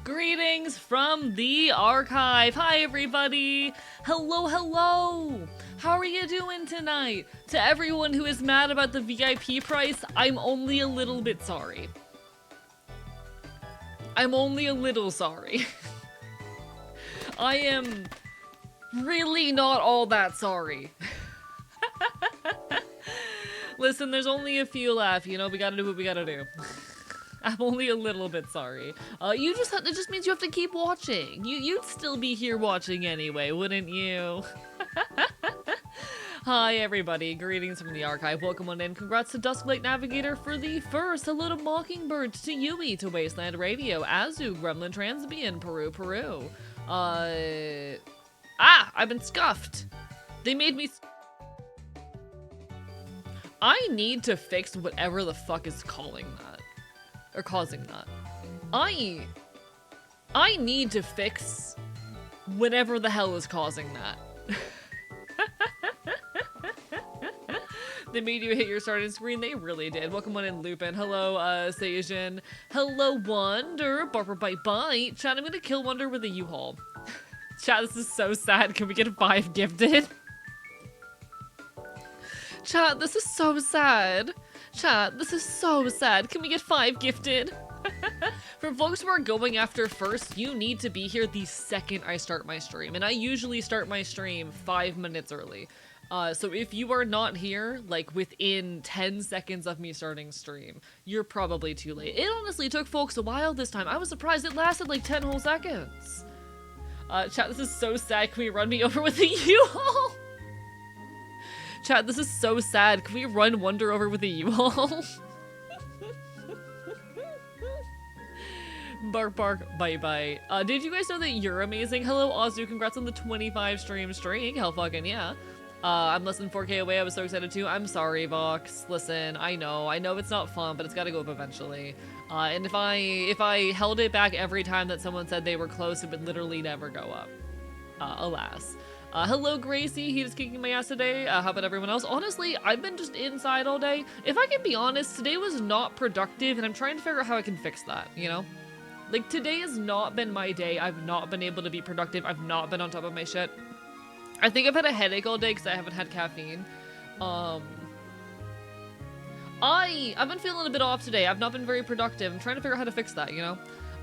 Greetings from the archive. Hi, everybody. Hello, hello. How are you doing tonight? To everyone who is mad about the VIP price, I'm only a little bit sorry. I'm only a little sorry. I am really not all that sorry. Listen, there's only a few left, you know, we gotta do what we gotta do. I'm only a little bit sorry. It just means you have to keep watching. You'd still be here watching anyway, wouldn't you? Hi everybody, greetings from the archive, welcome on in, congrats to Dusklight Navigator for the first, hello to Mockingbird, to Yui, to Wasteland Radio, Azu, Gremlin Transbian, Peru. I've been scuffed. They made me... I need to fix whatever the fuck is calling that. Or causing that. I need to fix whatever the hell is causing that. They made you hit your starting screen. They really did. Welcome on in, Lupin. Hello, Seijin. Hello, Wonder. Barber Bite Bite. Chat, I'm gonna kill Wonder with a U-Haul. Chat, this is so sad. Can we get 5 gifted? Chat, this is so sad. Chat, this is so sad. Can we get 5 gifted? For folks who are going after first, you need to be here the second I start my stream. And I usually start my stream 5 minutes early. So if you are not here, like within 10 seconds of me starting stream, you're probably too late. It honestly took folks a while this time. I was surprised it lasted like 10 whole seconds. Chat, this is so sad. Can we run me over with a U-Haul? Chat, this is so sad. Can we run Wonder over with a U-Haul? Bark, bark, bite, bite. Did you guys know that you're amazing? Hello, Azu. Congrats on the 25 stream streak. Hell fucking yeah. I'm less than 4K away. I was so excited too. I'm sorry, Vox. Listen, I know it's not fun, but it's gotta go up eventually. And if I held it back every time that someone said they were close, it would literally never go up. Alas. Hello, Gracie. He is kicking my ass today. How about everyone else? Honestly, I've been just inside all day. If I can be honest, today was not productive, and I'm trying to figure out how I can fix that, you know? Like, today has not been my day. I've not been able to be productive. I've not been on top of my shit. I think I've had a headache all day because I haven't had caffeine. I've been feeling a bit off today. I've not been very productive. I'm trying to figure out how to fix that, you know?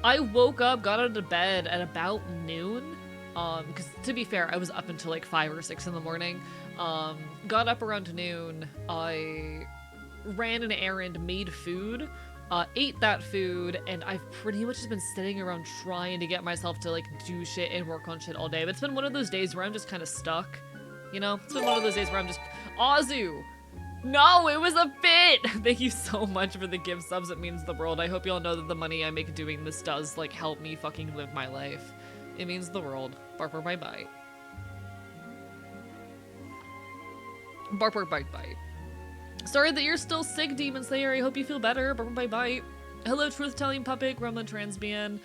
I woke up, got out of bed at about noon. Because to be fair, I was up until like 5 or 6 in the morning. Got up around noon. I ran an errand, made food. Ate that food, and I've pretty much just been sitting around trying to get myself to like do shit and work on shit all day. But it's been one of those days where I'm just kind of stuck, you know? It's been one of those days where I'm just... Azu! No, it was a bit! Thank you so much for the gift subs. It means the world. I hope you all know that the money I make doing this does like help me fucking live my life. It means the world. Bark, bark, bite, bite. Bark, bark, bite, bite. Sorry that you're still sick, Demon Slayer. I hope you feel better. Bark, bark, bite, bite. Hello, Truth-Telling Puppet, Gremlin Transbian,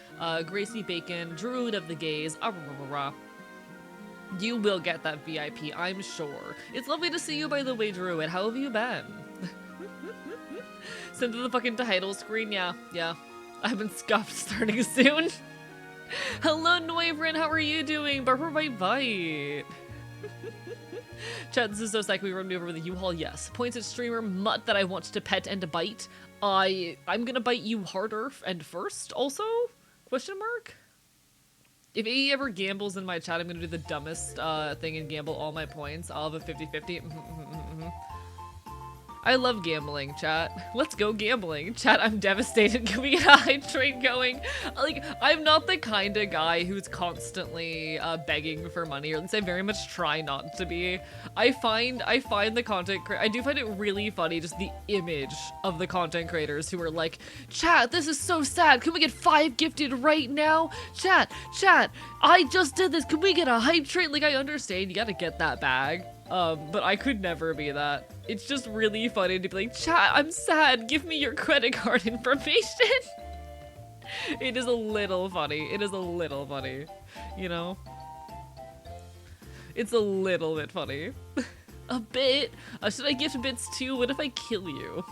Gracie Bacon, Druid of the Gaze. You will get that VIP, I'm sure. It's lovely to see you, by the way, Druid. How have you been? Send to the fucking title screen. Yeah. I've been scuffed starting soon. Hello, Noivrin. How are you doing? Bark, bark, bite, bite. Chat, this is so psych. We run me over with a U-Haul. Yes. Points at streamer mutt that I want to pet and to bite. I'm gonna bite you harder and first also? Question mark? If he ever gambles in my chat, I'm gonna do the dumbest thing and gamble all my points. I'll have a 50-50. I love gambling, chat. Let's go gambling. Chat, I'm devastated. Can we get a hype train going? Like, I'm not the kind of guy who's constantly begging for money, or at least I very much try not to be. I find the content I do find it really funny, just the image of the content creators who are like, chat, this is so sad. Can we get 5 gifted right now? Chat, I just did this. Can we get a hype train? Like, I understand you gotta get that bag. But I could never be that. It's just really funny to be like, chat, I'm sad, give me your credit card information. It is a little funny. It is a little funny, you know? It's a little bit funny. A bit? Should I gift bits too? What if I kill you?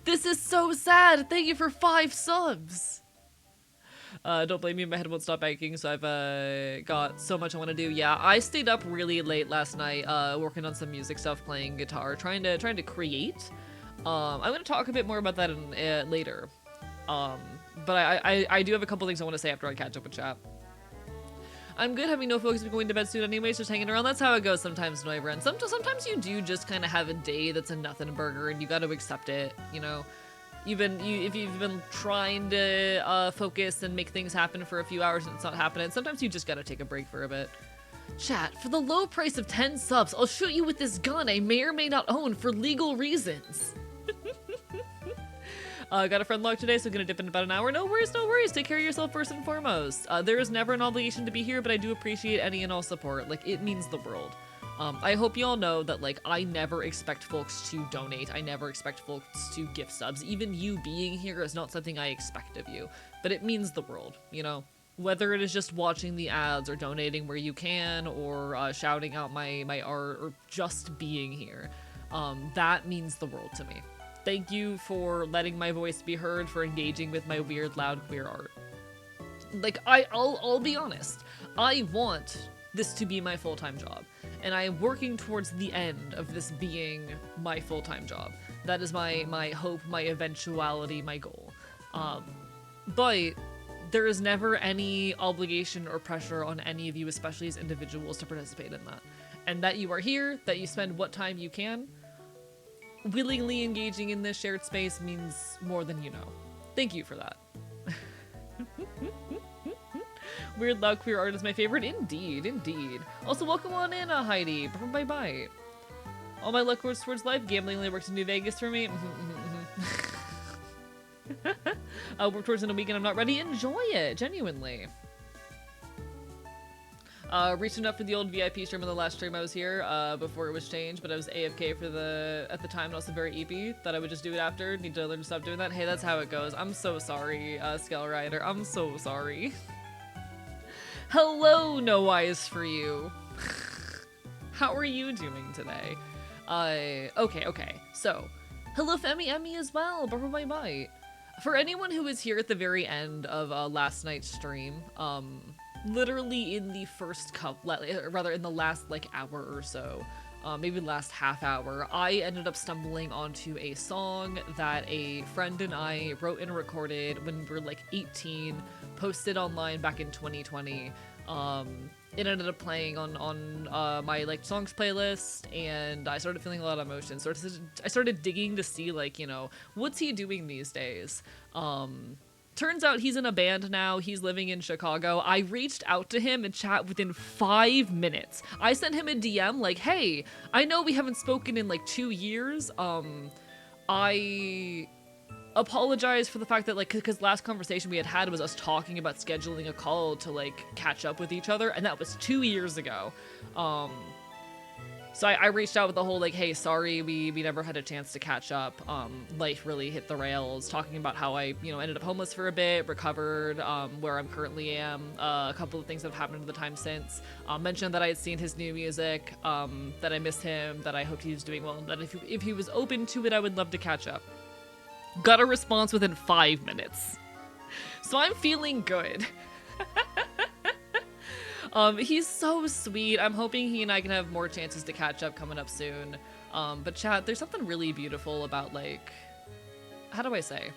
This is so sad. Thank you for 5 subs. Don't blame me, my head won't stop aching, so I've got so much I want to do. Yeah, I stayed up really late last night, working on some music stuff, playing guitar, trying to create. I'm gonna talk a bit more about that later. But I do have a couple things I want to say after I catch up with chat. I'm good, having no focus, going to bed soon anyways, just hanging around. That's how it goes sometimes, Noivren. Sometimes you do just kind of have a day that's a nothing burger, and you got to accept it, you know? If you've been trying to focus and make things happen for a few hours and it's not happening, sometimes you just gotta take a break for a bit. Chat, for the low price of 10 subs, I'll shoot you with this gun I may or may not own for legal reasons. Got a friend log today, so gonna dip in about an hour. No worries, no worries. Take care of yourself first and foremost. There is never an obligation to be here, but I do appreciate any and all support. Like, it means the world. I hope you all know that, like, I never expect folks to donate. I never expect folks to gift subs. Even you being here is not something I expect of you, but it means the world, you know? Whether it is just watching the ads or donating where you can or shouting out my art or just being here, that means the world to me. Thank you for letting my voice be heard, for engaging with my weird, loud, queer art. Like, I'll be honest. I want this to be my full-time job, and I am working towards the end of this being my full-time job. That is my hope, my eventuality, my goal. But there is never any obligation or pressure on any of you, especially as individuals, to participate in that. And that you are here, that you spend what time you can, willingly engaging in this shared space means more than you know. Thank you for that. Weird loud queer art is my favorite. Indeed, indeed. Also, welcome on in, Heidi. Bye-bye. All my luck goes towards life. Gambling only works in New Vegas for me. I'll work towards in a weekend I'm not ready. Enjoy it, genuinely. Reaching up for the old VIP stream on the last stream I was here, before it was changed, but I was AFK at the time, and also very EP, that I would just do it after. Need to learn to stop doing that. Hey, that's how it goes. I'm so sorry, Scale Rider. I'm so sorry. Hello, No Eyes for You. How are you doing today? Okay. So, hello Femi Emmy as well. Bye. For anyone who was here at the very end of last night's stream, literally in the first in the last like hour or so, maybe last half hour, I ended up stumbling onto a song that a friend and I wrote and recorded when we were like 18, posted online back in 2020. It ended up playing on my like songs playlist, and I started feeling a lot of emotion. So I started digging to see, like, you know, what's he doing these days? Turns out he's in a band now. He's living in Chicago. I reached out to him and chat within 5 minutes. I sent him a DM like, hey, I know we haven't spoken in like 2 years. I apologize for the fact that, like, because last conversation we had was us talking about scheduling a call to like catch up with each other, and that was 2 years ago. So I reached out with the whole like, hey, sorry, we never had a chance to catch up. Life really hit the rails, talking about how I, you know, ended up homeless for a bit, recovered, where I'm currently am, a couple of things that have happened in the time since. Mentioned that I had seen his new music, that I missed him, that I hoped he was doing well, and that if he was open to it, I would love to catch up. Got a response within 5 minutes. So I'm feeling good. He's so sweet. I'm hoping he and I can have more chances to catch up coming up soon. But chat, there's something really beautiful about, like, how do I say?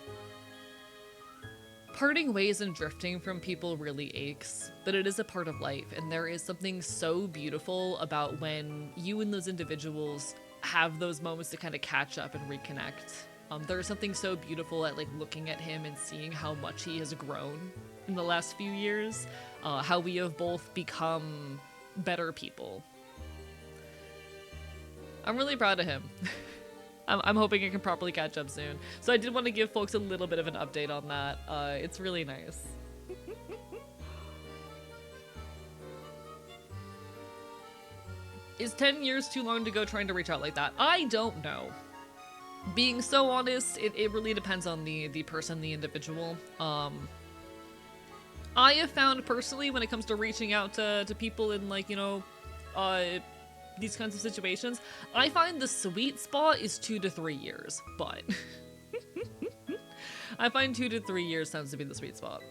Parting ways and drifting from people really aches, but it is a part of life, and there is something so beautiful about when you and those individuals have those moments to kind of catch up and reconnect. There's something so beautiful at like looking at him and seeing how much he has grown in the last few years, how we have both become better people. I'm really proud of him. I'm hoping I can properly catch up soon. So I did want to give folks a little bit of an update on that. It's really nice. Is 10 years too long to go trying to reach out like that? I don't know. Being so honest, it really depends on the person, the individual. I have found personally, when it comes to reaching out to people in, like, you know, these kinds of situations, I find the sweet spot is 2 to 3 years, but I find 2 to 3 years tends to be the sweet spot.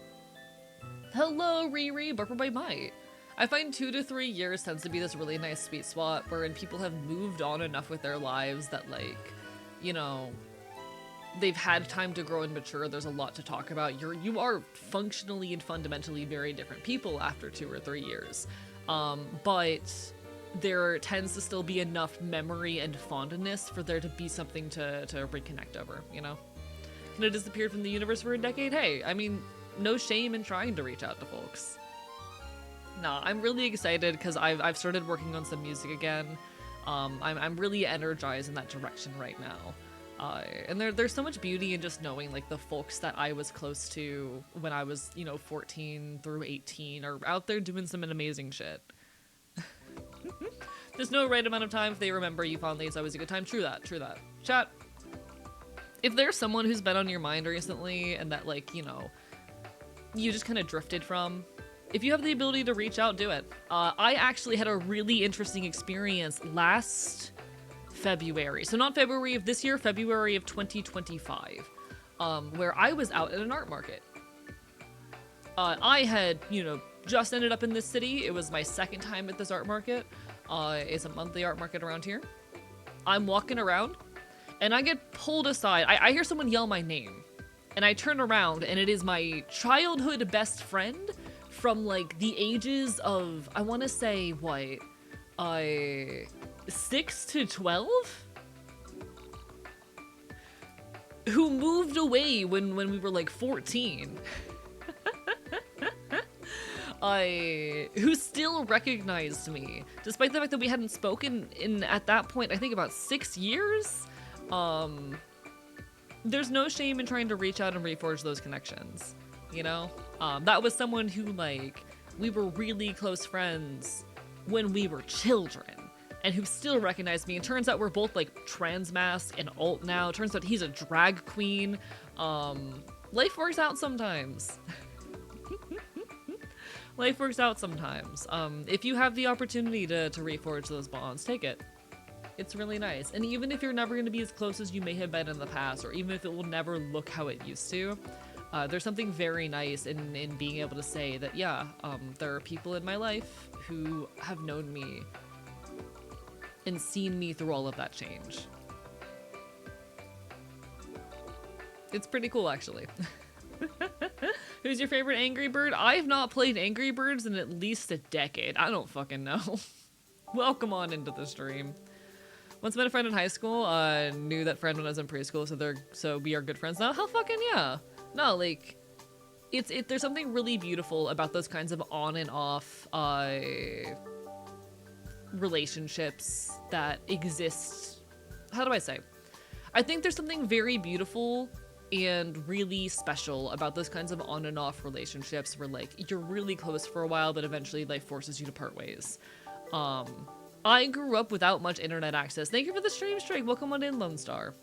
Hello, Riri, Barber by Might. I find 2 to 3 years tends to be this really nice sweet spot wherein people have moved on enough with their lives that, like, you know, they've had time to grow and mature. There's a lot to talk about. You are functionally and fundamentally very different people after 2 or 3 years. But there tends to still be enough memory and fondness for there to be something to reconnect over, you know? And it disappeared from the universe for a decade. Hey, I mean, no shame in trying to reach out to folks. Nah, I'm really excited because I've started working on some music again. I'm really energized in that direction right now. And there's so much beauty in just knowing, like, the folks that I was close to when I was, you know, 14 through 18 are out there doing some amazing shit. There's no right amount of time. If they remember you fondly, it's always a good time. True that, true that. Chat, if there's someone who's been on your mind recently and that, like, you know, you just kind of drifted from, if you have the ability to reach out, do it. I actually had a really interesting experience last February. So not February of this year, February of 2025, where I was out at an art market. I had, you know, just ended up in this city. It was my second time at this art market. It's a monthly art market around here. I'm walking around and I get pulled aside. I hear someone yell my name and I turn around and it is my childhood best friend from, like, the ages of, I want to say, what, 6 to 12? Who moved away when we were, like, 14. Who still recognized me, despite the fact that we hadn't spoken in, at that point, I think about 6 years. There's no shame in trying to reach out and reforge those connections, you know? That was someone who, like, we were really close friends when we were children, and who still recognized me. And turns out we're both, like, transmasc and alt now. Turns out he's a drag queen. Life works out sometimes. Life works out sometimes. If you have the opportunity to reforge those bonds, take it. It's really nice. And even if you're never going to be as close as you may have been in the past, or even if it will never look how it used to, there's something very nice in being able to say that, yeah, there are people in my life who have known me and seen me through all of that change. It's pretty cool, actually. Who's your favorite Angry Bird? I've not played Angry Birds in at least a decade. I don't fucking know. Welcome on into the stream. Once met a friend in high school, knew that friend when I was in preschool, so we are good friends now. Hell fucking yeah. No, like, there's something really beautiful about those kinds of on and off relationships that exist. How do I say? I think there's something very beautiful and really special about those kinds of on and off relationships where, like, you're really close for a while, but eventually life forces you to part ways. I grew up without much internet access. Thank you for the stream strike. Welcome on in, Lone Star.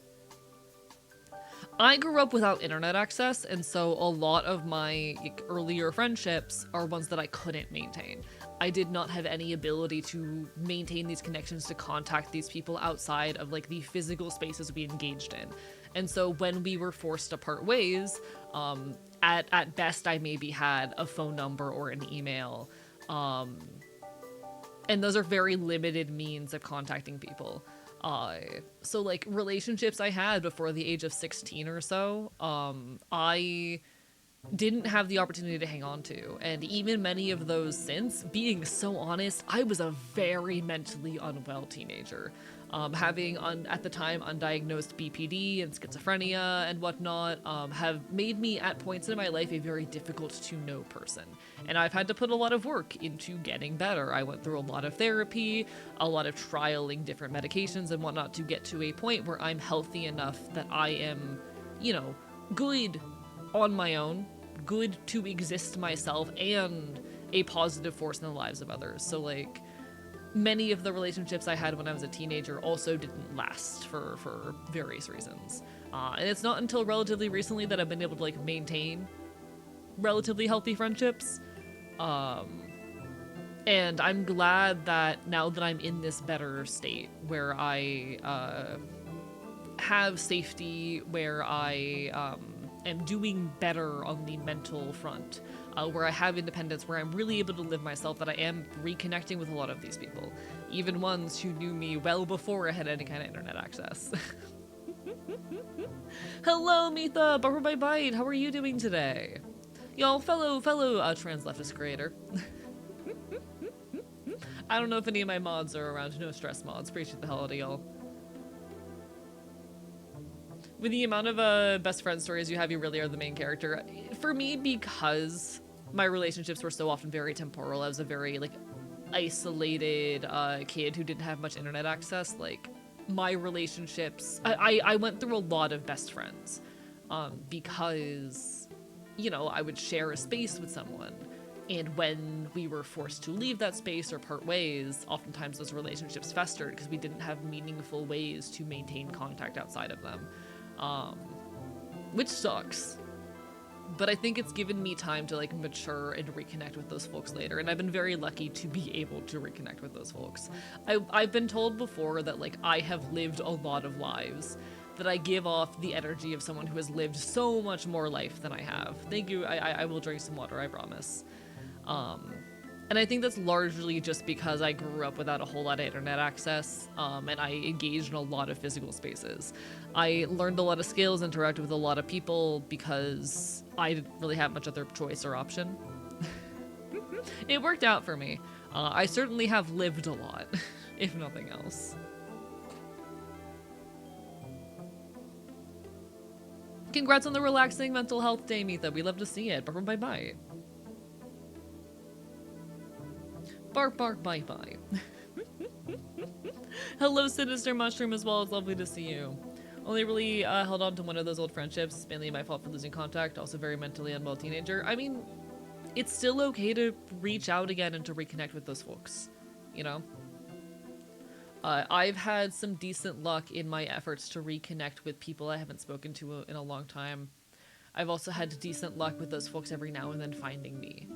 I grew up without internet access, and so a lot of my earlier friendships are ones that I couldn't maintain. I did not have any ability to maintain these connections, to contact these people outside of, like, the physical spaces we engaged in. And so when we were forced to part ways, at best I maybe had a phone number or an email. And those are very limited means of contacting people. So, like, relationships I had before the age of 16 or so, I didn't have the opportunity to hang on to. And even many of those since, being so honest, I was a very mentally unwell teenager. Having, at the time, undiagnosed BPD and schizophrenia and whatnot, have made me, at points in my life, a very difficult-to-know person. And I've had to put a lot of work into getting better. I went through a lot of therapy, a lot of trialing different medications and whatnot to get to a point where I'm healthy enough that I am, you know, good on my own, good to exist myself, and a positive force in the lives of others. So, like, many of the relationships I had when I was a teenager also didn't last for various reasons. And it's not until relatively recently that I've been able to, like, maintain relatively healthy friendships. And I'm glad that now that I'm in this better state where I have safety, where I am doing better on the mental front, where I have independence, where I'm really able to live myself, that I am reconnecting with a lot of these people, even ones who knew me well before I had any kind of internet access. Hello, Mitha, Barbara by Bite, how are you doing today? Y'all, fellow trans leftist creator. I don't know if any of my mods are around. No stress mods. Appreciate the holiday, y'all. With the amount of best friend stories you have, you really are the main character. For me, because my relationships were so often very temporal, I was a very, like, isolated kid who didn't have much internet access. Like, my relationships, I went through a lot of best friends because, you know, I would share a space with someone. And when we were forced to leave that space or part ways, oftentimes those relationships festered because we didn't have meaningful ways to maintain contact outside of them. Which sucks. But I think it's given me time to, like, mature and reconnect with those folks later, and I've been very lucky to be able to reconnect with those folks. I've been told before that, like, I have lived a lot of lives, that I give off the energy of someone who has lived so much more life than I have. Thank you. I will drink some water, I promise. And I think that's largely just because I grew up without a whole lot of internet access, and I engaged in a lot of physical spaces. I learned a lot of skills, interacted with a lot of people because I didn't really have much other choice or option. It worked out for me. I certainly have lived a lot, if nothing else. Congrats on the relaxing mental health day, Mitha. We love to see it. Bye-bye. Bark, bark, bye-bye. Hello, Sinister Mushroom, as well. It's lovely to see you. Only really held on to one of those old friendships. Mainly my fault for losing contact. Also very mentally unwell teenager. I mean, it's still okay to reach out again and to reconnect with those folks, you know? I've had some decent luck in my efforts to reconnect with people I haven't spoken to in a long time. I've also had decent luck with those folks every now and then finding me.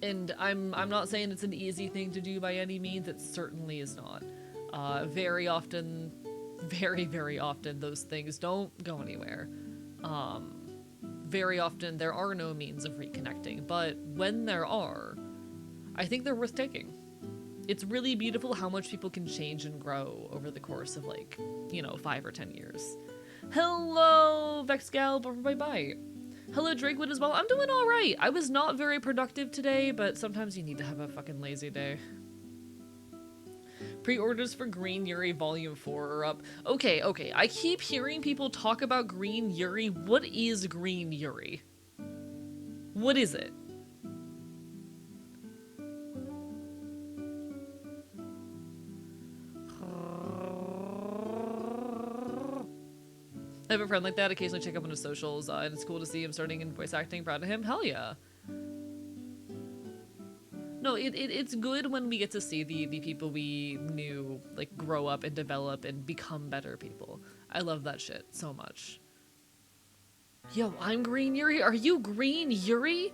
And I'm not saying it's an easy thing to do by any means. It certainly is not. Very often, very often, those things don't go anywhere. Very often, there are no means of reconnecting. But when there are, I think they're worth taking. It's really beautiful how much people can change and grow over the course of, like, you know, 5 or 10 years. Hello, Vexgal, bye-bye. Hello, Drakewood as well. I'm doing all right. I was not very productive today, but sometimes you need to have a fucking lazy day. Pre-orders for Green Yuri Volume 4 are up. Okay. I keep hearing people talk about Green Yuri. What is Green Yuri? What is it? I have a friend like that. Occasionally check up on his socials, and it's cool to see him starting in voice acting. Proud of him. Hell yeah. No, it's good when we get to see the people we knew, like, grow up and develop and become better people. I love that shit so much. Yo, I'm Green Yuri. Are you Green Yuri?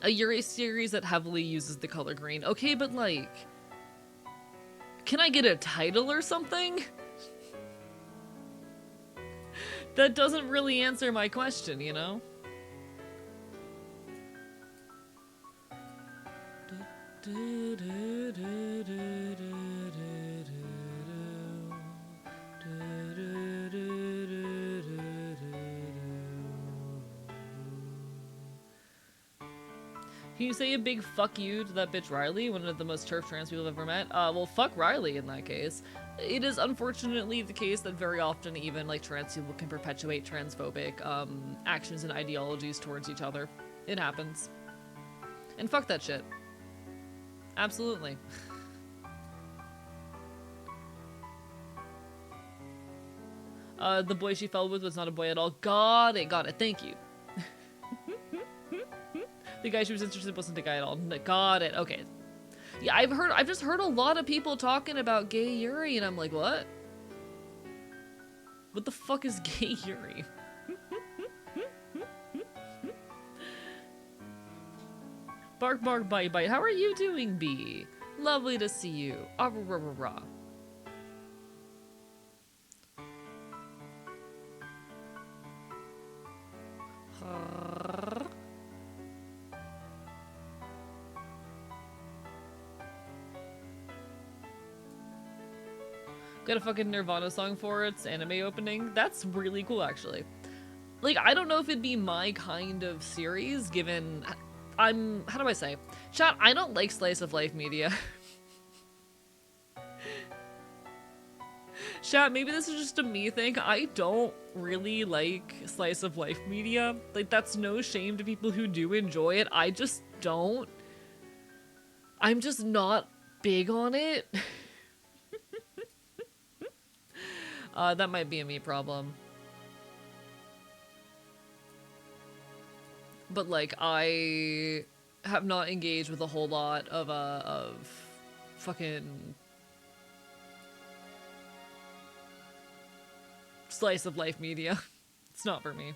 A Yuri series that heavily uses the color green. Okay, but, like, can I get a title or something? That doesn't really answer my question, you know? Can you say a big fuck you to that bitch Riley, one of the most turf trans people I've ever met? Well, fuck Riley in that case. It is unfortunately the case that very often even, like, trans people can perpetuate transphobic actions and ideologies towards each other. It happens. And fuck that shit. Absolutely. The boy she fell with was not a boy at all. Got it, thank you. The guy she was interested in wasn't a guy at all. Got it, okay. Yeah, I've just heard a lot of people talking about gay Yuri, and I'm like, what? What the fuck is gay Yuri? Bark, bark, bite, bite. How are you doing, Bee? Lovely to see you. Ah, rah, rah, rah. Got a fucking Nirvana song for its anime opening. That's really cool, actually. Like, I don't know if it'd be my kind of series, given how do I say? Chat, I don't like slice of life media. Chat, maybe this is just a me thing. I don't really like slice of life media. Like, that's no shame to people who do enjoy it. I just don't. I'm just not big on it. That might be a me problem. But like, I have not engaged with a whole lot of fucking slice of life media. It's not for me.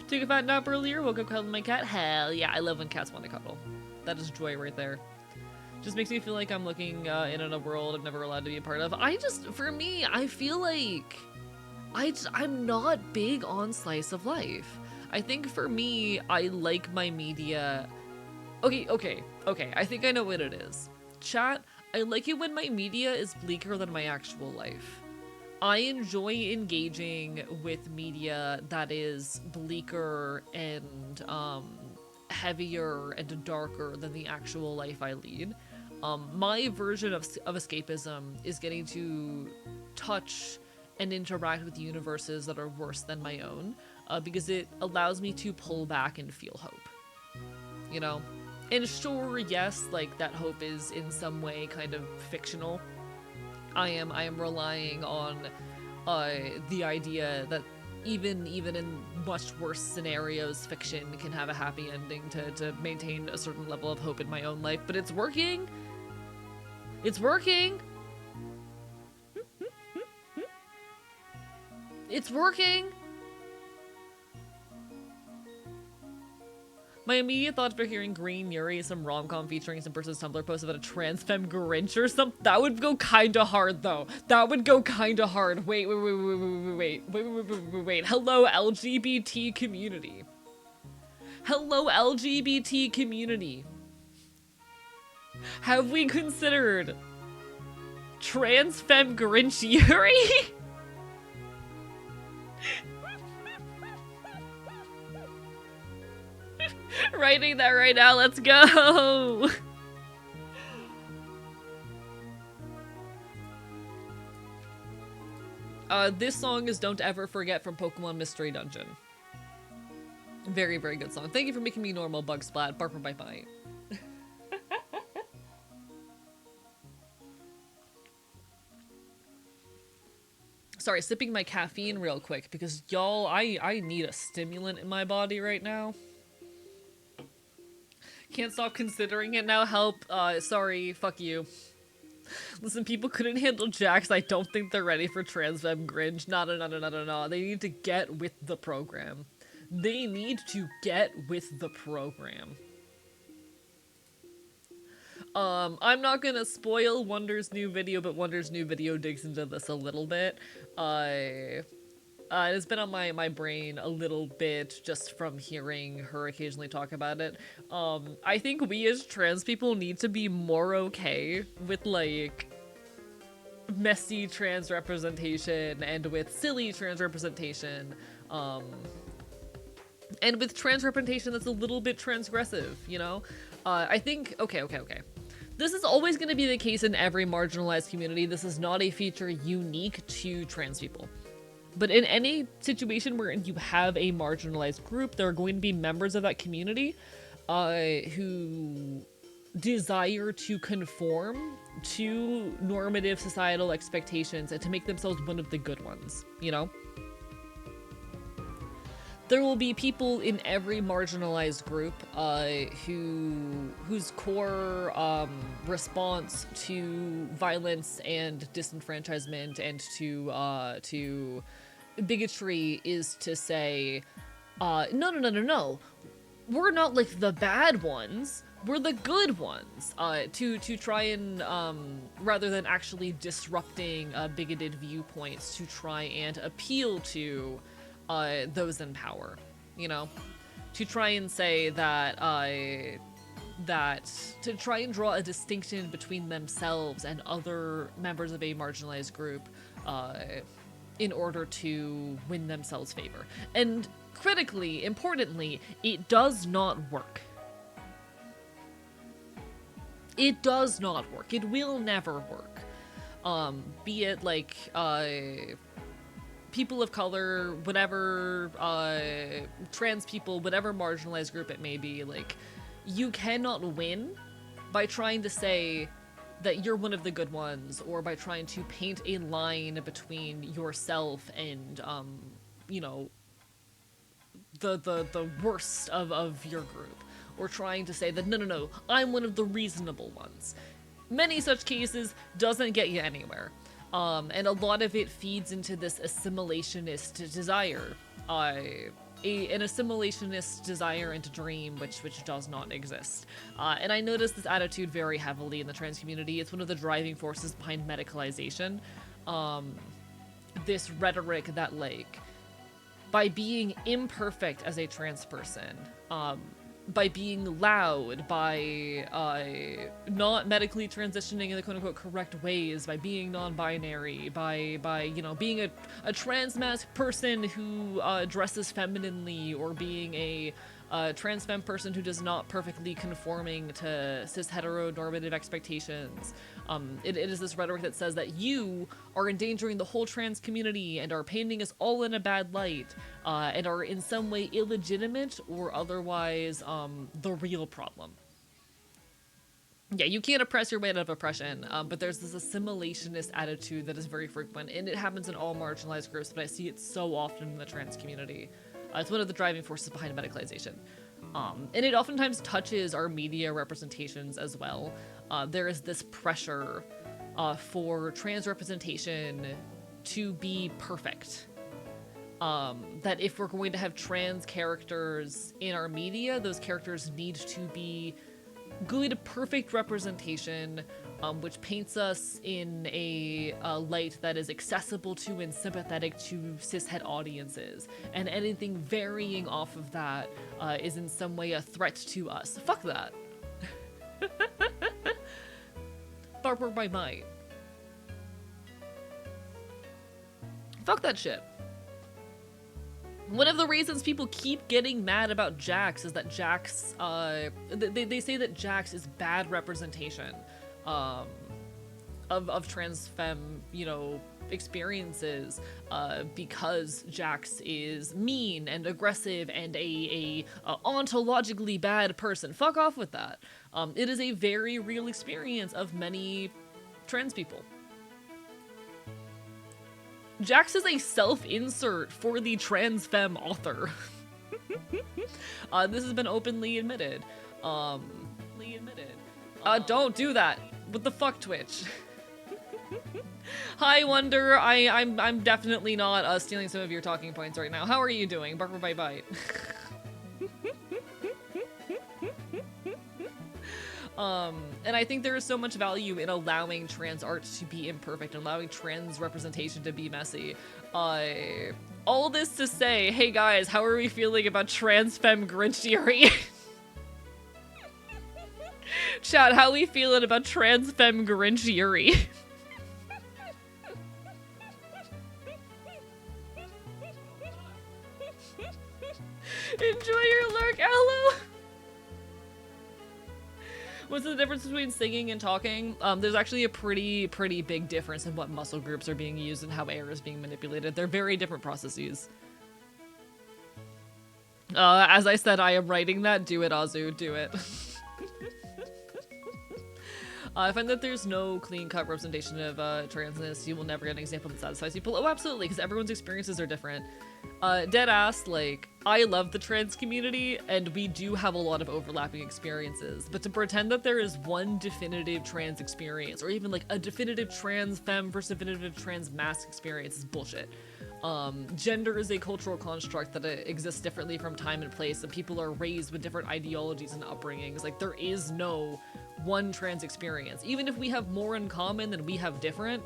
Took a fat nap earlier, woke up cuddling my cat. Hell yeah, I love when cats want to cuddle. That is joy right there. Just makes me feel like I'm looking in on a world I'm never allowed to be a part of. For me, I feel like I'm not big on slice of life. I think for me, I like my media. Okay. I think I know what it is. Chat, I like it when my media is bleaker than my actual life. I enjoy engaging with media that is bleaker and heavier and darker than the actual life I lead. My version of escapism is getting to touch and interact with universes that are worse than my own, because it allows me to pull back and feel hope, you know? And sure, yes, like, that hope is in some way kind of fictional. I am relying on the idea that even in much worse scenarios, fiction can have a happy ending to maintain a certain level of hope in my own life, but it's working! It's working! It's working! My immediate thoughts for hearing Green Yuri, some rom-com featuring some person's Tumblr post about a trans femme Grinch or something. That would go kinda hard, though. That would go kinda hard. Wait. Hello, LGBT community. Hello, LGBT community. Have we considered trans femme Grinch Yuri? Writing that right now, let's go! This song is Don't Ever Forget from Pokemon Mystery Dungeon. Very, very good song. Thank you for making me normal, Bug Splat. Bark bite bite. Sorry, sipping my caffeine real quick because y'all, I need a stimulant in my body right now. Can't stop considering it now. Help. Sorry. Fuck you. Listen, people couldn't handle Jax. I don't think they're ready for Transfem Grinch. No. They need to get with the program. They need to get with the program. I'm not gonna spoil Wonder's new video, but Wonder's new video digs into this a little bit. It's been on my brain a little bit just from hearing her occasionally talk about it. I think we as trans people need to be more okay with, like, messy trans representation and with silly trans representation, and with trans representation that's a little bit transgressive, you know? I think, okay. This is always going to be the case in every marginalized community. This is not a feature unique to trans people. But in any situation where you have a marginalized group, there are going to be members of that community who desire to conform to normative societal expectations and to make themselves one of the good ones, you know? There will be people in every marginalized group whose core response to violence and disenfranchisement and to bigotry is to say, no. We're not like the bad ones. We're the good ones. To try and rather than actually disrupting bigoted viewpoints, to try and appeal to those in power, you know, to try and say that that to try and draw a distinction between themselves and other members of a marginalized group in order to win themselves favor. And critically, importantly, it does not work. It does not work. It will never work. Be it like people of color, whatever, trans people, whatever marginalized group it may be, like, you cannot win by trying to say that you're one of the good ones, or by trying to paint a line between yourself and, you know, the worst of your group, or trying to say that, no, I'm one of the reasonable ones. Many such cases doesn't get you anywhere. And a lot of it feeds into this assimilationist desire. An assimilationist desire and dream which does not exist. And I notice this attitude very heavily in the trans community. It's one of the driving forces behind medicalization. This rhetoric that, like, by being imperfect as a trans person, by being loud, by not medically transitioning in the quote-unquote correct ways, by being non-binary, by you know, being a trans masc person who dresses femininely, or being a trans femme person who does not perfectly conforming to cis heteronormative expectations. It is this rhetoric that says that you are endangering the whole trans community and are painting us all in a bad light, and are in some way illegitimate or otherwise the real problem. Yeah, you can't oppress your way out of oppression, but there's this assimilationist attitude that is very frequent, and it happens in all marginalized groups, but I see it so often in the trans community. It's one of the driving forces behind medicalization. And it oftentimes touches our media representations as well. There is this pressure for trans representation to be perfect. That if we're going to have trans characters in our media, those characters need to be good, perfect representation, which paints us in a light that is accessible to and sympathetic to cishet audiences. And anything varying off of that is in some way a threat to us. Fuck that. Barber by might. Fuck that shit. One of the reasons people keep getting mad about Jax is that Jax, they say that Jax is bad representation of trans femme, you know, experiences, because Jax is mean and aggressive and a ontologically bad person. Fuck off with that. It is a very real experience of many trans people. Jax is a self-insert for the trans femme author. This has been openly admitted. Don't do that. What the fuck, Twitch? Hi, Wonder. I'm definitely not stealing some of your talking points right now. How are you doing? Barker by bite. And I think there is so much value in allowing trans art to be imperfect, and allowing trans representation to be messy. All this to say, hey guys, how are we feeling about trans femme Grinchery? Chat, how we feeling about trans femme Grinchery? Enjoy your lurk, Aloe! What's the difference between singing and talking? There's actually a pretty big difference in what muscle groups are being used and how air is being manipulated. They're very different processes. As I said, I am writing that. Do it, Azu. Do it. I find that there's no clean-cut representation of transness. You will never get an example that satisfies people. Oh, absolutely, because everyone's experiences are different. Dead ass, like, I love the trans community, and we do have a lot of overlapping experiences, but to pretend that there is one definitive trans experience, or even like a definitive trans femme versus definitive trans masc experience is bullshit. Gender is a cultural construct that exists differently from time and place, and people are raised with different ideologies and upbringings. Like, there is no one trans experience. Even if we have more in common than we have different,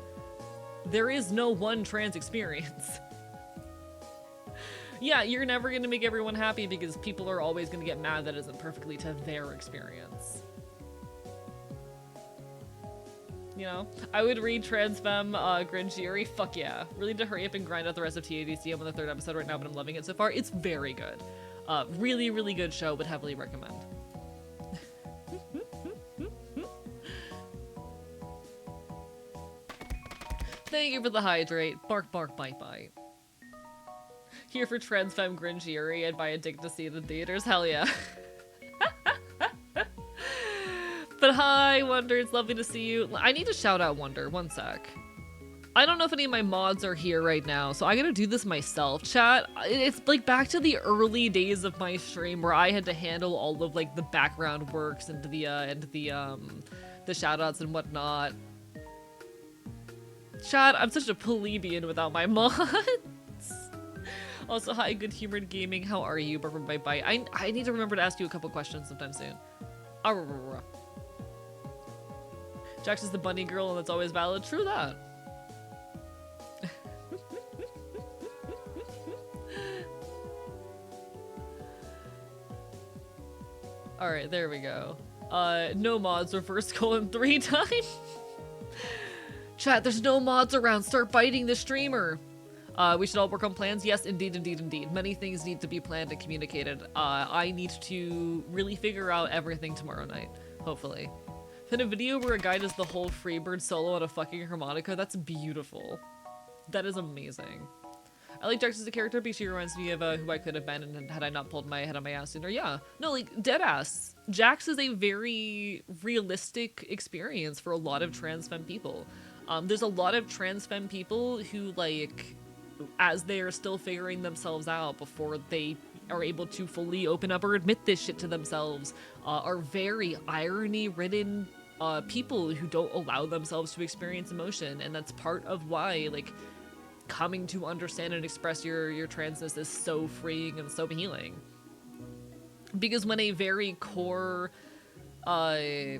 there is no one trans experience. Yeah, you're never gonna make everyone happy because people are always gonna get mad that isn't perfectly to their experience. You know? I would read Transfem, Gringieri, fuck yeah. Really need to hurry up and grind out the rest of TADC. I'm on the 3rd episode right now, but I'm loving it so far. It's very good. Really, really good show, would heavily recommend. Thank you for the hydrate. Bark, bark, bite, bite. Here for Transfem Gringieri, I'd buy a dick to see it in theaters. Hell yeah. But hi, Wonder. It's lovely to see you. I need to shout out Wonder. One sec. I don't know if any of my mods are here right now, so I gotta do this myself. Chat, it's like back to the early days of my stream where I had to handle all of like the background works and the shout outs and whatnot. Chat, I'm such a plebeian without my mods. Also, hi, Good Humored Gaming. How are you? Bye bye. I need to remember to ask you a couple questions sometime soon. Jax is the bunny girl and that's always valid. True that. Alright, there we go. No mods, reverse colon 3 times. Chat, there's no mods around. Start biting the streamer. We should all work on plans. Yes, indeed, indeed, indeed. Many things need to be planned and communicated. I need to really figure out everything tomorrow night, hopefully. In a video where a guy does the whole Freebird solo on a fucking harmonica, that's beautiful. That is amazing. I like Jax as a character because she reminds me of who I could have been and had I not pulled my head on my ass sooner. Yeah, no, like, deadass. Jax is a very realistic experience for a lot of trans femme people. There's a lot of trans femme people who, like, as they are still figuring themselves out before they are able to fully open up or admit this shit to themselves, are very irony-ridden people who don't allow themselves to experience emotion, and that's part of why, like, coming to understand and express your transness is so freeing and so healing. Because when a very core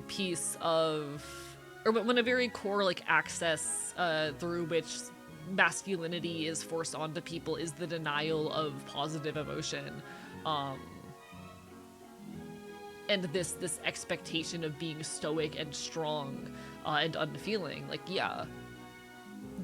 piece of, or when a very core like access through which masculinity is forced onto people is the denial of positive emotion, and this expectation of being stoic and strong and unfeeling, like, yeah,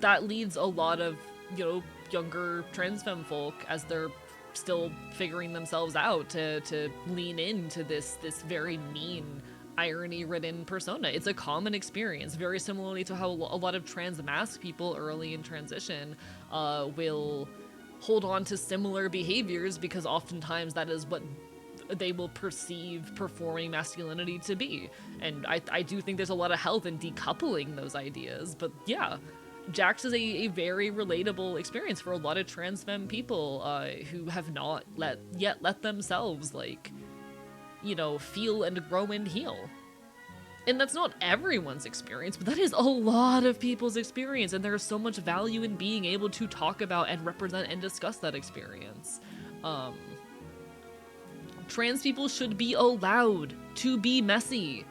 that leads a lot of, you know, younger trans femme folk, as they're still figuring themselves out, to lean into this very mean, irony-ridden persona. It's a common experience, very similarly to how a lot of trans masc people early in transition will hold on to similar behaviors, because oftentimes that is what they will perceive performing masculinity to be. And I do think there's a lot of health in decoupling those ideas, but yeah, Jax is a very relatable experience for a lot of trans femme people who have not yet let themselves, like, you know, feel and grow and heal. And that's not everyone's experience, but that is a lot of people's experience, and there is so much value in being able to talk about and represent and discuss that experience. Trans people should be allowed to be messy,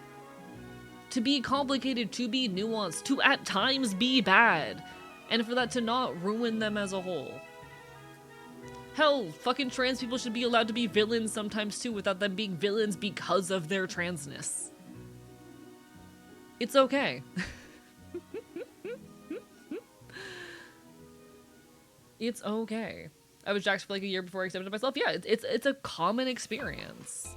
to be complicated, to be nuanced, to at times be bad, and for that to not ruin them as a whole. Hell, fucking trans people should be allowed to be villains sometimes too, without them being villains because of their transness. It's okay. It's okay. I was Jax for like a year before I accepted myself. Yeah, it's a common experience.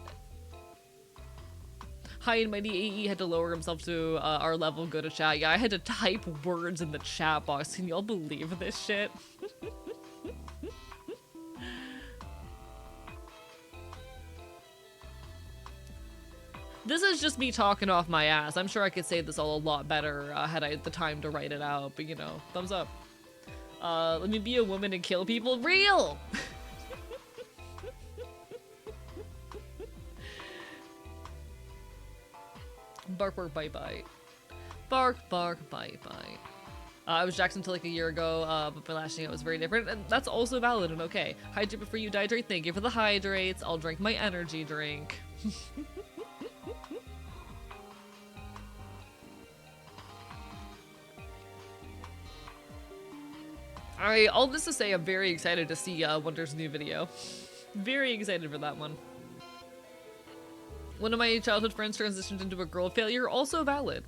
High and Mighty AE had to lower himself to our level, go to chat. Yeah, I had to type words in the chat box. Can y'all believe this shit? This is just me talking off my ass. I'm sure I could say this all a lot better had I had the time to write it out, but you know, thumbs up. Let me be a woman and kill people. Real! Bark, bark, bite, bite. Bark, bark, bite, bite. I was Jackson until like a year ago, but my lashing out was very different, and that's also valid and okay. Hydrate before you dehydrate. Thank you for the hydrates. I'll drink my energy drink. All this to say, I'm very excited to see Wonder's new video. Very excited for that one. One of my childhood friends transitioned into a girl. Failure, also valid.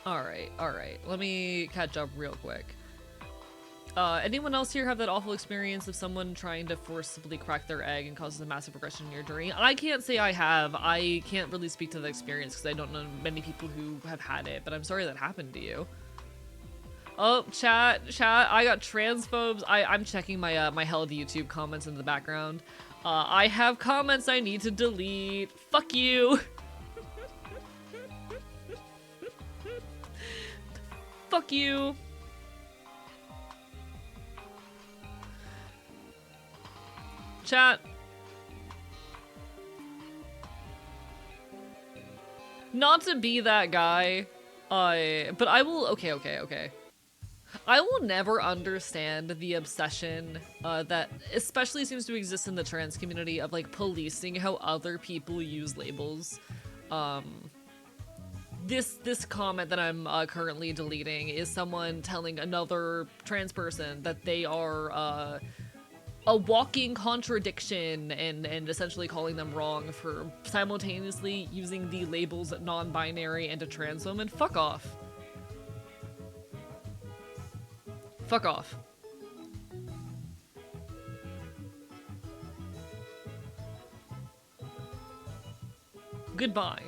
Alright. Let me catch up real quick. Anyone else here have that awful experience of someone trying to forcibly crack their egg and causes a massive regression in your journey? I can't say I have. I can't really speak to the experience because I don't know many people who have had it, but I'm sorry that happened to you. Oh, chat, I got transphobes. I'm checking my my held YouTube comments in the background. I have comments I need to delete. Fuck you. Fuck you. Chat. Not to be that guy, but I will, okay. I will never understand the obsession that especially seems to exist in the trans community of like policing how other people use labels. This comment that I'm currently deleting is someone telling another trans person that they are a walking contradiction and essentially calling them wrong for simultaneously using the labels non-binary and a trans woman. Fuck off. Fuck off. Goodbye.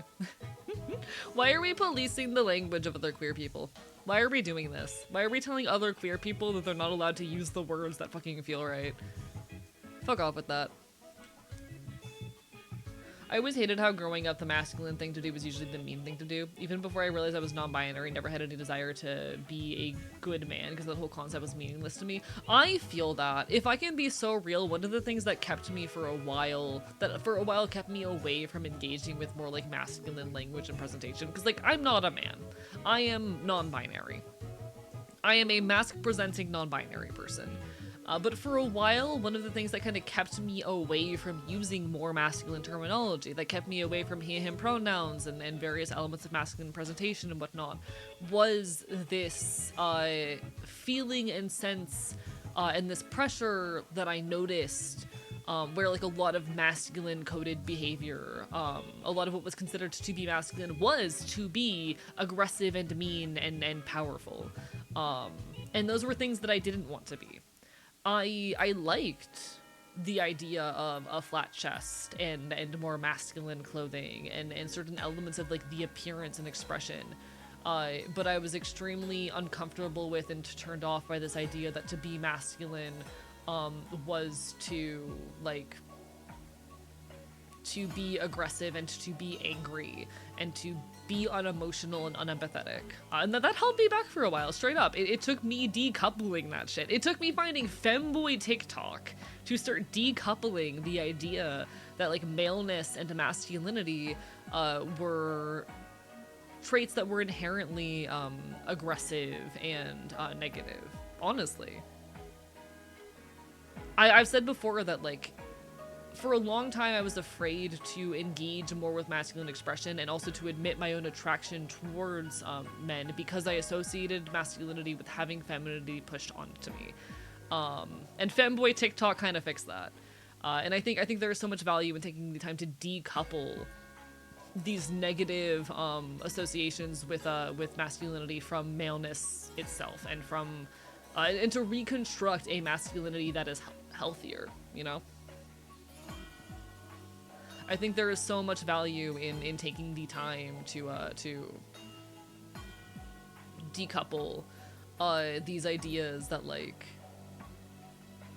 Why are we policing the language of other queer people? Why are we doing this? Why are we telling other queer people that they're not allowed to use the words that fucking feel right? Fuck off with that. I always hated how growing up the masculine thing to do was usually the mean thing to do. Even before I realized I was non-binary, never had any desire to be a good man because that whole concept was meaningless to me. I feel that. If I can be so real, one of the things that kept me for a while kept me away from engaging with more like masculine language and presentation, because like I'm not a man. I am non-binary. I am a mask-presenting non-binary person. But for a while, one of the things that kind of kept me away from using more masculine terminology, that kept me away from he, him pronouns and various elements of masculine presentation and whatnot, was this feeling and sense and this pressure that I noticed where like a lot of masculine coded behavior, a lot of what was considered to be masculine was to be aggressive and mean and powerful. And those were things that I didn't want to be. I liked the idea of a flat chest and more masculine clothing and certain elements of like the appearance and expression. But I was extremely uncomfortable with and turned off by this idea that to be masculine was to like to be aggressive and to be angry and to be unemotional and unempathetic. And that held me back for a while, straight up. It took me decoupling that shit. It took me finding femboy TikTok to start decoupling the idea that like maleness and masculinity were traits that were inherently aggressive and negative, honestly. I've said before that like for a long time, I was afraid to engage more with masculine expression and also to admit my own attraction towards men because I associated masculinity with having femininity pushed onto me. And femboy TikTok kind of fixed that. And I think there is so much value in taking the time to decouple these negative associations with masculinity from maleness itself and from and to reconstruct a masculinity that is healthier, you know? I think there is so much value in taking the time to decouple these ideas that like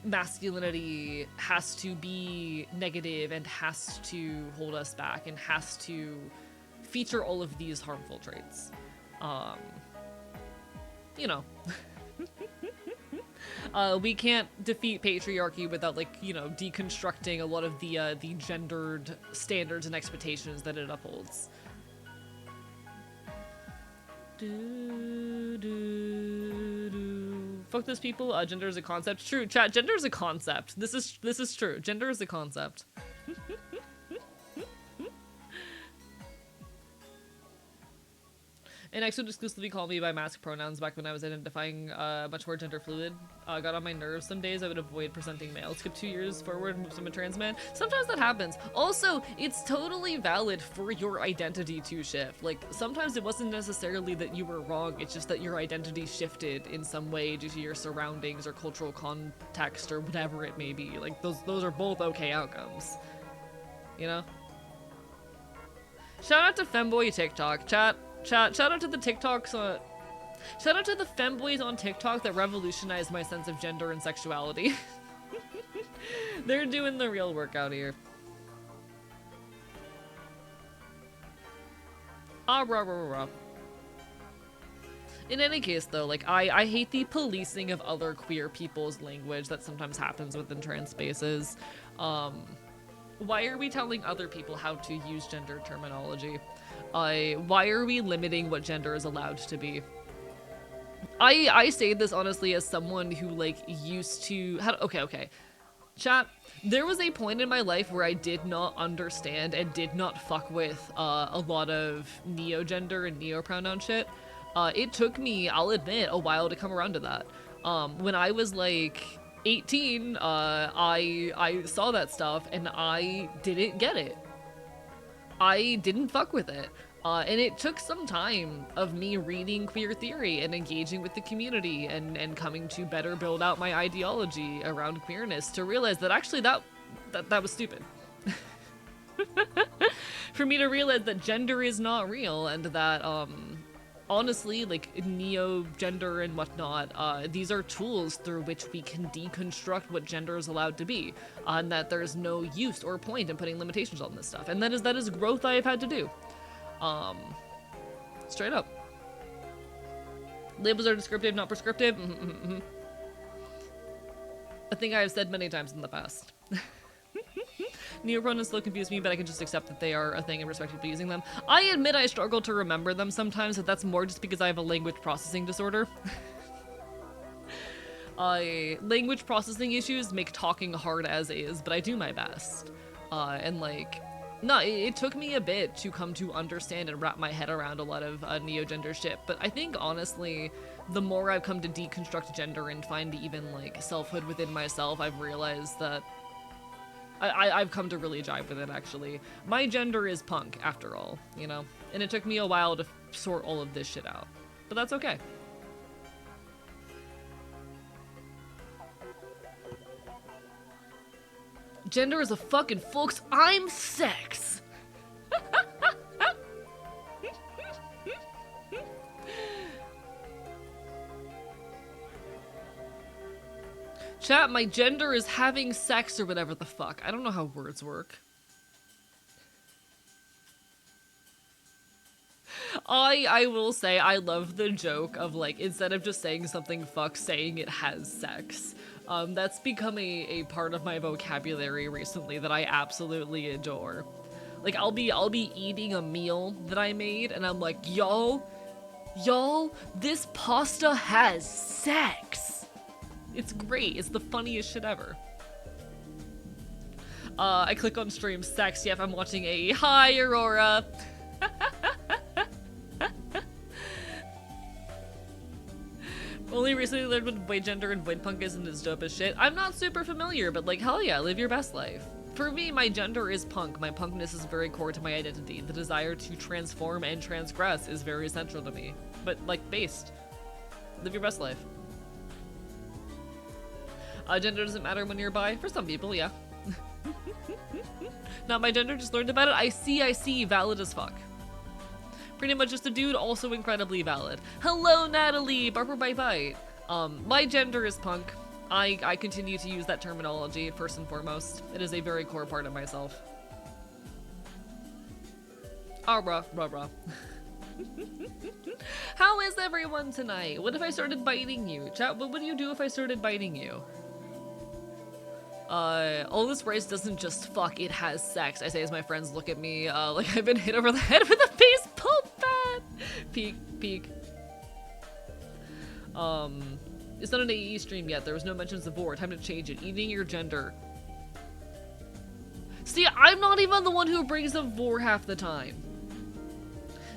masculinity has to be negative and has to hold us back and has to feature all of these harmful traits. You know. We can't defeat patriarchy without, like, you know, deconstructing a lot of the gendered standards and expectations that it upholds. Fuck those people. Gender is a concept. True, chat. Gender is a concept. This is true. Gender is a concept. An ex would exclusively call me by mask pronouns back when I was identifying much more gender fluid. Got on my nerves some days. I would avoid presenting male. Skip 2 years forward, move to a trans man. Sometimes that happens. Also, it's totally valid for your identity to shift. Like, sometimes it wasn't necessarily that you were wrong, it's just that your identity shifted in some way due to your surroundings or cultural context or whatever it may be. Like, those are both okay outcomes. You know? Shout out to Femboy TikTok. Chat, shout out to the TikToks shout out to the femboys on TikTok that revolutionized my sense of gender and sexuality. They're doing the real work out here. Rah. In any case, though, like, I hate the policing of other queer people's language that sometimes happens within trans spaces. Why are we telling other people how to use gender terminology? Why are we limiting what gender is allowed to be? I say this honestly as someone who, like, used to... Okay. Chat, there was a point in my life where I did not understand and did not fuck with a lot of neo-gender and neo-pronoun shit. It took me, I'll admit, a while to come around to that. When I was, like, 18, I saw that stuff and I didn't get it. I didn't fuck with it. And it took some time of me reading queer theory and engaging with the community and coming to better build out my ideology around queerness to realize that actually that was stupid. For me to realize that gender is not real and that, honestly, like, neo-gender and whatnot, these are tools through which we can deconstruct what gender is allowed to be, and that there's no use or point in putting limitations on this stuff. And that is growth I have had to do. Straight up. Labels are descriptive, not prescriptive. A thing I have said many times in the past. Neopronouns still confuse me, but I can just accept that they are a thing and respect people using them. I admit I struggle to remember them sometimes, but that's more just because I have a language processing disorder. Language processing issues make talking hard as is, but I do my best. And like, no, it took me a bit to come to understand and wrap my head around a lot of neo-gender shit, but I think honestly, the more I've come to deconstruct gender and find even like selfhood within myself, I've realized that I've come to really jive with it, actually. My gender is punk, after all, you know? And it took me a while to sort all of this shit out. But that's okay. Gender is a fucking folks. I'm sex! Chat, my gender is having sex or whatever the fuck. I don't know how words work. I will say I love the joke of, like, instead of just saying something fuck, saying it has sex. That's become a part of my vocabulary recently that I absolutely adore. Like, I'll be eating a meal that I made and I'm like, y'all, this pasta has sex. It's great. It's the funniest shit ever. I click on stream sex. Yep, I'm watching a hi, Aurora. Only recently learned what void gender and void punk is and it's dope as shit. I'm not super familiar, but like, hell yeah, live your best life. For me, my gender is punk. My punkness is very core to my identity. The desire to transform and transgress is very central to me. But like, based. Live your best life. Gender doesn't matter when you're bi. For some people, yeah. Not my gender, just learned about it. I see, valid as fuck. Pretty much just a dude, also incredibly valid. Hello, Natalie! Barber Bite Bite. My gender is punk. I continue to use that terminology first and foremost. It is a very core part of myself. Rah. How is everyone tonight? What if I started biting you? Chat, what would you do if I started biting you? All this race doesn't just fuck, it has sex. I say as my friends look at me, like I've been hit over the head with a baseball bat. Peek. It's not an AE stream yet. There was no mentions of vor. Time to change it. Eating your gender. See, I'm not even the one who brings up vor half the time.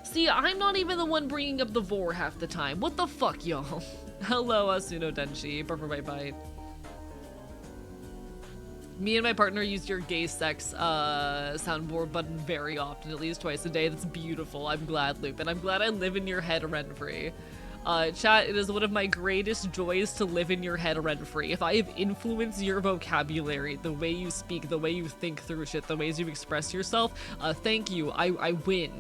See, I'm not even the one bringing up the vor half the time. What the fuck, y'all? Hello, Asuno Denshi. Bye bye. Me and my partner use your gay sex soundboard button very often, at least twice a day. That's beautiful. I'm glad, Lupin. I'm glad I live in your head rent-free. Chat, it is one of my greatest joys to live in your head rent-free. If I have influenced your vocabulary, the way you speak, the way you think through shit, the ways you express yourself, thank you. I win.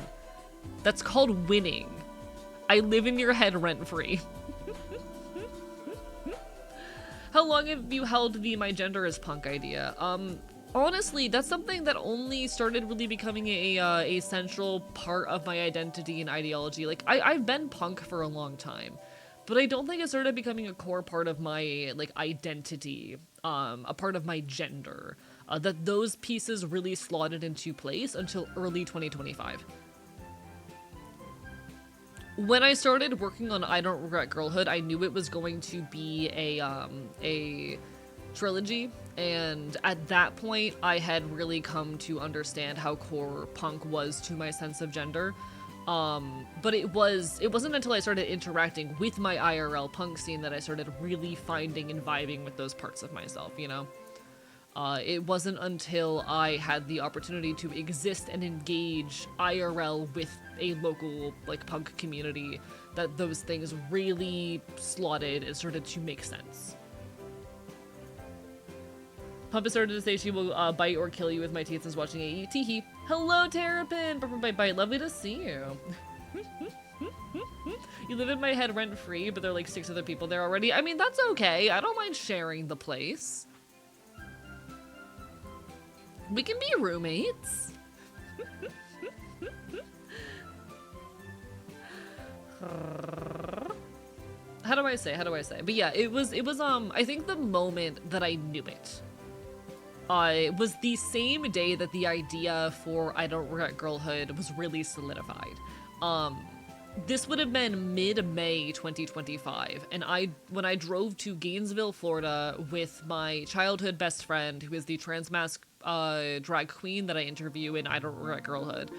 That's called winning. I live in your head rent-free. How long have you held the my gender is punk idea? Honestly, that's something that only started really becoming a central part of my identity and ideology. Like, I've been punk for a long time, but I don't think it started becoming a core part of my, like, identity, a part of my gender. That those pieces really slotted into place until early 2025. When I started working on I Don't Regret Girlhood, I knew it was going to be a trilogy, and at that point, I had really come to understand how core punk was to my sense of gender. But it wasn't until I started interacting with my IRL punk scene that I started really finding and vibing with those parts of myself, you know? It wasn't until I had the opportunity to exist and engage IRL with a local, like, punk community that those things really slotted and started to make sense. Pumpa started to say she will bite or kill you with my teeth since watching AE. Teehee. Hello, Terrapin! Bite. Lovely to see you. You live in my head rent-free, but there are like 6 other people there already. I mean, that's okay. I don't mind sharing the place. We can be roommates. How do I say? But yeah, it was I think the moment that I knew it. It was the same day that the idea for I Don't Regret Girlhood was really solidified. This would have been mid-May 2025, and when I drove to Gainesville, Florida with my childhood best friend, who is the transmasc drag queen that I interview in I Don't Regret Girlhood,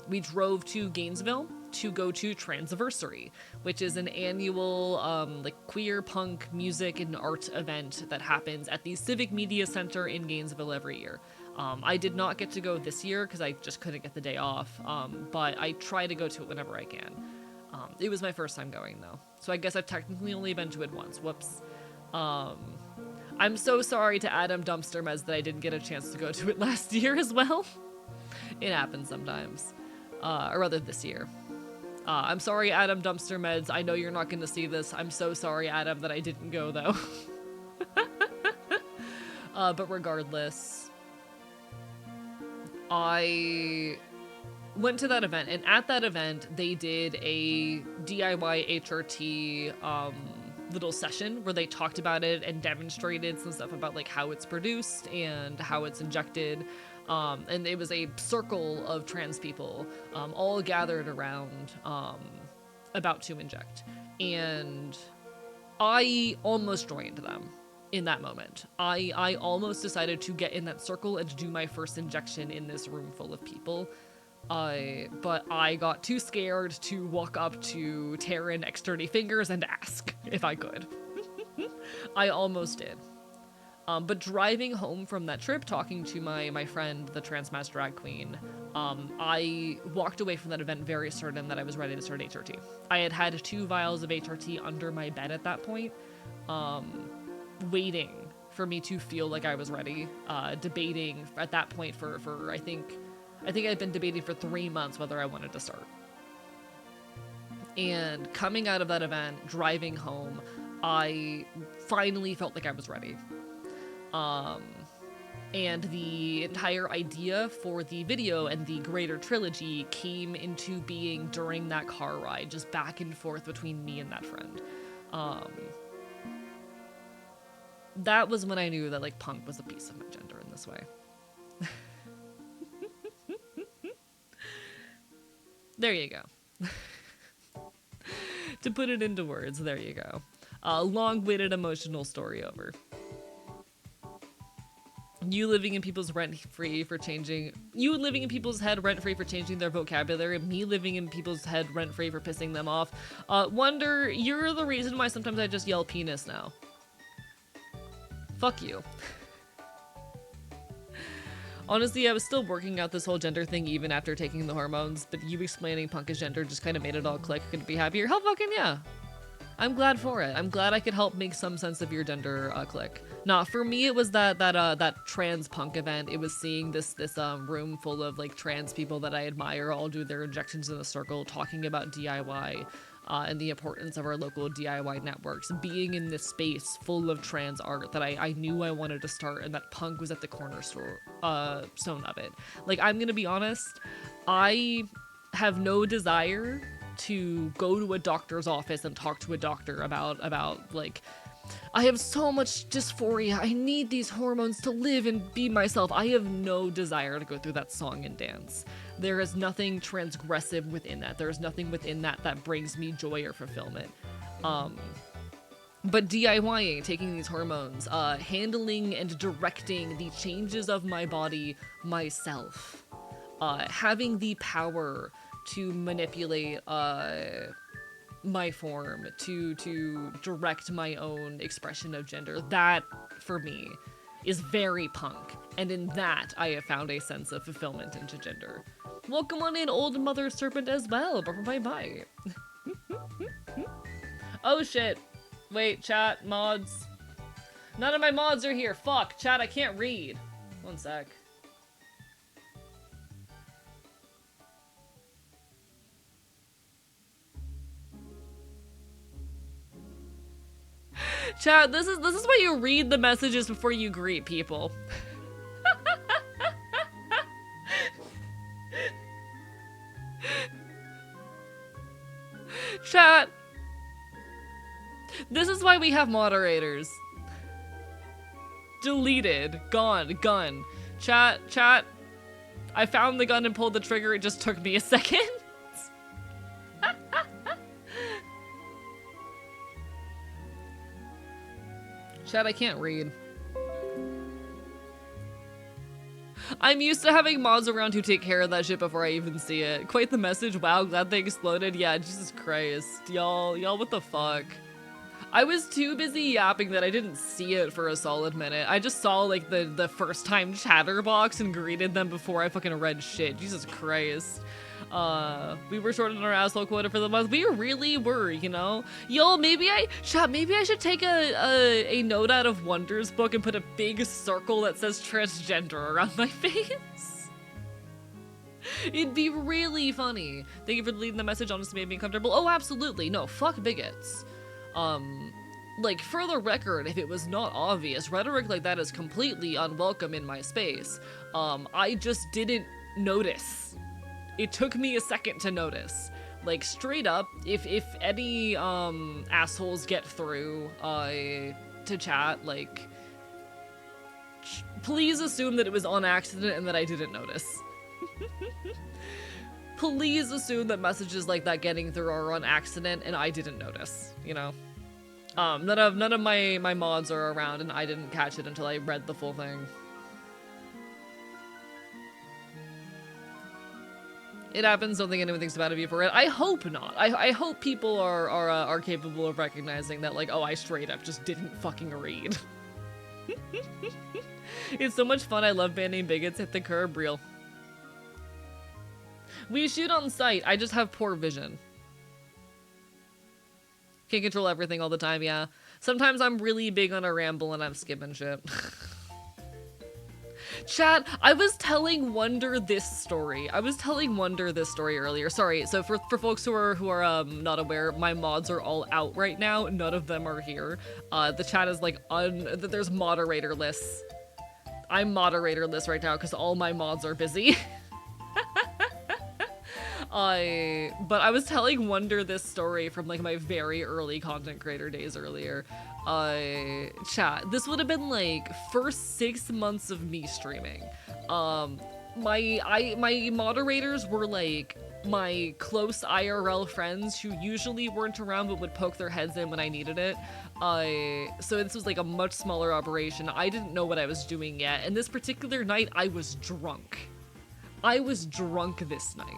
we drove to Gainesville to go to Transversary, which is an annual like queer punk music and art event that happens at the Civic Media Center in Gainesville every year. I did not get to go this year because I just couldn't get the day off, but I try to go to it whenever I can. It was my first time going, though, so I guess I've technically only been to it once. Whoops. I'm so sorry to Adam Dumpster Mez that I didn't get a chance to go to it last year as well. It happens sometimes. Or rather, this year. I'm sorry, Adam Dumpster Meds. I know you're not going to see this. I'm so sorry, Adam, that I didn't go, though. But regardless, I went to that event, and at that event, they did a DIY HRT little session where they talked about it and demonstrated some stuff about like how it's produced and how it's injected. And it was a circle of trans people all gathered around about to inject. And I almost joined them in that moment. I almost decided to get in that circle and to do my first injection in this room full of people. But I got too scared to walk up to Taryn X30 Fingers and ask if I could. I almost did. But driving home from that trip, talking to my friend, the transmasc drag queen, I walked away from that event very certain that I was ready to start HRT. I had had 2 vials of HRT under my bed at that point, waiting for me to feel like I was ready, debating at that point for I think I'd been debating for 3 months whether I wanted to start. And coming out of that event, driving home, I finally felt like I was ready. And the entire idea for the video and the greater trilogy came into being during that car ride, just back and forth between me and that friend. That was when I knew that, like, punk was a piece of my gender in this way. There you go. To put it into words, there you go. Long-winded emotional story over. You living in people's head rent-free for changing their vocabulary, me living in people's head rent-free for pissing them off. Wonder, you're the reason why sometimes I just yell penis now. Fuck you. Honestly, I was still working out this whole gender thing even after taking the hormones, but you explaining punk is gender just kind of made it all click. Couldn't be happier. Hell fucking yeah. I'm glad for it. I'm glad I could help make some sense of your gender click. Nah, for me it was that trans punk event. It was seeing this room full of like trans people that I admire all do their injections in a circle, talking about DIY and the importance of our local DIY networks. Being in this space full of trans art that I knew I wanted to start, and that punk was at the cornerstone of it. Like, I'm gonna be honest, I have no desire to go to a doctor's office and talk to a doctor about like, I have so much dysphoria, I need these hormones to live and be myself. I have no desire to go through that song and dance. There is nothing transgressive within that. There is nothing within that that brings me joy or fulfillment. But DIYing, taking these hormones, handling and directing the changes of my body myself, having the power to manipulate my form, to direct my own expression of gender, that for me is very punk, and in that I have found a sense of fulfillment into gender. Welcome on in, old mother serpent as well. Bye bye. Oh shit. Wait, chat, mods. None of my mods are here. Fuck, chat, I can't read. One sec. Chat, this is why you read the messages before you greet people. Chat, this is why we have moderators. Deleted, gone, gun. Chat, I found the gun and pulled the trigger, it just took me a second. Chat, I can't read. I'm used to having mods around who take care of that shit before I even see it. Quite the message. Wow, glad they exploded. Yeah, Jesus Christ. Y'all, what the fuck? I was too busy yapping that I didn't see it for a solid minute. I just saw like the first time chatterbox and greeted them before I fucking read shit. Jesus Christ. We were short on our asshole quota for the month. We really were, you know? Yo, maybe I should take a note out of Wonder's book and put a big circle that says transgender around my face. It'd be really funny. Thank you for leaving the message. Honestly made me uncomfortable. Oh, absolutely. No, fuck bigots. Like, for the record, if it was not obvious, rhetoric like that is completely unwelcome in my space. I just didn't notice. It took me a second to notice. Like, straight up, if any, assholes get through, to chat, like, please assume that it was on accident and that I didn't notice. Please assume that messages like that getting through are on accident and I didn't notice, you know? None of my mods are around and I didn't catch it until I read the full thing. It happens, don't think anyone thinks about it for it. I hope not. I hope people are capable of recognizing that, like, oh, I straight up just didn't fucking read. It's so much fun, I love banning bigots, hit the curb, real. We shoot on sight, I just have poor vision. Can't control everything all the time, yeah. Sometimes I'm really big on a ramble and I'm skipping shit. Chat, I was telling Wonder this story. Earlier. Sorry, so for folks who are not aware, my mods are all out right now. None of them are here. The chat is like there's moderator lists. I'm moderator list right now because all my mods are busy. But I was telling Wonder this story from like my very early content creator days earlier. Chat, this would have been like first 6 months of me streaming. my moderators were like my close IRL friends who usually weren't around but would poke their heads in when I needed it. So this was like a much smaller operation. I didn't know what I was doing yet, and this particular night I was drunk. I was drunk this night.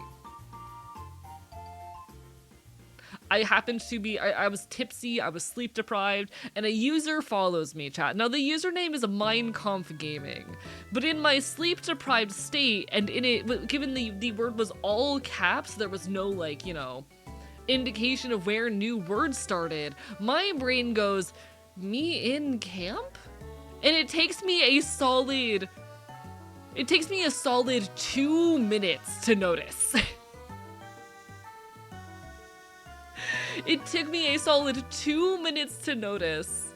I happened to be, I was tipsy, I was sleep deprived, and a user follows me, chat. Now, the username is Minecraft Gaming, but in my sleep deprived state, and in it, given the word was all caps, there was no, like, you know, indication of where new words started, my brain goes, me in camp? And it takes me a solid 2 minutes to notice. It took me a solid 2 minutes to notice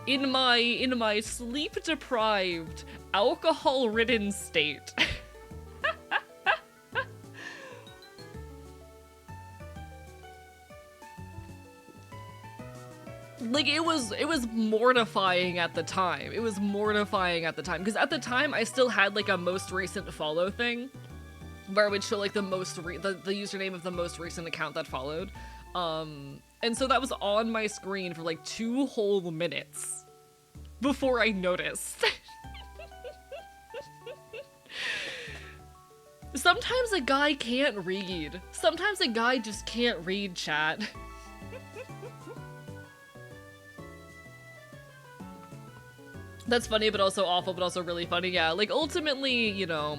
in my sleep-deprived, alcohol-ridden state. Like, it was mortifying at the time. It was mortifying at the time, because at the time I still had like a most recent follow thing where I would show like the username of the most recent account that followed. And so that was on my screen for like 2 whole minutes before I noticed. Sometimes a guy can't read. Sometimes a guy just can't read, chat. That's funny, but also awful, but also really funny. Yeah, like ultimately, you know,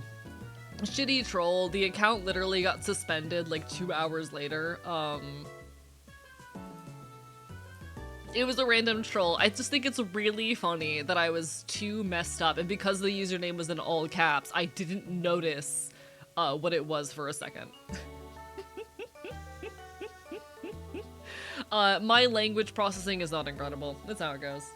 shitty troll. The account literally got suspended like 2 hours later. It was a random troll. I just think it's really funny that I was too messed up, and because the username was in all caps, I didn't notice what it was for a second. My language processing is not incredible. That's how it goes.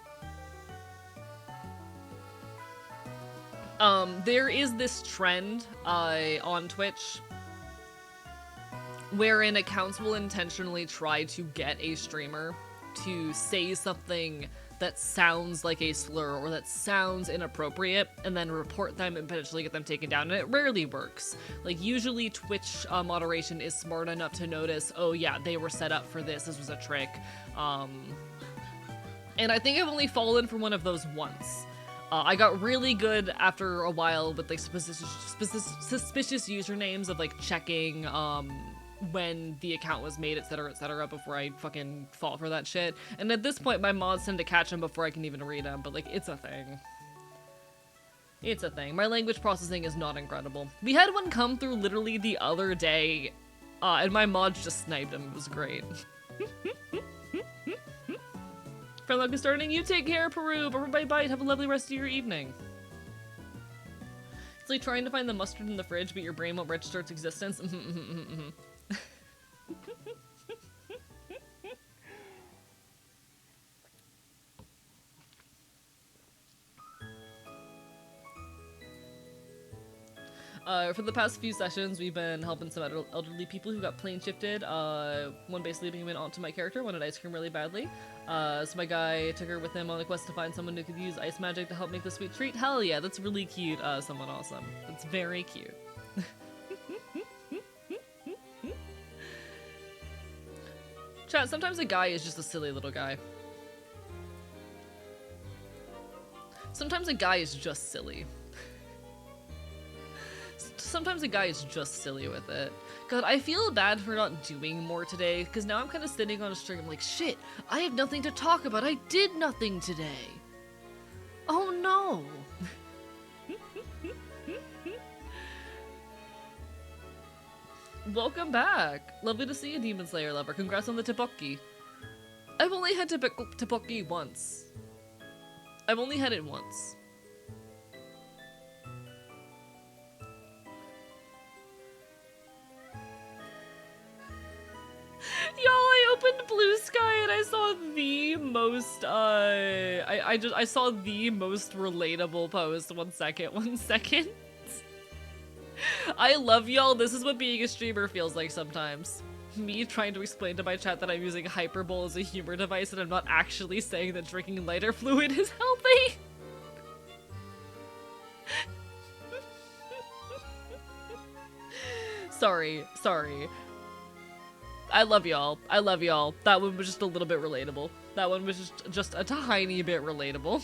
There is this trend on Twitch wherein accounts will intentionally try to get a streamer to say something that sounds like a slur or that sounds inappropriate and then report them and potentially get them taken down, and it rarely works. Like, usually Twitch moderation is smart enough to notice, oh yeah, they were set up for this was a trick. And I think I've only fallen for one of those once. I got really good after a while with like suspicious usernames of like checking when the account was made, etc, before I fucking fall for that shit. And at this point, my mods tend to catch them before I can even read them, but like, it's a thing. It's a thing. My language processing is not incredible. We had one come through literally the other day, and my mods just sniped him. It was great. Friend luck is starting. You take care, Peru. Bye bye. Have a lovely rest of your evening. It's like trying to find the mustard in the fridge, but your brain won't register its existence. For the past few sessions, we've been helping some elderly people who got plane shifted. One basically went onto my character, wanted ice cream really badly. So my guy took her with him on a quest to find someone who could use ice magic to help make the sweet treat. Hell yeah, that's really cute, someone awesome. That's very cute. Chat, sometimes a guy is just a silly little guy. Sometimes a guy is just silly. Sometimes a guy is just silly with it. God, I feel bad for not doing more today, because now I'm kind of sitting on a stream like, shit, I have nothing to talk about. I did nothing today. Oh no. Welcome back. Lovely to see you, Demon Slayer lover. Congrats on the tteokbokki. I've only had tteokbokki once. I've only had it once. Y'all, I opened Blue Sky and I saw the most, I saw the most relatable post. One second. I love y'all. This is what being a streamer feels like sometimes. Me trying to explain to my chat that I'm using hyperbole as a humor device and I'm not actually saying that drinking lighter fluid is healthy. Sorry, sorry. I love y'all. I love y'all. That one was just a little bit relatable. That one was just a tiny bit relatable.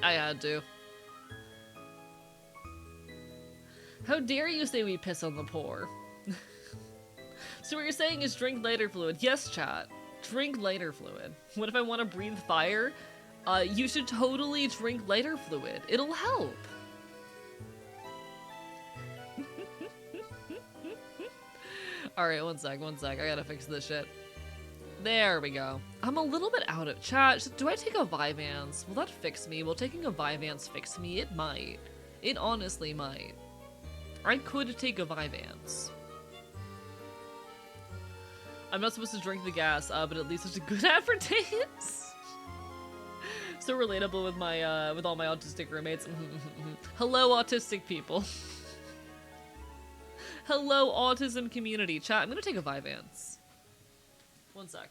I had to. How dare you say we piss on the poor? So what you're saying is drink lighter fluid. Yes, chat. Drink lighter fluid. What if I want to breathe fire? You should totally drink lighter fluid. It'll help. Alright, one sec. I gotta fix this shit. There we go. I'm a little bit out of chat. Do I take a Vyvanse? Will that fix me? Will taking a Vyvanse fix me? It might. It honestly might. I could take a Vyvanse. I'm not supposed to drink the gas, but at least it's a good advertise. So relatable with my with all my autistic roommates. Hello, autistic people. Hello, autism community. Chat, I'm gonna take a Vyvanse. One sec.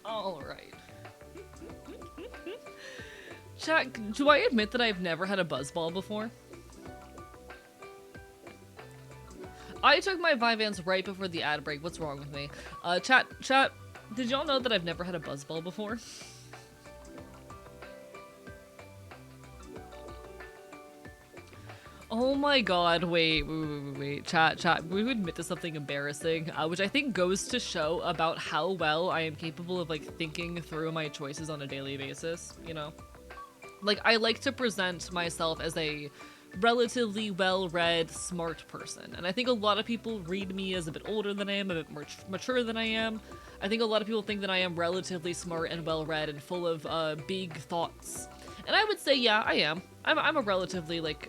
Alright. Chat, do I admit that I've never had a buzzball before? I took my Vyvanse right before the ad break. What's wrong with me? Chat, did y'all know that I've never had a buzzball before? Oh my god, wait, chat, we would admit to something embarrassing, which I think goes to show about how well I am capable of, like, thinking through my choices on a daily basis, you know? Like, I like to present myself as a relatively well-read, smart person, and I think a lot of people read me as a bit older than I am, a bit more mature than I am. I think a lot of people think that I am relatively smart and well-read and full of, big thoughts. And I would say, yeah, I am. I'm a relatively, like,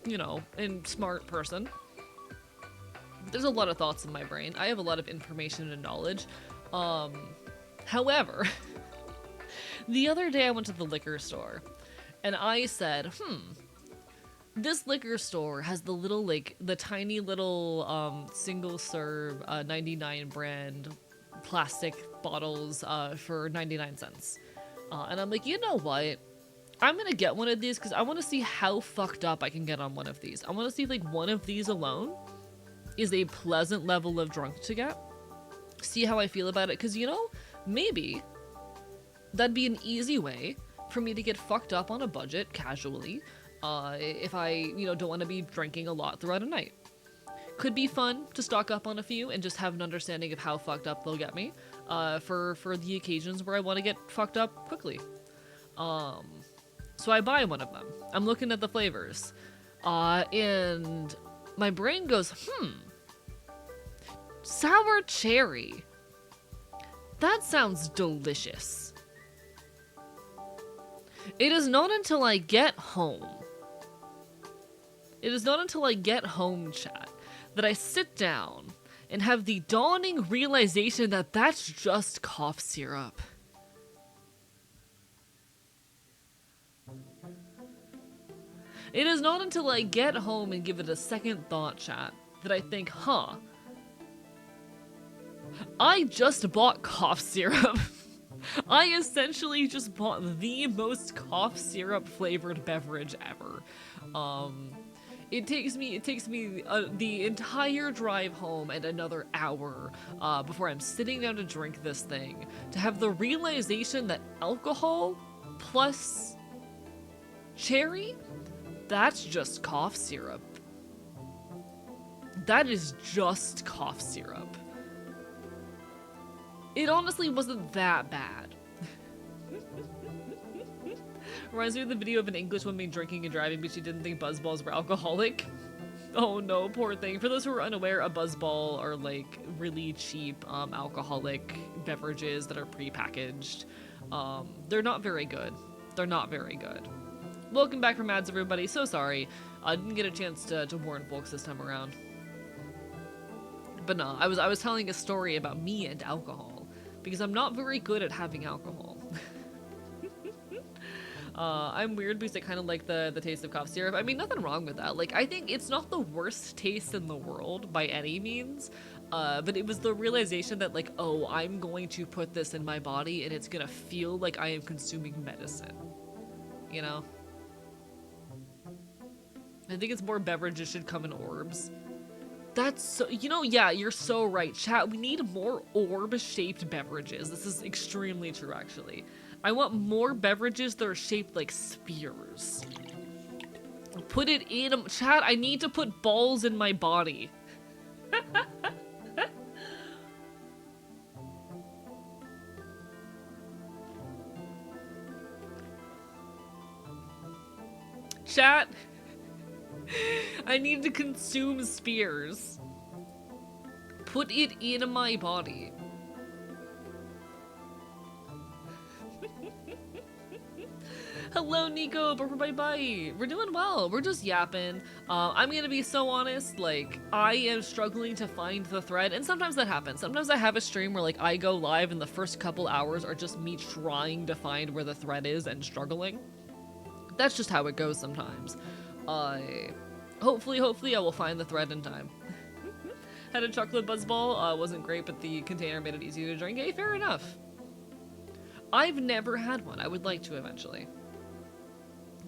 you know, and smart person. There's a lot of thoughts in my brain. I have a lot of information and knowledge. However, the other day I went to the liquor store, and I said, this liquor store has the little, like, the tiny little, single-serve, 99 brand plastic bottles, for 99 cents. And I'm like, you know what? I'm gonna get one of these because I want to see how fucked up I can get on one of these. I want to see if, like, one of these alone is a pleasant level of drunk to get. See how I feel about it, because, you know, maybe that'd be an easy way for me to get fucked up on a budget casually, if I, you know, don't want to be drinking a lot throughout a night. Could be fun to stock up on a few and just have an understanding of how fucked up they'll get me, for the occasions where I want to get fucked up quickly. So I buy one of them. I'm looking at the flavors, and my brain goes, sour cherry. That sounds delicious. It is not until I get home. It is not until I get home, chat, that I sit down and have the dawning realization that that's just cough syrup. It is not until I get home and give it a second thought, chat, that I think, I just bought cough syrup. I essentially just bought the most cough syrup flavored beverage ever. It takes me the entire drive home and another hour before I'm sitting down to drink this thing, to have the realization that alcohol plus cherry, that's just cough syrup. That is just cough syrup. It honestly wasn't that bad. Reminds me of the video of an English woman drinking and driving, but she didn't think buzzballs were alcoholic. Oh no, poor thing. For those who are unaware, a buzzball are like really cheap alcoholic beverages that are pre-packaged. They're not very good. They're not very good. Welcome back from ads, everybody. So sorry. I didn't get a chance to warn folks this time around. But no, I was telling a story about me and alcohol because I'm not very good at having alcohol. I'm weird because I kind of like the taste of cough syrup. I mean, nothing wrong with that. Like, I think it's not the worst taste in the world by any means, but it was the realization that, like, oh, I'm going to put this in my body and it's gonna feel like I am consuming medicine. You know? I think it's more beverages should come in orbs. That's so, you know, yeah, you're so right. Chat, we need more orb-shaped beverages. This is extremely true, actually. I want more beverages that are shaped like spears. Put it in, chat, I need to put balls in my body. Chat, I need to consume spears. Put it in my body. Hello, Nico. Bye-bye. We're doing well. We're just yapping. I'm gonna be so honest. Like, I am struggling to find the thread, and sometimes that happens. Sometimes I have a stream where, like, I go live and the first couple hours are just me trying to find where the thread is and struggling. That's just how it goes sometimes. Hopefully I will find the thread in time. Had a chocolate buzzball. Wasn't great, but the container made it easy to drink. Hey, fair enough. I've never had one. I would like to eventually.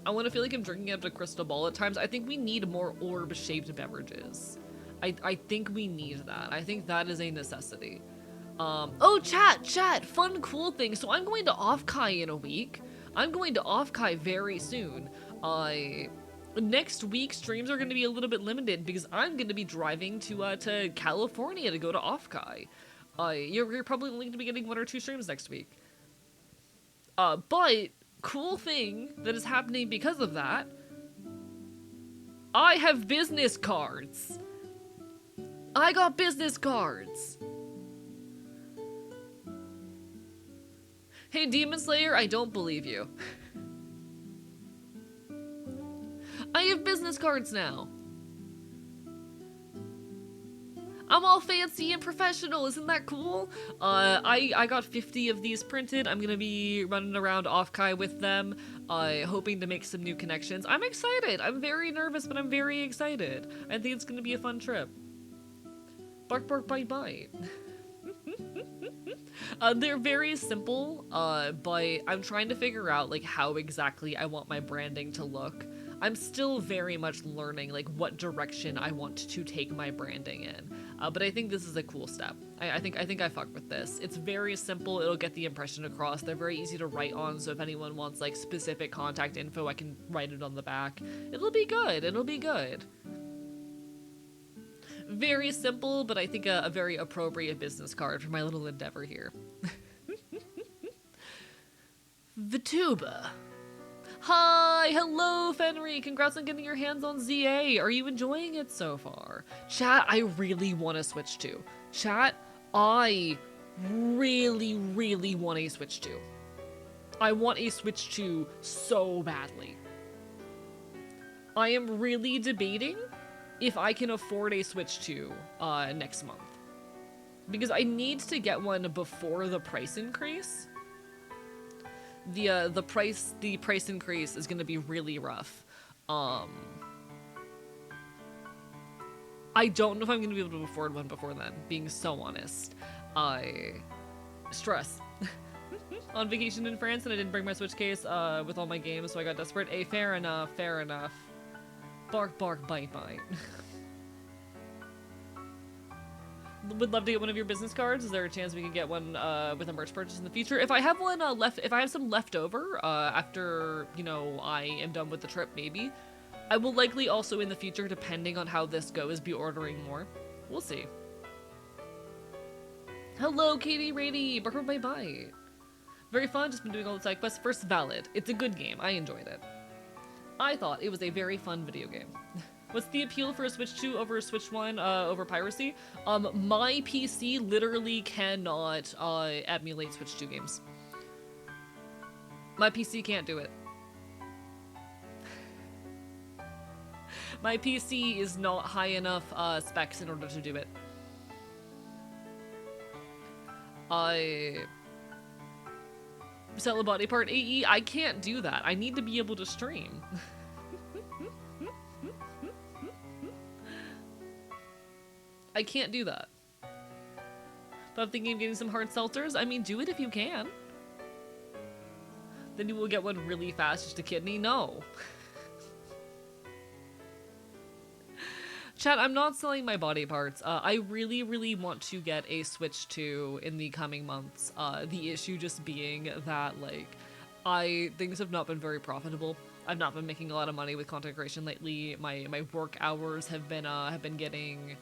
I want to feel like I'm drinking out of a crystal ball at times. I think we need more orb-shaped beverages. I think we need that. I think that is a necessity. Oh, chat, fun, cool thing. So I'm going to Off-Kai in a week. I'm going to Off-Kai very soon. Next week, streams are going to be a little bit limited because I'm going to be driving to California to go to Off-Kai. You're probably only going to be getting 1 or 2 streams next week. But cool thing that is happening because of that, I have business cards. I got business cards. Hey, Demon Slayer, I don't believe you. I have business cards now. I'm all fancy and professional, isn't that cool? I got 50 of these printed. I'm gonna be running around Off-Kai with them, hoping to make some new connections. I'm excited. I'm very nervous, but I'm very excited. I think it's gonna be a fun trip. Bark, bark, bite, bite. They're very simple, but I'm trying to figure out, like, how exactly I want my branding to look. I'm still very much learning, like, what direction I want to take my branding in. But I think this is a cool step. I think I fuck with this. It's very simple. It'll get the impression across. They're very easy to write on, so if anyone wants, like, specific contact info, I can write it on the back. It'll be good. It'll be good. Very simple, but I think a very appropriate business card for my little endeavor here. Vituba. Hi, hello, Fenry. Congrats on getting your hands on ZA. Are you enjoying it so far? Chat, I really want to switch to. Chat, I really, really want a Switch 2. I want a Switch 2 so badly. I am really debating if I can afford a Switch 2 next month. Because I need to get one before the price increase. The price increase is gonna be really rough. I don't know if I'm gonna be able to afford one before then, being so honest. Stress. On vacation in France and I didn't bring my Switch case with all my games, so I got desperate. Hey, fair enough, fair enough. Bark, bark, bite, bite. Would love to get one of your business cards. Is there a chance we could get one with a merch purchase in the future? If I have one if I have some left over after, you know, I am done with the trip, maybe. I will likely also in the future, depending on how this goes, be ordering more. We'll see. Hello, Katie Rady. Barker bye bye. Very fun. Just been doing all the side quests. First, valid. It's a good game. I enjoyed it. I thought it was a very fun video game. What's the appeal for a Switch 2 over a Switch 1 over piracy? My PC literally cannot emulate Switch 2 games. My PC can't do it. My PC is not high enough specs in order to do it. Sell a body part AE, I can't do that. I need to be able to stream. I can't do that. But I'm thinking of getting some hard seltzers. I mean, do it if you can. Then you will get one really fast, just a kidney. No. Chat, I'm not selling my body parts. I really, really want to get a Switch 2 in the coming months. The issue just being that, like, things have not been very profitable. I've not been making a lot of money with content creation lately. My work hours have been getting,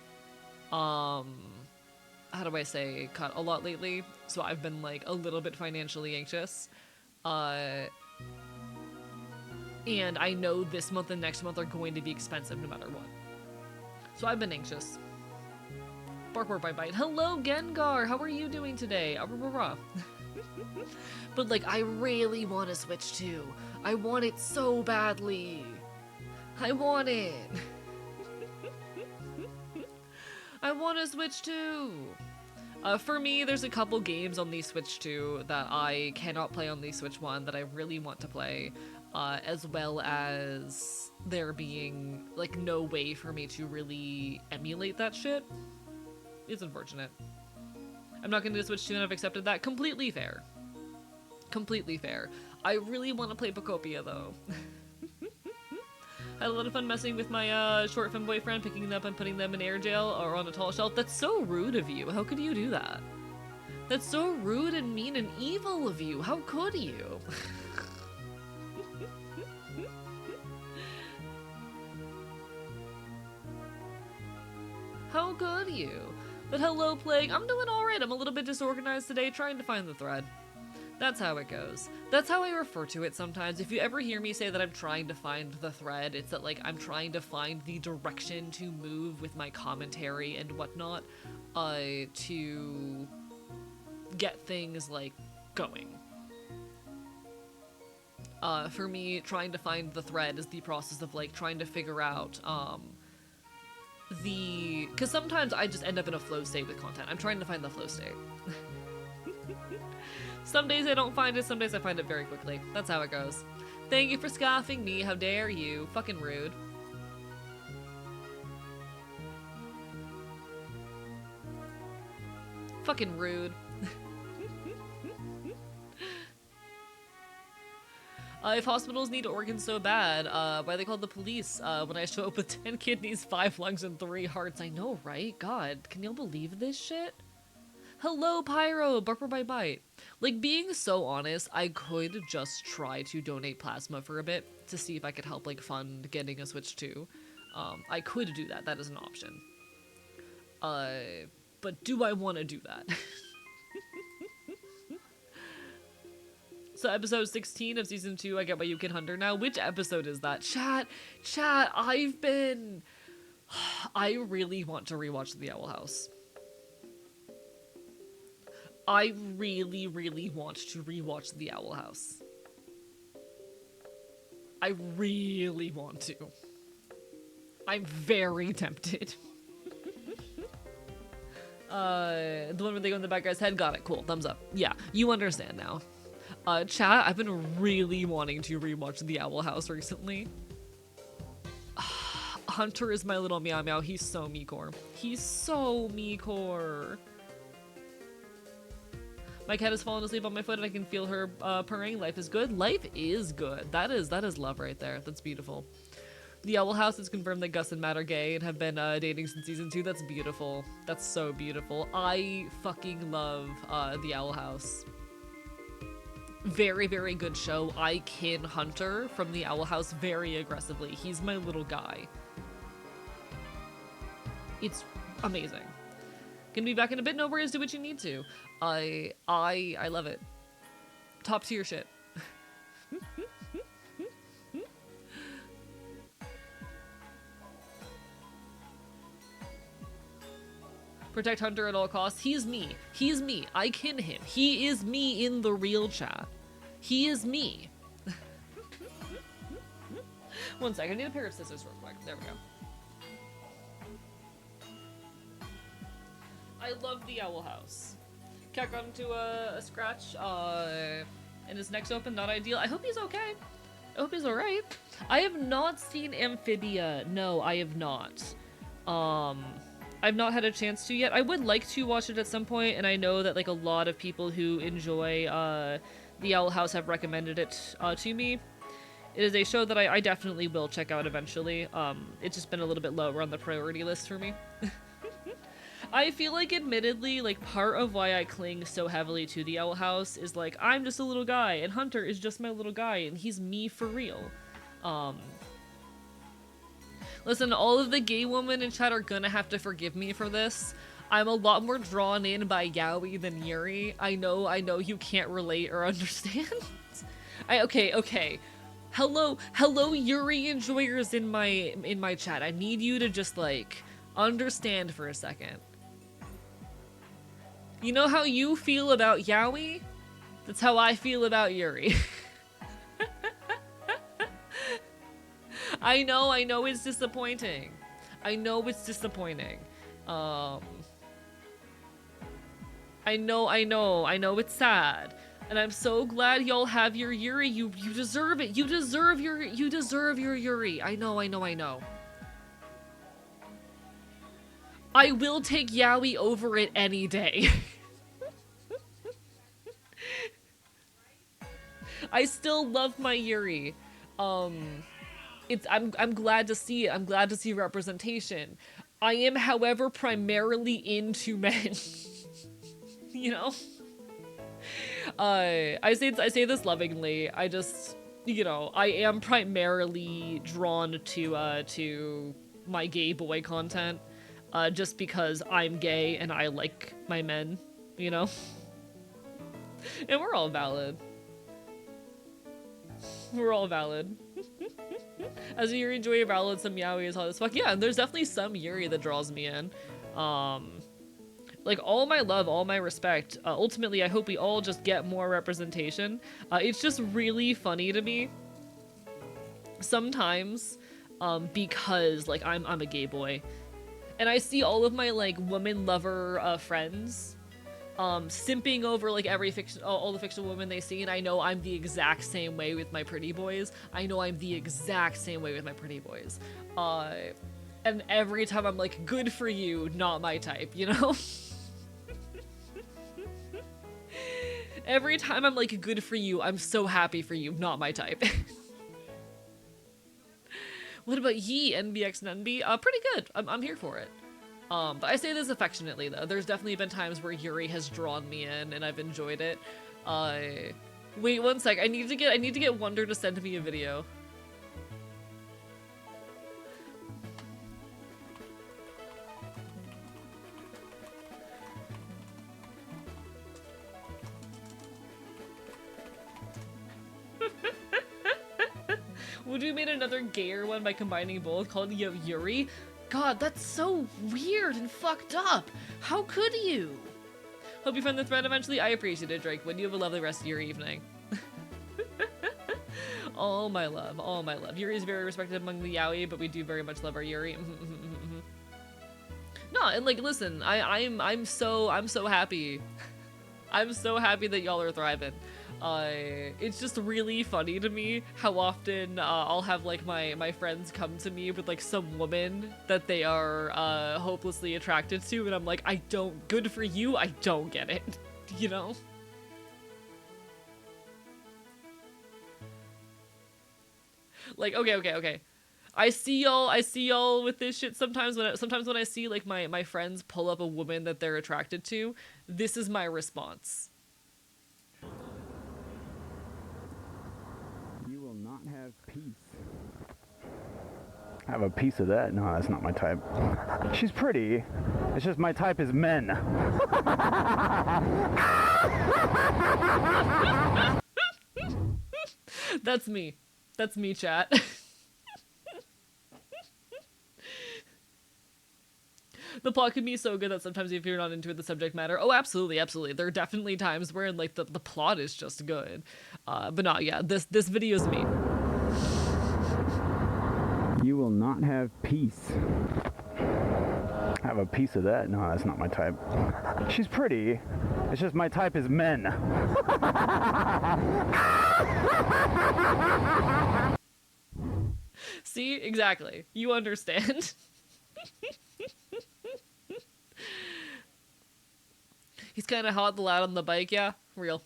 how do I say, cut a lot lately. So I've been, like, a little bit financially anxious. And I know this month and next month are going to be expensive no matter what. So I've been anxious. Bark, bark, bite, bite. Hello, Gengar. How are you doing today? But, like, I really want to Switch 2. I want it so badly. I want it. I want to Switch 2. For me, there's a couple games on the Switch 2 that I cannot play on the Switch 1 that I really want to play. As well as there being, like, no way for me to really emulate that shit. It's unfortunate. I'm not going to Switch 2 and I've accepted that. Completely fair. Completely fair. I really want to play Pocopia, though. I had a lot of fun messing with my short film boyfriend, picking them up and putting them in air jail or on a tall shelf. That's so rude of you. How could you do that? That's so rude and mean and evil of you. How could you? How could you? But hello, Plague. I'm doing alright. I'm a little bit disorganized today, trying to find the thread. That's how it goes. That's how I refer to it sometimes. If you ever hear me say that I'm trying to find the thread, it's that, like, I'm trying to find the direction to move with my commentary and whatnot, to get things, like, going. For me, trying to find the thread is the process of, like, trying to figure out, because sometimes I just end up in a flow state with content. I'm trying to find the flow state. Some days I don't find it, some days I find it very quickly. That's how it goes. Thank you for scoffing me, how dare you. Fucking rude. Fucking rude. If hospitals need organs so bad, why they call the police when I show up with 10 kidneys, 5 lungs, and 3 hearts? I know, right? God, can y'all believe this shit? Hello, Pyro! Barker by Bite. Like, being so honest, I could just try to donate plasma for a bit to see if I could help, like, fund getting a Switch 2. I could do that. That is an option. But do I want to do that? So episode 16 of season 2, I get why you can hunter now. Which episode is that? Chat, I really want to rewatch The Owl House. I really, really want to rewatch The Owl House. I really want to. I'm very tempted. The one where they go in the bad guy's head? Got it. Cool. Thumbs up. Yeah, you understand now. Chat, I've been really wanting to rewatch The Owl House recently. Hunter is my little meow meow. He's so me-core. He's so me-core. My cat has fallen asleep on my foot and I can feel her purring. Life is good. Life is good. That is love right there. That's beautiful. The Owl House has confirmed that Gus and Matt are gay and have been dating since season 2. That's beautiful. That's so beautiful. I fucking love The Owl House. Very, very good show. I kin Hunter from The Owl House very aggressively. He's my little guy. It's amazing. Gonna be back in a bit. No worries. Do what you need to. I love it. Top tier shit. Protect Hunter at all costs. He's me. He's me. I kin him. He is me in the real chat. He is me. One sec. I need a pair of scissors real quick. There we go. I love the Owl House. Cat got into a scratch, and his neck's open, not ideal. I hope he's okay. I hope he's alright. I have not seen Amphibia. No, I have not. I've not had a chance to yet. I would like to watch it at some point, and I know that like a lot of people who enjoy the Owl House have recommended it to me. It is a show that I definitely will check out eventually. It's just been a little bit lower on the priority list for me. I feel like, admittedly, like, part of why I cling so heavily to the Owl House is, like, I'm just a little guy, and Hunter is just my little guy, and he's me for real. Listen, all of the gay women in chat are gonna have to forgive me for this. I'm a lot more drawn in by Yaoi than Yuri. I know you can't relate or understand. Okay. Hello, Yuri enjoyers in my chat. I need you to just, like, understand for a second. You know how you feel about Yaoi? That's how I feel about Yuri. I know it's disappointing. I know it's it's sad. And I'm so glad y'all have your Yuri. You deserve it. You deserve your Yuri. I know. I will take Yaoi over it any day. I still love my Yuri. I'm glad to see it. I'm glad to see representation. I am, however, primarily into men. You know? I say this lovingly. I just, you know, I am primarily drawn to my gay boy content. Just because I'm gay and I like my men, you know? And we're all valid. We're all valid. As a Yuri enjoy valid, some Yaoi is hot as fuck. Yeah, and there's definitely some Yuri that draws me in. Like, all my love, all my respect. Ultimately, I hope we all just get more representation. It's just really funny to me sometimes, because, like, I'm a gay boy. And I see all of my, like, woman lover friends simping over, like, all the fictional women they see, and I know I'm the exact same way with my pretty boys. And every time I'm like, good for you, not my type, you know? Every time I'm like, good for you, I'm so happy for you, not my type. What about ye, NBX Nunby? Pretty good. I'm here for it. But I say this affectionately, though. There's definitely been times where Yuri has drawn me in, and I've enjoyed it. Wait one sec. I need to get Wonder to send me a video. Would we made another gayer one by combining both, called Yuri? God, that's so weird and fucked up. How could you? Hope you find the thread eventually. I appreciate it, Drake. When you have a lovely rest of your evening. All my love, all my love. Yuri is very respected among the yaoi, but we do very much love our Yuri. No, and like, listen, I'm so happy. I'm so happy that y'all are thriving. It's just really funny to me how often I'll have like my friends come to me with like some woman that they are hopelessly attracted to, and I'm like, good for you, I don't get it, you know? Like, okay. I see y'all with this shit sometimes when I see like my friends pull up a woman that they're attracted to. This is my response. You will not have peace. Have a piece of that? No, that's not my type. She's pretty. It's just my type is men. That's me. That's me, chat. The plot can be so good that sometimes if you're not into it, the subject matter, oh, absolutely, absolutely. There are definitely times where like the plot is just good. But not, yeah, this video is me. You will not have peace. Have a piece of that? No, that's not my type. She's pretty. It's just my type is men. See? Exactly. You understand. He's kind of hot, the lad on the bike, yeah? Real.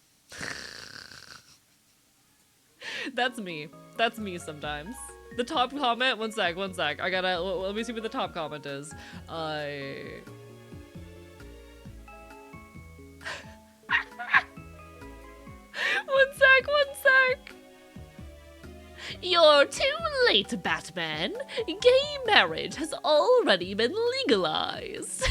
That's me. That's me sometimes. The top comment, one sec. I gotta, let me see what the top comment is. One sec. You're too late, Batman. Gay marriage has already been legalized.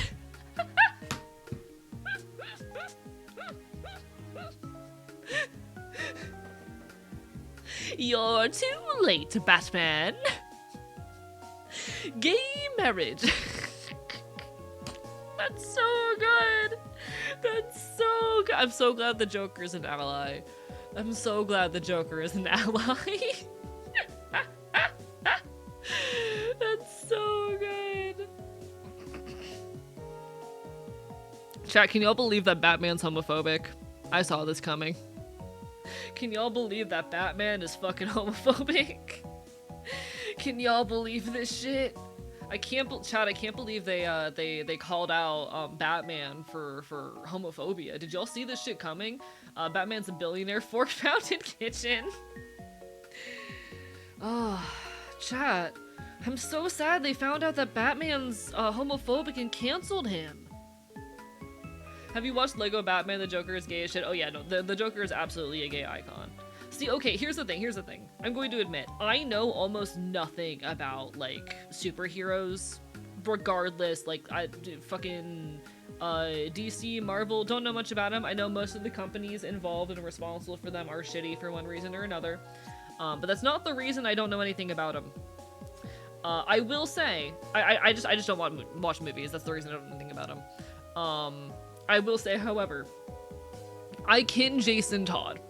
You're too late, Batman. Gay marriage. That's so good. That's so good. I'm so glad the Joker's an ally. I'm so glad the Joker is an ally. That's so good. Chat, can y'all believe that Batman's homophobic? I saw this coming. Can y'all believe that Batman is fucking homophobic? Can y'all believe this shit? I can't believe they called out Batman for homophobia. Did y'all see this shit coming? Batman's a billionaire, fork fountain kitchen. Oh, chat. I'm so sad they found out that Batman's homophobic and canceled him. Have you watched Lego Batman? The Joker is gay as shit. Oh yeah, no, the Joker is absolutely a gay icon. See, okay, here's the thing. I'm going to admit, I know almost nothing about, like, superheroes. Regardless, like, DC, Marvel, don't know much about them. I know most of the companies involved and responsible for them are shitty for one reason or another. But that's not the reason I don't know anything about them. I will say, I just don't watch movies. That's the reason I don't know anything about them. I will say, however, I kin Jason Todd.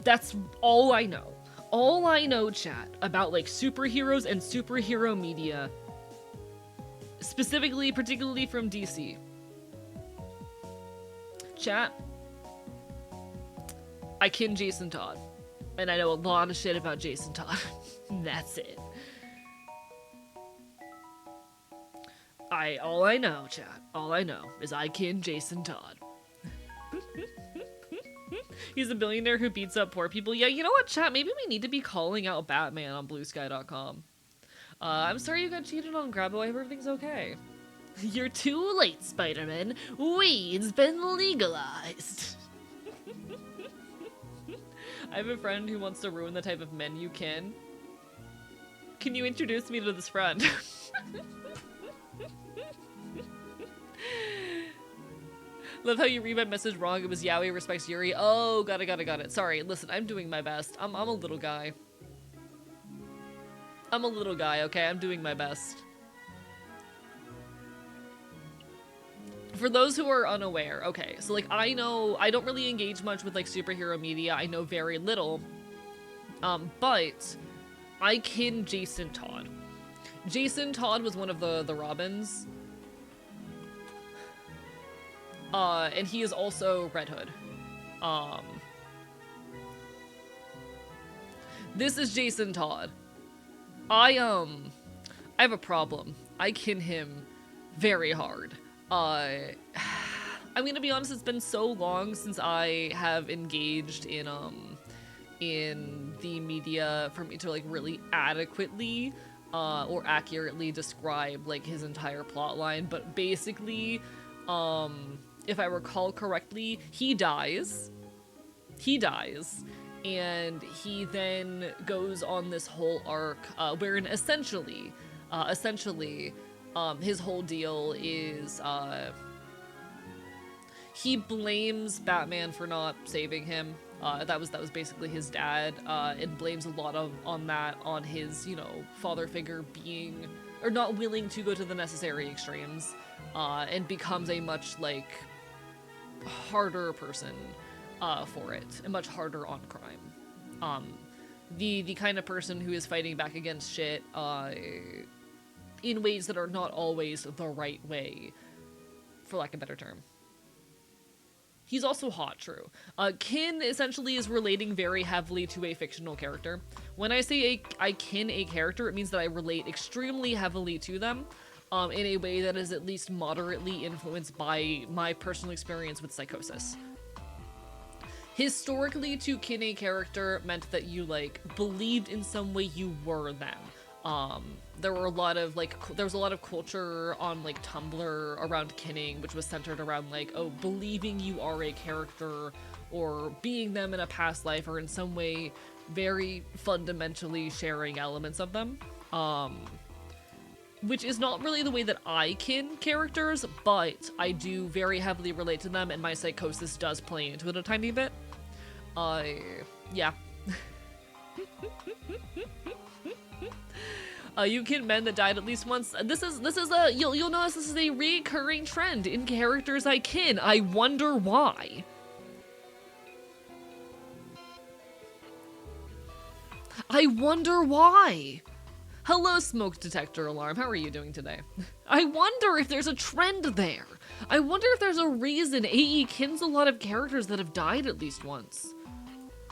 That's all I know. All I know, chat, about like superheroes and superhero media, particularly from DC. Chat, I kin Jason Todd, and I know a lot of shit about Jason Todd. That's it. All I know, chat, all I know is I kin Jason Todd. He's a billionaire who beats up poor people. Yeah, you know what, chat? Maybe we need to be calling out Batman on bluesky.com. I'm sorry you got cheated on, Grabo. I hope everything's okay. You're too late, Spider-Man. Weed's been legalized. I have a friend who wants to ruin the type of men you kin. Can you introduce me to this friend? Love how you read my message wrong. It was Yaoi respects Yuri. Oh, got it. Sorry, listen, I'm doing my best. I'm a little guy. I'm a little guy, okay? I'm doing my best. For those who are unaware, okay, so like I don't really engage much with like superhero media. I know very little. But I kin Jason Todd. Jason Todd was one of the Robins. And he is also Red Hood. This is Jason Todd. I have a problem. I kin him very hard. I'm gonna be honest, it's been so long since I have engaged in the media for me to like really adequately or accurately describe like his entire plot line, but basically, if I recall correctly, he dies, and he then goes on this whole arc wherein essentially, His whole deal is, he blames Batman for not saving him. That was basically his dad, and blames a lot on his, you know, father figure being, or not willing to go to the necessary extremes, and becomes a much, like, harder person, for it, and much harder on crime. The kind of person who is fighting back against shit, in ways that are not always the right way, for lack of a better term. He's also hot, true. Kin essentially is relating very heavily to a fictional character. When I say I kin a character, it means that I relate extremely heavily to them, in a way that is at least moderately influenced by my personal experience with psychosis. Historically, to kin a character meant that you, like, believed in some way you were them. There was a lot of culture on, like, Tumblr around kinning, which was centered around, like, oh, believing you are a character, or being them in a past life, or in some way very fundamentally sharing elements of them. Which is not really the way that I kin characters, but I do very heavily relate to them, and my psychosis does play into it a tiny bit. Yeah. You kin men that died at least once. You'll notice this is a recurring trend in characters I kin. I wonder why. I wonder why. Hello, smoke detector alarm. How are you doing today? I wonder if there's a trend there. I wonder if there's a reason AE kins a lot of characters that have died at least once,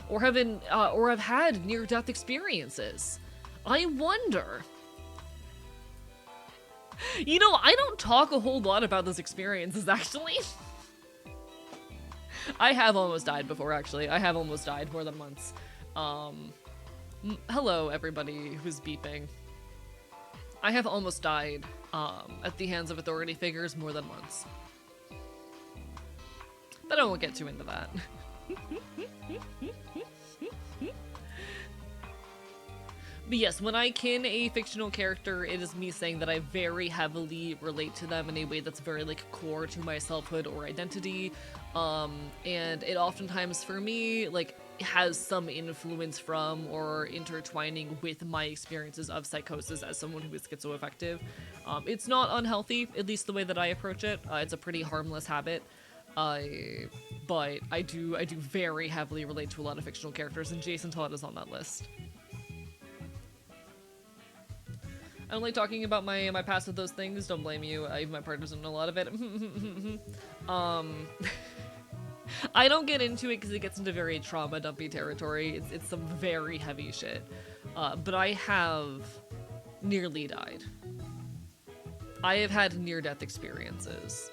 or have had near-death experiences. I wonder. You know, I don't talk a whole lot about those experiences, actually. I have almost died before, actually. I have almost died more than once. Hello, everybody who's beeping. I have almost died, at the hands of authority figures more than once. But I won't get too into that. But yes, when I kin a fictional character, it is me saying that I very heavily relate to them in a way that's very, like, core to my selfhood or identity. And it oftentimes, for me, like, has some influence from or intertwining with my experiences of psychosis as someone who is schizoaffective. It's not unhealthy, at least the way that I approach it. It's a pretty harmless habit. But I do very heavily relate to a lot of fictional characters, and Jason Todd is on that list. I don't like talking about my past with those things. Don't blame you. Even my partner doesn't know a lot of it. I don't get into it because it gets into very trauma dumpy territory. It's some very heavy shit. But I have nearly died. I have had near-death experiences.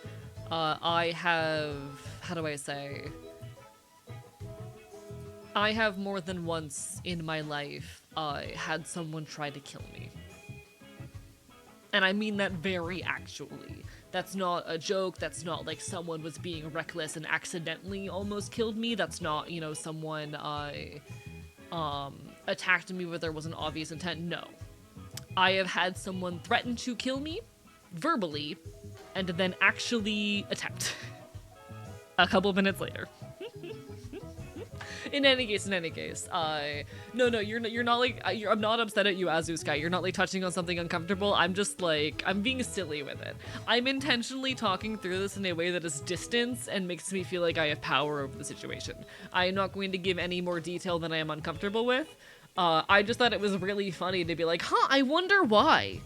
I have, how do I say? I have more than once in my life had someone try to kill me. And I mean that very actually. That's not a joke. That's not like someone was being reckless and accidentally almost killed me. That's not, you know, someone attacked me where there was an obvious intent. No. I have had someone threaten to kill me verbally and then actually attempt a couple minutes later. In any case, no, you're not like, I'm not upset at you, Azuska. You're not like touching on something uncomfortable. I'm just like, I'm being silly with it. I'm intentionally talking through this in a way that is distance and makes me feel like I have power over the situation. I am not going to give any more detail than I am uncomfortable with. I just thought it was really funny to be like, I wonder why.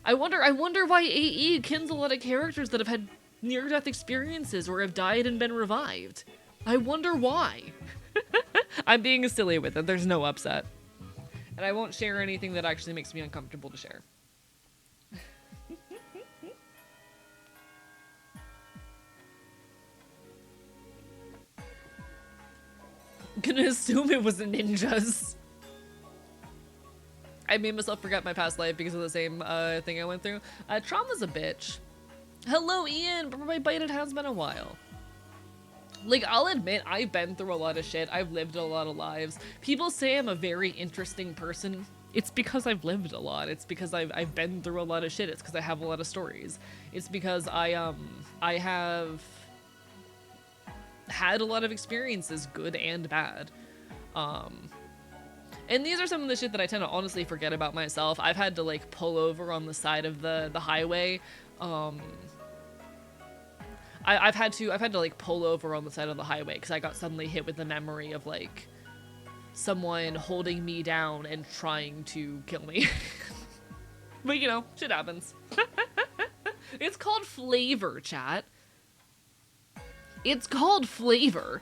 I wonder why AE kins a lot of characters that have had near-death experiences or have died and been revived. I wonder why. I'm being silly with it. There's no upset. And I won't share anything that actually makes me uncomfortable to share. Gonna assume it was ninjas. I made myself forget my past life because of the same thing I went through. Trauma's a bitch. Hello, Ian. But it has been a while. Like, I'll admit, I've been through a lot of shit. I've lived a lot of lives. People say I'm a very interesting person. It's because I've lived a lot. It's because I've been through a lot of shit. It's because I have a lot of stories. It's because I have had a lot of experiences, good and bad. And these are some of the shit that I tend to honestly forget about myself. I've had to like pull over on the side of the highway. I've had to like pull over on the side of the highway because I got suddenly hit with the memory of like someone holding me down and trying to kill me. But you know, shit happens. It's called flavor, chat. It's called flavor.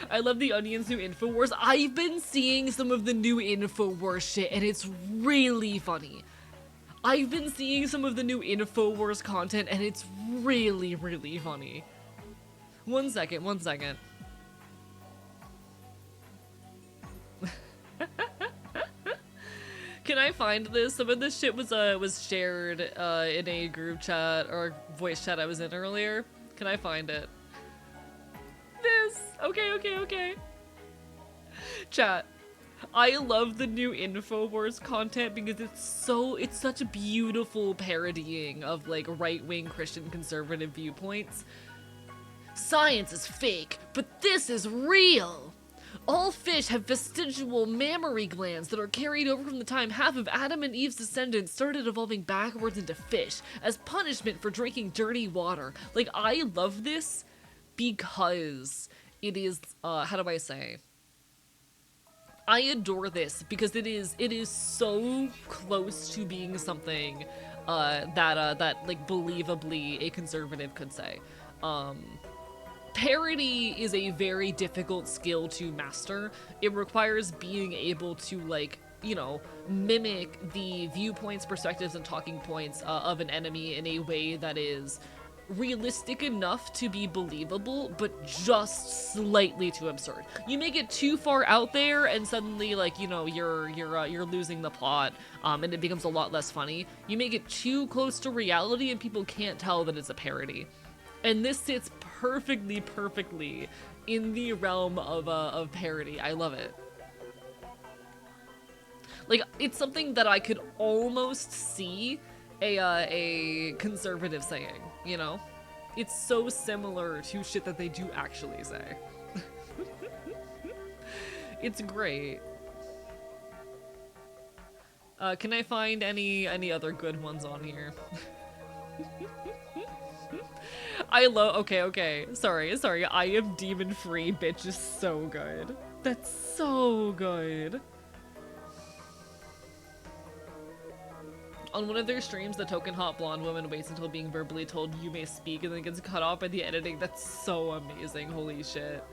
I love the Onion's new InfoWars. I've been seeing some of the new InfoWars shit, and it's really funny. I've been seeing some of the new InfoWars content, and it's really, really funny. One second. Can I find this? Some of this shit was shared in a group chat or voice chat I was in earlier. Can I find it? This. Okay. Chat. I love the new InfoWars content because it's such a beautiful parodying of like right-wing Christian conservative viewpoints. Science is fake, but this is real. All fish have vestigial mammary glands that are carried over from the time half of Adam and Eve's descendants started evolving backwards into fish as punishment for drinking dirty water. Like, I love this because it is, how do I say? I adore this because it is so close to being something that like believably a conservative could say. Parody is a very difficult skill to master. It requires being able to, like, you know, mimic the viewpoints, perspectives, and talking points of an enemy in a way that is realistic enough to be believable, but just slightly too absurd. You make it too far out there, and suddenly, like, you know, you're losing the plot, and it becomes a lot less funny. You make it too close to reality, and people can't tell that it's a parody. And this sits perfectly in the realm of parody. I love it. Like, it's something that I could almost see a conservative saying, you know? It's so similar to shit that they do actually say. It's great. Can I find any other good ones on here? I love- okay. Sorry. I am demon free, bitch is so good. That's so good. On one of their streams, the token hot blonde woman waits until being verbally told you may speak and then gets cut off by the editing. That's so amazing, holy shit.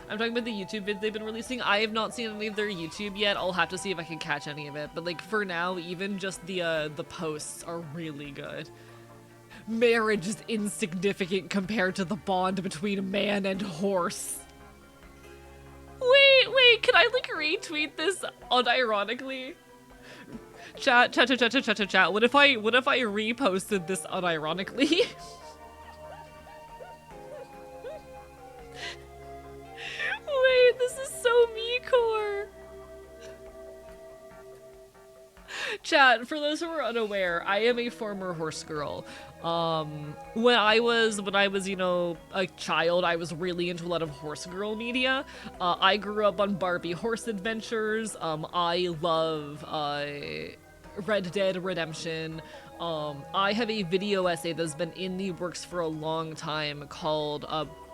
I'm talking about the YouTube vids they've been releasing. I have not seen any of their YouTube yet. I'll have to see if I can catch any of it. But like, for now, even just the posts are really good. Marriage is insignificant compared to the bond between man and horse. Wait, can I like retweet this unironically? Chat. What if I reposted this unironically? Wait, this is so me-core. Chat, for those who are unaware, I am a former horse girl. When I was, you know, a child, I was really into a lot of horse girl media. I grew up on Barbie horse adventures. I love, Red Dead Redemption. I have a video essay that's been in the works for a long time called,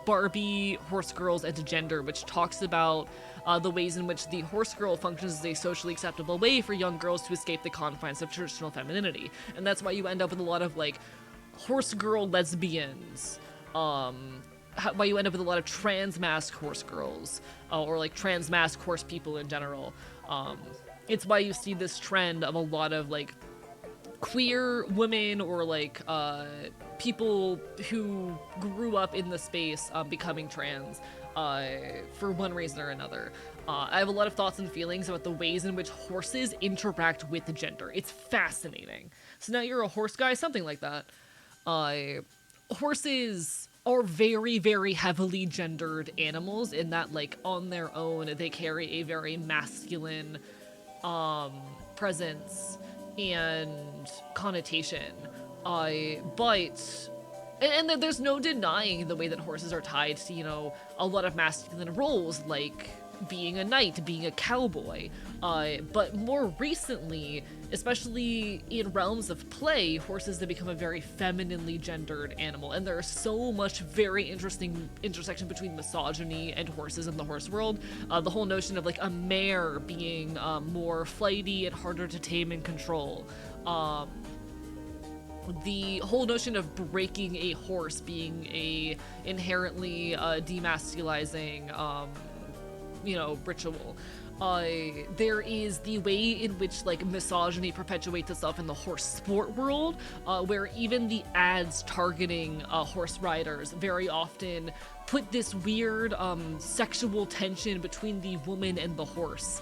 Barbie, Horse Girls, and Gender, which talks about the ways in which the horse girl functions as a socially acceptable way for young girls to escape the confines of traditional femininity. And that's why you end up with a lot of, like, horse girl lesbians, why you end up with a lot of trans mask horse girls, or like trans mask horse people in general. It's why you see this trend of a lot of like queer women or like people who grew up in the space becoming trans for one reason or another. I have a lot of thoughts and feelings about the ways in which horses interact with gender. It's fascinating. So now you're a horse guy, something like that. Horses are very, very heavily gendered animals in that, like, on their own, they carry a very masculine presence and connotation. But and there's no denying the way that horses are tied to, you know, a lot of masculine roles, like being a knight, being a cowboy. But more recently, especially in realms of play, horses have become a very femininely gendered animal, and there's so much very interesting intersection between misogyny and horses in the horse world. The whole notion of like a mare being more flighty and harder to tame and control. The whole notion of breaking a horse being a inherently demasculizing you know, ritual. There is the way in which like misogyny perpetuates itself in the horse sport world, where even the ads targeting horse riders very often put this weird sexual tension between the woman and the horse,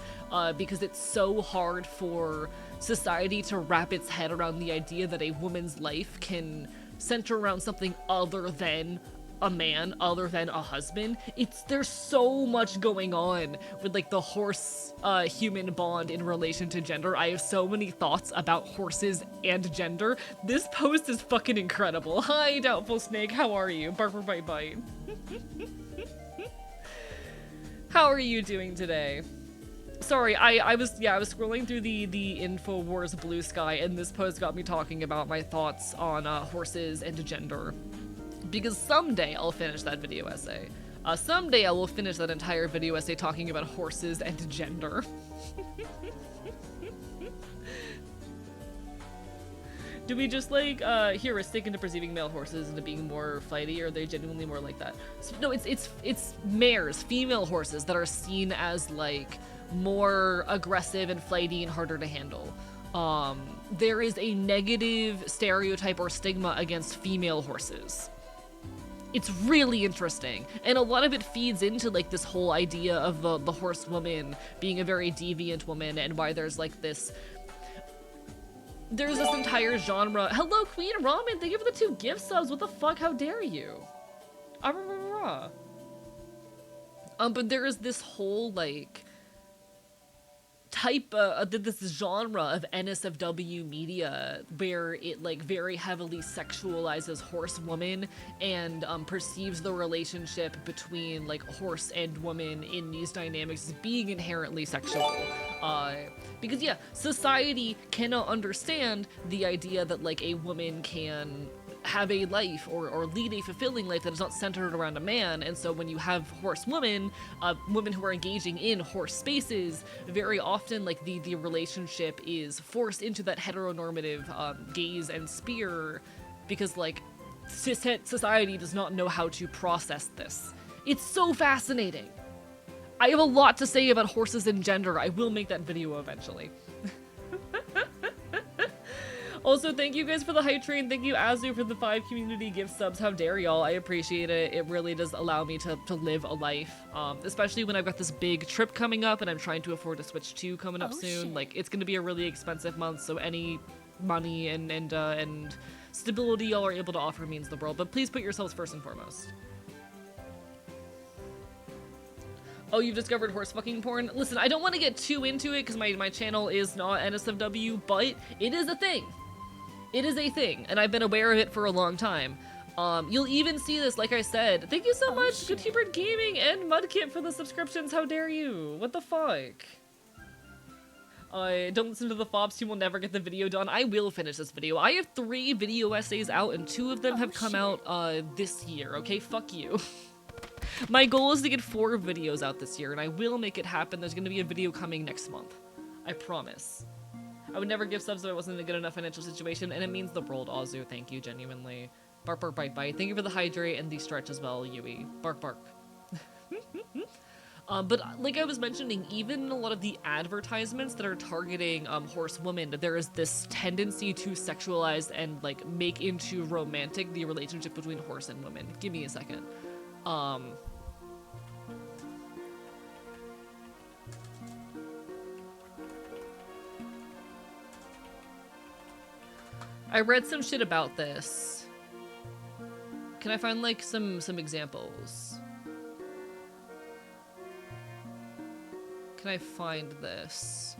because it's so hard for society to wrap its head around the idea that a woman's life can center around something other than a man, other than a husband. There's so much going on with like the horse human bond in relation to gender. I have so many thoughts about horses and gender. This post is fucking incredible. Hi, Doubtful Snake, how are you? Barber Bite Bite. How are you doing today? Sorry, I was scrolling through the InfoWars Blue Sky, and this post got me talking about my thoughts on horses and gender. Because someday I'll finish that video essay. Someday I will finish that entire video essay talking about horses and gender. Do we just like heuristic into perceiving male horses into being more flighty, or are they genuinely more like that? So, no, it's mares, female horses that are seen as like more aggressive and flighty and harder to handle. There is a negative stereotype or stigma against female horses. It's really interesting, and a lot of it feeds into like this whole idea of the horsewoman being a very deviant woman, and why there's like this entire genre. Hello, Queen Ramen, thank you for the 2 gift subs. What the fuck? How dare you? But there is this whole like type this genre of NSFW media where it like very heavily sexualizes horsewoman and perceives the relationship between like horse and woman in these dynamics as being inherently sexual, because yeah, society cannot understand the idea that like a woman can have a life or lead a fulfilling life that is not centered around a man. And so when you have horsewomen, women who are engaging in horse spaces, very often like the relationship is forced into that heteronormative gaze and spear, because like cishet society does not know how to process this. It's so fascinating. I have a lot to say about horses and gender. I will make that video eventually. Also, thank you guys for the hype train. Thank you, Azu, for the 5 community gift subs. How dare y'all? I appreciate it. It really does allow me to live a life, especially when I've got this big trip coming up and I'm trying to afford a Switch 2 coming up soon. Shit. Like, it's going to be a really expensive month, so any money and stability y'all are able to offer means the world. But please put yourselves first and foremost. Oh, you've discovered horse fucking porn? Listen, I don't want to get too into it because my channel is not NSFW, but it is a thing. It is a thing, and I've been aware of it for a long time. You'll even see this, like I said. Thank you so much, Good Hubert Gaming and Mudkip for the subscriptions. How dare you? What the fuck? Don't listen to the fobs, you will never get the video done. I will finish this video. I have 3 video essays out, and 2 of them have come out this year, okay? Fuck you. My goal is to get 4 videos out this year, and I will make it happen. There's gonna be a video coming next month. I promise. I would never give subs if I wasn't in a good enough financial situation, and it means the world, Azu. Thank you, genuinely. Bark, bark, bite, bite. Thank you for the hydrate and the stretch as well, Yui. Bark, bark. But like I was mentioning, even in a lot of the advertisements that are targeting horsewomen, there is this tendency to sexualize and like make into romantic the relationship between horse and woman. Give me a second. I read some shit about this. Can I find like some examples? Can I find this?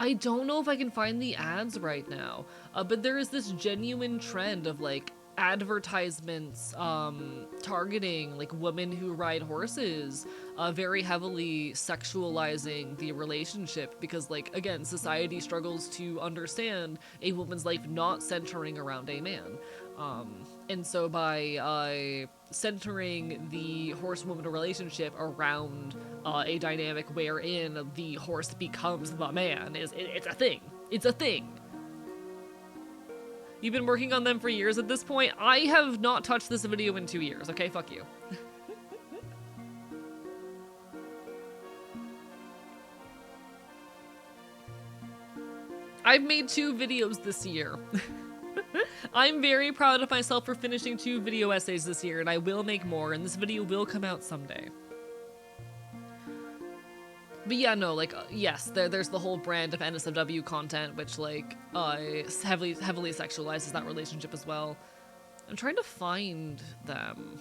I don't know if I can find the ads right now, but there is this genuine trend of like advertisements targeting like women who ride horses, very heavily sexualizing the relationship because, like, again, society struggles to understand a woman's life not centering around a man. And so by centering the horse-woman relationship around a dynamic wherein the horse becomes the man, it's a thing. It's a thing. You've been working on them for years at this point. I have not touched this video in 2 years, okay? Fuck you. I've made 2 videos this year. I'm very proud of myself for finishing 2 video essays this year, and I will make more, and this video will come out someday. But yeah, no, like, yes, there's the whole brand of NSFW content, which, like, heavily sexualizes that relationship as well. I'm trying to find them.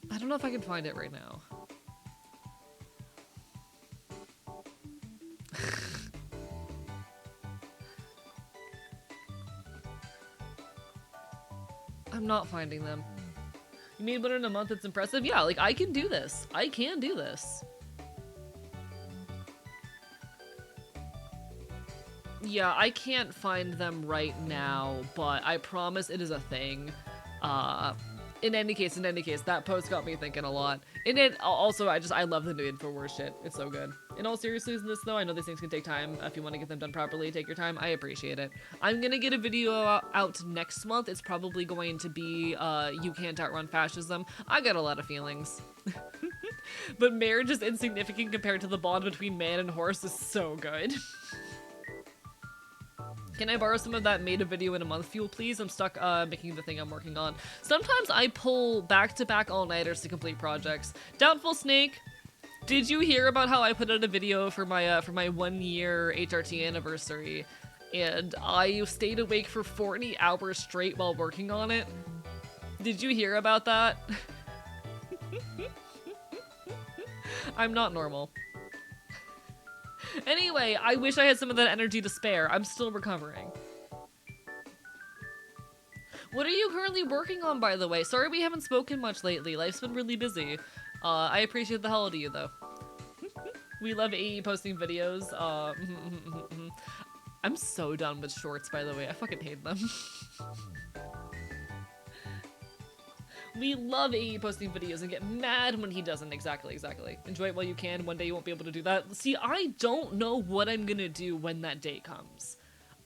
I don't know if I can find it right now. I'm not finding them. You made one in a month, it's impressive? Yeah, like, I can do this. I can do this. Yeah, I can't find them right now, but I promise it is a thing. In any case, that post got me thinking a lot. And it also, I love the new Infowars shit. It's so good. In all seriousness, though, I know these things can take time. If you want to get them done properly, take your time. I appreciate it. I'm gonna get a video out next month. It's probably going to be, You Can't Outrun Fascism. I got a lot of feelings. But marriage is insignificant compared to the bond between man and horse is so good. Can I borrow some of that made a video in a month fuel, please? I'm stuck making the thing I'm working on. Sometimes I pull back-to-back all-nighters to complete projects. Doubtful Snake, did you hear about how I put out a video for my 1-year HRT anniversary, and I stayed awake for 40 hours straight while working on it? Did you hear about that? I'm not normal. Anyway, I wish I had some of that energy to spare. I'm still recovering. What are you currently working on, by the way? Sorry we haven't spoken much lately. Life's been really busy. I appreciate the hell out of you, though. We love AE posting videos. I'm so done with shorts, by the way. I fucking hate them. We love AE posting videos and get mad when he doesn't. Exactly. Enjoy it while you can. One day you won't be able to do that. See, I don't know what I'm gonna do when that day comes.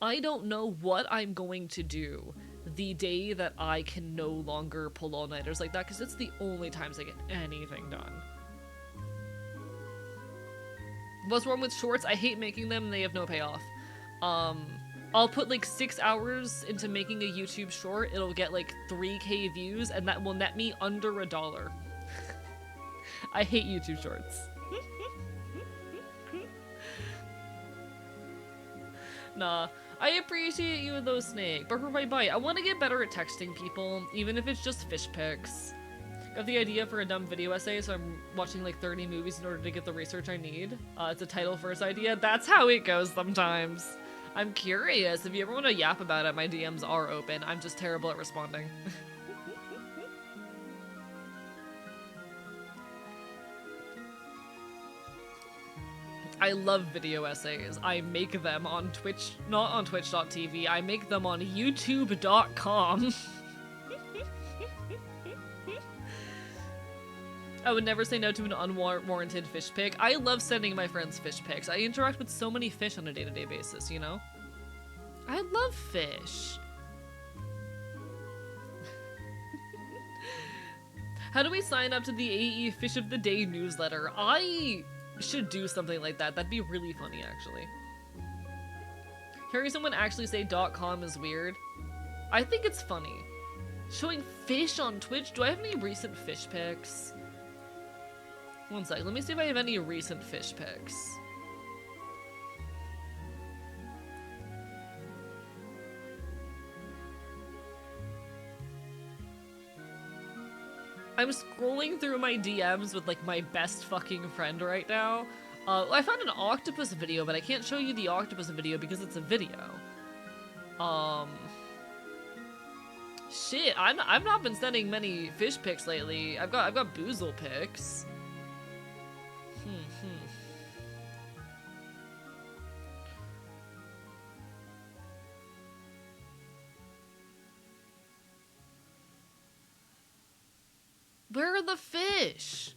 I don't know what I'm going to do the day that I can no longer pull all-nighters like that, because it's the only times I get anything done. What's wrong with shorts? I hate making them and they have no payoff. I'll put like 6 hours into making a YouTube short, it'll get like 3K views, and that will net me under $1. I hate YouTube shorts. Nah, I appreciate you though, Snake. Burger Bite Bite. I want to get better at texting people, even if it's just fish pics. Got the idea for a dumb video essay, so I'm watching like 30 movies in order to get the research I need. It's a title first idea. That's how it goes sometimes. I'm curious. If you ever want to yap about it, my DMs are open. I'm just terrible at responding. I love video essays. I make them on Twitch, not on twitch.tv. I make them on youtube.com. I would never say no to an unwarranted fish pic. I love sending my friends fish pics. I interact with so many fish on a day-to-day basis, you know? I love fish. How do we sign up to the AE Fish of the Day newsletter? I should do something like that. That'd be really funny, actually. Hearing someone actually say .com is weird. I think it's funny. Showing fish on Twitch? Do I have any recent fish pics? One sec, let me see if I have any recent fish pics. I'm scrolling through my DMs with like my best fucking friend right now. I found an octopus video, but I can't show you the octopus video because it's a video. Shit, I've not been sending many fish pics lately. I've got boozle pics. Where are the fish?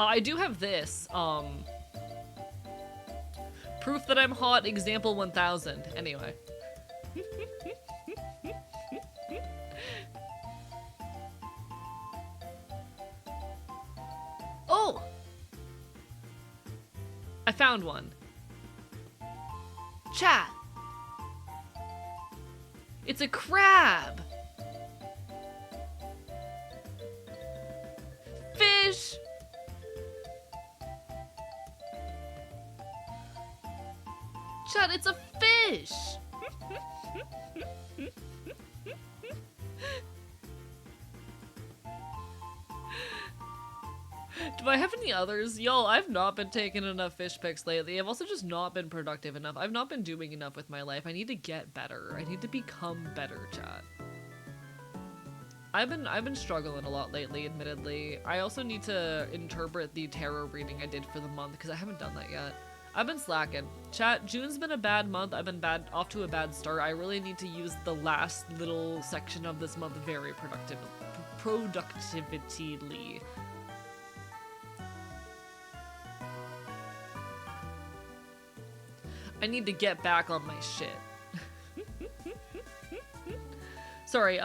I do have this, proof that I'm hot, example 1000. Anyway. Oh! I found one. Chat. It's a crab. Fish. Chat, it's a fish. Do I have any others? Y'all, I've not been taking enough fish pics lately. I've also just not been productive enough. I've not been doing enough with my life. I need to get better. I need to become better, chat. I've been struggling a lot lately, admittedly. I also need to interpret the tarot reading I did for the month because I haven't done that yet. I've been slacking. Chat, June's been a bad month. I've been off to a bad start. I really need to use the last little section of this month very productively. I need to get back on my shit. Sorry,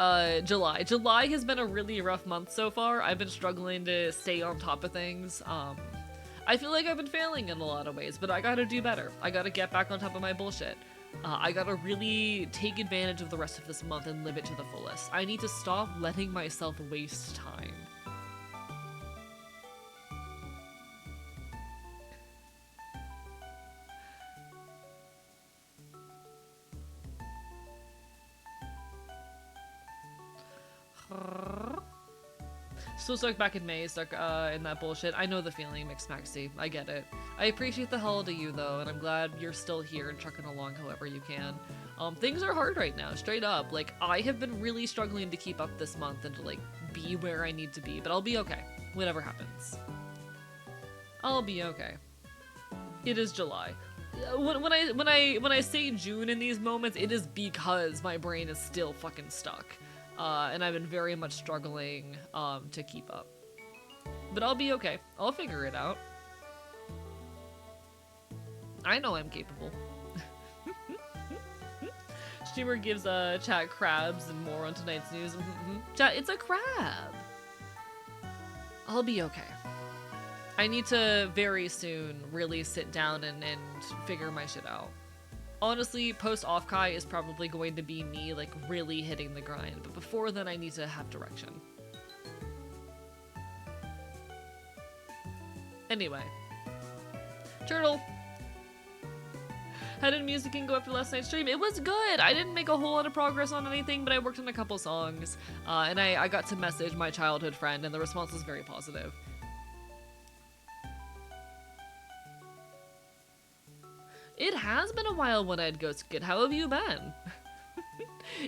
July. July has been a really rough month so far. I've been struggling to stay on top of things. I feel like I've been failing in a lot of ways, but I gotta do better. I gotta get back on top of my bullshit. I gotta really take advantage of the rest of this month and live it to the fullest. I need to stop letting myself waste time. Still stuck back in May, stuck in that bullshit. I know the feeling, Mixed Maxi. I get it. I appreciate the hell out of you, though, and I'm glad you're still here and trucking along however you can. Things are hard right now, straight up. Like, I have been really struggling to keep up this month and to, like, be where I need to be, but I'll be okay. Whatever happens. I'll be okay. It is July. When I say June in these moments, it is because my brain is still fucking stuck. And I've been very much struggling to keep up. But I'll be okay. I'll figure it out. I know I'm capable. Streamer gives chat crabs and more on tonight's news. Chat, it's a crab. I'll be okay. I need to very soon really sit down and figure my shit out. Honestly, post-Offkai is probably going to be me, like, really hitting the grind, but before then I need to have direction. Anyway. Turtle! How did musicking go after last night's stream? It was good! I didn't make a whole lot of progress on anything, but I worked on a couple songs, and I got to message my childhood friend, and the response was very positive. It has been a while when I'd Ghost Kid. How have you been?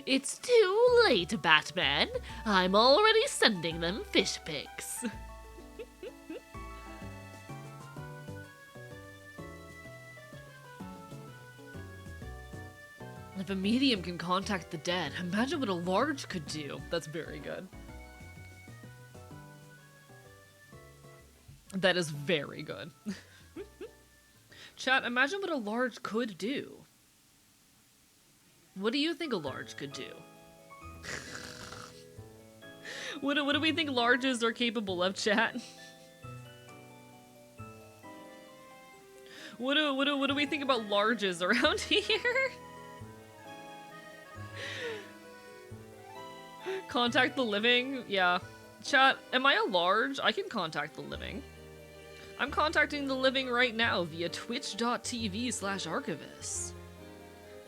It's too late, Batman. I'm already sending them fish pics. If a medium can contact the dead, imagine what a large could do. That's very good. That is very good. Chat, imagine what a large could do. What do you think a large could do? What do we think larges are capable of, chat? What do we think about larges around here? Contact the living? Yeah. Chat, am I a large? I can contact the living. I'm contacting the living right now via twitch.tv/archivist.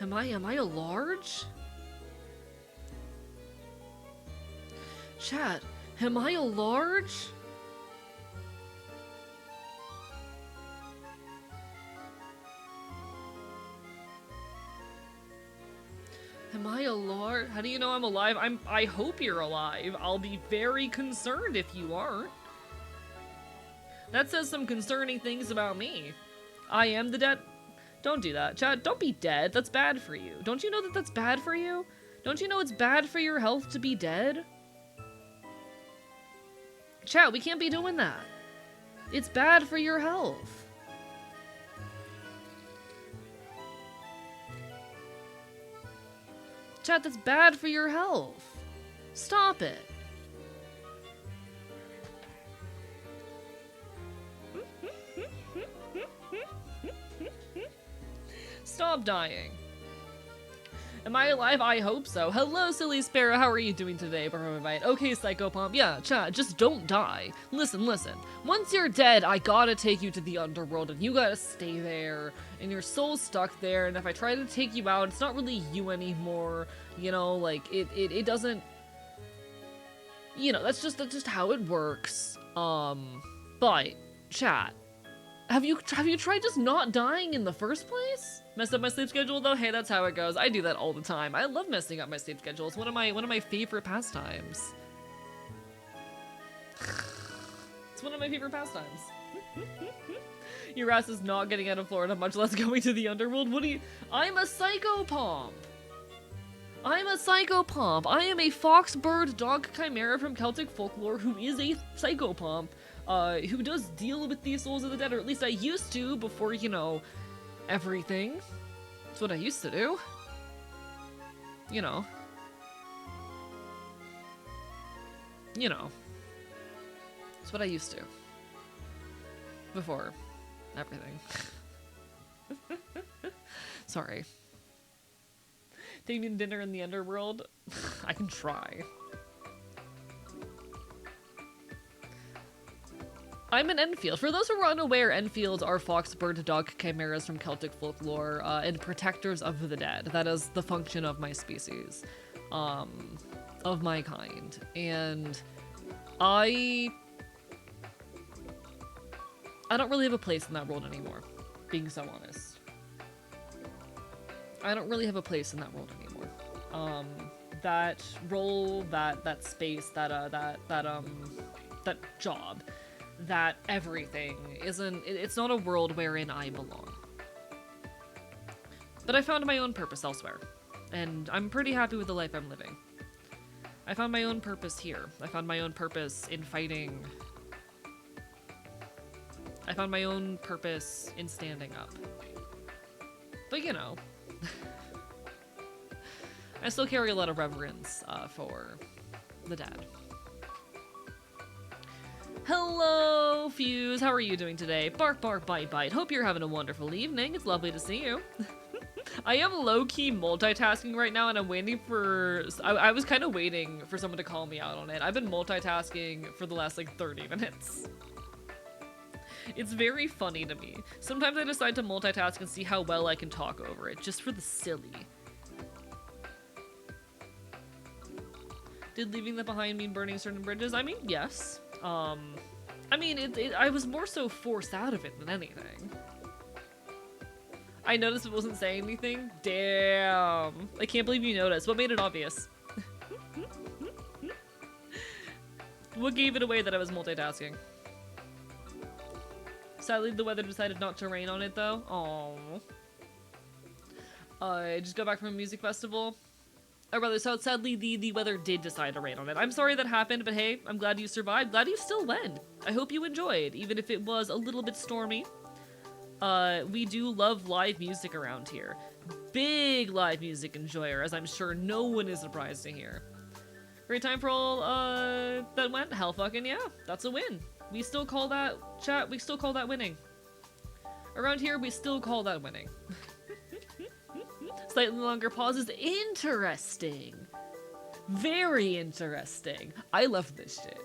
Am I a large? Chat, am I a large? Am I a large? How do you know I'm alive? I hope you're alive. I'll be very concerned if you aren't. That says some concerning things about me. I am the dead. Don't do that. Chat, don't be dead. That's bad for you. Don't you know that that's bad for you? Don't you know it's bad for your health to be dead? Chat, we can't be doing that. It's bad for your health. Chat, that's bad for your health. Stop it. Stop dying. Am I alive? I hope so. Hello, Silly Sparrow. How are you doing today? Okay, Psychopomp. Yeah, chat, just don't die. Listen. Once you're dead, I gotta take you to the underworld, and you gotta stay there, and your soul's stuck there, and if I try to take you out, it's not really you anymore. You know, like, it doesn't... You know, that's just how it works. But, chat, have you tried just not dying in the first place? Messed up my sleep schedule though? Hey, that's how it goes. I do that all the time. I love messing up my sleep schedule. It's one of my favorite pastimes. It's one of my favorite pastimes. Your ass is not getting out of Florida, much less going to the underworld. What do you... I'm a psychopomp! I'm a psychopomp! I am a fox bird dog chimera from Celtic folklore who is a psychopomp, who does deal with these souls of the dead, or at least I used to before, you know, everything. That's what I used to do. You know. You know. That's what I used to. Before everything. Sorry. Take me to dinner in the underworld? I can try. I'm an Enfield. For those who are unaware, Enfields are fox, bird, dog chimeras from Celtic folklore, and protectors of the dead. That is the function of my species, of my kind. And I don't really have a place in that world anymore, being so honest. I don't really have a place in that world anymore. That role, that space, that job, that everything it's not a world wherein I belong. But I found my own purpose elsewhere, and I'm pretty happy with the life I'm living. I found my own purpose here. I found my own purpose in fighting. I found my own purpose in standing up. But you know, I still carry a lot of reverence for the dead. Hello, Fuse. How are you doing today? Bark, bark, bite, bite. Hope you're having a wonderful evening. It's lovely to see you. I am low-key multitasking right now, and I'm waiting for... I was kind of waiting for someone to call me out on it. I've been multitasking for the last, like, 30 minutes. It's very funny to me. Sometimes I decide to multitask and see how well I can talk over it, just for the silly. Did leaving that behind mean burning certain bridges? I mean, yes. I mean, I was more so forced out of it than anything. I noticed it wasn't saying anything. Damn. I can't believe you noticed. What made it obvious? What gave it away that I was multitasking? Sadly, the weather decided not to rain on it, though. Aww. I just got back from a music festival. Or rather, so sadly, the weather did decide to rain on it. I'm sorry that happened, but hey, I'm glad you survived. Glad you still went. I hope you enjoyed, even if it was a little bit stormy. We do love live music around here. Big live music enjoyer, as I'm sure no one is surprised to hear. Great time for all that went. Hell fucking yeah. That's a win. We still call that, chat, we still call that winning. Around here, we still call that winning. Slightly longer pauses. Interesting. Very interesting. I love this shit.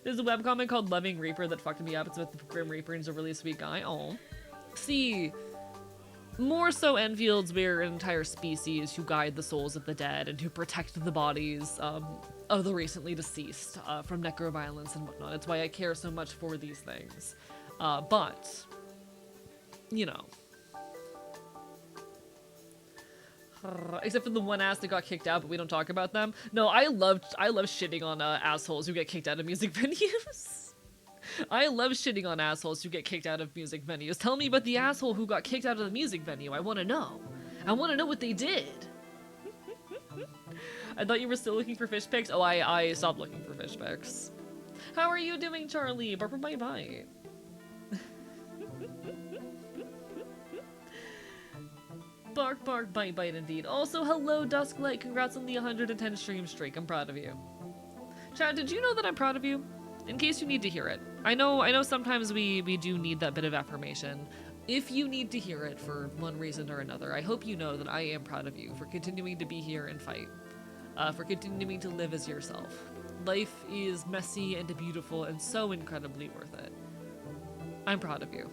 There's a webcomic called Loving Reaper that fucked me up. It's about the Grim Reaper and he's a really sweet guy. Oh. See, more so Enfields, we're an entire species who guide the souls of the dead and who protect the bodies of the recently deceased from necroviolence and whatnot. It's why I care so much for these things. But, you know. Except for the one ass that got kicked out, but we don't talk about them. No, I love shitting on assholes who get kicked out of music venues. I love shitting on assholes who get kicked out of music venues. Tell me about the asshole who got kicked out of the music venue. I want to know. I want to know what they did. I thought you were still looking for fish pics. Oh, I stopped looking for fish pics. How are you doing, Charlie? Bye bye. Bark, bark, bite, bite, indeed. Also, hello, Dusklight. Congrats on the 110 stream streak. I'm proud of you. Chad, did you know that I'm proud of you? In case you need to hear it. I know sometimes we do need that bit of affirmation. If you need to hear it for one reason or another, I hope you know that I am proud of you for continuing to be here and fight. For continuing to live as yourself. Life is messy and beautiful and so incredibly worth it. I'm proud of you.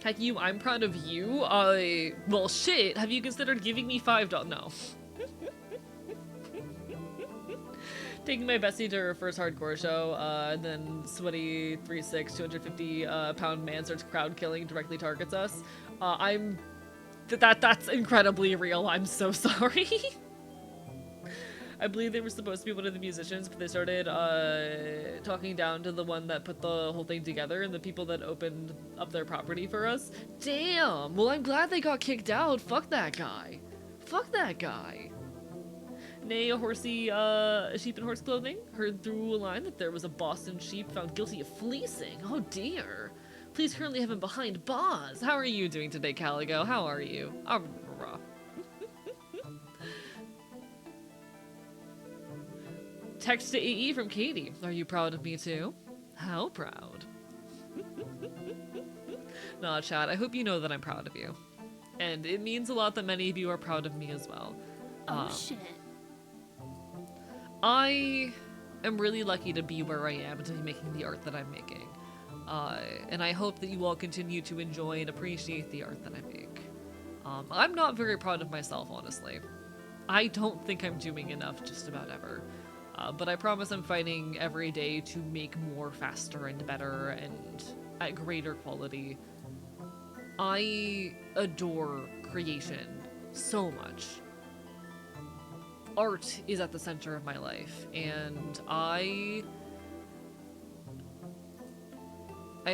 Heck you, I'm proud of you. Well shit, have you considered giving me $5? No. Taking my bestie to her first hardcore show, and then sweaty 3'6", 250 pound man starts crowd killing, directly targets us. That's incredibly real. I'm so sorry. I believe they were supposed to be one of the musicians, but they started talking down to the one that put the whole thing together and the people that opened up their property for us. Damn! Well, I'm glad they got kicked out. Fuck that guy. Fuck that guy. Nay, a horsey, sheep in horse clothing. Heard through a line that there was a Boston sheep found guilty of fleecing. Oh dear. Please currently have him behind bars. How are you doing today, Caligo? How are you? Text to AE from Katie. Are you proud of me too? How proud? Nah, chat, I hope you know that I'm proud of you. And it means a lot that many of you are proud of me as well. Oh shit. I am really lucky to be where I am and to be making the art that I'm making. And I hope that you all continue to enjoy and appreciate the art that I make. I'm not very proud of myself, honestly. I don't think I'm doing enough just about ever. But I promise I'm fighting every day to make more faster and better and at greater quality. I adore creation so much. Art is at the center of my life, and I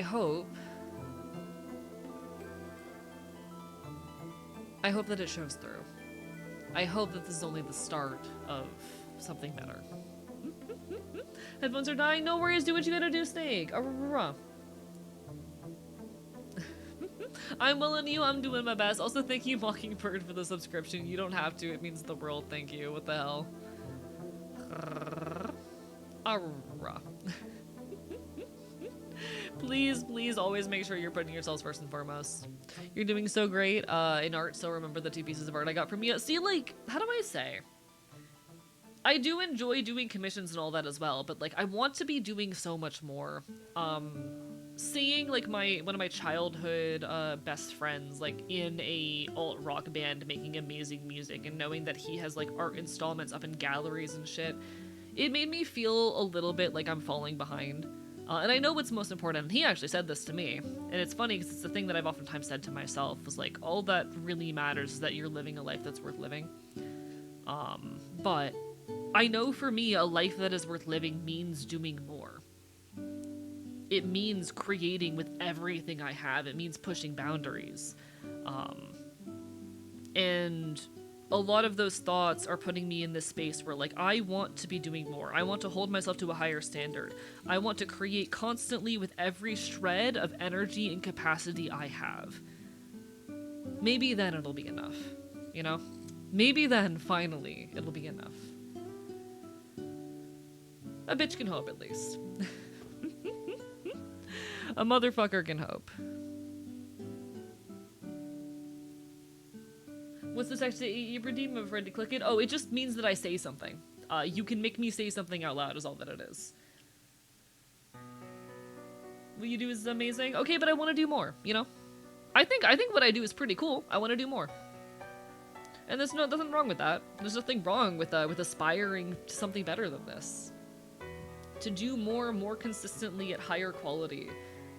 hope that it shows through. I hope that this is only the start of something better. Headphones are dying. No worries. Do what you gotta do, Snake. I'm well and you. I'm doing my best. Also, thank you, Mockingbird, for the subscription. You don't have to. It means the world. Thank you. What the hell? Please always make sure you're putting yourselves first and foremost. You're doing so great in art, so remember the 2 pieces of art I got from you. See, like, how do I say? I do enjoy doing commissions and all that as well, but like I want to be doing so much more. Seeing like one of my childhood best friends like in a alt-rock band making amazing music and knowing that he has like art installments up in galleries and shit, it made me feel a little bit like I'm falling behind. And I know what's most important, and he actually said this to me, and it's funny because it's the thing that I've oftentimes said to myself, was like, all that really matters is that you're living a life that's worth living. But I know for me, a life that is worth living means doing more. It means creating with everything I have. It means pushing boundaries. And a lot of those thoughts are putting me in this space where, like, I want to be doing more. I want to hold myself to a higher standard. I want to create constantly with every shred of energy and capacity I have. Maybe then it'll be enough, you know? Maybe then, finally, it'll be enough. A bitch can hope, at least. A motherfucker can hope. What's the text that you redeem? I'm afraid to click it. Oh, it just means that I say something. You can make me say something out loud is all that it is. What you do is amazing. Okay, but I want to do more, you know? I think what I do is pretty cool. I want to do more. And there's nothing wrong with that. There's nothing wrong with aspiring to something better than this. To do more consistently at higher quality.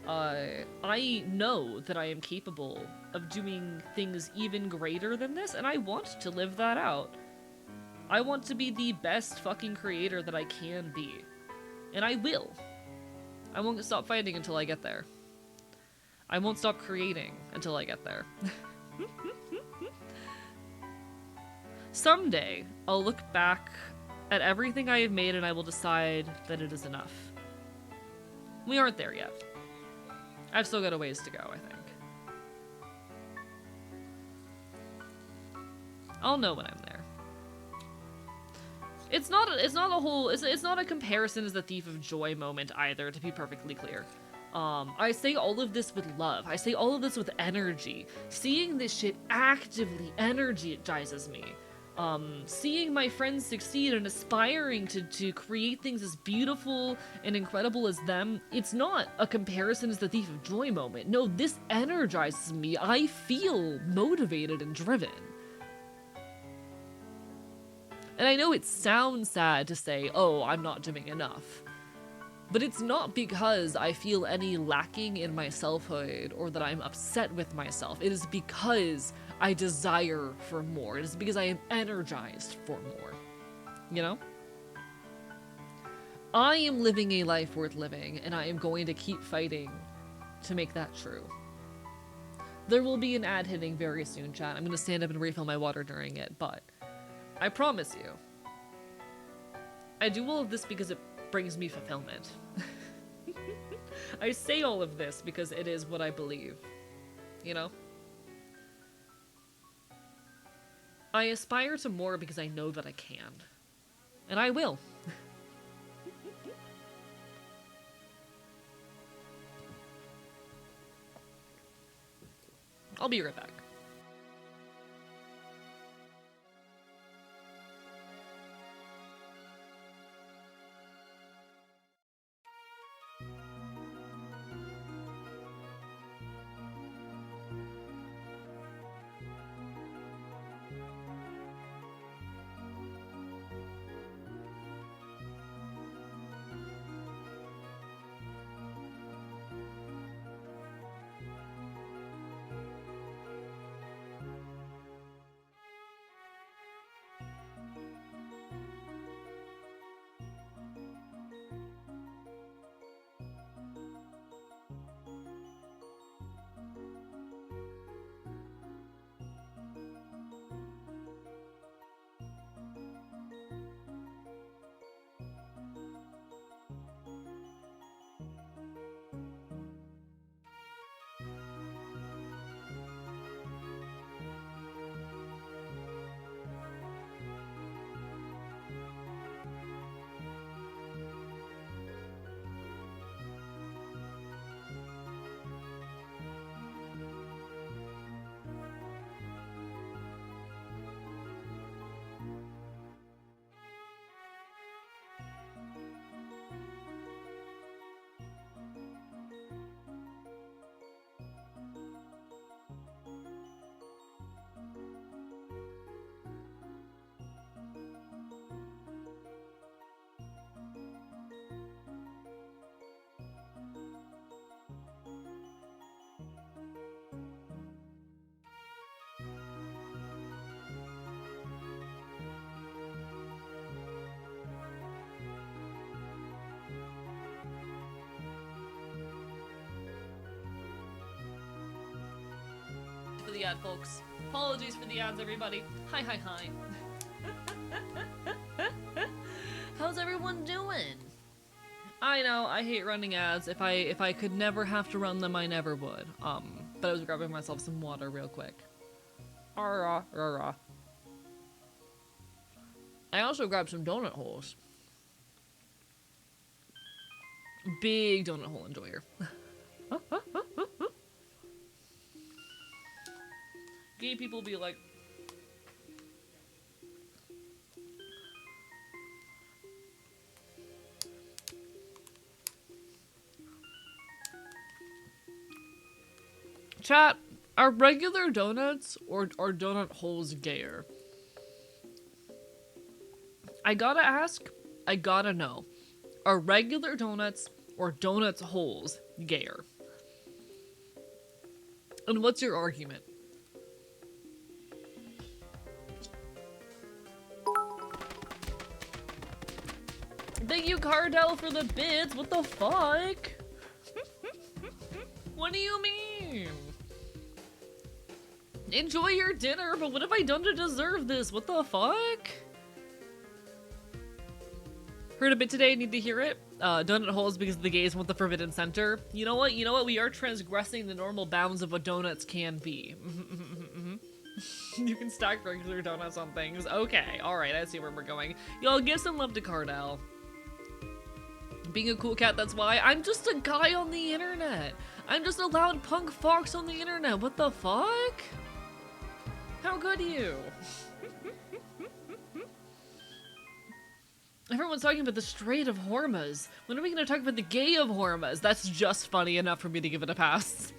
I know that I am capable of doing things even greater than this, and I want to live that out. I want to be the best fucking creator that I can be. And I will. I won't stop fighting until I get there. I won't stop creating until I get there. Someday, I'll look back at everything I have made and I will decide that it is enough. We aren't there yet. I've still got a ways to go, I think. I'll know when I'm there. It's not a comparison as the thief of joy moment either, to be perfectly clear. I say all of this with love. I say all of this with energy. Seeing this shit actively energizes me. Seeing my friends succeed and aspiring to create things as beautiful and incredible as them, it's not a comparison as the thief of joy moment. No, this energizes me. I feel motivated and driven. And I know it sounds sad to say, oh, I'm not doing enough. But it's not because I feel any lacking in my selfhood or that I'm upset with myself. It is because I desire for more. It is because I am energized for more. You know? I am living a life worth living, and I am going to keep fighting to make that true. There will be an ad hitting very soon, chat. I'm going to stand up and refill my water during it, but I promise you, I do all of this because it brings me fulfillment. I say all of this because it is what I believe. You know? I aspire to more because I know that I can. And I will. I'll be right back. For the ad, folks. Apologies for the ads, everybody. Hi. How's everyone doing? I know, I hate running ads. If I could never have to run them, I never would. But I was grabbing myself some water real quick. Rah. I also grabbed some donut holes. Big donut hole enjoyer. Gay people be like, chat, are regular donuts or are donut holes gayer? I gotta ask, I gotta know. Are regular donuts or donuts holes gayer? And what's your argument? Thank you, Cardell, for the bits. What the fuck? What do you mean? Enjoy your dinner, but what have I done to deserve this? What the fuck? Heard a bit today, need to hear it. Donut holes because the gays want the forbidden center. You know what? You know what? We are transgressing the normal bounds of what donuts can be. You can stack regular donuts on things. Okay, alright, I see where we're going. Y'all give some love to Cardell. Being a cool cat, that's why. I'm just a guy on the internet. I'm just a loud punk fox on the internet. What the fuck? How good are you? Everyone's talking about the straight of Hormas. When are we gonna talk about the gay of Hormas? That's just funny enough for me to give it a pass.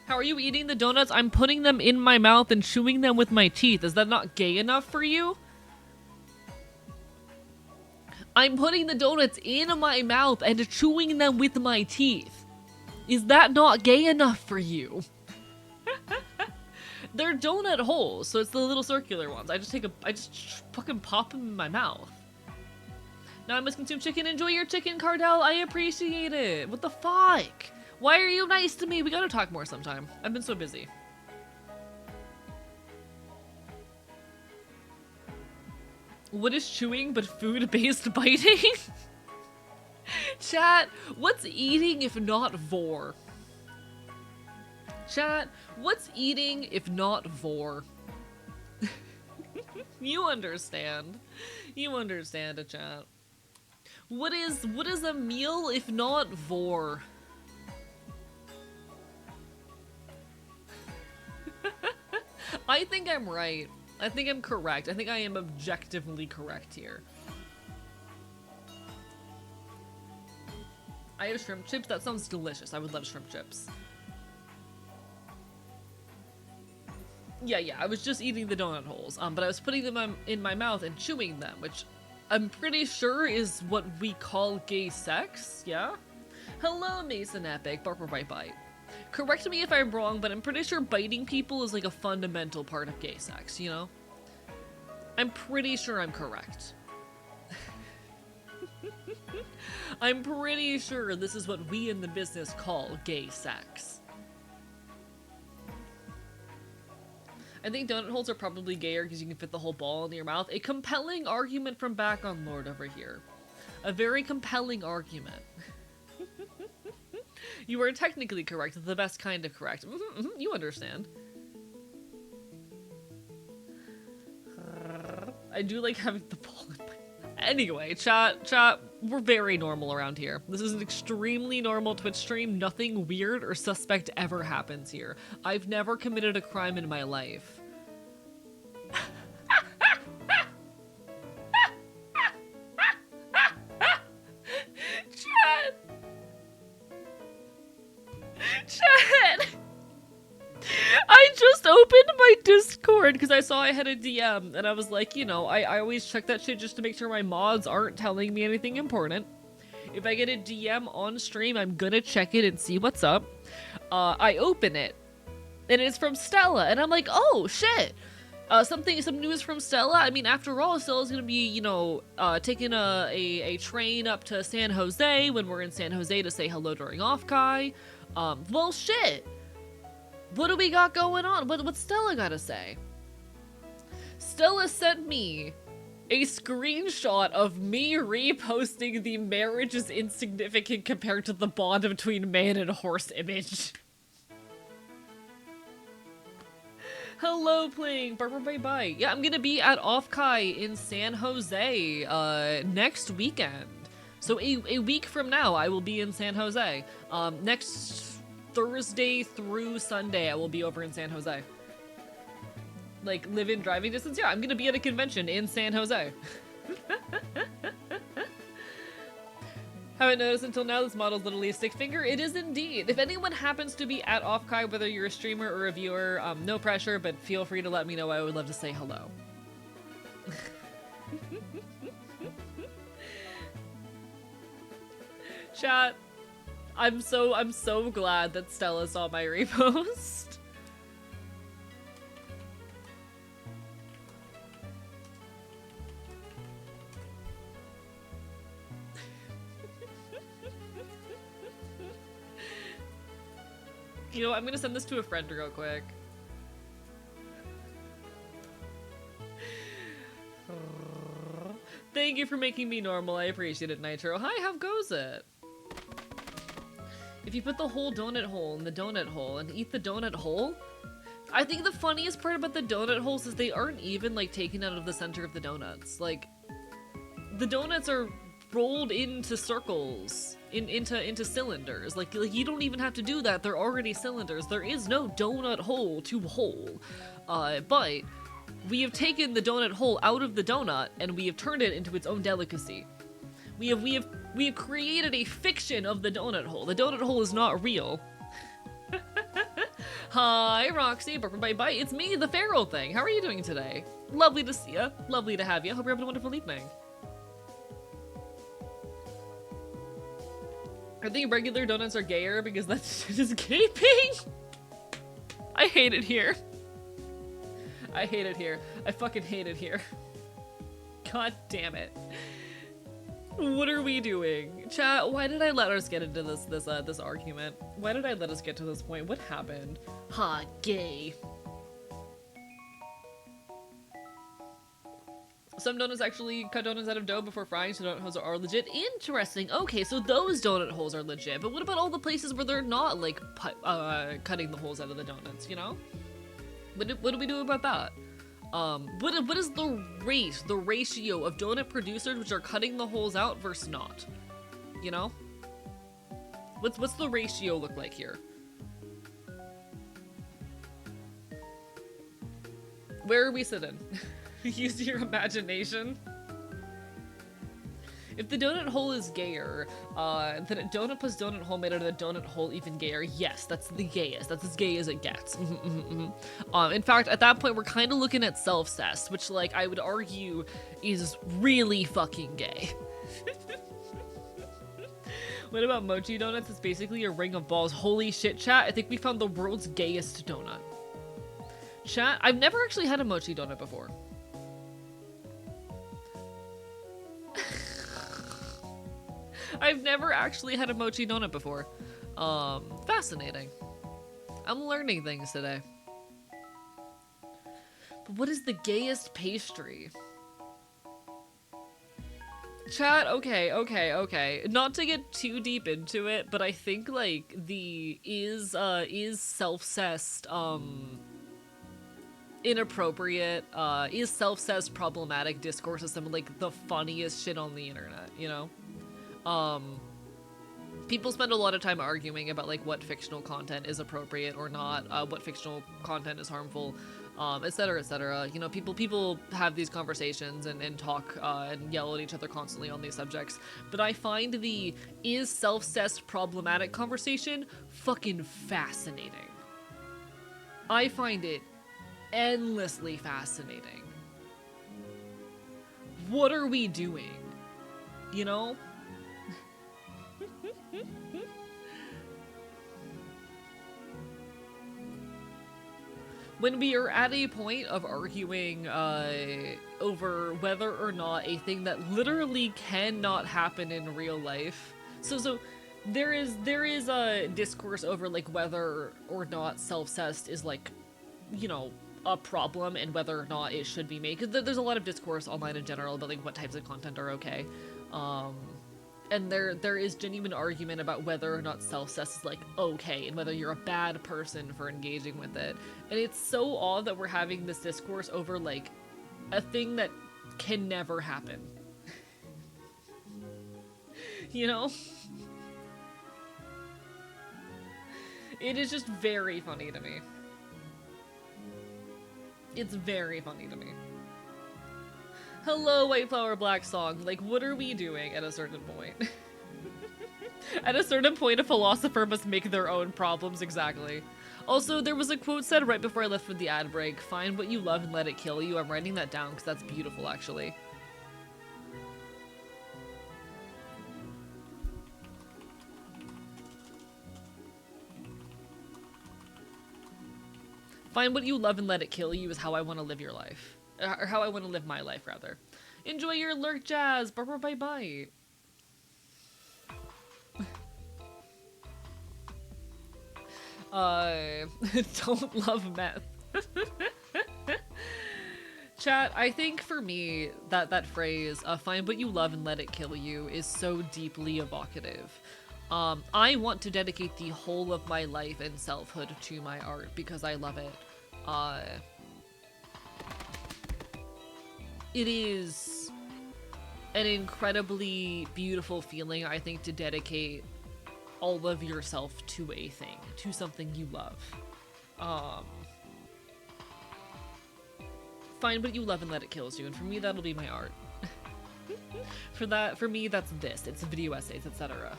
How are you eating the donuts? I'm putting them in my mouth and chewing them with my teeth. Is that not gay enough for you? I'm putting the donuts in my mouth and chewing them with my teeth. Is that not gay enough for you? They're donut holes, so it's the little circular ones. I just fucking pop them in my mouth. Now I must consume chicken. Enjoy your chicken, Cardell. I appreciate it. What the fuck? Why are you nice to me? We gotta talk more sometime. I've been so busy. What is chewing but food-based biting? Chat, what's eating if not vor? Chat, what's eating if not vor? You understand. You understand it, chat. What is a meal if not vor? I think I'm right. I think I'm correct. I think I am objectively correct here. I have shrimp chips. That sounds delicious. I would love shrimp chips. Yeah, I was just eating the donut holes, but I was putting them in my mouth and chewing them, which I'm pretty sure is what we call gay sex, yeah? Hello, Mason Epic, Barber Bite Bite. Correct me if I'm wrong, but I'm pretty sure biting people is like a fundamental part of gay sex, you know? I'm pretty sure I'm correct. I'm pretty sure this is what we in the business call gay sex. I think donut holes are probably gayer because you can fit the whole ball in your mouth. A compelling argument from back on Lord over here. A very compelling argument. You are technically correct, the best kind of correct. You understand. I do like having the ball in my... Anyway, chat, we're very normal around here. This is an extremely normal Twitch stream. Nothing weird or suspect ever happens here. I've never committed a crime in my life. Chat! I just opened my Discord because I saw I had a DM and I was like, you know, I always check that shit just to make sure my mods aren't telling me anything important. If I get a DM on stream, I'm gonna check it and see what's up. I open it and it's from Stella and I'm like, oh shit! Some news from Stella. I mean, after all, Stella's gonna be, you know, taking a train up to San Jose when we're in San Jose to say hello during Offkai. Well, shit. What do we got going on? What's Stella gotta say? Stella sent me a screenshot of me reposting the marriage is insignificant compared to the bond between man and horse image. Hello, playing bye. Yeah, I'm gonna be at Offkai in San Jose next weekend. So a week from now, I will be in San Jose. Next Thursday through Sunday, I will be over in San Jose. Like, live in driving distance? Yeah, I'm gonna be at a convention in San Jose. Haven't noticed until now this model's literally a stick figure. It is indeed. If anyone happens to be at Offkai, whether you're a streamer or a viewer, no pressure, but feel free to let me know. I would love to say hello. Chat, I'm so glad that Stella saw my repost. You know, I'm gonna send this to a friend real quick. Thank you for making me normal. I appreciate it, Nitro. Hi, how goes it? If you put the whole donut hole in the donut hole and eat the donut hole, I think the funniest part about the donut holes is they aren't even like taken out of the center of the donuts. Like, the donuts are rolled into circles, into cylinders. Like you don't even have to do that. They're already cylinders. There is no donut hole to hole. But we have taken the donut hole out of the donut and we have turned it into its own delicacy. We have created a fiction of the donut hole. The donut hole is not real. Hi, Roxy. Bye. It's me, the feral thing. How are you doing today? Lovely to see ya. Lovely to have you. Hope you're having a wonderful evening. I think regular donuts are gayer because that's just gaping. I hate it here. I hate it here. I fucking hate it here. God damn it. What are we doing? Chat, why did I let us get into this argument? Why did I let us get to this point? What happened? Ha, gay. Some donuts actually cut donuts out of dough before frying, so donut holes are legit. Interesting. Okay, so those donut holes are legit, but what about all the places where they're not, like, cutting the holes out of the donuts, you know? What do we do about that? What is the ratio of donut producers which are cutting the holes out versus not? You know? What's the ratio look like here? Where are we sitting? Use your imagination. If the donut hole is gayer, then a donut plus donut hole made out of the donut hole even gayer. Yes, that's the gayest. That's as gay as it gets. In fact, at that point, we're kind of looking at self-cest, which, like, I would argue is really fucking gay. What about mochi donuts? It's basically a ring of balls. Holy shit, chat. I think we found the world's gayest donut. Chat, I've never actually had a mochi donut before. I've never actually had a mochi donut before. Fascinating. I'm learning things today. But what is the gayest pastry? Chat, okay. Not to get too deep into it, but I think, like, the is self-cest, inappropriate, is self-cest problematic discourse is some of, like, the funniest shit on the internet, you know? People spend a lot of time arguing about, like, what fictional content is appropriate or not, what fictional content is harmful, etc, etc. You know, people have these conversations and talk, and yell at each other constantly on these subjects, but I find the is self-cest problematic conversation fucking fascinating. I find it endlessly fascinating. What are we doing? You know? When we are at a point of arguing over whether or not a thing that literally cannot happen in real life, so there is a discourse over, like, whether or not self-cest is, like, you know, a problem and whether or not it should be made, because there's a lot of discourse online in general about, like, what types of content are okay. And there is genuine argument about whether or not self-cess is like okay and whether you're a bad person for engaging with it. And it's so odd that we're having this discourse over like a thing that can never happen. You know? It is just very funny to me. It's very funny to me. Hello, White Flower Black Song. Like, what are we doing at a certain point? At a certain point, a philosopher must make their own problems, exactly. Also, there was a quote said right before I left for the ad break, find what you love and let it kill you. I'm writing that down because that's beautiful, actually. Find what you love and let it kill you is how I want to live your life. Or how I want to live my life, rather. Enjoy your lurk, Jazz! Bye-bye-bye! Don't love meth. Chat, I think for me, that phrase, find what you love and let it kill you, is so deeply evocative. I want to dedicate the whole of my life and selfhood to my art because I love it. It is an incredibly beautiful feeling, I think, to dedicate all of yourself to a thing, to something you love. Find what you love and let it kill you, and for me, that'll be my art. For me, that's this. It's video essays, etc.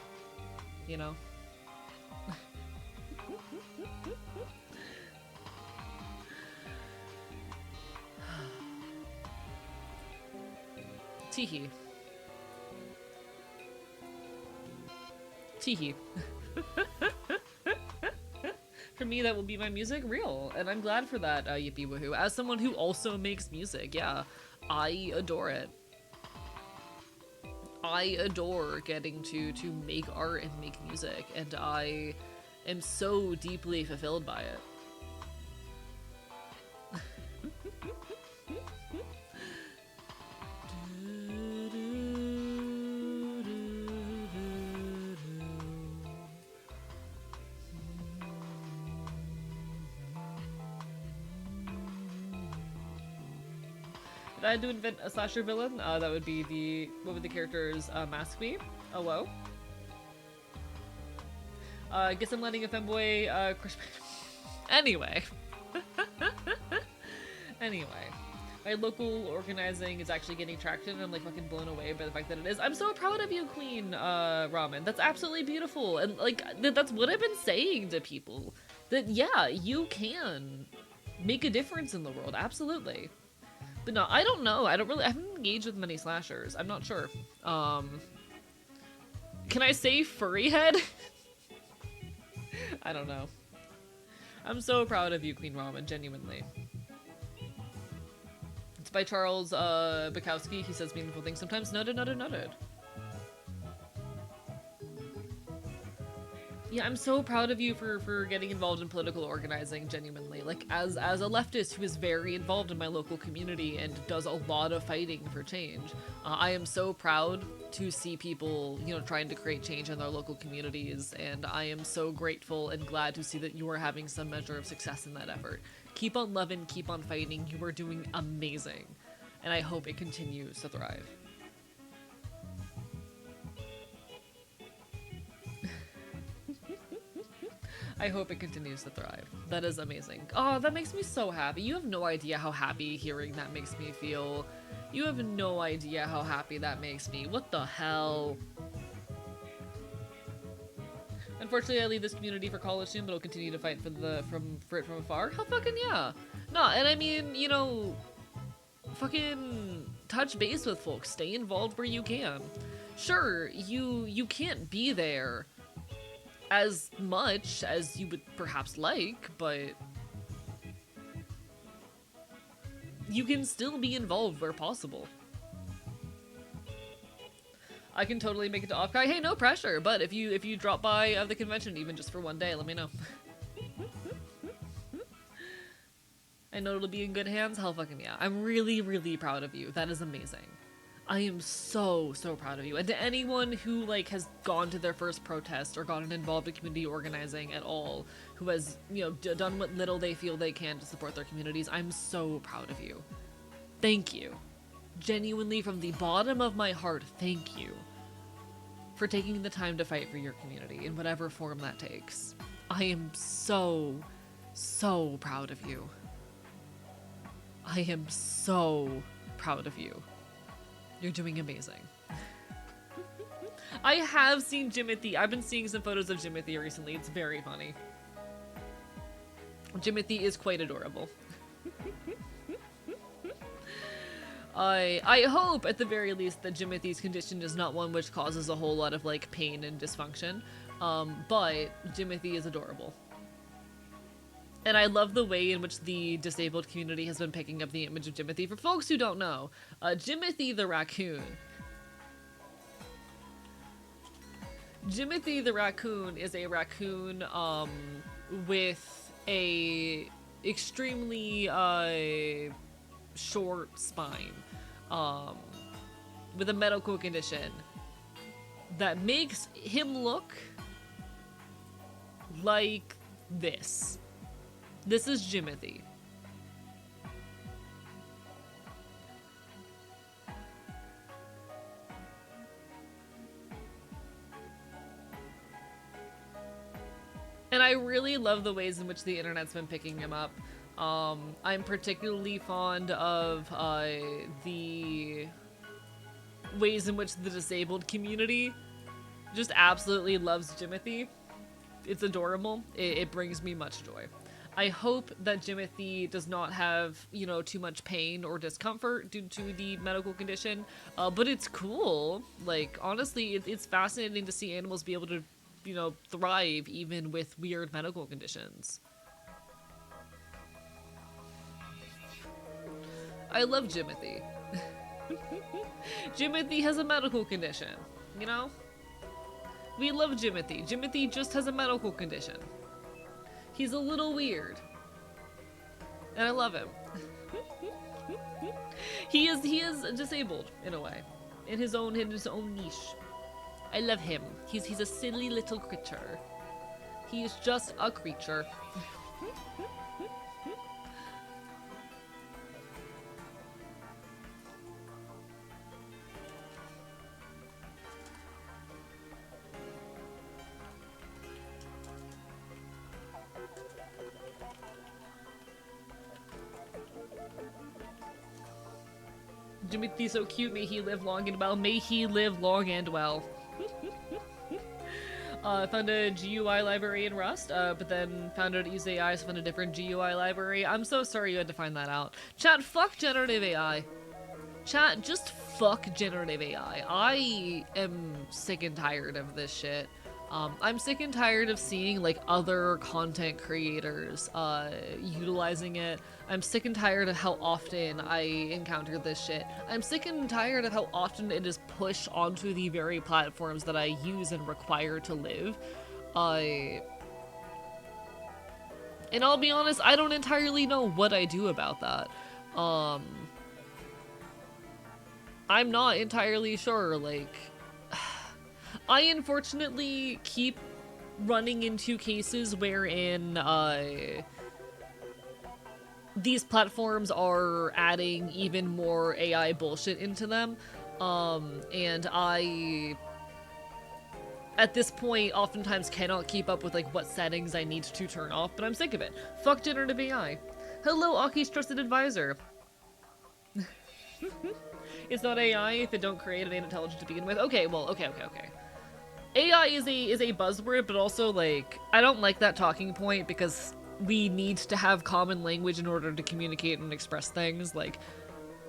You know? Teehee. Teehee. For me, that will be my music real, and I'm glad for that, yippee woohoo. As someone who also makes music, yeah, I adore it. I adore getting to make art and make music, and I am so deeply fulfilled by it. If I had to invent a slasher villain, that would be the... What would the character's mask be? Oh, whoa. Guess I'm letting a femboy, crush my... Anyway. Anyway. My local organizing is actually getting traction, and I'm, like, fucking blown away by the fact that it is. I'm so proud of you, Queen, Ramen. That's absolutely beautiful. And, like, that's what I've been saying to people. That, yeah, you can make a difference in the world. Absolutely. But no, I don't know. I haven't engaged with many slashers. I'm not sure. Can I say furry head? I don't know. I'm so proud of you, Queen Ramen, genuinely. It's by Charles Bukowski. He says meaningful things sometimes. Noted, noted, noted. Yeah, I'm so proud of you for getting involved in political organizing, genuinely. Like, as a leftist who is very involved in my local community and does a lot of fighting for change, I am so proud to see people, you know, trying to create change in their local communities, and I am so grateful and glad to see that you are having some measure of success in that effort. Keep on loving, keep on fighting, you are doing amazing, and I hope it continues to thrive. I hope it continues to thrive. That is amazing. Oh, that makes me so happy. You have no idea how happy hearing that makes me feel. You have no idea how happy that makes me. What the hell? Unfortunately, I leave this community for college soon, but I'll continue to fight for it from afar. Hell fucking yeah. No, and I mean, you know, fucking touch base with folks. Stay involved where you can. Sure, you can't be there as much as you would perhaps like, but you can still be involved where possible. I can totally make it to Offkai. Hey, no pressure, but if you drop by the convention even just for one day, let me know. I know it'll be in good hands. Hell fucking yeah. I'm really, really proud of you. That is amazing. I am so, so proud of you. And to anyone who, like, has gone to their first protest or gotten involved in community organizing at all, who has, you know, done what little they feel they can to support their communities, I'm so proud of you. Thank you. Genuinely, from the bottom of my heart, thank you for taking the time to fight for your community in whatever form that takes. I am so, so proud of you. I am so proud of you. You're doing amazing. I have seen Jimothy. I've been seeing some photos of Jimothy recently. It's very funny. Jimothy is quite adorable. I hope, at the very least, that Jimothy's condition is not one which causes a whole lot of, like, pain and dysfunction. But Jimothy is adorable. And I love the way in which the disabled community has been picking up the image of Jimothy. For folks who don't know, Jimothy the raccoon. Jimothy the raccoon is a raccoon with a extremely short spine, with a medical condition that makes him look like this. This is Jimothy. And I really love the ways in which the internet's been picking him up. I'm particularly fond of the ways in which the disabled community just absolutely loves Jimothy. It's adorable. It brings me much joy. I hope that Jimothy does not have, you know, too much pain or discomfort due to the medical condition, but it's cool. Like, honestly, it's fascinating to see animals be able to, you know, thrive even with weird medical conditions. I love Jimothy. Jimothy has a medical condition, you know? We love Jimothy. Jimothy just has a medical condition. He's a little weird. And I love him. He is disabled in a way. In his own niche. I love him. He's a silly little creature. He is just a creature. Jimothy's so cute. May he live long and well. May he live long and well. Found a GUI library in Rust, but then found out it used AI, so found a different GUI library. I'm so sorry you had to find that out. Chat, fuck generative AI. Chat, just fuck generative AI. I am sick and tired of this shit. I'm sick and tired of seeing, like, other content creators utilizing it. I'm sick and tired of how often I encounter this shit. I'm sick and tired of how often it is pushed onto the very platforms that I use and require to live. And I'll be honest, I don't entirely know what I do about that. I'm not entirely sure, like... I unfortunately keep running into cases wherein these platforms are adding even more AI bullshit into them, and I, at this point, oftentimes cannot keep up with, like, what settings I need to turn off, but I'm sick of it. Fuck generative AI. Hello, Aki's trusted advisor. It's not AI if it don't create an intelligent to begin with. Okay, well, okay. AI is a buzzword, but also, like, I don't like that talking point because we need to have common language in order to communicate and express things. Like,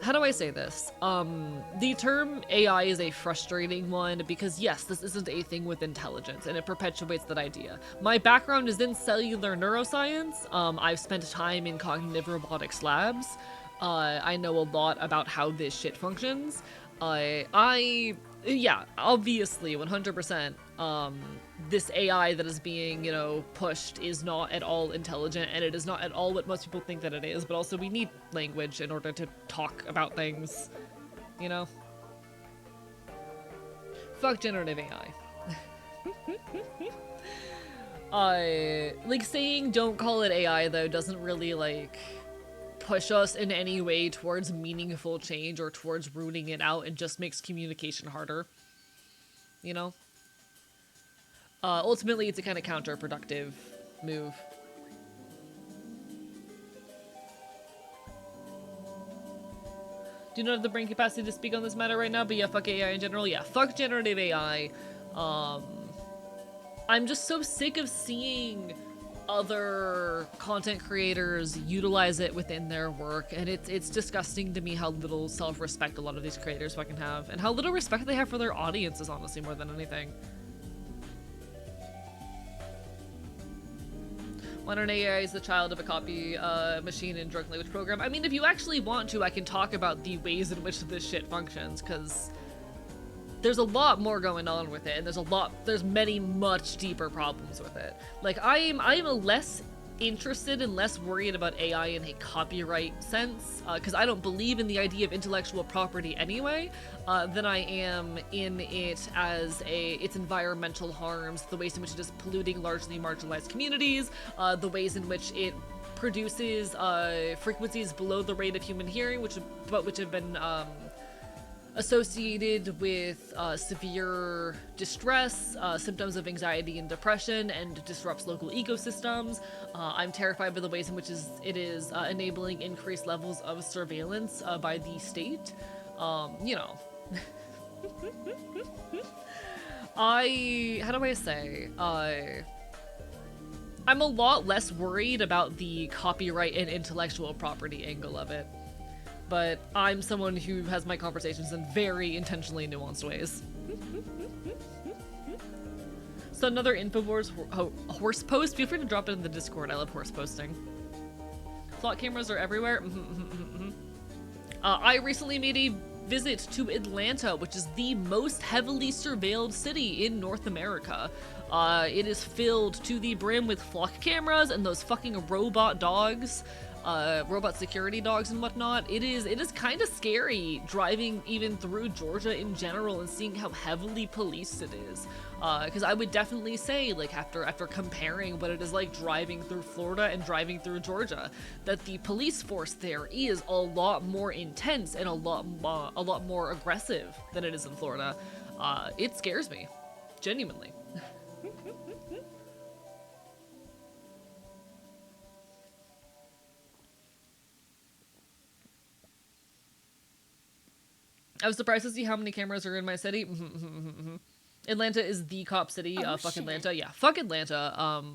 how do I say this? The term AI is a frustrating one because, yes, this isn't a thing with intelligence, and it perpetuates that idea. My background is in cellular neuroscience. I've spent time in cognitive robotics labs. I know a lot about how this shit functions. Yeah, obviously, 100%, this AI that is being, you know, pushed is not at all intelligent, and it is not at all what most people think that it is, but also we need language in order to talk about things, you know? Fuck generative AI. Like, saying don't call it AI, though, doesn't really, like, push us in any way towards meaningful change or towards rooting it out. It just makes communication harder. You know? Ultimately, it's a kind of counterproductive move. Do not have the brain capacity to speak on this matter right now, but yeah, fuck AI in general. Yeah, fuck generative AI. I'm just so sick of seeing other content creators utilize it within their work, and it's disgusting to me how little self-respect a lot of these creators fucking have, and how little respect they have for their audiences, honestly, more than anything. Modern AI is the child of a copy machine and drug language program. I mean, if you actually want to, I can talk about the ways in which this shit functions, because there's a lot more going on with it, and there's many much deeper problems with it. Like, I'm less interested and less worried about AI in a copyright sense, because I don't believe in the idea of intellectual property anyway, than I am in it as its environmental harms, the ways in which it is polluting largely marginalized communities, the ways in which it produces frequencies below the rate of human hearing, which have been associated with severe distress, symptoms of anxiety and depression, and disrupts local ecosystems. I'm terrified by the ways in which it is enabling increased levels of surveillance by the state. You know. How do I say? I'm a lot less worried about the copyright and intellectual property angle of it. But I'm someone who has my conversations in very intentionally nuanced ways. So another Infowars horse post. Feel free to drop it in the Discord. I love horse posting. Flock cameras are everywhere. I recently made a visit to Atlanta, which is the most heavily surveilled city in North America. It is filled to the brim with flock cameras and those fucking robot dogs. Robot security dogs and whatnot. It is kind of scary driving even through Georgia in general and seeing how heavily policed it is. Because I would definitely say, like, after comparing what it is like driving through Florida and driving through Georgia, that the police force there is a lot more intense and a lot more aggressive than it is in Florida. It scares me, genuinely. I was surprised to see how many cameras are in my city. Atlanta is the cop city. Fuck Atlanta. Yeah, fuck Atlanta.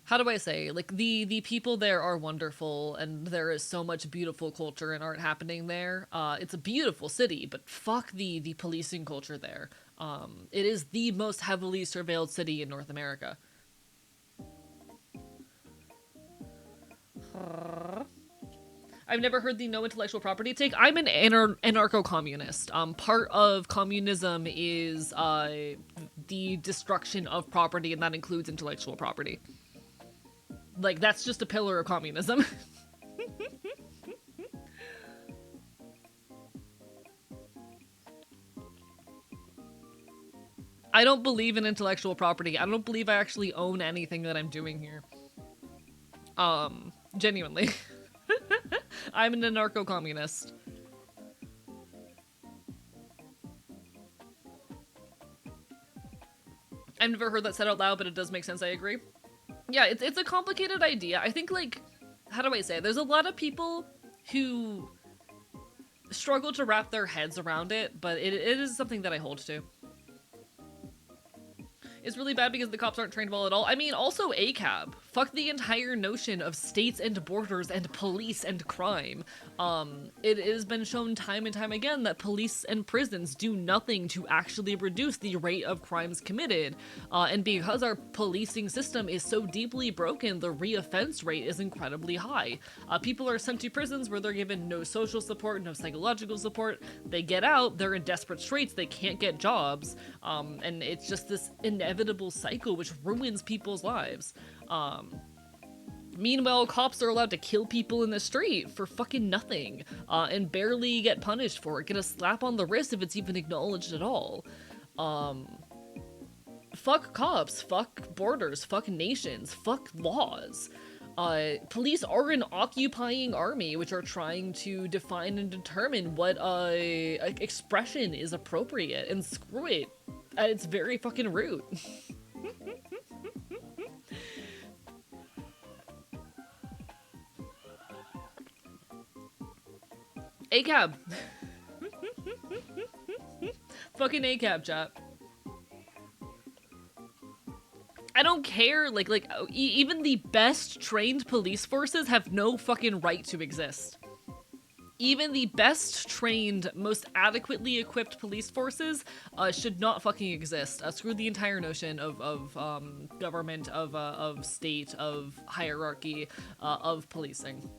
How do I say? Like, the people there are wonderful, and there is so much beautiful culture and art happening there. It's a beautiful city, but fuck the policing culture there. It is the most heavily surveilled city in North America. I've never heard the no intellectual property take. I'm an anarcho-communist. Part of communism is the destruction of property, and that includes intellectual property. Like, that's just a pillar of communism. I don't believe in intellectual property. I don't believe I actually own anything that I'm doing here. Genuinely. I'm an anarcho-communist. I've never heard that said out loud, but it does make sense, I agree. Yeah, it's a complicated idea. I think, like, how do I say? There's a lot of people who struggle to wrap their heads around it, but it is something that I hold to. It's really bad because the cops aren't trained well at all. I mean, also ACAB. Fuck the entire notion of states and borders and police and crime. It has been shown time and time again that police and prisons do nothing to actually reduce the rate of crimes committed. And because our policing system is so deeply broken, the reoffense rate is incredibly high. People are sent to prisons where they're given no social support, no psychological support. They get out, they're in desperate straits, they can't get jobs. And it's just this inevitable cycle which ruins people's lives. Meanwhile, cops are allowed to kill people in the street for fucking nothing, and barely get punished for it, get a slap on the wrist if it's even acknowledged at all. Fuck cops, fuck borders, fuck nations, fuck laws. Police are an occupying army which are trying to define and determine what expression is appropriate, and screw it at its very fucking root. ACAB. Fucking ACAB, chat. I don't care, like, even the best trained police forces have no fucking right to exist. Even the best trained, most adequately equipped police forces should not fucking exist. Screw the entire notion of government, of state, of hierarchy, of policing.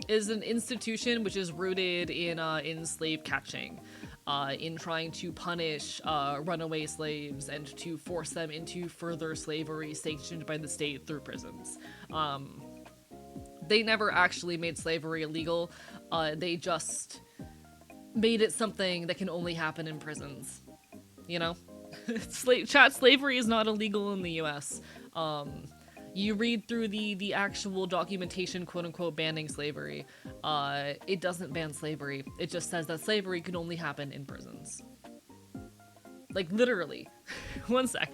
It is an institution which is rooted in slave catching. In trying to punish runaway slaves and to force them into further slavery sanctioned by the state through prisons. They never actually made slavery illegal. They just made it something that can only happen in prisons. You know? Slavery is not illegal in the US. You read through the actual documentation, quote-unquote, banning slavery. It doesn't ban slavery. It just says that slavery can only happen in prisons. Like, literally. One sec.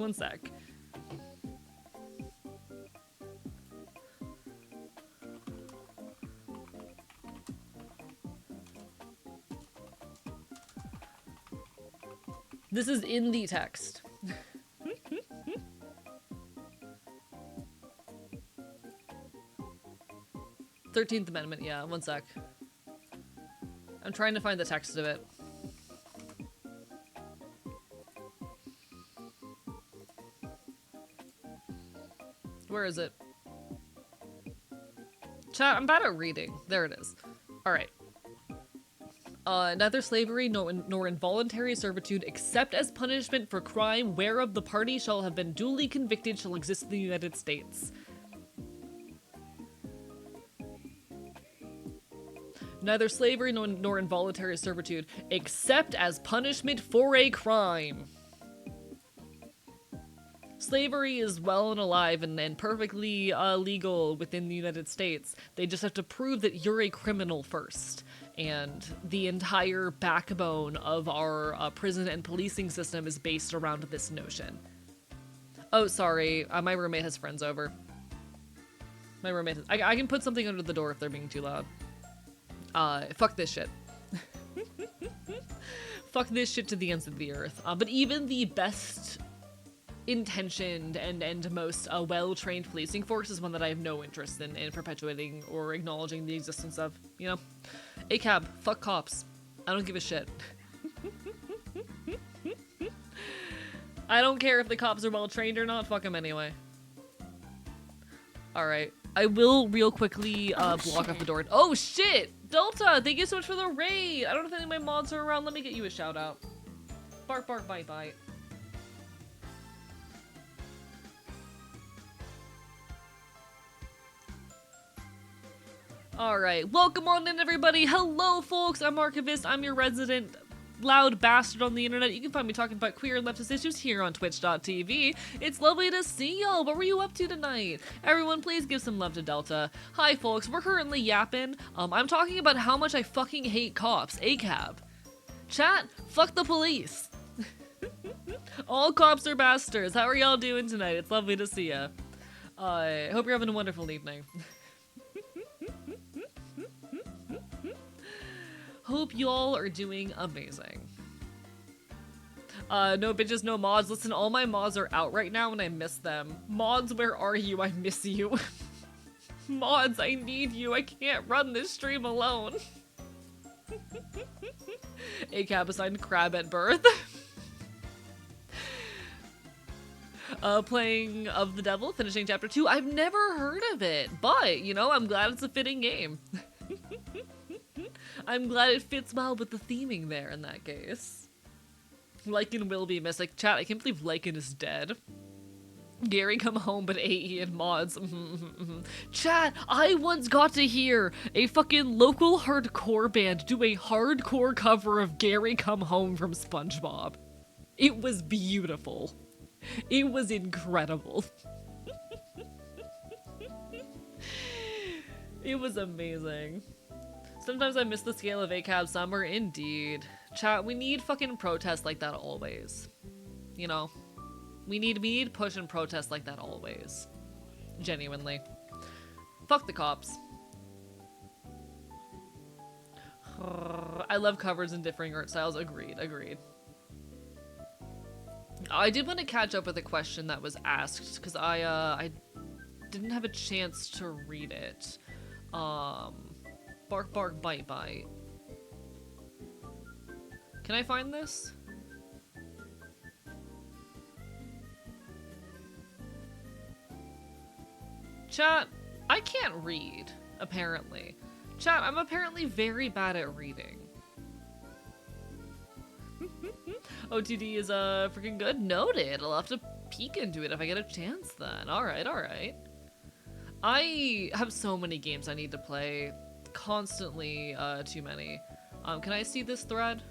This is in the text. 13th Amendment, yeah, one sec. I'm trying to find the text of it. Where is it? Chat, I'm bad at reading. There it is. Alright. Neither slavery nor involuntary servitude except as punishment for crime whereof the party shall have been duly convicted shall exist in the United States. Neither slavery nor involuntary servitude, except as punishment for a crime. Slavery is well and alive and perfectly legal within the United States. They just have to prove that you're a criminal first. And the entire backbone of our prison and policing system is based around this notion. Oh, sorry. My roommate has friends over. My roommate has, I can put something under the door if they're being too loud. Fuck this shit. Fuck this shit to the ends of the earth. But even the best intentioned and most well-trained policing force is one that I have no interest in perpetuating or acknowledging the existence of, you know? ACAB, fuck cops. I don't give a shit. I don't care if the cops are well-trained or not, fuck them anyway. Alright. I will real quickly block off the door. Oh shit! Delta, thank you so much for the raid! I don't know if any of my mods are around. Let me get you a shout out. Bark, bark, bite, bite. Alright, welcome on in everybody. Hello folks, I'm Archivist. I'm your resident loud bastard on the internet. You can find me talking about queer and leftist issues here on twitch.tv. It's lovely to see y'all. What were you up to tonight? Everyone, please give some love to Delta. Hi folks, we're currently yapping. I'm talking about how much I fucking hate cops. ACAB. Chat, fuck the police. All cops are bastards. How are y'all doing tonight? It's lovely to see ya. Hope you're having a wonderful evening. Hope y'all are doing amazing. No bitches, no mods. Listen, all my mods are out right now and I miss them. Mods, where are you? I miss you. Mods, I need you. I can't run this stream alone. ACAB assigned crab at birth. Playing Of the Devil, finishing chapter 2. I've never heard of it, but, you know, I'm glad it's a fitting game. I'm glad it fits well with the theming there in that case. Lycan will be missing. Chat, I can't believe Lycan is dead. Gary come home but AE and mods. Chat, I once got to hear a fucking local hardcore band do a hardcore cover of Gary Come Home from SpongeBob. It was beautiful. It was incredible. It was amazing. Sometimes I miss the scale of ACAB summer, indeed. Chat, we need fucking protests like that always. You know? We need push and protest like that always. Genuinely. Fuck the cops. I love covers in differing art styles. Agreed, agreed. I did want to catch up with a question that was asked, because I didn't have a chance to read it. Bark bark bite bite. Can I find this? Chat, I can't read, apparently. Chat, I'm apparently very bad at reading. OTD is freaking good. Noted. I'll have to peek into it if I get a chance then. Alright, alright. I have so many games I need to play. Constantly, too many. Can I see this thread?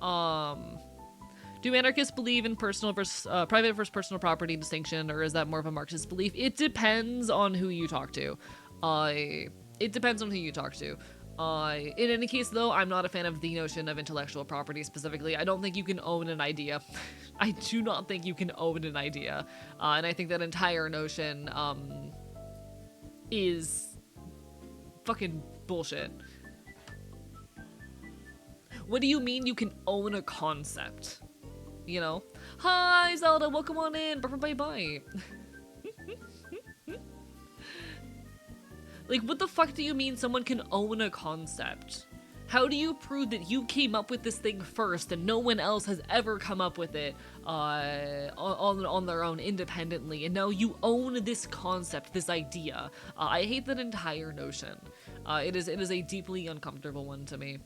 Do anarchists believe in personal versus private versus personal property distinction, or is that more of a Marxist belief? It depends on who you talk to. It depends on who you talk to. In any case, though, I'm not a fan of the notion of intellectual property specifically. I don't think you can own an idea. I do not think you can own an idea. And I think that entire notion is fucking bullshit. What do you mean you can own a concept? You know? Hi, Zelda, welcome on in. Bye-bye. Like, what the fuck do you mean someone can own a concept? How do you prove that you came up with this thing first and no one else has ever come up with it on their own independently, and now you own this concept, this idea? I hate that entire notion. It is a deeply uncomfortable one to me.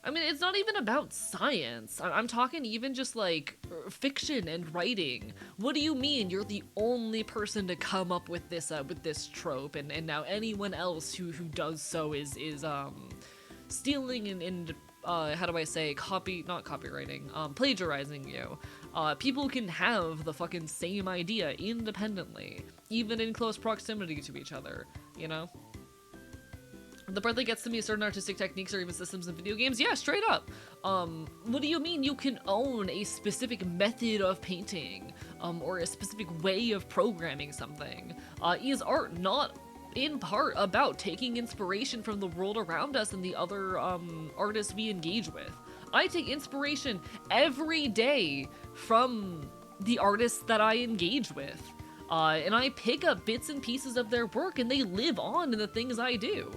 I mean, it's not even about science. I'm talking even just like fiction and writing. What do you mean you're the only person to come up with this trope, and now anyone else who does so is stealing and how do I say, not copywriting, plagiarizing you. People can have the fucking same idea independently, even in close proximity to each other, you know? The part that gets to me is certain artistic techniques or even systems in video games. Yeah, straight up. What do you mean you can own a specific method of painting, or a specific way of programming something? Is art not in part about taking inspiration from the world around us and the other artists we engage with? I take inspiration every day from the artists that I engage with. And I pick up bits and pieces of their work, and they live on in the things I do.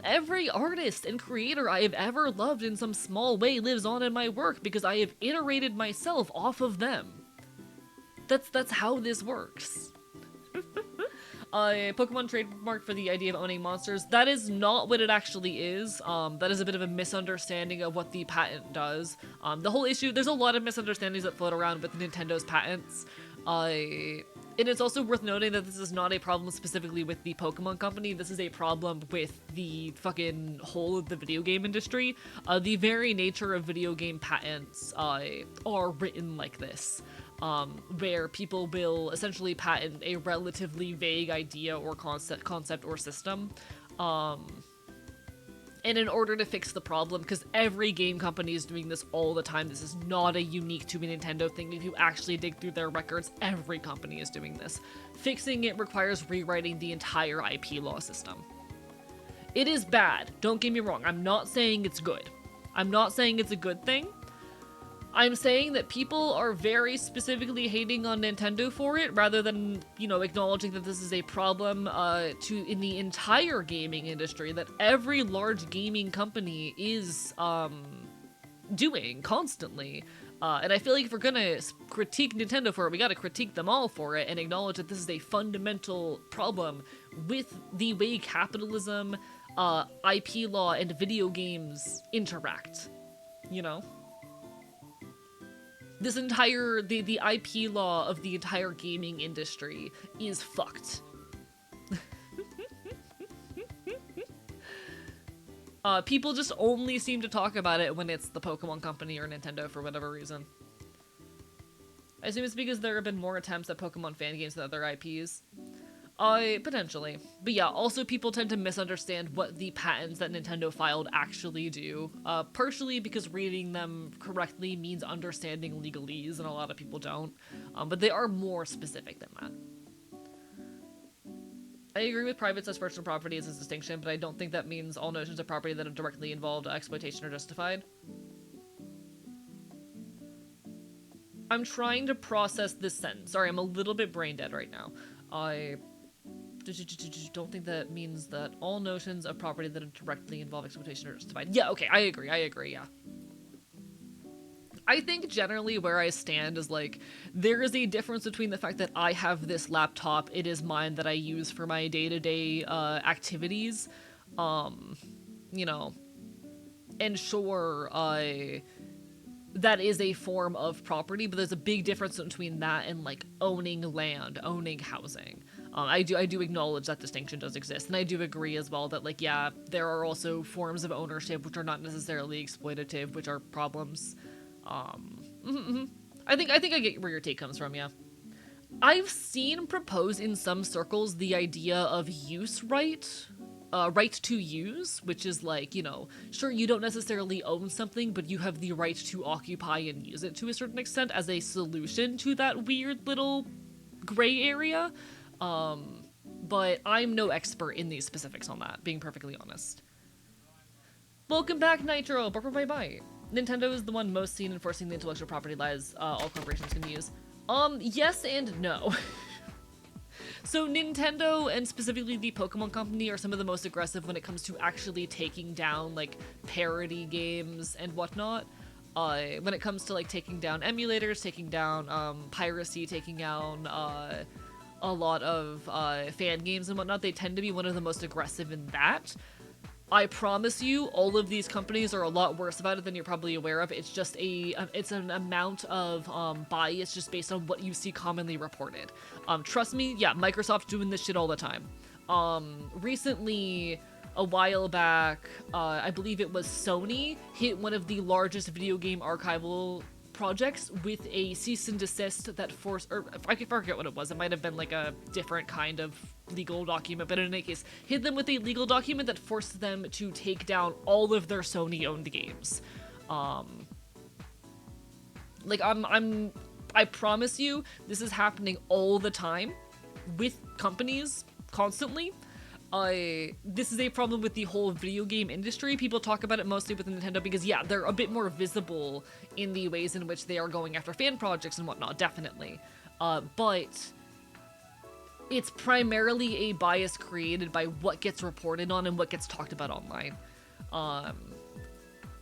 Every artist and creator I have ever loved in some small way lives on in my work because I have iterated myself off of them. That's how this works. Pokemon trademark for the idea of owning monsters. That is not what it actually is. That is a bit of a misunderstanding of what the patent does. The whole issue, there's a lot of misunderstandings that float around with Nintendo's patents. And it's also worth noting that this is not a problem specifically with the Pokemon company. This is a problem with the fucking whole of the video game industry. The very nature of video game patents are written like this, where people will essentially patent a relatively vague idea or concept or system. And in order to fix the problem, because every game company is doing this all the time, this is not a unique to a Nintendo thing. If you actually dig through their records, every company is doing this. Fixing it requires rewriting the entire IP law system. It is bad, don't get me wrong. I'm not saying it's good. I'm not saying it's a good thing. I'm saying that people are very specifically hating on Nintendo for it, rather than, you know, acknowledging that this is a problem in the entire gaming industry that every large gaming company is doing constantly. And I feel like if we're gonna critique Nintendo for it, we gotta critique them all for it and acknowledge that this is a fundamental problem with the way capitalism, IP law, and video games interact, you know? This entire, the IP law of the entire gaming industry is fucked. People just only seem to talk about it when it's the Pokemon Company or Nintendo for whatever reason. I assume it's because there have been more attempts at Pokemon fan games than other IPs. Potentially. But yeah, also people tend to misunderstand what the patents that Nintendo filed actually do. Partially because reading them correctly means understanding legalese, and a lot of people don't. But they are more specific than that. I agree with private/personal property as a distinction, but I don't think that means all notions of property that are directly involved exploitation are justified. I'm trying to process this sentence. Sorry, I'm a little bit brain dead right now. I don't think that means that all notions of property that are directly involve exploitation are justified. Yeah, okay, I agree, yeah. I think generally where I stand is like, there is a difference between the fact that I have this laptop, it is mine that I use for my day-to-day activities, you know, and sure, that is a form of property, but there's a big difference between that and like owning land, owning housing. I do acknowledge that distinction does exist, and I do agree as well that like, yeah, there are also forms of ownership which are not necessarily exploitative, which are problems. I think I get where your take comes from, yeah. I've seen proposed in some circles the idea of use right to use, which is like, you know, sure, you don't necessarily own something, but you have the right to occupy and use it to a certain extent as a solution to that weird little gray area. But I'm no expert in these specifics on that, being perfectly honest. Welcome back, Nitro! Bye. Nintendo is the one most seen enforcing the intellectual property lies all corporations can use. Yes and no. So Nintendo, and specifically the Pokemon Company, are some of the most aggressive when it comes to actually taking down, like, parody games and whatnot. When it comes to, like, taking down emulators, taking down, piracy, taking down, a lot of, fan games and whatnot, they tend to be one of the most aggressive in that. I promise you, all of these companies are a lot worse about it than you're probably aware of. It's just it's an amount of bias just based on what you see commonly reported. Trust me, yeah, Microsoft's doing this shit all the time. Recently, a while back, I believe it was Sony, hit one of the largest video game archival projects with a cease and desist that forced, or I forget what it was, it might have been like a different kind of legal document, but in any case, hit them with a legal document that forced them to take down all of their Sony-owned games. Like, I promise you, this is happening all the time with companies, constantly. This is a problem with the whole video game industry. People talk about it mostly with Nintendo because, yeah, they're a bit more visible in the ways in which they are going after fan projects and whatnot, definitely. But it's primarily a bias created by what gets reported on and what gets talked about online.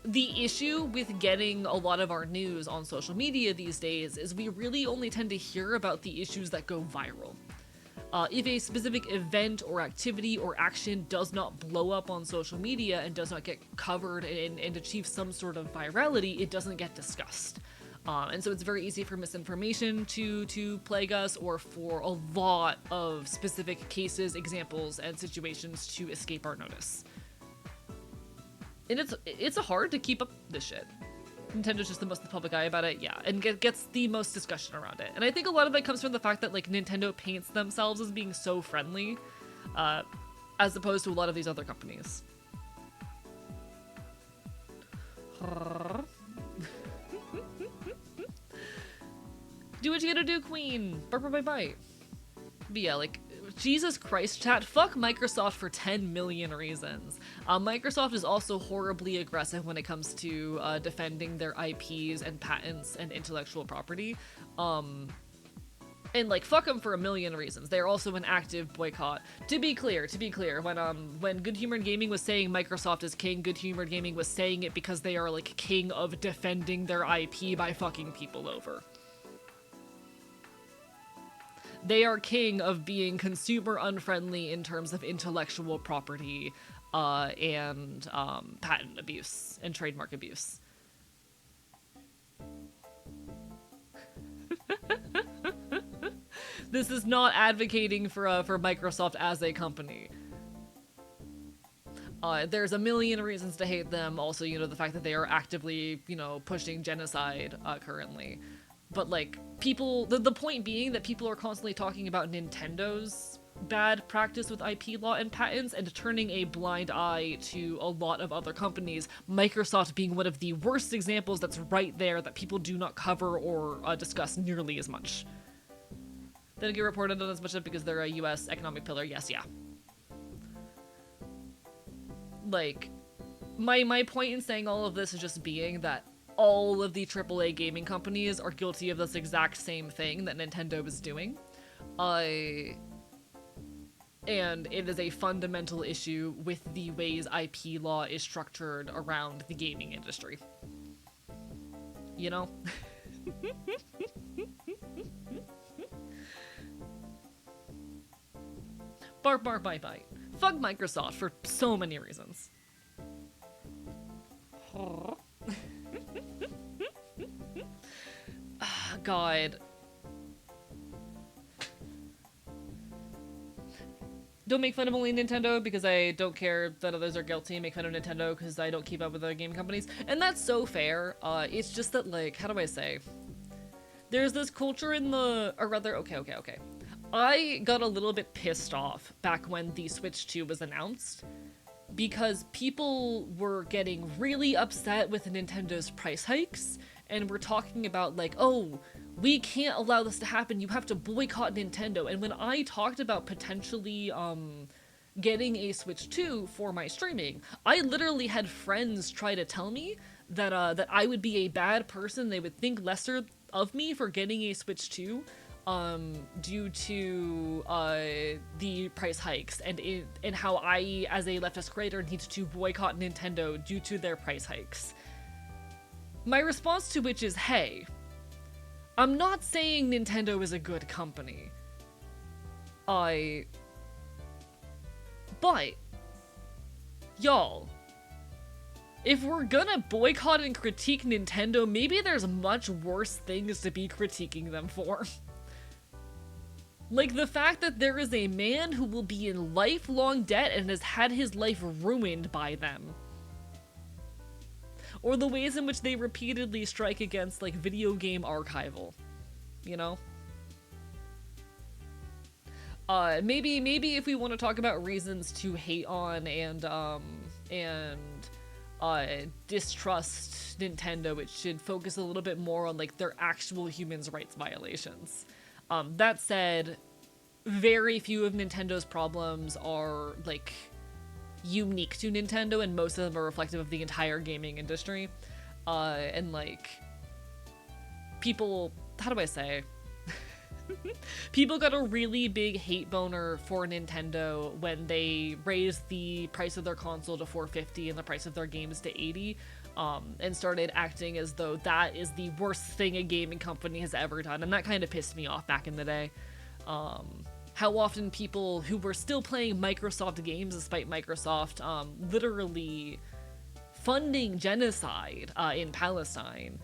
The issue with getting a lot of our news on social media these days is we really only tend to hear about the issues that go viral. If a specific event or activity or action does not blow up on social media and does not get covered and achieve some sort of virality, it doesn't get discussed. And so it's very easy for misinformation to plague us, or for a lot of specific cases, examples, and situations to escape our notice. And it's hard to keep up this shit. Nintendo's just the most public eye about it, yeah, and gets the most discussion around it. And I think a lot of that comes from the fact that, like, Nintendo paints themselves as being so friendly, as opposed to a lot of these other companies. Do what you gotta do, queen! Bye. But yeah, like, Jesus Christ, chat, fuck Microsoft for 10 million reasons. Microsoft is also horribly aggressive when it comes to defending their IPs and patents and intellectual property. And, like, fuck them for a million reasons. They're also an active boycott. To be clear, when Good Humored Gaming was saying Microsoft is king, Good Humored Gaming was saying it because they are, like, king of defending their IP by fucking people over. They are king of being consumer unfriendly in terms of intellectual property and patent abuse and trademark abuse. This is not advocating for Microsoft as a company. There's a million reasons to hate them. Also, you know, the fact that they are actively, you know, pushing genocide currently. But, like, people... The point being that people are constantly talking about Nintendo's bad practice with IP law and patents and turning a blind eye to a lot of other companies, Microsoft being one of the worst examples that's right there that people do not cover or discuss nearly as much. They don't get reported on as much because they're a US economic pillar. Yes, yeah. Like, my point in saying all of this is just being that all of the AAA gaming companies are guilty of this exact same thing that Nintendo is doing. And it is a fundamental issue with the ways IP law is structured around the gaming industry. You know? Bark, bark, bite, bite. Fuck Microsoft for so many reasons. God. Don't make fun of only Nintendo because I don't care that others are guilty. Make fun of Nintendo because I don't keep up with other game companies. And that's so fair. It's just that, like, how do I say? There's this culture in the... Or rather, okay. I got a little bit pissed off back when the Switch 2 was announced because people were getting really upset with Nintendo's price hikes and were talking about, like, oh, we can't allow this to happen, you have to boycott Nintendo. And when I talked about potentially getting a Switch 2 for my streaming, I literally had friends try to tell me that that I would be a bad person, they would think lesser of me for getting a Switch 2 due to the price hikes and how I, as a leftist creator, need to boycott Nintendo due to their price hikes. My response to which is, hey, I'm not saying Nintendo is a good company. But, y'all, if we're gonna boycott and critique Nintendo, maybe there's much worse things to be critiquing them for. Like the fact that there is a man who will be in lifelong debt and has had his life ruined by them. Or the ways in which they repeatedly strike against, like, video game archival. You know? Maybe if we want to talk about reasons to hate on and distrust Nintendo, it should focus a little bit more on, like, their actual human rights violations. That said, very few of Nintendo's problems are, like, unique to Nintendo, and most of them are reflective of the entire gaming industry. And, like, people, how do I say? People got a really big hate boner for Nintendo when they raised the price of their console to $450 and the price of their games to $80, and started acting as though that is the worst thing a gaming company has ever done, and that kind of pissed me off back in the day. How often people who were still playing Microsoft games despite Microsoft literally funding genocide in Palestine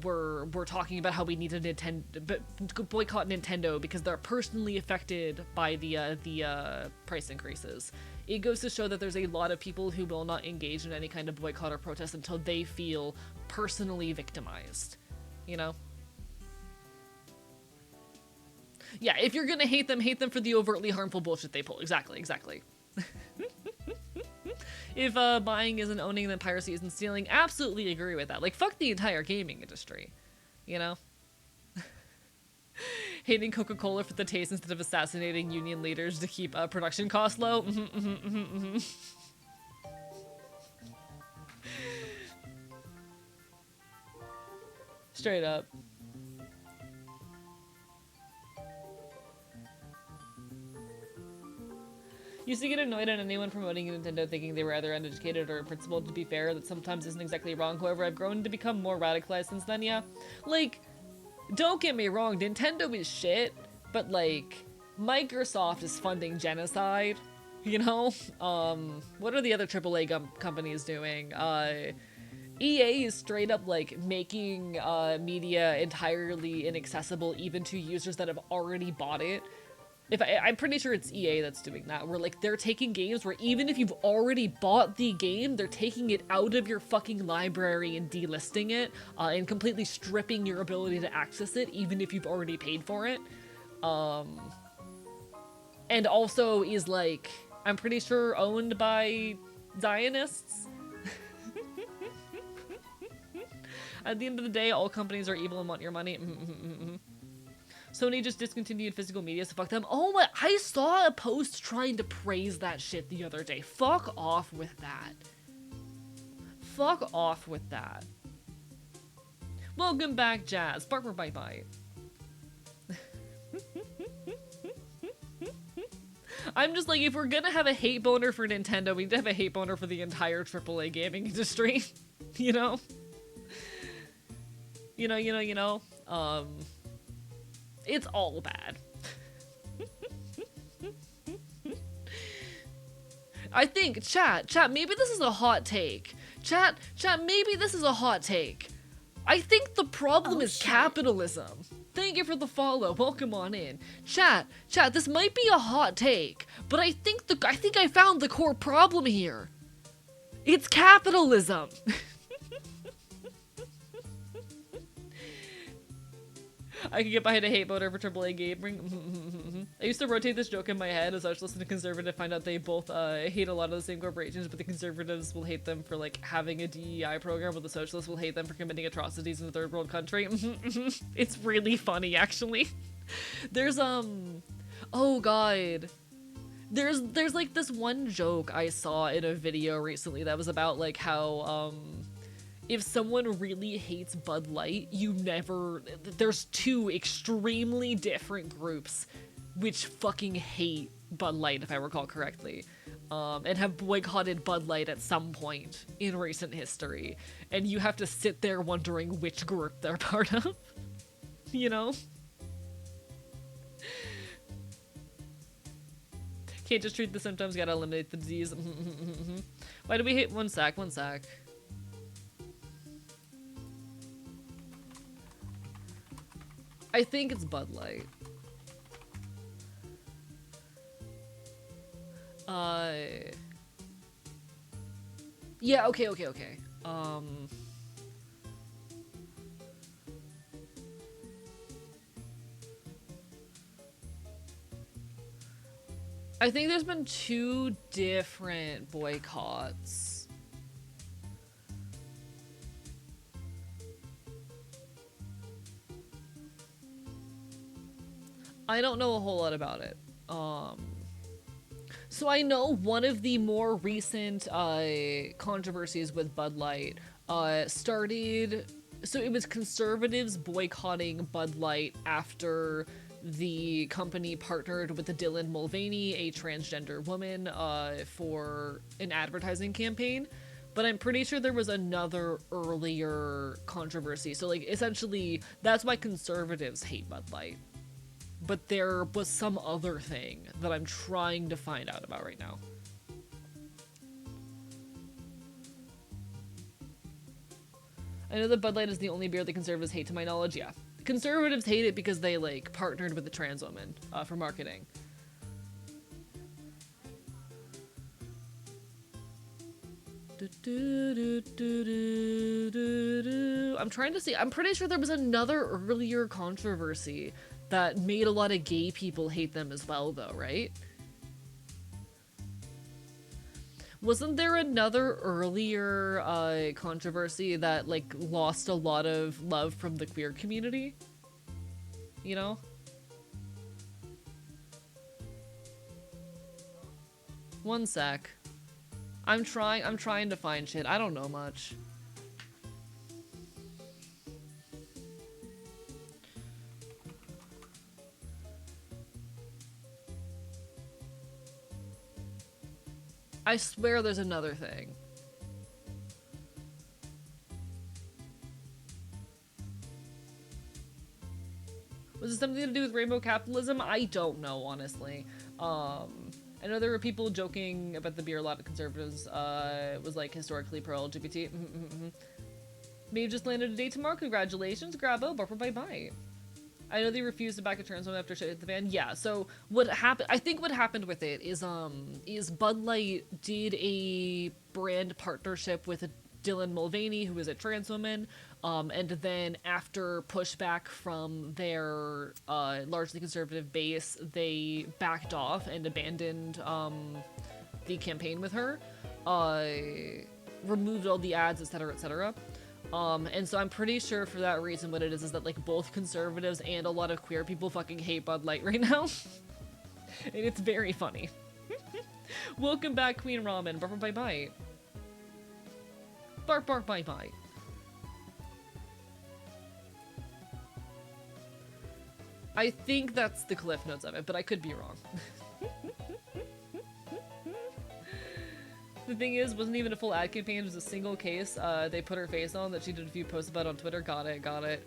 were talking about how we need to boycott Nintendo because they're personally affected by the price increases. It goes to show that there's a lot of people who will not engage in any kind of boycott or protest until they feel personally victimized, you know? Yeah, if you're gonna hate them for the overtly harmful bullshit they pull. Exactly. If buying isn't owning, then piracy isn't stealing. Absolutely agree with that. Like, fuck the entire gaming industry, you know? Hating Coca-Cola for the taste instead of assassinating union leaders to keep production costs low. Straight up. Used to get annoyed at anyone promoting Nintendo thinking they were either uneducated or principled. To be fair, that sometimes isn't exactly wrong. However, I've grown to become more radicalized since then, yeah. Like, don't get me wrong, Nintendo is shit, but, like, Microsoft is funding genocide, you know? What are the other AAA companies doing? EA is straight up, like, making media entirely inaccessible even to users that have already bought it. I'm pretty sure it's EA that's doing that, where like they're taking games where even if you've already bought the game, they're taking it out of your fucking library and delisting it, and completely stripping your ability to access it, even if you've already paid for it. And also is like, I'm pretty sure owned by Zionists. At the end of the day, all companies are evil and want your money. Sony just discontinued physical media, so fuck them. Oh my, I saw a post trying to praise that shit the other day. Fuck off with that. Fuck off with that. Welcome back, Jazz. Barber bye bye. I'm just like, if we're gonna have a hate boner for Nintendo, we need to have a hate boner for the entire AAA gaming industry. You know? You know. It's all bad. I think, chat, maybe this is a hot take. Chat, maybe this is a hot take. I think the problem is capitalism. Thank you for the follow. Welcome on in. Chat, this might be a hot take, but I think I found the core problem here. It's capitalism. I could get behind a hate voter for AAA gaming. I used to rotate this joke in my head as I was listening to conservative, find out they both hate a lot of the same corporations, but the conservatives will hate them for like having a DEI program, but the socialists will hate them for committing atrocities in a third world country. It's really funny, actually. There's oh god. There's like this one joke I saw in a video recently that was about like how if someone really hates Bud Light, there's two extremely different groups which fucking hate Bud Light, if I recall correctly, and have boycotted Bud Light at some point in recent history. And you have to sit there wondering which group they're part of, you know? Can't just treat the symptoms, gotta eliminate the disease. Why do we hate one sec? I think it's Bud Light. Yeah, okay. I think there's been two different boycotts. I don't know a whole lot about it. So I know one of the more recent controversies with Bud Light started. So it was conservatives boycotting Bud Light after the company partnered with the Dylan Mulvaney, a transgender woman, for an advertising campaign. But I'm pretty sure there was another earlier controversy. So like essentially that's why conservatives hate Bud Light. But there was some other thing that I'm trying to find out about right now. I know that Bud Light is the only beer that conservatives hate to my knowledge, yeah. Conservatives hate it because they, like, partnered with the trans woman for marketing. I'm trying to see. I'm pretty sure there was another earlier controversy that made a lot of gay people hate them as well, though, right? Wasn't there another earlier controversy that, like, lost a lot of love from the queer community? You know? One sec. I'm trying to find shit. I don't know much. I swear there's another thing. Was it something to do with rainbow capitalism? I don't know, honestly. I know there were people joking about the beer, a lot of conservatives was like historically pro-LGBT. Maybe just landed a date tomorrow. Congratulations, Grabo. Bye bye. I know they refused to back a trans woman after shit hit the fan. Yeah, so what happened, I think what happened with it is Bud Light did a brand partnership with Dylan Mulvaney, who is a trans woman, and then after pushback from their largely conservative base, they backed off and abandoned the campaign with her, removed all the ads, etc., etc. And so I'm pretty sure for that reason what it is that like both conservatives and a lot of queer people fucking hate Bud Light right now. And it's very funny. Welcome back, Queen Ramen. Bark, bark, bye, bye. Bark, bark, bye, bye. I think that's the cliff notes of it, but I could be wrong. The thing is, wasn't even a full ad campaign, it was a single case they put her face on that she did a few posts about on Twitter. Got it.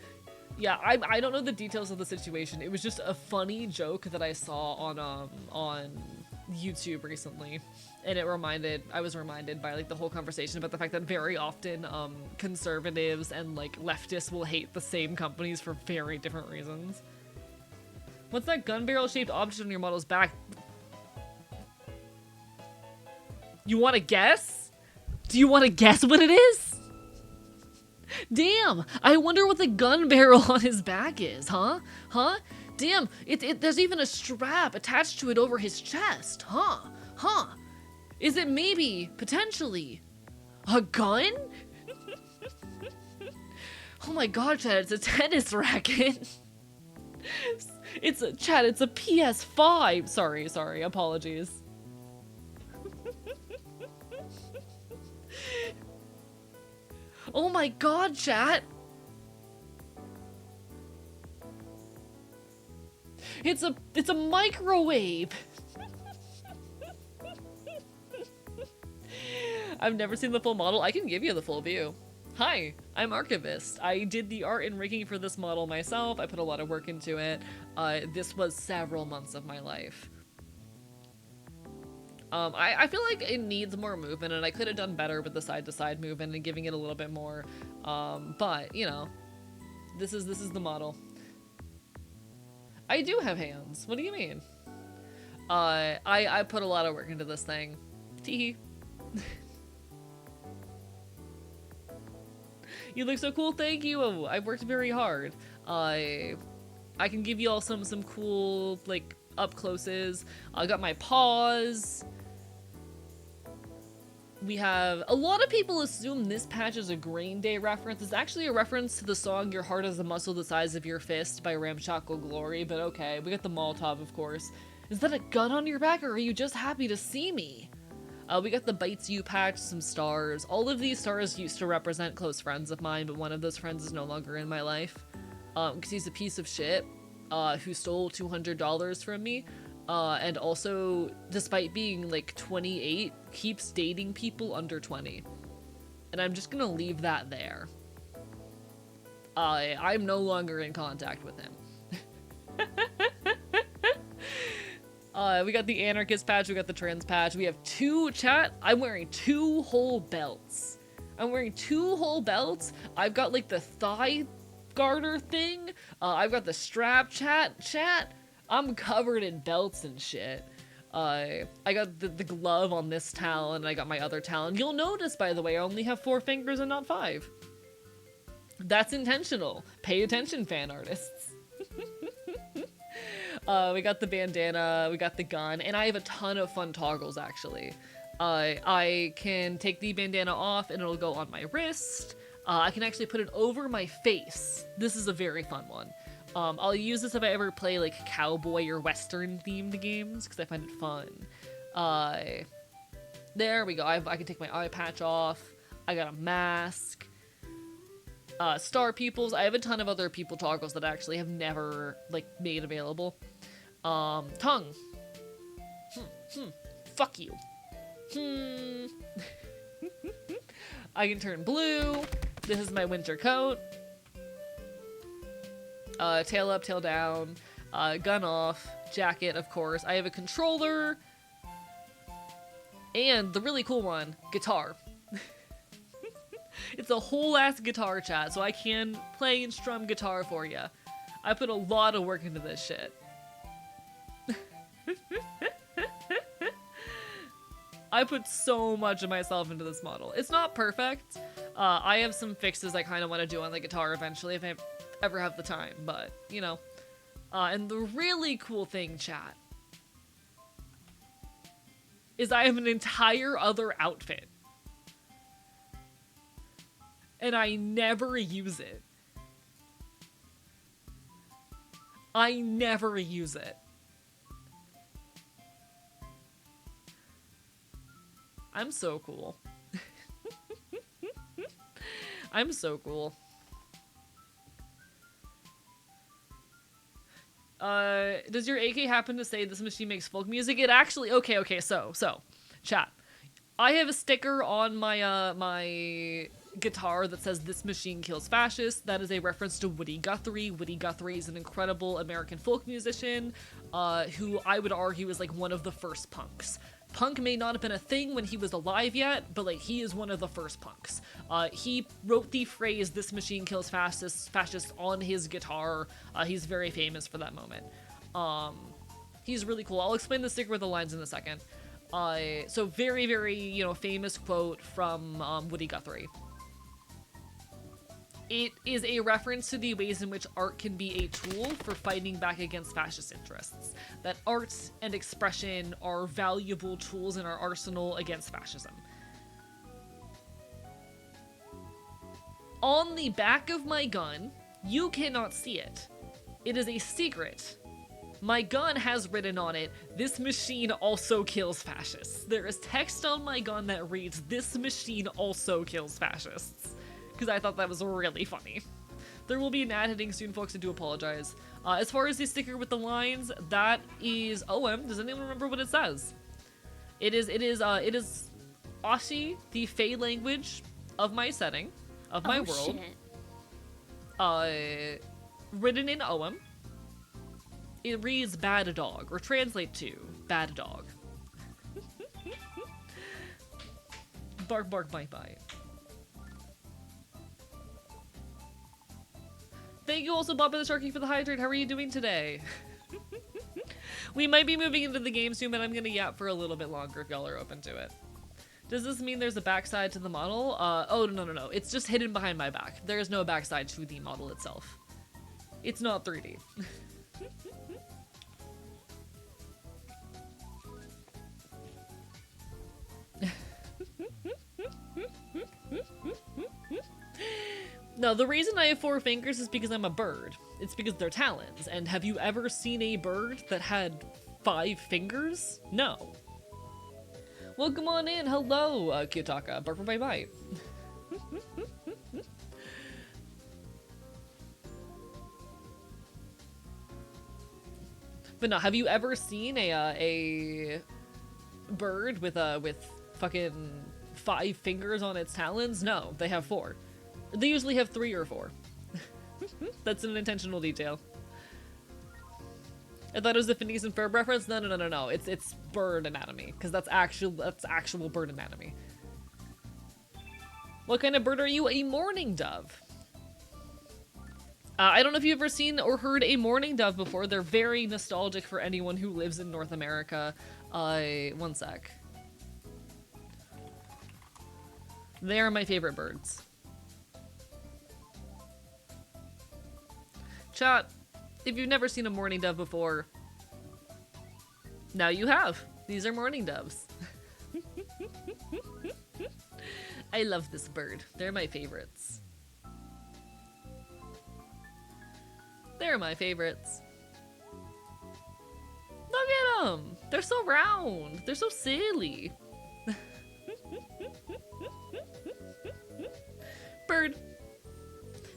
Yeah, I don't know the details of the situation. It was just a funny joke that I saw on YouTube recently. And I was reminded by like the whole conversation about the fact that very often conservatives and like leftists will hate the same companies for very different reasons. What's that gun barrel shaped object on your model's back? You want to guess? Do you want to guess what it is? Damn, I wonder what the gun barrel on his back is, huh? Huh? Damn, there's even a strap attached to it over his chest, huh? Huh? Is it maybe, potentially, a gun? Oh my god, Chad, it's a tennis racket. It's a PS5. Sorry, apologies. Oh my god, chat! It's a microwave! I've never seen the full model. I can give you the full view. Hi, I'm Archivist. I did the art and rigging for this model myself. I put a lot of work into it. This was several months of my life. I feel like it needs more movement, and I could have done better with the side-to-side movement and giving it a little bit more. But, you know, this is the model. I do have hands. What do you mean? I put a lot of work into this thing. Teehee. You look so cool, thank you! I've worked very hard. I can give you all some cool, like, up-closes. I got my paws. We have... A lot of people assume this patch is a Green Day reference. It's actually a reference to the song Your Heart is a Muscle the Size of Your Fist by Ramshackle Glory, but okay. We got the Molotov, of course. Is that a gun on your back, or are you just happy to see me? We got the Bites You patch, some stars. All of these stars used to represent close friends of mine, but one of those friends is no longer in my life. Because he's a piece of shit, who stole $200 from me. And also, despite being like 28, keeps dating people under 20. And I'm just gonna leave that there. I'm no longer in contact with him. We got the Anarchist patch, we got the Trans patch, we have I'm wearing 2 whole belts. I've got like the thigh garter thing, I've got the strap, chat. I'm covered in belts and shit. I got the glove on this talon, and I got my other talon. You'll notice, by the way, I only have 4 fingers and not 5. That's intentional. Pay attention, fan artists. We got the bandana, we got the gun, and I have a ton of fun toggles, actually. I can take the bandana off, and it'll go on my wrist. I can actually put it over my face. This is a very fun one. I'll use this if I ever play, like, cowboy or western-themed games, because I find it fun. There we go. I can take my eye patch off. I got a mask. Star pupils. I have a ton of other pupil toggles that I actually have never, like, made available. Tongue. Fuck you. I can turn blue. This is my winter coat. Tail up, tail down. Gun off. Jacket, of course. I have a controller. And the really cool one, guitar. It's a whole ass guitar, chat, so I can play and strum guitar for you. I put a lot of work into this shit. I put so much of myself into this model. It's not perfect. I have some fixes I kind of want to do on the guitar eventually if I ever have the time, but, you know. And the really cool thing, chat, is I have an entire other outfit. And I never use it. I never use it. I'm so cool. I'm so cool. Does your AK happen to say this machine makes folk music? It actually, okay, so, chat. I have a sticker on my, my guitar that says this machine kills fascists. That is a reference to Woody Guthrie. Woody Guthrie is an incredible American folk musician, who I would argue is like one of the first punks. Punk may not have been a thing when he was alive yet, but like he is one of the first punks. He wrote the phrase "this machine kills fascists" on his guitar. He's very famous for that moment. He's really cool. I'll explain the sticker with the lines in a second. So very, very, you know, famous quote from Woody Guthrie. It is a reference to the ways in which art can be a tool for fighting back against fascist interests. That art and expression are valuable tools in our arsenal against fascism. On the back of my gun, you cannot see it. It is a secret. My gun has written on it, "This machine also kills fascists." There is text on my gun that reads, "This machine also kills fascists." Because I thought that was really funny. There will be an ad hitting soon, folks, I do apologize. As far as the sticker with the lines, that is OM. Does anyone remember what it says? It is Aussie, the Fey language of my setting, of my world. Shit. Written in OM. It reads "bad dog," or translate to "bad dog." Bark, bark, bite, bite. Thank you also, Bob, for the Sharky, for the hydrate. How are you doing today? We might be moving into the game soon, but I'm gonna yap for a little bit longer if y'all are open to it. Does this mean there's a backside to the model? Oh, no. It's just hidden behind my back. There is no backside to the model itself. It's not 3D. No, the reason I have 4 fingers is because I'm a bird. It's because they're talons. And have you ever seen a bird that had 5 fingers? No. Welcome on in. Hello, Kiyotaka. Bark for bye-bye. But no, have you ever seen a bird with fucking 5 fingers on its talons? No, they have 4. They usually have 3 or 4. That's an intentional detail. I thought it was a Phineas and Ferb reference. No. It's bird anatomy, because that's actual bird anatomy. What kind of bird are you? A mourning dove. I don't know if you've ever seen or heard a mourning dove before. They're very nostalgic for anyone who lives in North America. One sec. They are my favorite birds. Chat, if you've never seen a mourning dove before, now you have. These are mourning doves. I love this bird. They're my favorites. They're my favorites. Look at them! They're so round. They're so silly. Bird.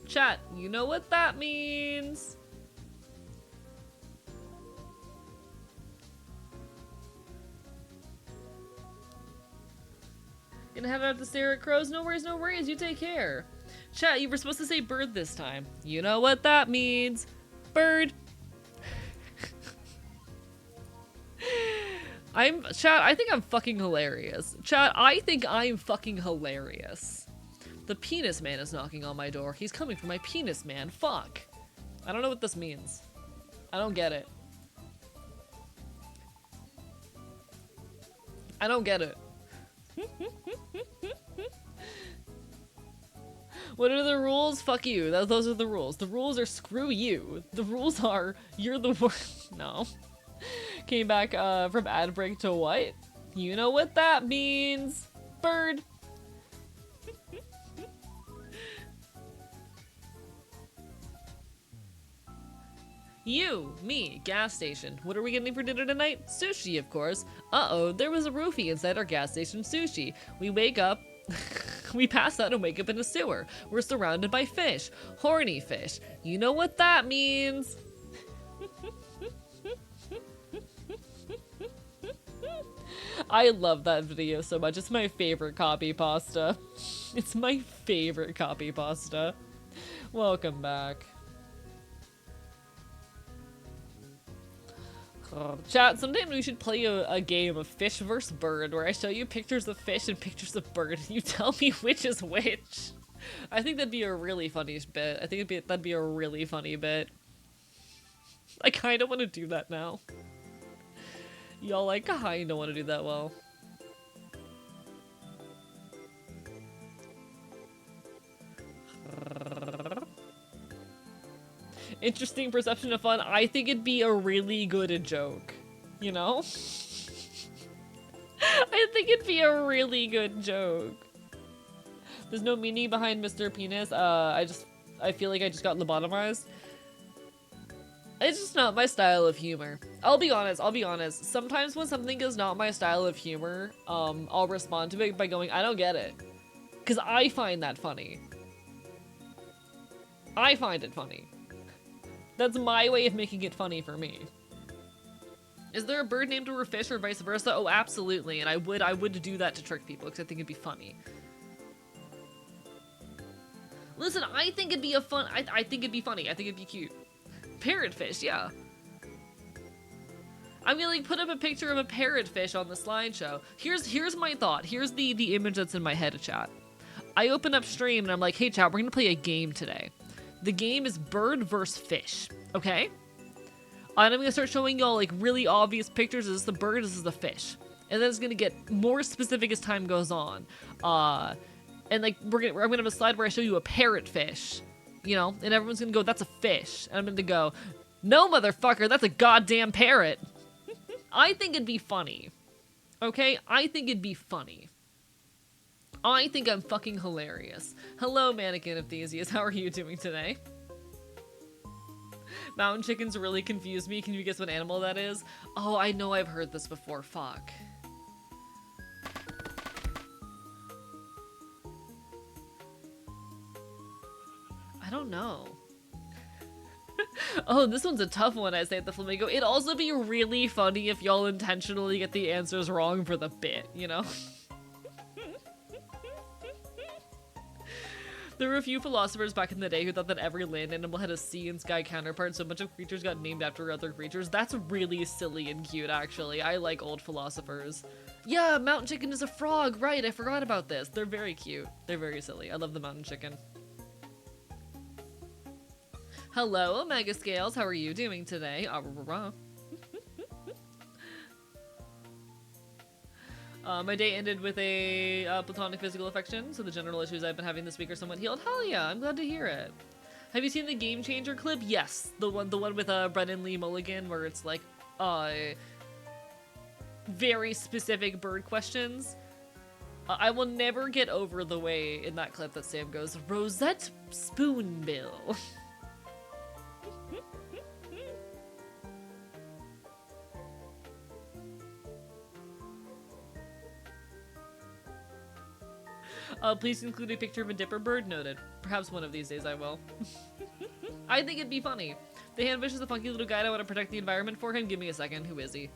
Chat, you know what that means. Gonna head out to stare at crows? No worries, no worries. You take care. Chat, you were supposed to say bird this time. You know what that means. Bird. Chat, I think I'm fucking hilarious. Chat, I think I'm fucking hilarious. The penis man is knocking on my door. He's coming for my penis man. Fuck. I don't know what this means. I don't get it. I don't get it. What are the rules? Fuck you. Those are the rules. The rules are screw you. The rules are you're the worst. No. Came back from ad break to what? You know what that means. Bird. You, me, gas station. What are we getting for dinner tonight? Sushi, of course. Uh-oh, there was a roofie inside our gas station sushi. We wake up, we pass out and wake up in a sewer. We're surrounded by fish. Horny fish. You know what that means. I love that video so much. It's my favorite copy pasta. It's my favorite copy pasta. Welcome back. Chat, sometime we should play a game of fish versus bird where I show you pictures of fish and pictures of bird and you tell me which is which. I think that'd be a really funny bit. I think that'd be a really funny bit. I kind of want to do that now. Y'all like kinda want to do that well. Interesting perception of fun. I think it'd be a really good joke. You know? I think it'd be a really good joke. There's no meaning behind Mr. Penis. I feel like I just got lobotomized. It's just not my style of humor. I'll be honest. Sometimes when something is not my style of humor, I'll respond to it by going, I don't get it. Because I find that funny. I find it funny. That's my way of making it funny for me. Is there a bird named over fish or vice versa? Oh, absolutely. And I would do that to trick people because I think it'd be funny. Listen, I think it'd be I think it'd be funny. I think it'd be cute. Parrotfish, yeah. I'm gonna like put up a picture of a parrotfish on the slideshow. Here's my thought. Here's the image that's in my head, chat. I open up stream and I'm like, hey chat, we're gonna play a game today. The game is bird versus fish, okay? And I'm gonna start showing y'all like really obvious pictures. This is the bird, this is the fish. And then it's gonna get more specific as time goes on. And like I'm gonna have a slide where I show you a parrotfish, you know, and everyone's gonna go, that's a fish. And I'm gonna go, no motherfucker, that's a goddamn parrot. I think it'd be funny. Okay? I think it'd be funny. I think I'm fucking hilarious. Hello, Mannequin of Theseus. How are you doing today? Mountain chickens really confuse me. Can you guess what animal that is? Oh, I know I've heard this before. Fuck. I don't know. Oh, this one's a tough one, I say at the flamingo. It'd also be really funny if y'all intentionally get the answers wrong for the bit, you know? There were a few philosophers back in the day who thought that every land animal had a sea and sky counterpart, so a bunch of creatures got named after other creatures. That's really silly and cute, actually. I like old philosophers. Yeah, mountain chicken is a frog, right, I forgot about this. They're very cute. They're very silly. I love the mountain chicken. Hello, Omega Scales. How are you doing today? My day ended with a platonic physical affection, so the general issues I've been having this week are somewhat healed. Hell yeah, I'm glad to hear it. Have you seen the Game Changer clip? Yes, the one with Brennan Lee Mulligan, where it's like very specific bird questions. I will never get over the way in that clip that Sam goes, Rosette Spoonbill. Please include a picture of a dipper bird. Noted. Perhaps one of these days I will. I think it'd be funny. The handfish is a funky little guy. I want to protect the environment for him. Give me a second. Who is he?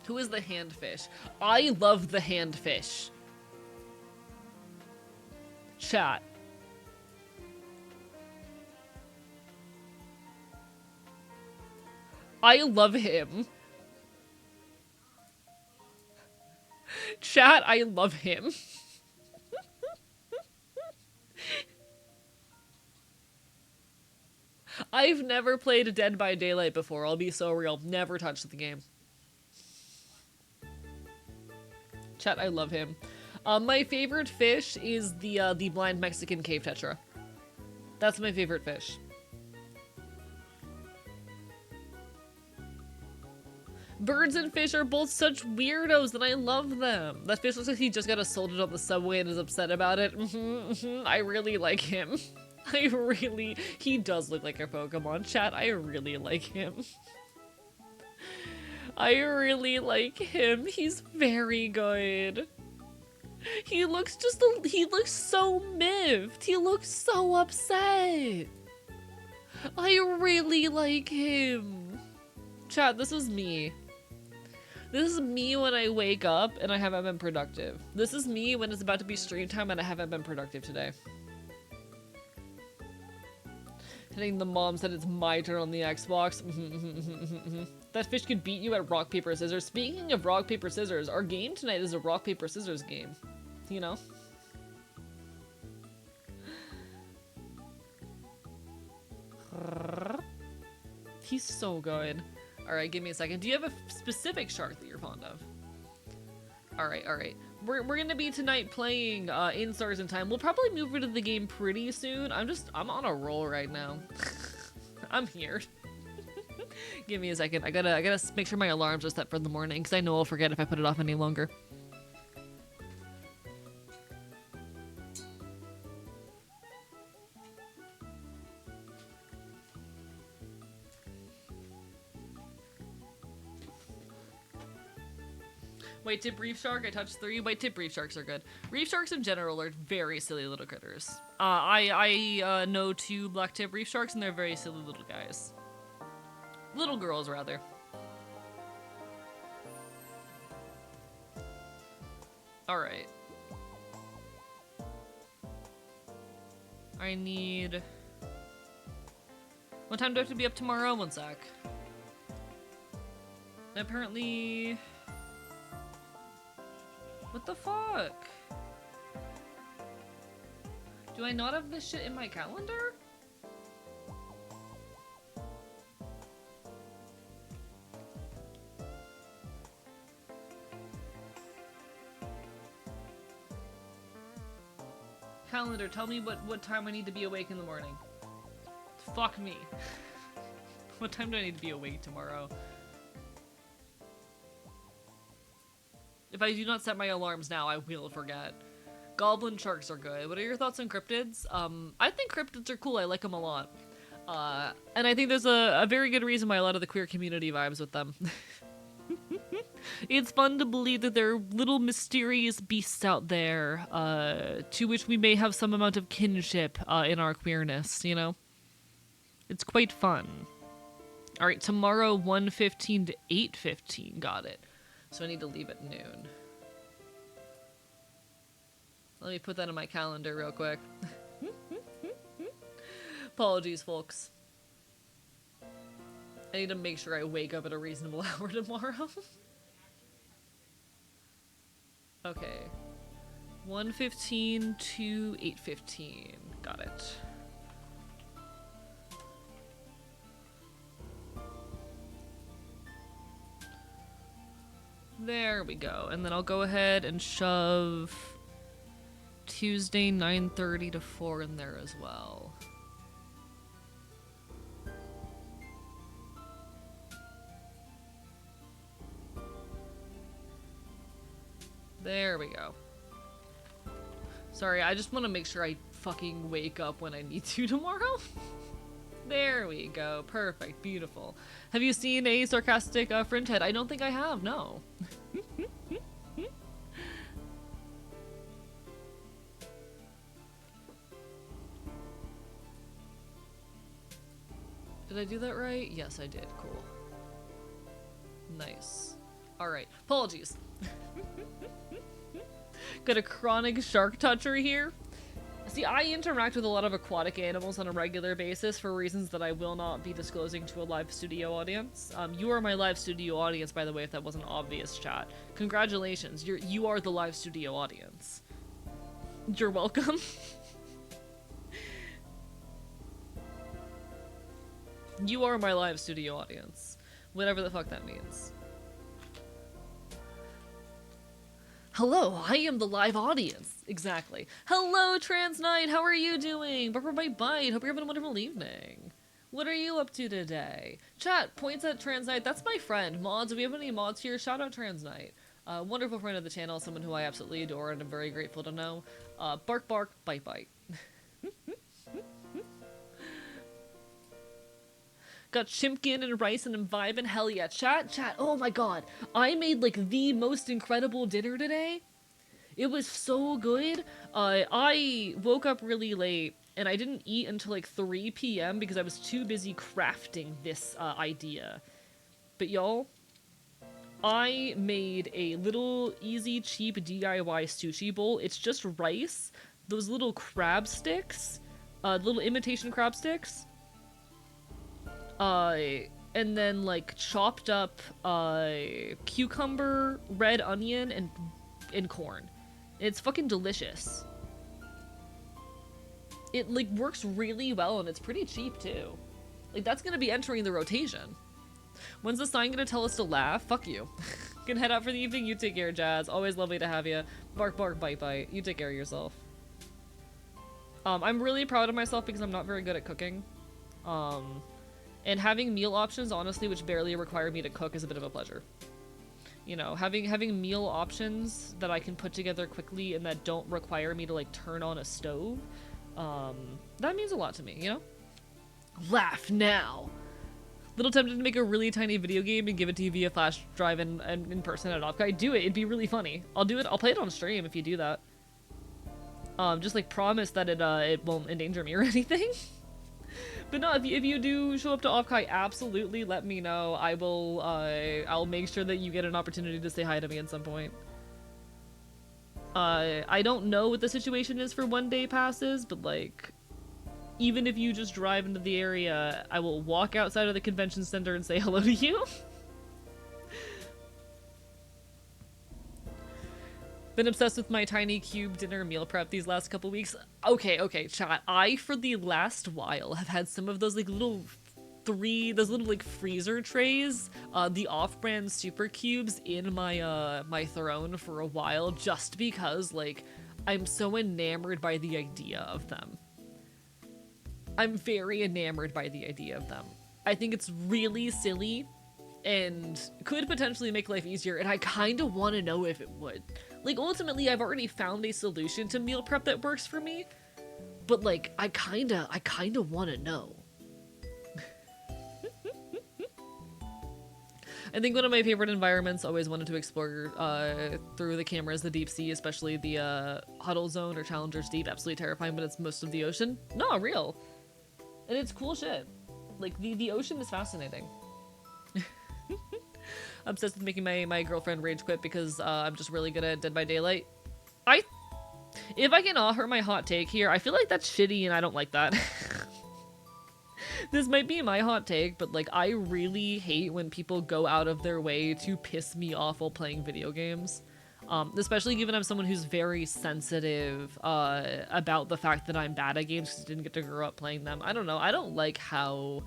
Who is the handfish? I love the handfish. Chat. I love him. Chat, I love him. I've never played Dead by Daylight before. I'll be so real. Never touched the game. Chat, I love him. My favorite fish is the blind Mexican cave tetra. That's my favorite fish. Birds and fish are both such weirdos and I love them. That fish looks like he just got assaulted on the subway and is upset about it. I really like him. He does look like a Pokemon. Chat, I really like him. I really like him. He's very good. He looks so miffed. He looks so upset. I really like him. Chat, this is me. This is me when I wake up and I haven't been productive. This is me when it's about to be stream time and I haven't been productive today. Hitting the mom said it's my turn on the Xbox. That fish could beat you at rock, paper, scissors. Speaking of rock, paper, scissors, our game tonight is a rock, paper, scissors game. You know? He's so good. Alright, give me a second. Do you have a specific shark that you're fond of? Alright, alright. We're gonna be tonight playing In Stars in Time. We'll probably move into the game pretty soon. I'm on a roll right now. I'm here. Give me a second. I gotta make sure my alarms are set for the morning because I know I'll forget if I put it off any longer. White tip reef shark, I touched 3. White tip reef sharks are good. Reef sharks in general are very silly little critters. I know 2 black tip reef sharks and they're very silly little guys. Little girls, rather. Alright. I need... What time do I have to be up tomorrow? One sec. Apparently... What the fuck? Do I not have this shit in my calendar? Calendar, tell me what time I need to be awake in the morning. Fuck me. What time do I need to be awake tomorrow? If I do not set my alarms now, I will forget. Goblin sharks are good. What are your thoughts on cryptids? I think cryptids are cool. I like them a lot. And I think there's a very good reason why a lot of the queer community vibes with them. It's fun to believe that there are little mysterious beasts out there, to which we may have some amount of kinship in our queerness, you know? It's quite fun. Alright, tomorrow 1:15 to 8:15. Got it. So I need to leave at noon. Let me put that in my calendar real quick. Apologies, folks. I need to make sure I wake up at a reasonable hour tomorrow. Okay. 1:15 to 8:15. Got it. There we go. And then I'll go ahead and shove Tuesday 9:30 to 4 in there as well. There we go. Sorry, I just want to make sure I fucking wake up when I need to tomorrow. There we go. Perfect. Beautiful. Have you seen a sarcastic fringe head? I don't think I have, no. Did I do that right? Yes, I did. Cool. Nice. Alright. Apologies. Got a chronic shark toucher here. See, I interact with a lot of aquatic animals on a regular basis for reasons that I will not be disclosing to a live studio audience. You are my live studio audience, by the way, if that wasn't obvious, chat. Congratulations, you are the live studio audience. You're welcome. You are my live studio audience. Whatever the fuck that means. Hello, I am the live audience. Exactly. Hello, Trans Knight. How are you doing? Bite bite. Hope you're having a wonderful evening. What are you up to today? Chat points at Trans Knight. That's my friend. Mods, do we have any mods here? Shout out Trans Knight. Wonderful friend of the channel, someone who I absolutely adore and I'm very grateful to know. Bark bark, bite bite. Got Chimpkin and rice and I'm vibing. Hell yeah. Chat. Oh my god. I made like the most incredible dinner today. It was so good. I woke up really late and I didn't eat until like 3 p.m. because I was too busy crafting this idea. But y'all, I made a little easy, cheap DIY sushi bowl. It's just rice, those little crab sticks, little imitation crab sticks, and then like chopped up cucumber, red onion, and corn. It's fucking delicious. It like works really well and it's pretty cheap too. Like that's gonna be entering the rotation. When's the sign gonna tell us to laugh? Fuck you. Can head out for the evening. You take care, Jazz. Always lovely to have you. Bark bark, bite bite. You take care of yourself. I'm really proud of myself because I'm not very good at cooking. And having meal options, honestly, which barely require me to cook, is a bit of a pleasure. You know, having meal options that I can put together quickly and that don't require me to, like, turn on a stove, that means a lot to me, you know? Laugh now! Little tempted to make a really tiny video game and give it to you via flash drive and in person at Offkai. Do it, it'd be really funny. I'll do it, I'll play it on stream if you do that. Just, like, promise that it won't endanger me or anything. But no, if you do show up to Offkai, absolutely let me know. I'll make sure that you get an opportunity to say hi to me at some point. I don't know what the situation is for one-day passes, but like, even if you just drive into the area, I will walk outside of the convention center and say hello to you. Been obsessed with my tiny cube dinner meal prep these last couple weeks. Okay, chat. I, for the last while, have had some of those like little like freezer trays, the off-brand super cubes in my my throne for a while, just because like I'm so enamored by the idea of them. I'm very enamored by the idea of them. I think it's really silly and could potentially make life easier, and I kind of want to know if it would. Like, ultimately, I've already found a solution to meal prep that works for me, but like, I kinda want to know. I think one of my favorite environments, always wanted to explore through the camera, is the deep sea, especially the Huddle Zone or Challenger's Deep. Absolutely terrifying, but it's most of the ocean. No, real. And it's cool shit. Like, the ocean is fascinating. Obsessed with making my girlfriend rage quit because I'm just really good at Dead by Daylight. If I can offer my hot take here, I feel like that's shitty and I don't like that. This might be my hot take, but like, I really hate when people go out of their way to piss me off while playing video games. Especially given I'm someone who's very sensitive about the fact that I'm bad at games because I didn't get to grow up playing them. I don't know. I don't like how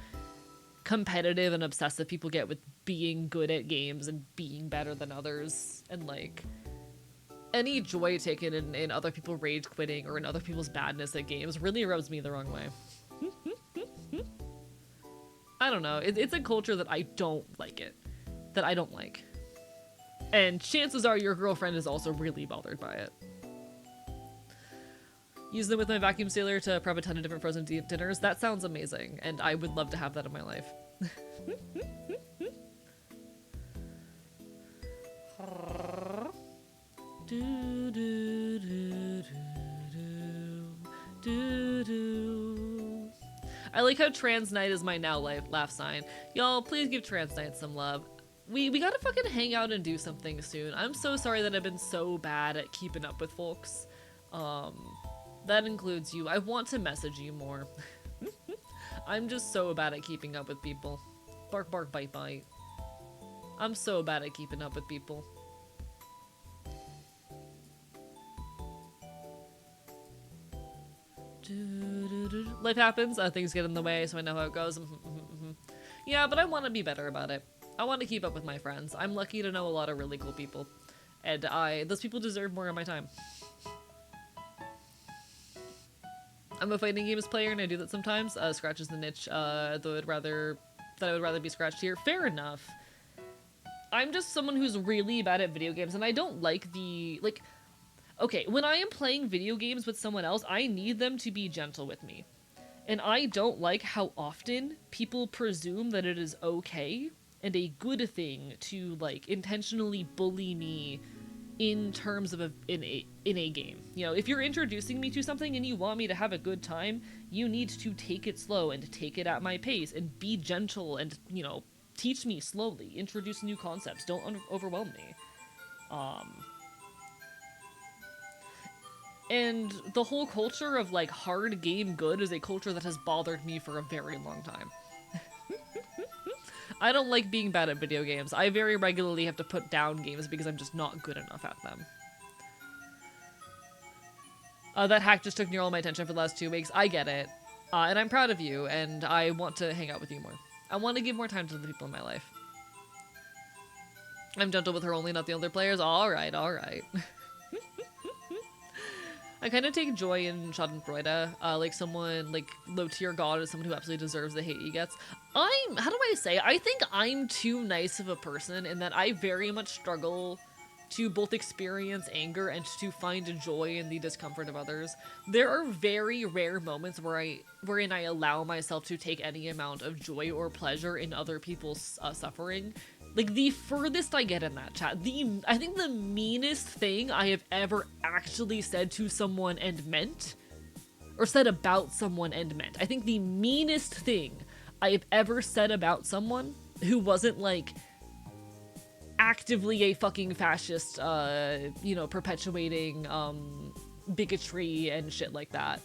competitive and obsessive people get with being good at games and being better than others, and like any joy taken in other people rage quitting or in other people's badness at games really rubs me the wrong way. I don't know, it's a culture that I don't like and chances are your girlfriend is also really bothered by it. Use them with my vacuum sealer to prep a ton of different frozen dinners. That sounds amazing, and I would love to have that in my life. I like how Trans Night is my now laugh sign. Y'all, please give Trans Night some love. We gotta fucking hang out and do something soon. I'm so sorry that I've been so bad at keeping up with folks. That includes you. I want to message you more. I'm just so bad at keeping up with people. Bark bark bite bite. I'm so bad at keeping up with people. Life happens, things get in the way, so I know how it goes. Yeah, but I want to be better about it. I want to keep up with my friends. I'm lucky to know a lot of really cool people. And those people deserve more of my time. I'm a fighting games player and I do that sometimes. Scratches the niche that I would rather be scratched here. Fair enough. I'm just someone who's really bad at video games and I don't like okay, when I am playing video games with someone else, I need them to be gentle with me. And I don't like how often people presume that it is okay and a good thing to, like, intentionally bully me in terms of in a game. You know, if you're introducing me to something and you want me to have a good time, you need to take it slow and take it at my pace and be gentle and, you know, teach me slowly, introduce new concepts, don't overwhelm me. And the whole culture of, like, hard game good is a culture that has bothered me for a very long time. I don't like being bad at video games. I very regularly have to put down games because I'm just not good enough at them. That hack just took near all my attention for the last 2 weeks. I get it. And I'm proud of you, and I want to hang out with you more. I want to give more time to the people in my life. I'm gentle with her only, not the other players. Alright, alright. I kind of take joy in Schadenfreude, like someone, like, low-tier god is someone who absolutely deserves the hate he gets. How do I say, I think I'm too nice of a person in that I very much struggle to both experience anger and to find joy in the discomfort of others. There are very rare moments wherein I allow myself to take any amount of joy or pleasure in other people's suffering. Like, the furthest I get in that chat, I think the meanest thing I have ever actually said to someone and meant, or said about someone and meant, I think the meanest thing I have ever said about someone who wasn't, like, actively a fucking fascist, you know, perpetuating, bigotry and shit like that,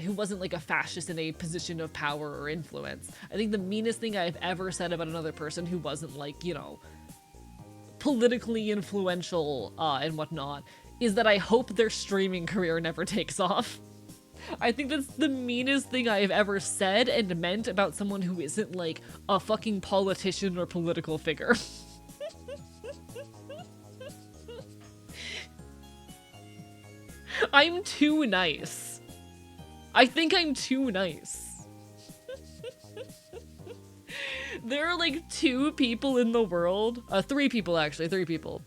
who wasn't, like, a fascist in a position of power or influence. I think the meanest thing I've ever said about another person who wasn't, like, you know, politically influential, and whatnot, is that I hope their streaming career never takes off. I think that's the meanest thing I have ever said and meant about someone who isn't, like, a fucking politician or political figure. I'm too nice. I think I'm too nice. There are, like, 2 people in the world. 3 people, actually. 3 people.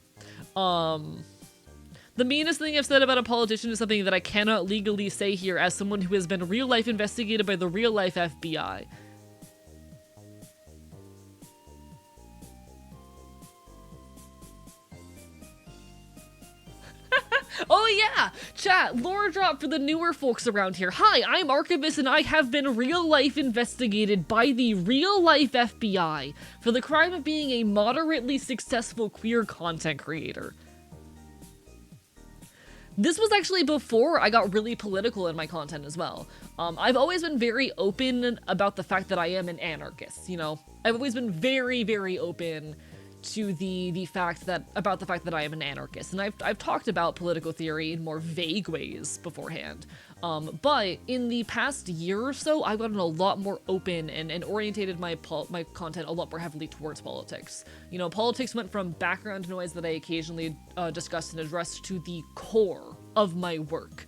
The meanest thing I've said about a politician is something that I cannot legally say here as someone who has been real-life investigated by the real-life FBI. Oh yeah! Chat, lore drop for the newer folks around here. Hi, I'm Archivist and I have been real-life investigated by the real-life FBI for the crime of being a moderately successful queer content creator. This was actually before I got really political in my content as well. I've always been very open about the fact that I am an anarchist, you know? I've always been very, very open to the fact that I am an anarchist, and I've talked about political theory in more vague ways beforehand, but in the past year or so I've gotten a lot more open and orientated my content a lot more heavily towards politics. You know, politics went from background noise that I occasionally discussed and addressed to the core of my work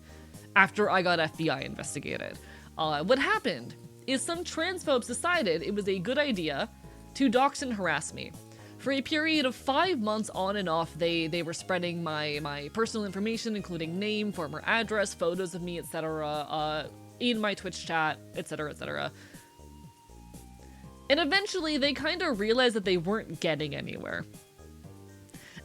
after I got FBI investigated. What happened is some transphobes decided it was a good idea to dox and harass me. For a period of 5 months on and off, they were spreading my personal information, including name, former address, photos of me, etc., in my Twitch chat, etc., etc. And eventually, they kind of realized that they weren't getting anywhere.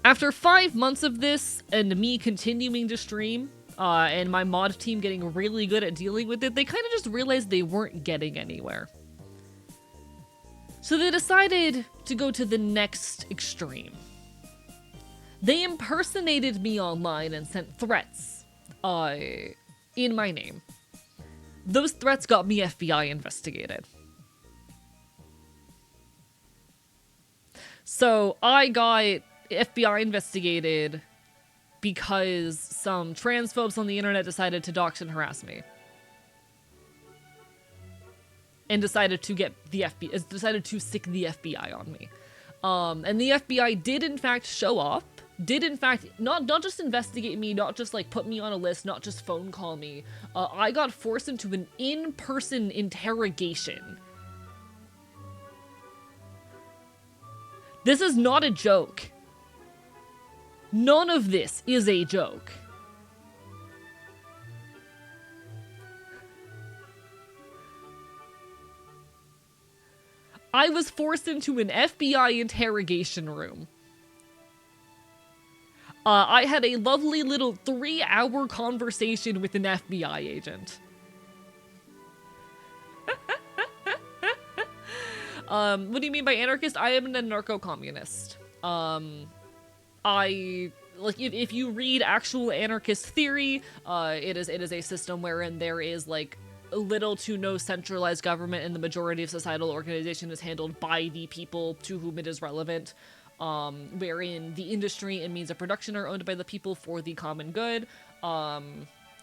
After 5 months of this, and me continuing to stream, and my mod team getting really good at dealing with it, they kind of just realized they weren't getting anywhere. So they decided to go to the next extreme. They impersonated me online and sent threats, in my name. Those threats got me FBI investigated. So I got FBI investigated because some transphobes on the internet decided to dox and harass me. and decided to decided to sick the FBI on me. And the FBI did in fact show up, did in fact not just investigate me, not just like put me on a list, not just phone call me. I got forced into an in-person interrogation. This is not a joke. None of this is a joke. I was forced into an FBI interrogation room. I had a lovely little 3-hour conversation with an FBI agent. What do you mean by anarchist? I am an anarcho-communist. If you read actual anarchist theory, it is a system wherein there is like little to no centralized government and the majority of societal organization is handled by the people to whom it is relevant, wherein the industry and means of production are owned by the people for the common good,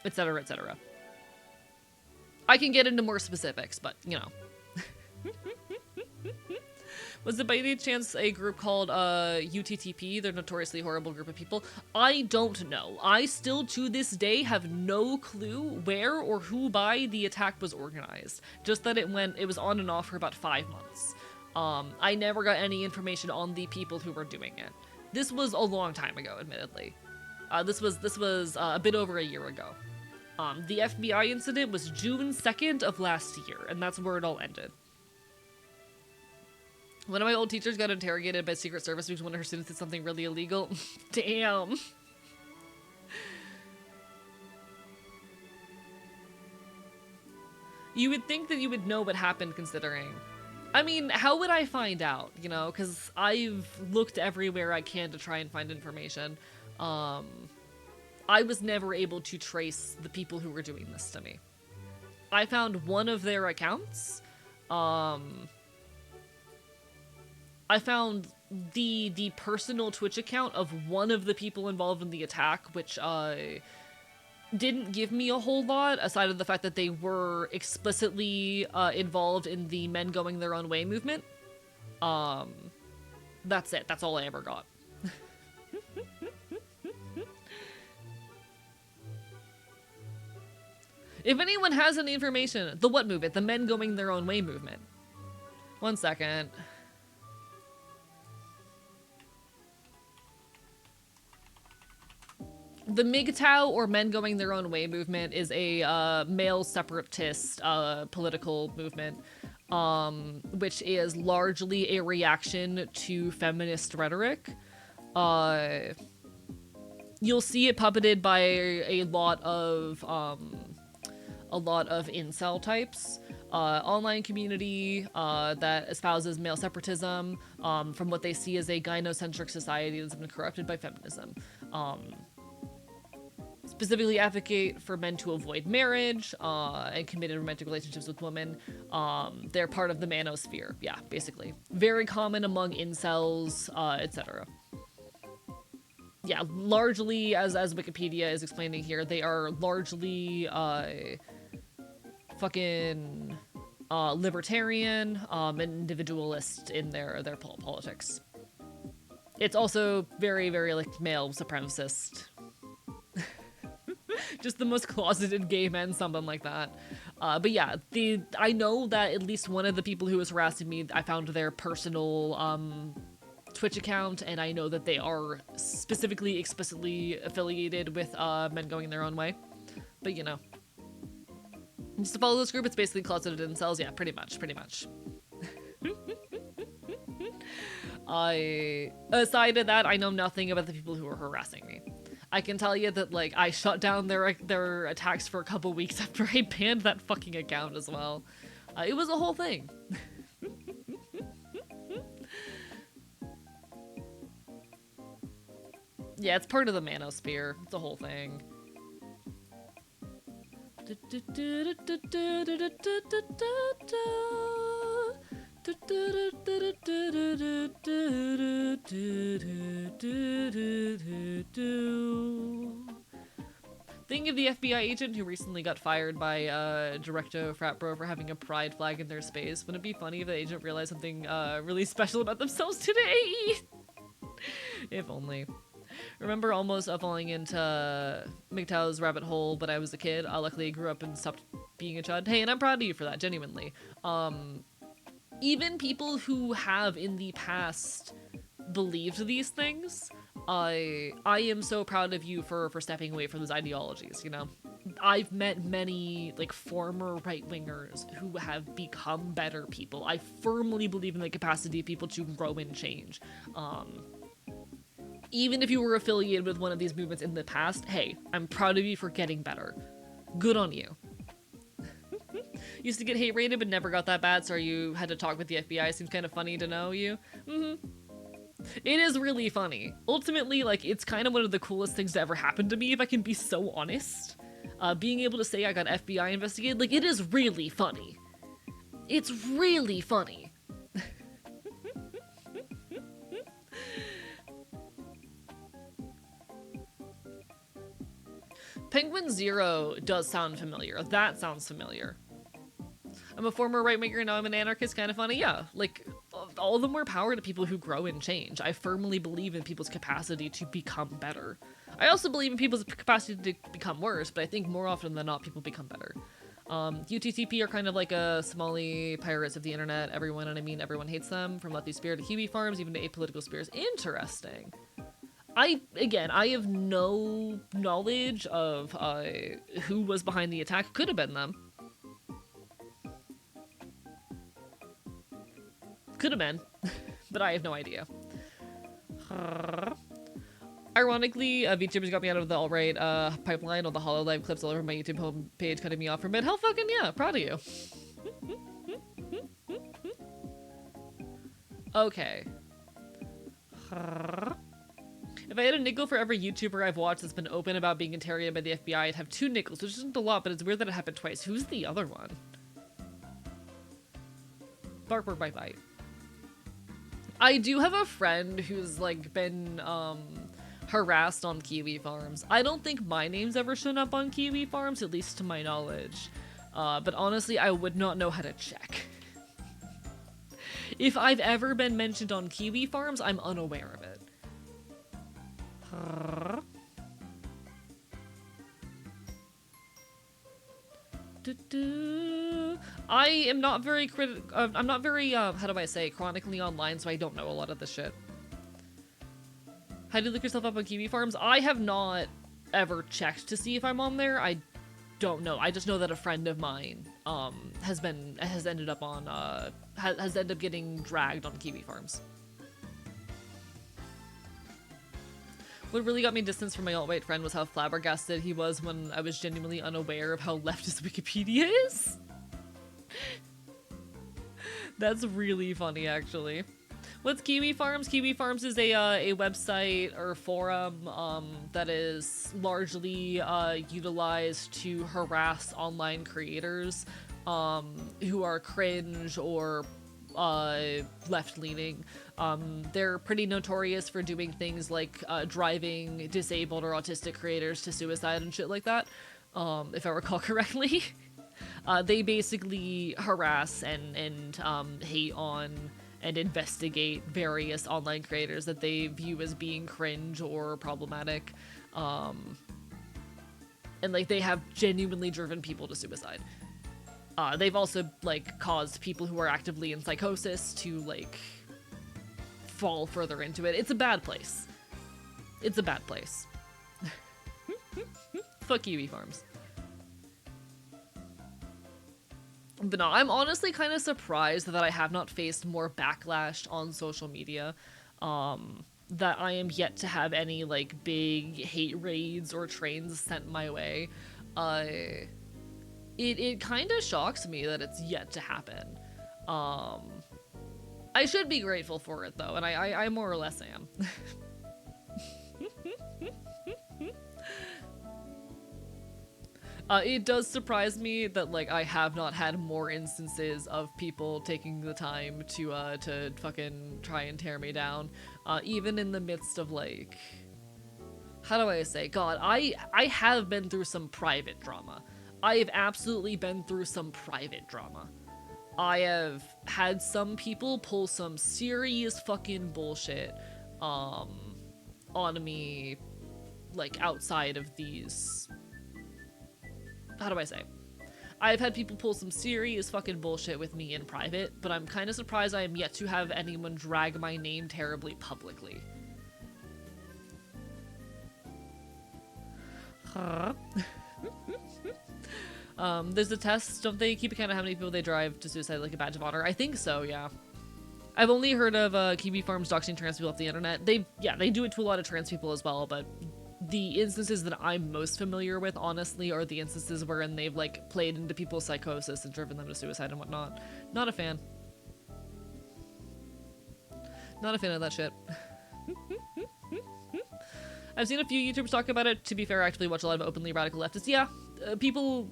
etc., etc. I can get into more specifics, but, you know. Was it by any chance a group called UTTP? They're a notoriously horrible group of people. I don't know. I still, to this day, have no clue where or who by the attack was organized. Just that it was on and off for about 5 months. I never got any information on the people who were doing it. This was a long time ago, admittedly. This was a bit over a year ago. The FBI incident was June 2nd of last year, and that's where it all ended. One of my old teachers got interrogated by Secret Service because one of her students did something really illegal. Damn. You would think that you would know what happened, considering. I mean, how would I find out, you know? Because I've looked everywhere I can to try and find information. I was never able to trace the people who were doing this to me. I found one of their accounts. I found the personal Twitch account of one of the people involved in the attack, which didn't give me a whole lot, aside of the fact that they were explicitly involved in the men going their own way movement. That's it. That's all I ever got. If anyone has any information, the what movement? The men going their own way movement. 1 second. The MGTOW, or Men Going Their Own Way movement, is a male separatist political movement, which is largely a reaction to feminist rhetoric. You'll see it puppeted by a lot of incel types. Online community that espouses male separatism, from what they see as a gynocentric society that's been corrupted by feminism. Specifically advocate for men to avoid marriage and committed romantic relationships with women. They're part of the manosphere. Yeah, basically. Very common among incels, etc. Yeah, largely, as Wikipedia is explaining here, they are largely fucking libertarian and individualist in their politics. It's also very, very like male supremacist. Just the most closeted gay men, something like that. But yeah, I know that at least one of the people who was harassing me, I found their personal Twitch account, and I know that they are specifically, explicitly affiliated with Men Going Their Own Way. But you know. Just to follow this group, it's basically closeted incels. Yeah, pretty much. Aside of that, I know nothing about the people who are harassing me. I can tell you that, like, I shut down their attacks for a couple weeks after I banned that fucking account as well. It was a whole thing. Yeah, it's part of the manosphere. It's a whole thing. Thinking of the FBI agent who recently got fired by Directo Frat Bro for having a pride flag in their space. Wouldn't it be funny if the agent realized something really special about themselves today? If only. Remember almost falling into MGTOW's rabbit hole, but I was a kid. Luckily I grew up and stopped being a chud. Hey, and I'm proud of you for that, genuinely. Even people who have in the past believed these things, I am so proud of you for stepping away from those ideologies, you know? I've met many, like, former right-wingers who have become better people. I firmly believe in the capacity of people to grow and change. Even if you were affiliated with one of these movements in the past, hey, I'm proud of you for getting better. Good on you. Used to get hate rated but never got that bad, so you had to talk with the FBI. Seems kind of funny to know you. It is really funny. Ultimately, like, it's kind of one of the coolest things to ever happen to me, if I can be so honest. Being able to say I got FBI investigated, like, it is really funny. It's really funny. Penguin Zero does sound familiar. That sounds familiar. I'm a former right-winger, now I'm an anarchist, kind of funny. Yeah, like, all the more power to people who grow and change. I firmly believe in people's capacity to become better. I also believe in people's capacity to become worse, but I think more often than not, people become better. UTTP are kind of like a Somali pirates of the internet. Everyone, and I mean everyone, hates them, from Lefty Spear to Kiwi Farms, even to apolitical spears. Interesting. I have no knowledge of who was behind the attack. Could have been them. Could have been, but I have no idea. Ironically, VTubers got me out of the alt-right pipeline. All the HoloLive clips all over my YouTube homepage cutting me off from it. Hell fucking yeah, proud of you. Okay. If I had a nickel for every YouTuber I've watched that's been open about being interrogated by the FBI, I'd have 2 nickels, which isn't a lot, but it's weird that it happened twice. Who's the other one? Bark, bark, bite, bite. I do have a friend who's, like, been, harassed on Kiwi Farms. I don't think my name's ever shown up on Kiwi Farms, at least to my knowledge. But honestly, I would not know how to check. If I've ever been mentioned on Kiwi Farms, I'm unaware of it. I am not very I'm not very, how do I say, chronically online, so I don't know a lot of this shit. How do you look yourself up on Kiwi Farms? I have not ever checked to see if I'm on there. I don't know. I just know that a friend of mine, has ended up getting dragged on Kiwi Farms. What really got me distance from my alt-right friend was how flabbergasted he was when I was genuinely unaware of how leftist Wikipedia is. That's really funny, actually. What's Kiwi Farms? Kiwi Farms is a website or forum that is largely utilized to harass online creators who are cringe or left-leaning. They're pretty notorious for doing things like driving disabled or autistic creators to suicide and shit like that, if I recall correctly. They basically harass and hate on and investigate various online creators that they view as being cringe or problematic. And like, they have genuinely driven people to suicide. They've also, like, caused people who are actively in psychosis to, like, fall further into it. It's a bad place. It's a bad place. Fuck Kiwi Farms. But no, I'm honestly kind of surprised that I have not faced more backlash on social media. That I am yet to have any, like, big hate raids or trains sent my way. It kind of shocks me that it's yet to happen. I should be grateful for it, though, and I more or less am. It does surprise me that, like, I have not had more instances of people taking the time to fucking try and tear me down, even in the midst of, like, how do I say? God, I have been through some private drama. I have absolutely been through some private drama. I have had some people pull some serious fucking bullshit on me, like, outside of these, how do I say? I've had people pull some serious fucking bullshit with me in private, but I'm kind of surprised I am yet to have anyone drag my name terribly publicly. Huh? There's a test, don't they keep account of how many people they drive to suicide like a badge of honor? I think so, yeah. I've only heard of Kiwi Farms doxing trans people off the internet. They do it to a lot of trans people as well, but the instances that I'm most familiar with, honestly, are the instances wherein they've, like, played into people's psychosis and driven them to suicide and whatnot. Not a fan. Not a fan of that shit. I've seen a few YouTubers talk about it. To be fair, I actually watch a lot of openly radical leftists. Yeah, radical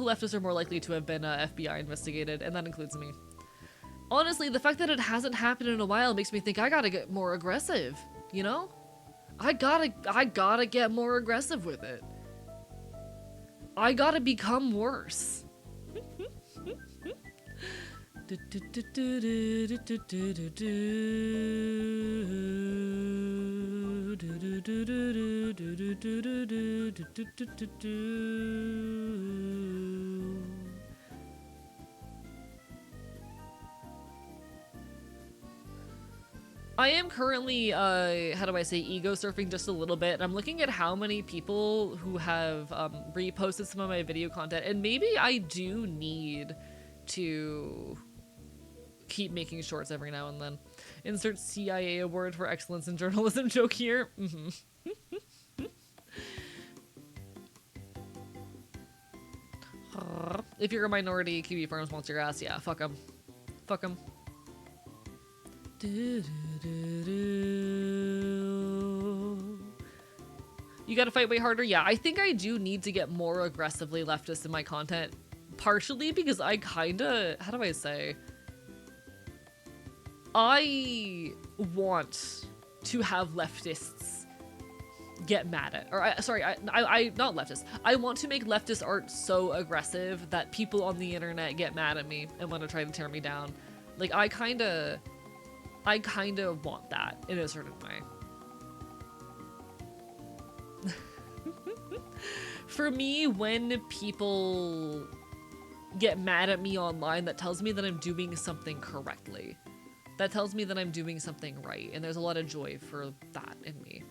leftists are more likely to have been FBI investigated, and that includes me. Honestly, the fact that it hasn't happened in a while makes me think I gotta get more aggressive, you know? I gotta get more aggressive with it. I gotta become worse. I am currently, how do I say, ego surfing just a little bit. I'm looking at how many people who have reposted some of my video content, and maybe I do need to keep making shorts every now and then. Insert CIA award for excellence in journalism joke here. If you're a minority, Kiwi Farms wants your ass. Yeah, fuck them. Fuck them. You gotta fight way harder? Yeah, I think I do need to get more aggressively leftist in my content. Partially because I kinda, how do I say? I want to have leftists get mad at, or not leftists. I want to make leftist art so aggressive that people on the internet get mad at me and want to try to tear me down. Like, I kinda want that in a certain way. For me, when people get mad at me online, that tells me that I'm doing something correctly. That tells me that I'm doing something right, and there's a lot of joy for that in me.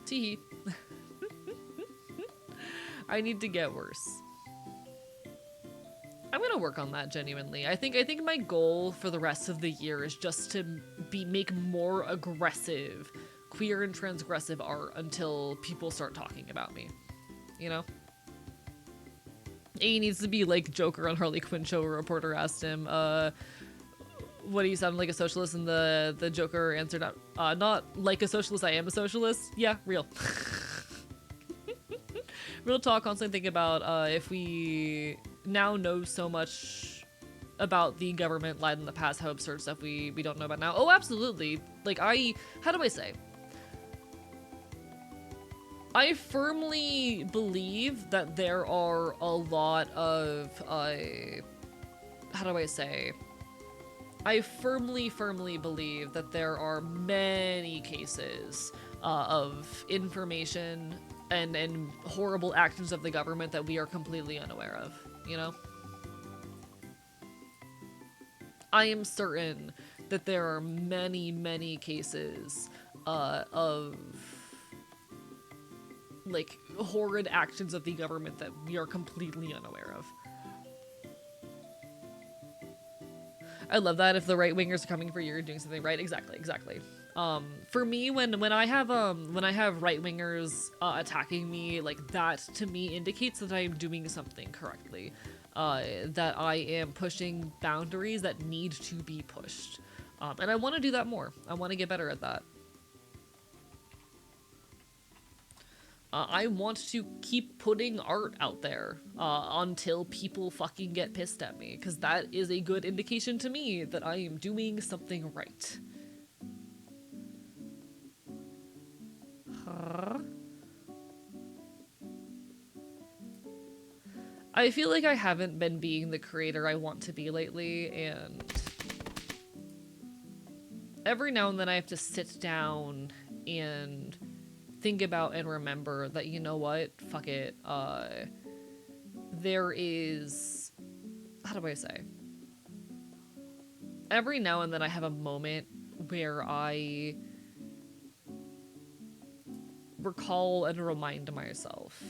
Teehee. I need to get worse. I'm gonna work on that genuinely. I think my goal for the rest of the year is just to make more aggressive queer and transgressive art until people start talking about me. You know? A needs to be like Joker on Harley Quinn show. A reporter asked him, what do you sound like, a socialist? And the Joker answered, not like a socialist, I am a socialist. Yeah, real. Real talk, constantly think about if we now know so much about the government lied in the past, how absurd stuff we don't know about now. Oh, absolutely. Like, how do I say? I firmly believe that there are a lot of, how do I say? I firmly believe that there are many cases of information and horrible actions of the government that we are completely unaware of, you know? I am certain that there are many cases of like horrid actions of the government that we are completely unaware of. I love that. If the right wingers are coming for you, you're doing something right. Exactly. For me, when I have right wingers attacking me, like, that to me indicates that I am doing something correctly. That I am pushing boundaries that need to be pushed. And I want to do that more. I want to get better at that. I want to keep putting art out there until people fucking get pissed at me, because that is a good indication to me that I am doing something right. I feel like I haven't been being the creator I want to be lately, and every now and then I have to sit down and think about and remember that, you know what, fuck it, there is, how do I say, every now and then I have a moment where I recall and remind myself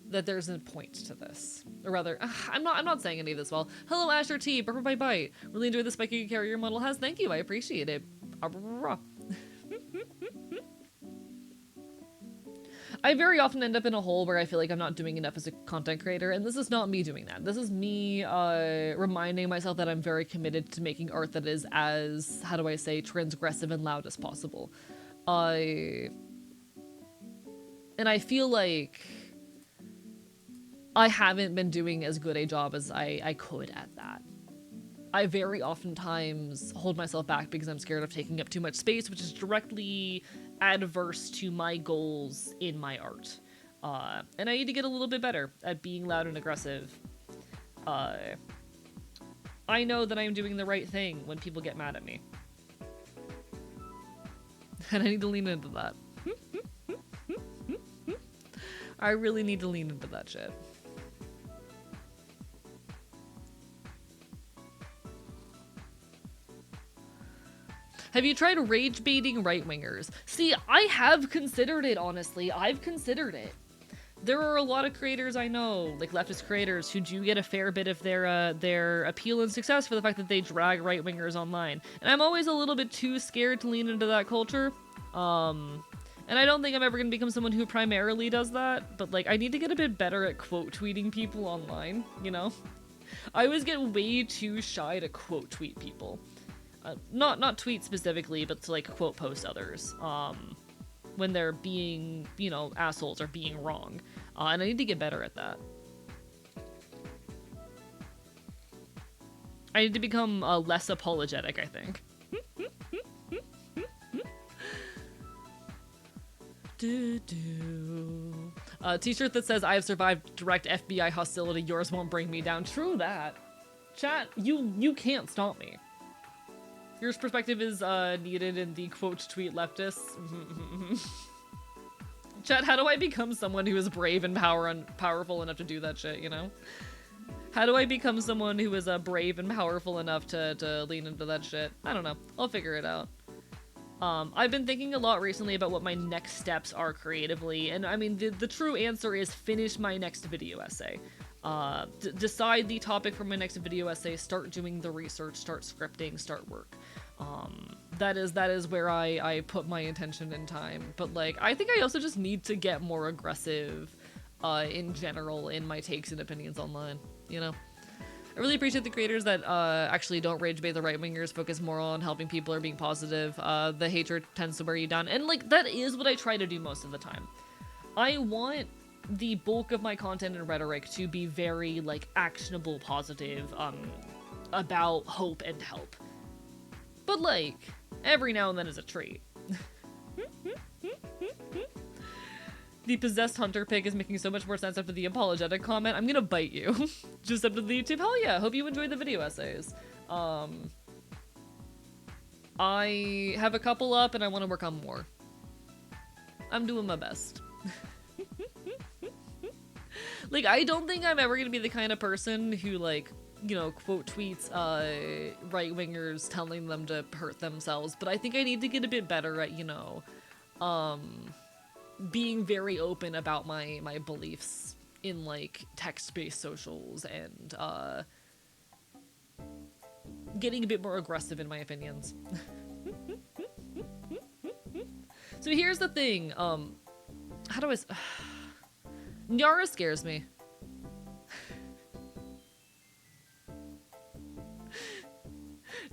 that there's a point to this. Or rather, I'm not saying any of this well. Hello, Asher T. Burp by Bite. Really enjoyed the spiky carrier model has. Thank you. I appreciate it. I very often end up in a hole where I feel like I'm not doing enough as a content creator, and this is not me doing that. This is me reminding myself that I'm very committed to making art that is as, how do I say, transgressive and loud as possible. And I feel like I haven't been doing as good a job as I could at that. I very oftentimes hold myself back because I'm scared of taking up too much space, which is directly adverse to my goals in my art. And I need to get a little bit better at being loud and aggressive. I know that I'm doing the right thing when people get mad at me. And I need to lean into that. I really need to lean into that shit. Have you tried rage baiting right-wingers? See, I have considered it, honestly. I've considered it. There are a lot of creators I know, like leftist creators, who do get a fair bit of their appeal and success for the fact that they drag right-wingers online. And I'm always a little bit too scared to lean into that culture. And I don't think I'm ever going to become someone who primarily does that, but like I need to get a bit better at quote tweeting people online, you know? I always get way too shy to quote tweet people. Not tweet specifically, but to like quote post others when they're being, you know, assholes or being wrong. And I need to get better at that. I need to become less apologetic, I think. T-shirt that says, I have survived direct FBI hostility, yours won't bring me down. True that. Chat, you can't stop me. Your perspective is needed in the quote tweet leftists. Chat, how do I become someone who is brave and powerful enough to do that shit, you know? How do I become someone who is brave and powerful enough to lean into that shit? I don't know. I'll figure it out. I've been thinking a lot recently about what my next steps are creatively, and I mean, the true answer is finish my next video essay. Decide the topic for my next video essay, start doing the research, start scripting, start work. That is where I put my intention and time. But like, I think I also just need to get more aggressive, in general in my takes and opinions online, you know? I really appreciate the creators that actually don't rage bait the right-wingers, focus more on helping people or being positive. The hatred tends to wear you down. And like, that is what I try to do most of the time. I want the bulk of my content and rhetoric to be very like actionable, positive, about hope and help. But like, every now and then is a treat. The possessed hunter pig is making so much more sense after the apologetic comment. I'm gonna bite you. Just up to the YouTube. Hell yeah, hope you enjoyed the video essays. I have a couple up and I want to work on more. I'm doing my best. Like, I don't think I'm ever gonna be the kind of person who, like, you know, quote tweets right-wingers telling them to hurt themselves, but I think I need to get a bit better at, you know, being very open about my beliefs in, like, text-based socials and, getting a bit more aggressive in my opinions. So here's the thing, how do I Nyara scares me.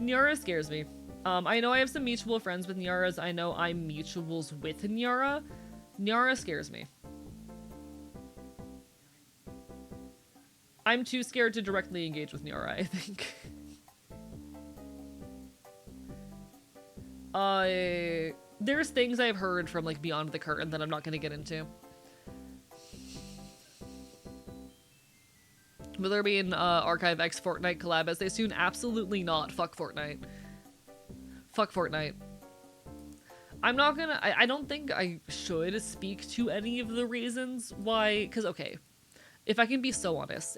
Nyara scares me. I know I have some mutual friends with Nyaras. I know I'm mutuals with Nyara. Nyara scares me. I'm too scared to directly engage with Nyara, I think. There's things I've heard from, like, Beyond the Curtain that I'm not gonna get into. Will there be an Archive X Fortnite collab as they soon? Absolutely not. Fuck Fortnite. Fuck Fortnite. I'm not gonna, I don't think I should speak to any of the reasons why, because, okay, if I can be so honest,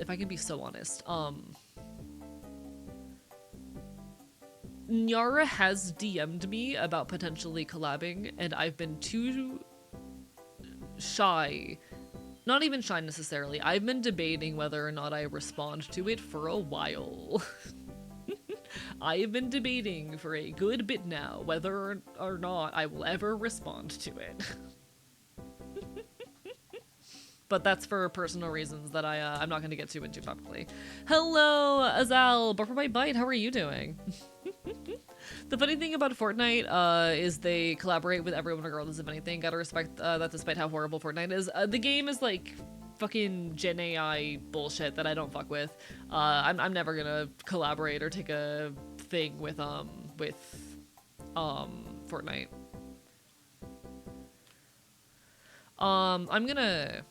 Nyara has DM'd me about potentially collabing, and I've been too shy. Not even shy necessarily. I've been debating whether or not I respond to it for a while. I have been debating for a good bit now whether or not I will ever respond to it. But that's for personal reasons that I'm not going to get too into publicly. Hello, Azal, but for my bite, how are you doing? The funny thing about Fortnite is they collaborate with everyone regardless of anything. Gotta respect that despite how horrible Fortnite is. The game is like fucking Gen AI bullshit that I don't fuck with. I'm never gonna collaborate or take a thing with Fortnite. I'm gonna...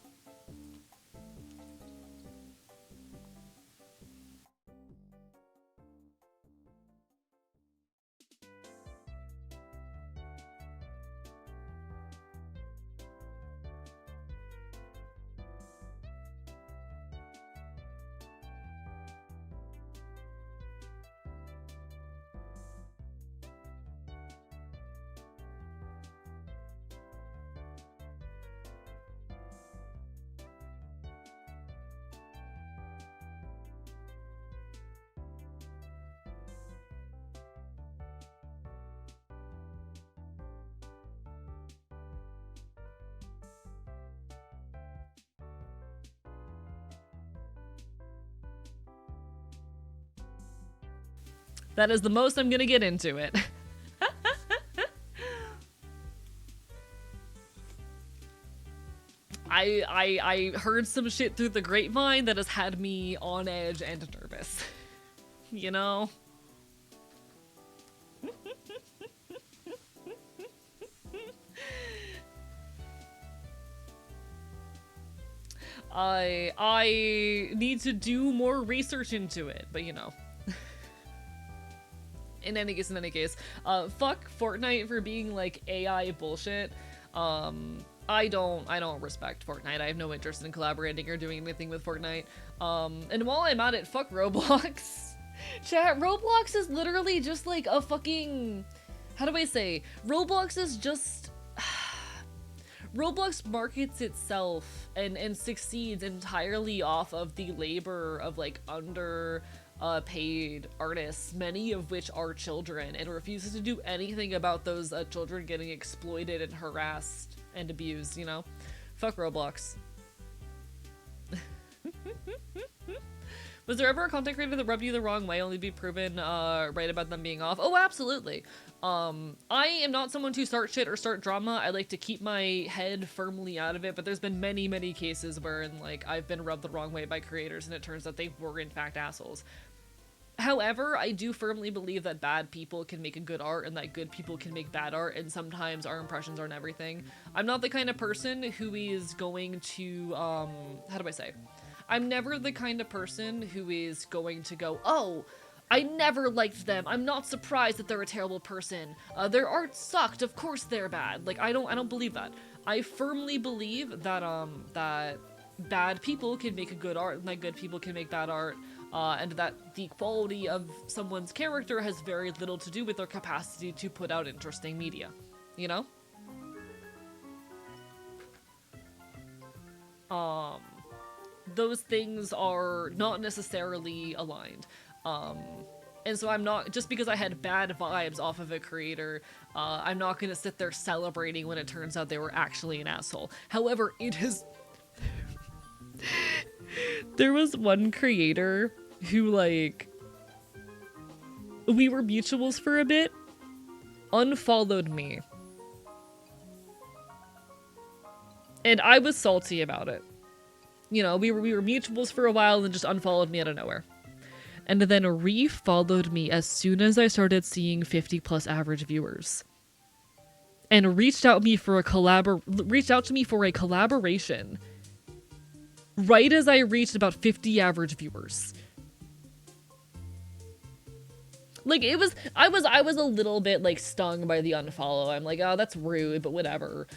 That is the most I'm gonna get into it. I heard some shit through the grapevine that has had me on edge and nervous. You know? I need to do more research into it, but you know. In any case, fuck Fortnite for being like AI bullshit. I don't respect Fortnite. I have no interest in collaborating or doing anything with Fortnite. And while I'm at it, fuck Roblox. Chat, Roblox is literally just like a fucking, how do I say? Roblox is just, Roblox markets itself and succeeds entirely off of the labor of like paid artists, many of which are children, and refuses to do anything about those children getting exploited and harassed and abused, you know? Fuck Roblox. Was there ever a content creator that rubbed you the wrong way only to be proven right about them being off? Oh, absolutely. I am not someone to start shit or start drama. I like to keep my head firmly out of it, but there's been many, many cases where like I've been rubbed the wrong way by creators and it turns out they were in fact assholes. However, I do firmly believe that bad people can make a good art and that good people can make bad art, and sometimes our impressions aren't everything. I'm not the kind of person who is going to, how do I say? I'm never the kind of person who is going to go, oh, I never liked them. I'm not surprised that they're a terrible person. Their art sucked. Of course they're bad. Like, I don't believe that. I firmly believe that, that bad people can make a good art and that good people can make bad art. And that the quality of someone's character has very little to do with their capacity to put out interesting media, you know? Those things are not necessarily aligned. And so I'm not, just because I had bad vibes off of a creator, I'm not gonna sit there celebrating when it turns out they were actually an asshole. However, it has... There was one creator who, like, we were mutuals for a bit, unfollowed me. And I was salty about it. You know, we were mutuals for a while and just unfollowed me out of nowhere. And then re-followed me as soon as I started seeing 50+ average viewers. And reached out to me for a collaboration right as I reached about 50 average viewers. Like, I was a little bit, like, stung by the unfollow. I'm like, oh, that's rude, but whatever.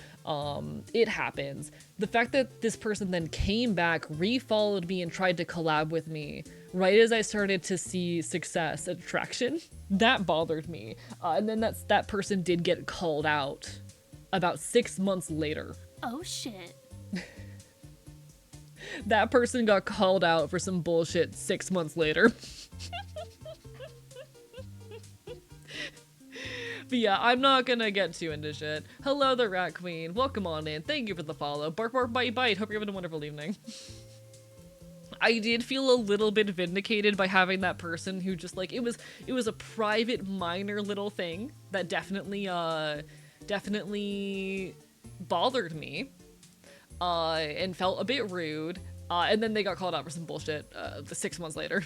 It happens. The fact that this person then came back, refollowed me, and tried to collab with me right as I started to see success and traction, that bothered me. And then that person did get called out about 6 months later. Oh, shit. That person got called out for some bullshit 6 months later. But yeah, I'm not gonna get too into shit. Hello, the Rat Queen. Welcome on in. Thank you for the follow. Bark, bark, bite, bite. Hope you're having a wonderful evening. I did feel a little bit vindicated by having that person who just, like, it was a private, minor little thing that definitely bothered me, and felt a bit rude, and then they got called out for some bullshit, 6 months later.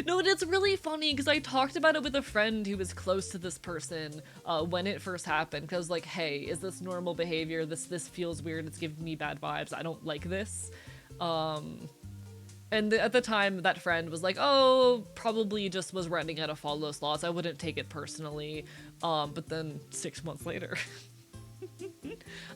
No, and it's really funny because I talked about it with a friend who was close to this person when it first happened. Because, like, hey, is this normal behavior? This feels weird. It's giving me bad vibes. I don't like this. And at the time, that friend was like, oh, probably just was running out of follow slots. I wouldn't take it personally. But then 6 months later...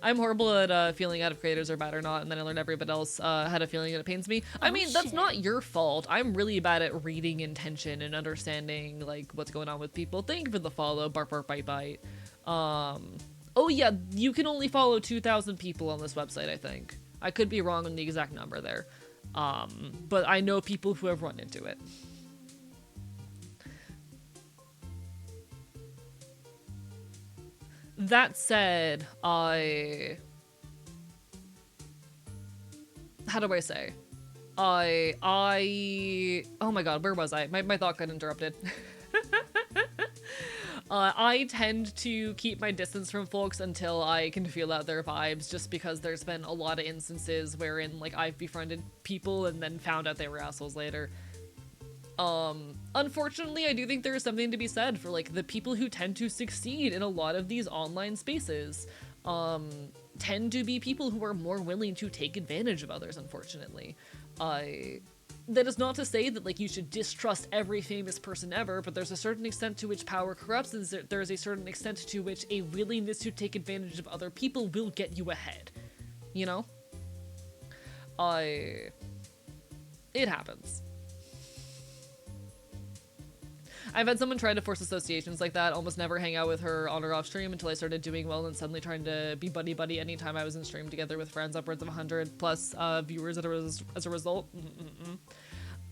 I'm horrible at feeling out if creators are bad or not, and then I learned everybody else had a feeling and it pains me. I mean, that's not your fault. I'm really bad at reading intention and understanding, like, what's going on with people. Thank you for the follow, bark, bark, bite, bite. Oh yeah, you can only follow 2,000 people on this website, I think. I could be wrong on the exact number there. But I know people who have run into it. That said, how do I say? Oh my god, where was I? My thought got interrupted. I tend to keep my distance from folks until I can feel out their vibes, just because there's been a lot of instances wherein, like, I've befriended people and then found out they were assholes later. Unfortunately, I do think there is something to be said for, like, the people who tend to succeed in a lot of these online spaces, tend to be people who are more willing to take advantage of others, unfortunately. That is not to say that, like, you should distrust every famous person ever, but there's a certain extent to which power corrupts, and there's a certain extent to which a willingness to take advantage of other people will get you ahead. You know? It happens. I've had someone try to force associations like that, almost never hang out with her on or off stream until I started doing well and suddenly trying to be buddy-buddy anytime I was in stream together with friends, upwards of 100 plus viewers as a result.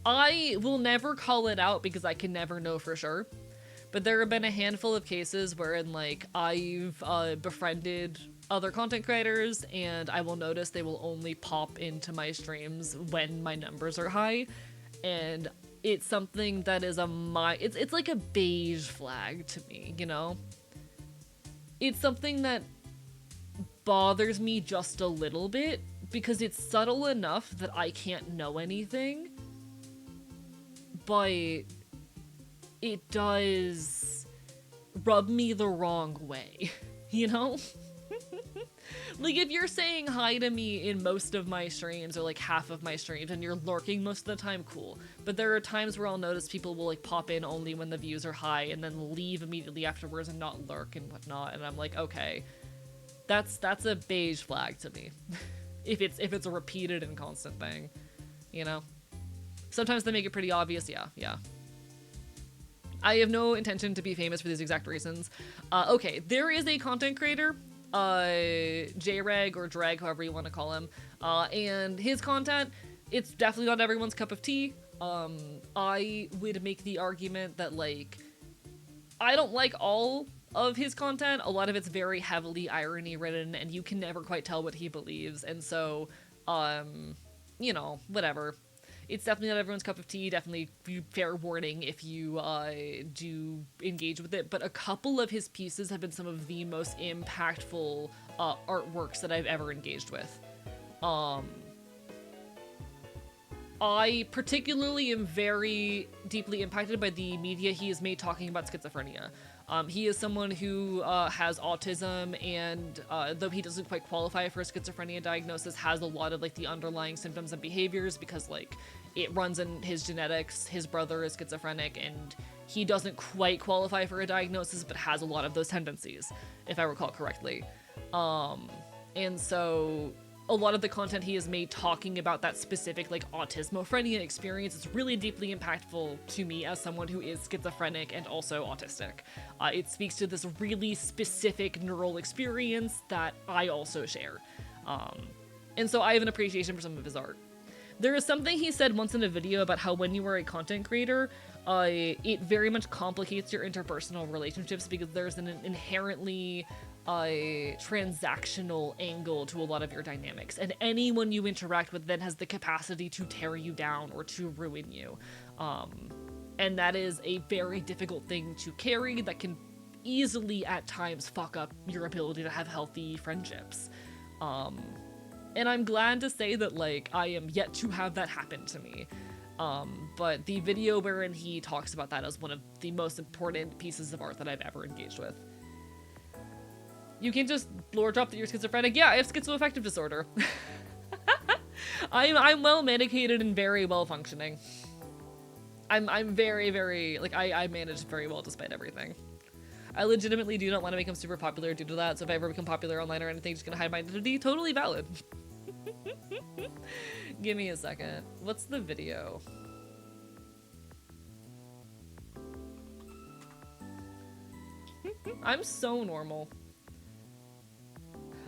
I will never call it out because I can never know for sure, but there have been a handful of cases wherein, like, I've befriended other content creators and I will notice they will only pop into my streams when my numbers are high, and it's something that is it's like a beige flag to me, you know? It's something that bothers me just a little bit because it's subtle enough that I can't know anything, but it does rub me the wrong way, you know? Like, if you're saying hi to me in most of my streams, or like half of my streams, and you're lurking most of the time, cool. But there are times where I'll notice people will, like, pop in only when the views are high and then leave immediately afterwards and not lurk and whatnot, and I'm like, okay, that's a beige flag to me. if it's a repeated and constant thing, you know? Sometimes they make it pretty obvious, yeah. I have no intention to be famous for these exact reasons. Okay, there is a content creator, J-Reg or Drag, however you want to call him, and his content, it's definitely not everyone's cup of tea. I would make the argument that, like, I don't like all of his content. A lot of it's very heavily irony ridden and you can never quite tell what he believes, and so, you know, whatever. It's definitely not everyone's cup of tea, definitely fair warning if you do engage with it, but a couple of his pieces have been some of the most impactful artworks that I've ever engaged with. I particularly am very deeply impacted by the media he has made talking about schizophrenia. He is someone who has autism, and though he doesn't quite qualify for a schizophrenia diagnosis, has a lot of like the underlying symptoms and behaviors because like it runs in his genetics. His brother is schizophrenic, and he doesn't quite qualify for a diagnosis, but has a lot of those tendencies, if I recall correctly. And so a lot of the content he has made talking about that specific like autismophrenia experience is really deeply impactful to me as someone who is schizophrenic and also autistic. It speaks to this really specific neural experience that I also share. And so I have an appreciation for some of his art. There is something he said once in a video about how when you are a content creator, it very much complicates your interpersonal relationships because there's an inherently transactional angle to a lot of your dynamics, and anyone you interact with then has the capacity to tear you down or to ruin you. And that is a very difficult thing to carry that can easily at times fuck up your ability to have healthy friendships. And I'm glad to say that like I am yet to have that happen to me. But the video wherein he talks about that is one of the most important pieces of art that I've ever engaged with. You can't just lore drop that you're schizophrenic. Yeah, I have schizoaffective disorder. I'm well medicated and very well functioning. I'm very, very, like, I manage very well despite everything. I legitimately do not want to become super popular due to that, so if I ever become popular online or anything, just gonna hide my identity, totally valid. Give me a second. What's the video? I'm so normal.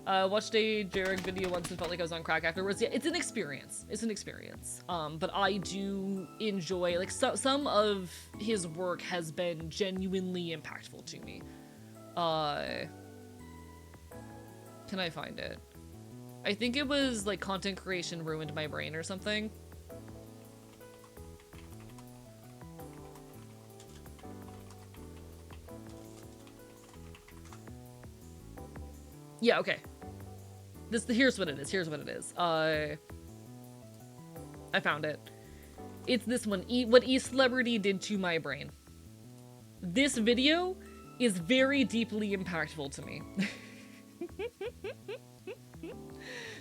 Watched a Jarek video once and felt like I was on crack afterwards. Yeah, it's an experience. It's an experience. But I do enjoy, like, some of his work has been genuinely impactful to me. Can I find it? I think it was, like, content creation ruined my brain or something. Yeah, okay. Here's what it is. Here's what it is. I found it. It's this one. What E-Celebrity did to my brain. This video is very deeply impactful to me.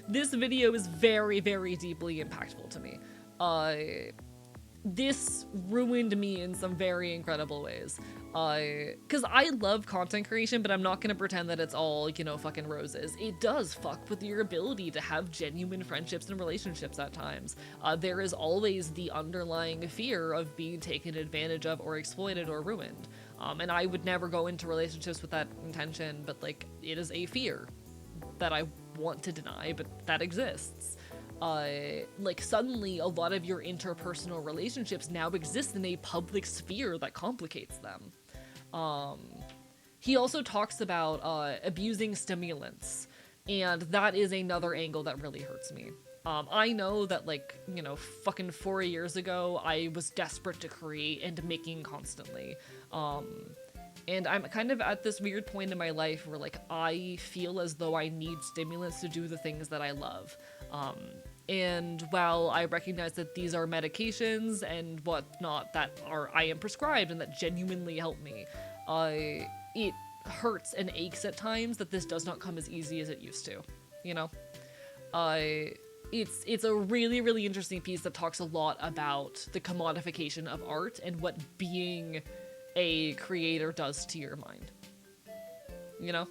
This video is very, very deeply impactful to me. This ruined me in some very incredible ways. Cause I love content creation, but I'm not gonna pretend that it's all, you know, fucking roses. It does fuck with your ability to have genuine friendships and relationships at times. There is always the underlying fear of being taken advantage of or exploited or ruined. And I would never go into relationships with that intention, but like, it is a fear that I want to deny, but that exists. Like suddenly a lot of your interpersonal relationships now exist in a public sphere that complicates them. He also talks about abusing stimulants, and that is another angle that really hurts me. I know that, like, you know, fucking 4 years ago, I was desperate to create and making constantly. And I'm kind of at this weird point in my life where, like, I feel as though I need stimulants to do the things that I love. And while I recognize that these are medications and whatnot that I am prescribed and that genuinely help me, it hurts and aches at times that this does not come as easy as it used to, you know? It's a really, really interesting piece that talks a lot about the commodification of art and what being a creator does to your mind, you know?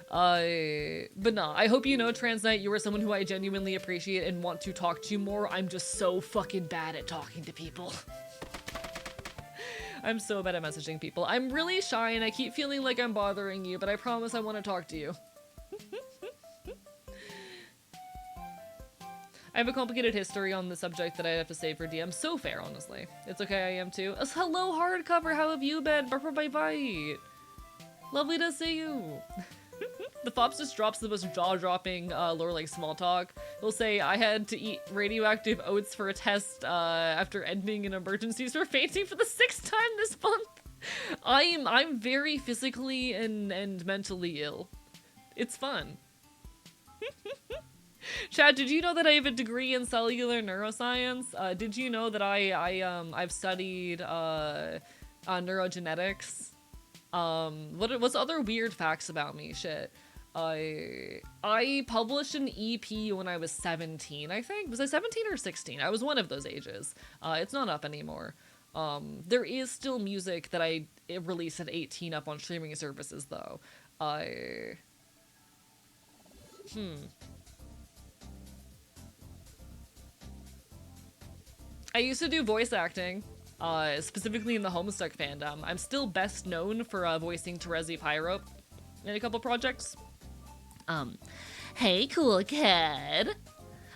But nah, I hope you know, Trans Knight, you are someone who I genuinely appreciate and want to talk to more. I'm just so fucking bad at talking to people. I'm so bad at messaging people. I'm really shy and I keep feeling like I'm bothering you, but I promise I want to talk to you. I have a complicated history on the subject that I have to save for DM. So fair, honestly. It's okay, I am too. Hello, hardcover, how have you been? Bye-bye. Lovely to see you. The Fops just drops the most jaw-dropping lore like small talk. He'll say, I had to eat radioactive oats for a test after ending an emergency for fainting for the 6th time this month. I'm very physically and mentally ill. It's fun. Chad, did you know that I have a degree in cellular neuroscience? Did you know that I've studied neurogenetics? What's other weird facts about me? Shit. I published an EP when I was 17, I think. Was I 17 or 16? I was one of those ages. It's not up anymore. There is still music that I released at 18 up on streaming services, though. I used to do voice acting, specifically in the Homestuck fandom. I'm still best known for voicing Terezi Pyro in a couple projects. Hey, cool kid.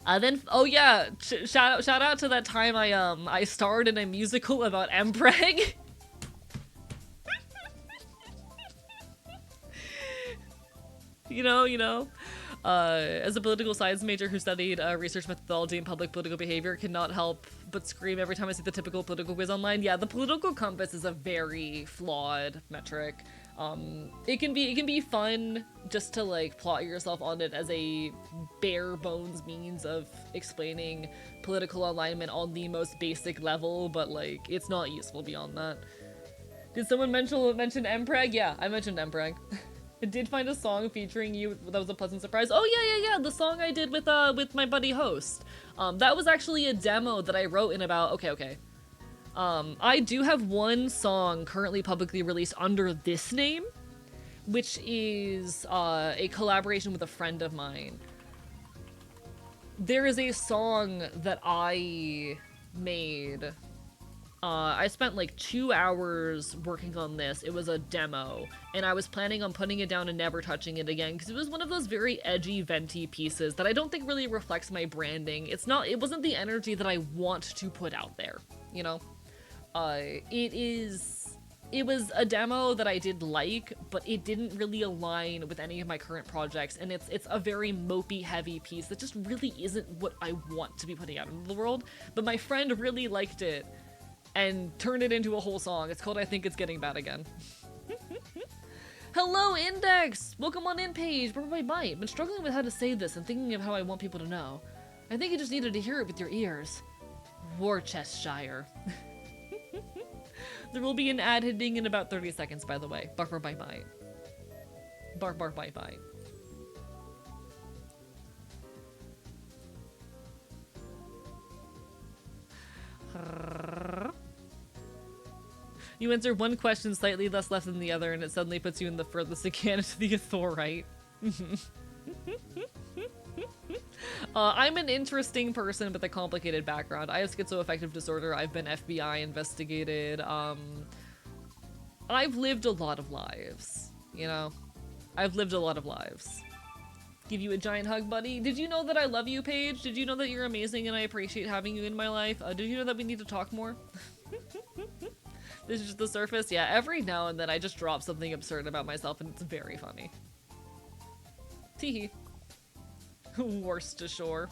Oh yeah, shout out to that time I starred in a musical about Mpreg. you know. As a political science major who studied research methodology and public political behavior, cannot help but scream every time I see the typical political quiz online. Yeah, the political compass is a very flawed metric. It can be fun just to like plot yourself on it as a bare bones means of explaining political alignment on the most basic level, but like it's not useful beyond that. Did someone mention Mpreg? Yeah, I mentioned Mpreg. I did find a song featuring you that was a pleasant surprise. Oh yeah, the song I did with my buddy Host. That was actually a demo that I wrote in about okay. I do have one song currently publicly released under this name, which is a collaboration with a friend of mine. There is a song that I made. I spent like 2 hours working on this. It was a demo, and I was planning on putting it down and never touching it again because it was one of those very edgy, venti pieces that I don't think really reflects my branding. It wasn't the energy that I want to put out there, you know? It was a demo that I did like, but it didn't really align with any of my current projects, and it's a very mopey heavy piece that just really isn't what I want to be putting out into the world. But my friend really liked it and turned it into a whole song. It's called I Think It's Getting Bad Again. Hello, Index! Welcome on in, Paige. Bye. Been struggling with how to say this and thinking of how I want people to know. I think you just needed to hear it with your ears. Worcestershire. There will be an ad hitting in about 30 seconds, by the way. Bark, bye. Bark, bye. You answer one question slightly less left than the other, and it suddenly puts you in the furthest it can to the authorite. I'm an interesting person with a complicated background. I have schizoaffective disorder. I've been FBI investigated. I've lived a lot of lives, you know? I've lived a lot of lives. Give you a giant hug, buddy. Did you know that I love you, Paige? Did you know that you're amazing and I appreciate having you in my life? Did you know that we need to talk more? This is just the surface? Yeah, every now and then I just drop something absurd about myself and it's very funny. Teehee. Worcestershire.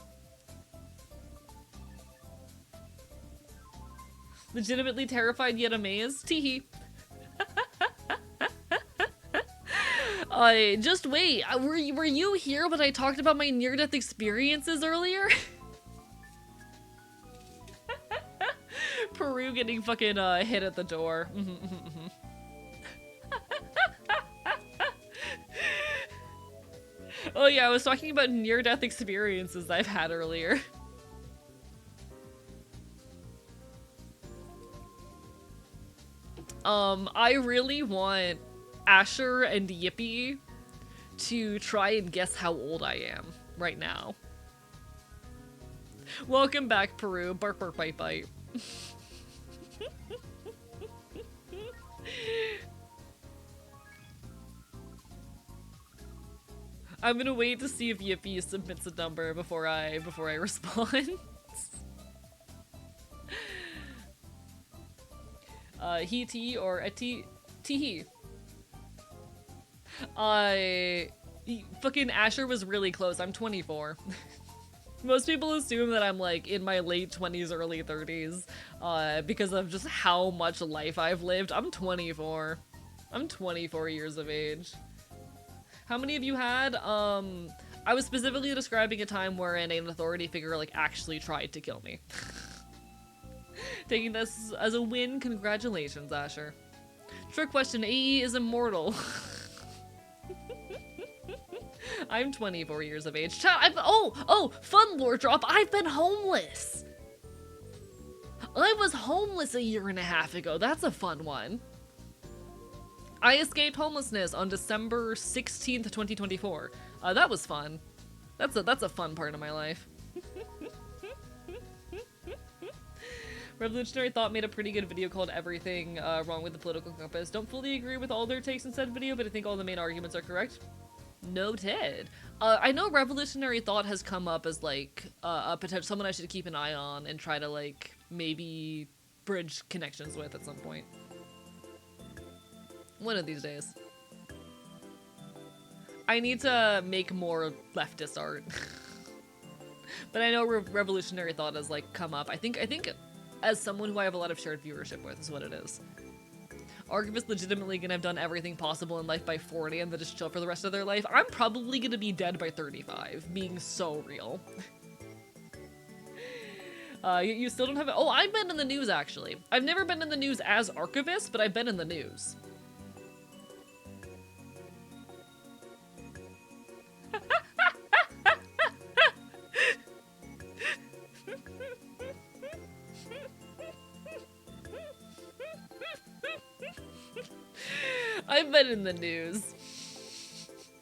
Legitimately terrified yet amazed? Teehee. Just wait. Were you here when I talked about my near-death experiences earlier? Peru getting fucking hit at the door. Oh yeah, I was talking about near-death experiences I've had earlier. I really want Asher and Yippee to try and guess how old I am right now. Welcome back, Peru. Bark, bite. I'm gonna wait to see if Yippee submits a number before I respond. He or a he. Fucking Asher was really close. I'm 24. Most people assume that I'm like in my late 20s, early 30s, because of just how much life I've lived. I'm 24. I'm 24 years of age. How many of you had? I was specifically describing a time wherein an authority figure like actually tried to kill me. Taking this as a win, congratulations, Asher. Trick question, AE is immortal. I'm 24 years of age. Chat, fun lore drop, I've been homeless. I was homeless a year and a half ago, that's a fun one. I escaped homelessness on December 16th, 2024. That was fun. That's a fun part of my life. Revolutionary Thought made a pretty good video called Everything Wrong with the Political Compass. Don't fully agree with all their takes in said video, but I think all the main arguments are correct. Noted. I know Revolutionary Thought has come up as like a potential someone I should keep an eye on and try to like maybe bridge connections with at some point. One of these days. I need to make more leftist art. But I know Revolutionary Thought has like come up. I think as someone who I have a lot of shared viewership with is what it is. Archivist legitimately gonna have done everything possible in life by 40 and then just chill for the rest of their life. I'm probably gonna be dead by 35, being so real. You still don't have it? Oh, I've been in the news actually. I've never been in the news as Archivist, but I've been in the news. I've been in the news.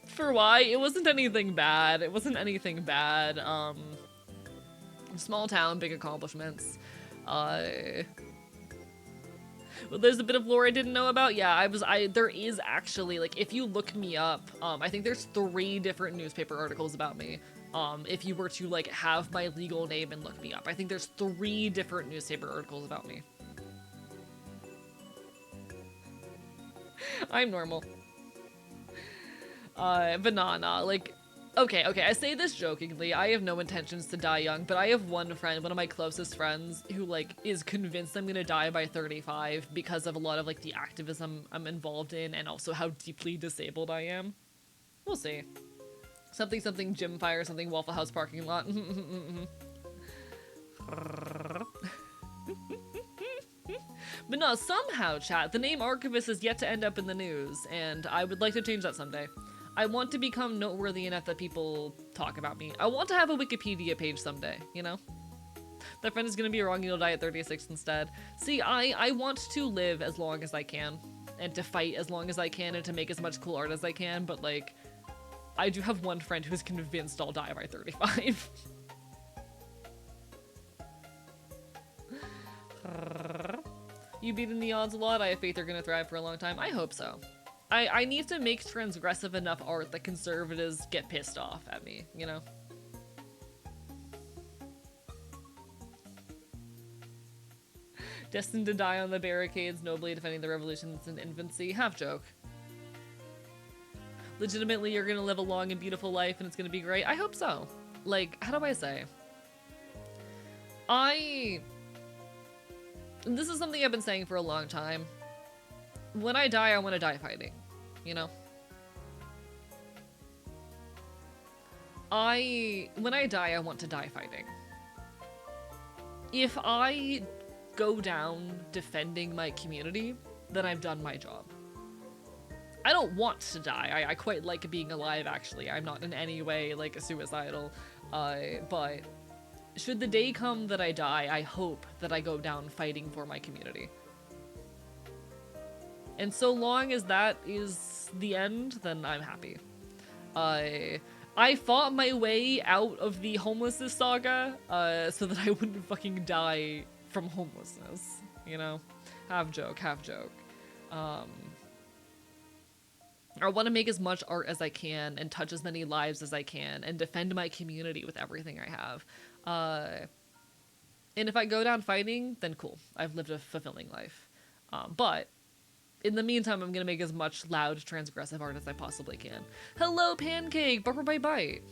For why? It wasn't anything bad. It wasn't anything bad. Small town, big accomplishments. Well, there's a bit of lore I didn't know about. Yeah, there is actually, like, if you look me up, I think there's 3 different newspaper articles about me. If you were to, like, have my legal name and look me up. I think there's 3 different newspaper articles about me. I'm normal. But nah, like, okay, I say this jokingly, I have no intentions to die young, but I have one friend, one of my closest friends, who, like, is convinced I'm gonna die by 35 because of a lot of, like, the activism I'm involved in and also how deeply disabled I am. We'll see. Something gym fire, something Waffle House parking lot. But no, somehow, chat, the name Archivist is yet to end up in the news, and I would like to change that someday. I want to become noteworthy enough that people talk about me. I want to have a Wikipedia page someday, you know? That friend is gonna be wrong, you'll die at 36 instead. See, I want to live as long as I can, and to fight as long as I can, and to make as much cool art as I can, but, like, I do have one friend who's convinced I'll die by 35. You beating the odds a lot. I have faith they're gonna thrive for a long time. I hope so. I need to make transgressive enough art that conservatives get pissed off at me, you know? Destined to die on the barricades, nobly defending the revolution in infancy. Half joke. Legitimately, you're gonna live a long and beautiful life and it's gonna be great. I hope so. Like, how do I say? This is something I've been saying for a long time. When I die, I want to die fighting, you know? When I die, I want to die fighting. If I go down defending my community, then I've done my job. I don't want to die. I quite like being alive, actually. I'm not in any way, like, suicidal, but should the day come that I die, I hope that I go down fighting for my community. And so long as that is the end, then I'm happy. I fought my way out of the homelessness saga, so that I wouldn't fucking die from homelessness, you know? Half joke, half joke. I want to make as much art as I can and touch as many lives as I can and defend my community with everything I have. And if I go down fighting, then cool. I've lived a fulfilling life. But in the meantime, I'm gonna make as much loud, transgressive art as I possibly can. Hello, Pancake! Bite.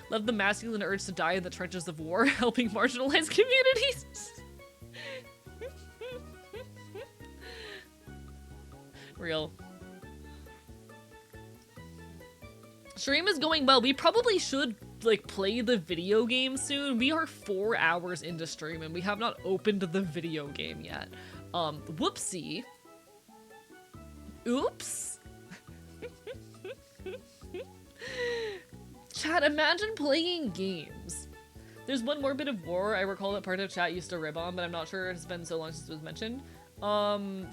Love the masculine urge to die in the trenches of war, helping marginalized communities. Real. Stream is going well. We probably should, like, play the video game soon. We are 4 hours into stream and we have not opened the video game yet. Whoopsie. Oops. Chat, imagine playing games. There's one more bit of war I recall that part of chat used to rib on, but I'm not sure it's been so long since it was mentioned.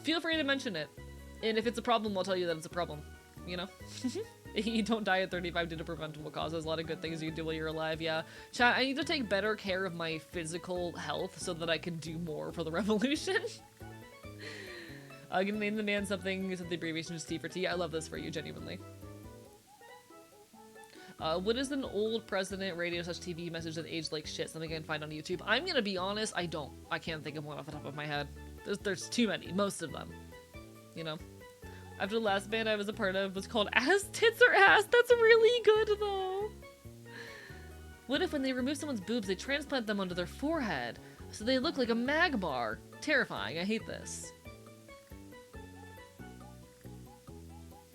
Feel free to mention it. And if it's a problem, I'll tell you that it's a problem. You know? You don't die at 35 due to preventable causes. A lot of good things you can do while you're alive, yeah. Chat, I need to take better care of my physical health so that I can do more for the revolution. I'm gonna name the man something, the abbreviation is T for T. I love this for you, genuinely. What is an old president radio / TV message that aged like shit? Something I can find on YouTube? I'm gonna be honest, I don't. I can't think of one off the top of my head. There's too many, most of them. You know? After the last band I was a part of was called Ass Tits or Ass. That's really good though. What if when they remove someone's boobs, they transplant them onto their forehead so they look like a magmar? Terrifying. I hate this.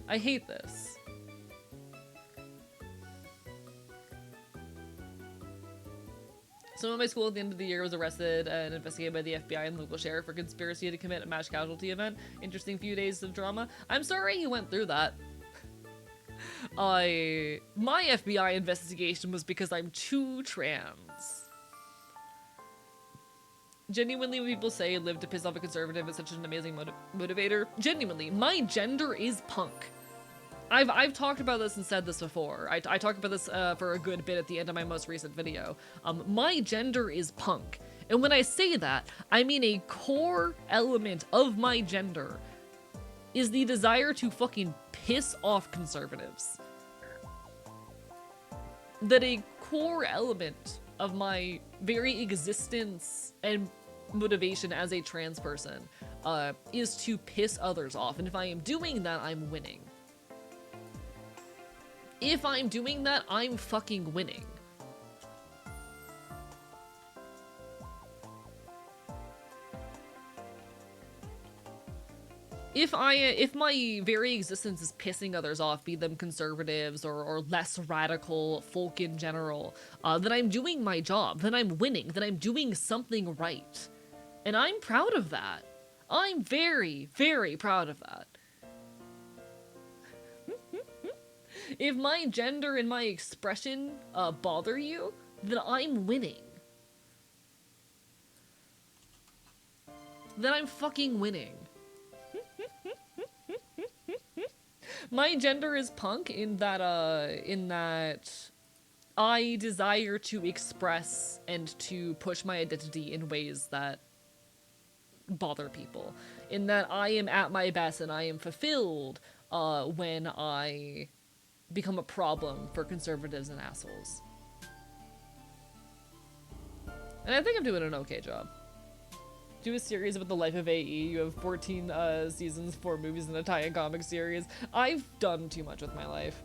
I hate this. Someone at my school at the end of the year was arrested and investigated by the FBI and local sheriff for conspiracy to commit a mass casualty event. Interesting few days of drama. I'm sorry you went through that. My FBI investigation was because I'm too trans. Genuinely, when people say live to piss off a conservative is such an amazing motivator. Genuinely, my gender is punk. I've talked about this and said this before. I talked about this for a good bit at the end of my most recent video. My gender is punk. And when I say that, I mean a core element of my gender is the desire to fucking piss off conservatives. That a core element of my very existence and motivation as a trans person is to piss others off. And if I am doing that, I'm winning. If I'm doing that, I'm fucking winning. If my very existence is pissing others off, be them conservatives or less radical folk in general, then I'm doing my job, then I'm winning, then I'm doing something right. And I'm proud of that. I'm very, very proud of that. If my gender and my expression bother you, then I'm winning. Then I'm fucking winning. My gender is punk in that I desire to express and to push my identity in ways that bother people. In that I am at my best and I am fulfilled when I become a problem for conservatives and assholes. And I think I'm doing an okay job. Do a series about the life of AE. You have 14 seasons, 4 movies, and a tie-in comic series. I've done too much with my life.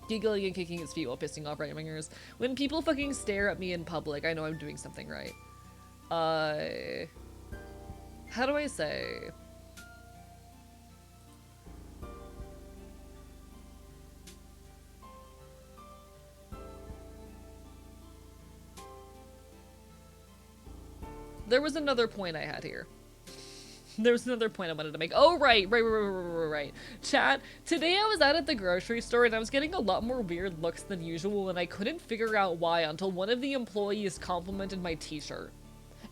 Giggling and kicking his feet while pissing off right-wingers. When people fucking stare at me in public, I know I'm doing something right. How do I say? There was another point I had here. There was another point I wanted to make. Oh, right. Chat, today I was out at the grocery store and I was getting a lot more weird looks than usual and I couldn't figure out why until one of the employees complimented my t-shirt.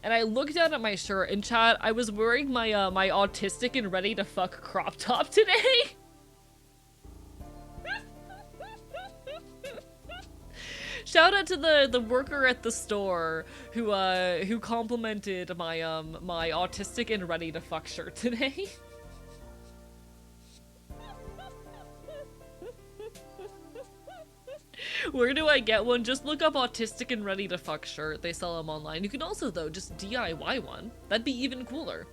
And I looked down at my shirt and chat, I was wearing my, my autistic and ready to fuck crop top today. Shout out to the worker at the store who complimented my my autistic and ready to fuck shirt today. Where do I get one? Just look up autistic and ready to fuck shirt. They sell them online. You can also though just DIY one. That'd be even cooler.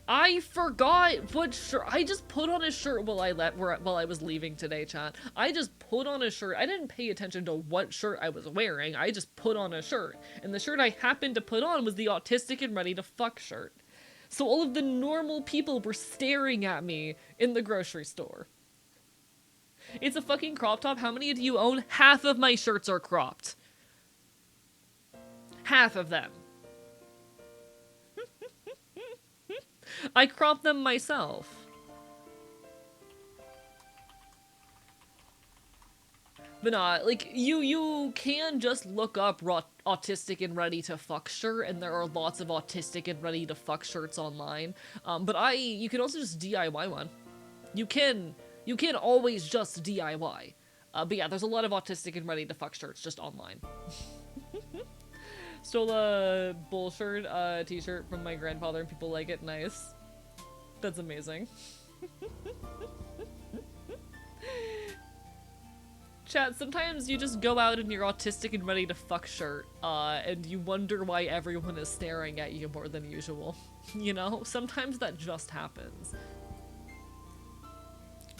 I forgot what shirt. I just put on a shirt while I was leaving today, chat. I just put on a shirt. I didn't pay attention to what shirt I was wearing. I just put on a shirt. And the shirt I happened to put on was the autistic and ready to fuck shirt. So all of the normal people were staring at me in the grocery store. It's a fucking crop top. How many do you own? Half of my shirts are cropped. Half of them. I crop them myself. But not like you can just look up autistic and ready to fuck shirt, and there are lots of autistic and ready to fuck shirts online. But you can also just DIY one. You can always just DIY. But yeah, there's a lot of autistic and ready to fuck shirts just online. Stole a bullshit t-shirt from my grandfather and people like it. Nice. That's amazing. Chat, sometimes you just go out in your autistic and ready to fuck shirt, and you wonder why everyone is staring at you more than usual. You know? Sometimes that just happens.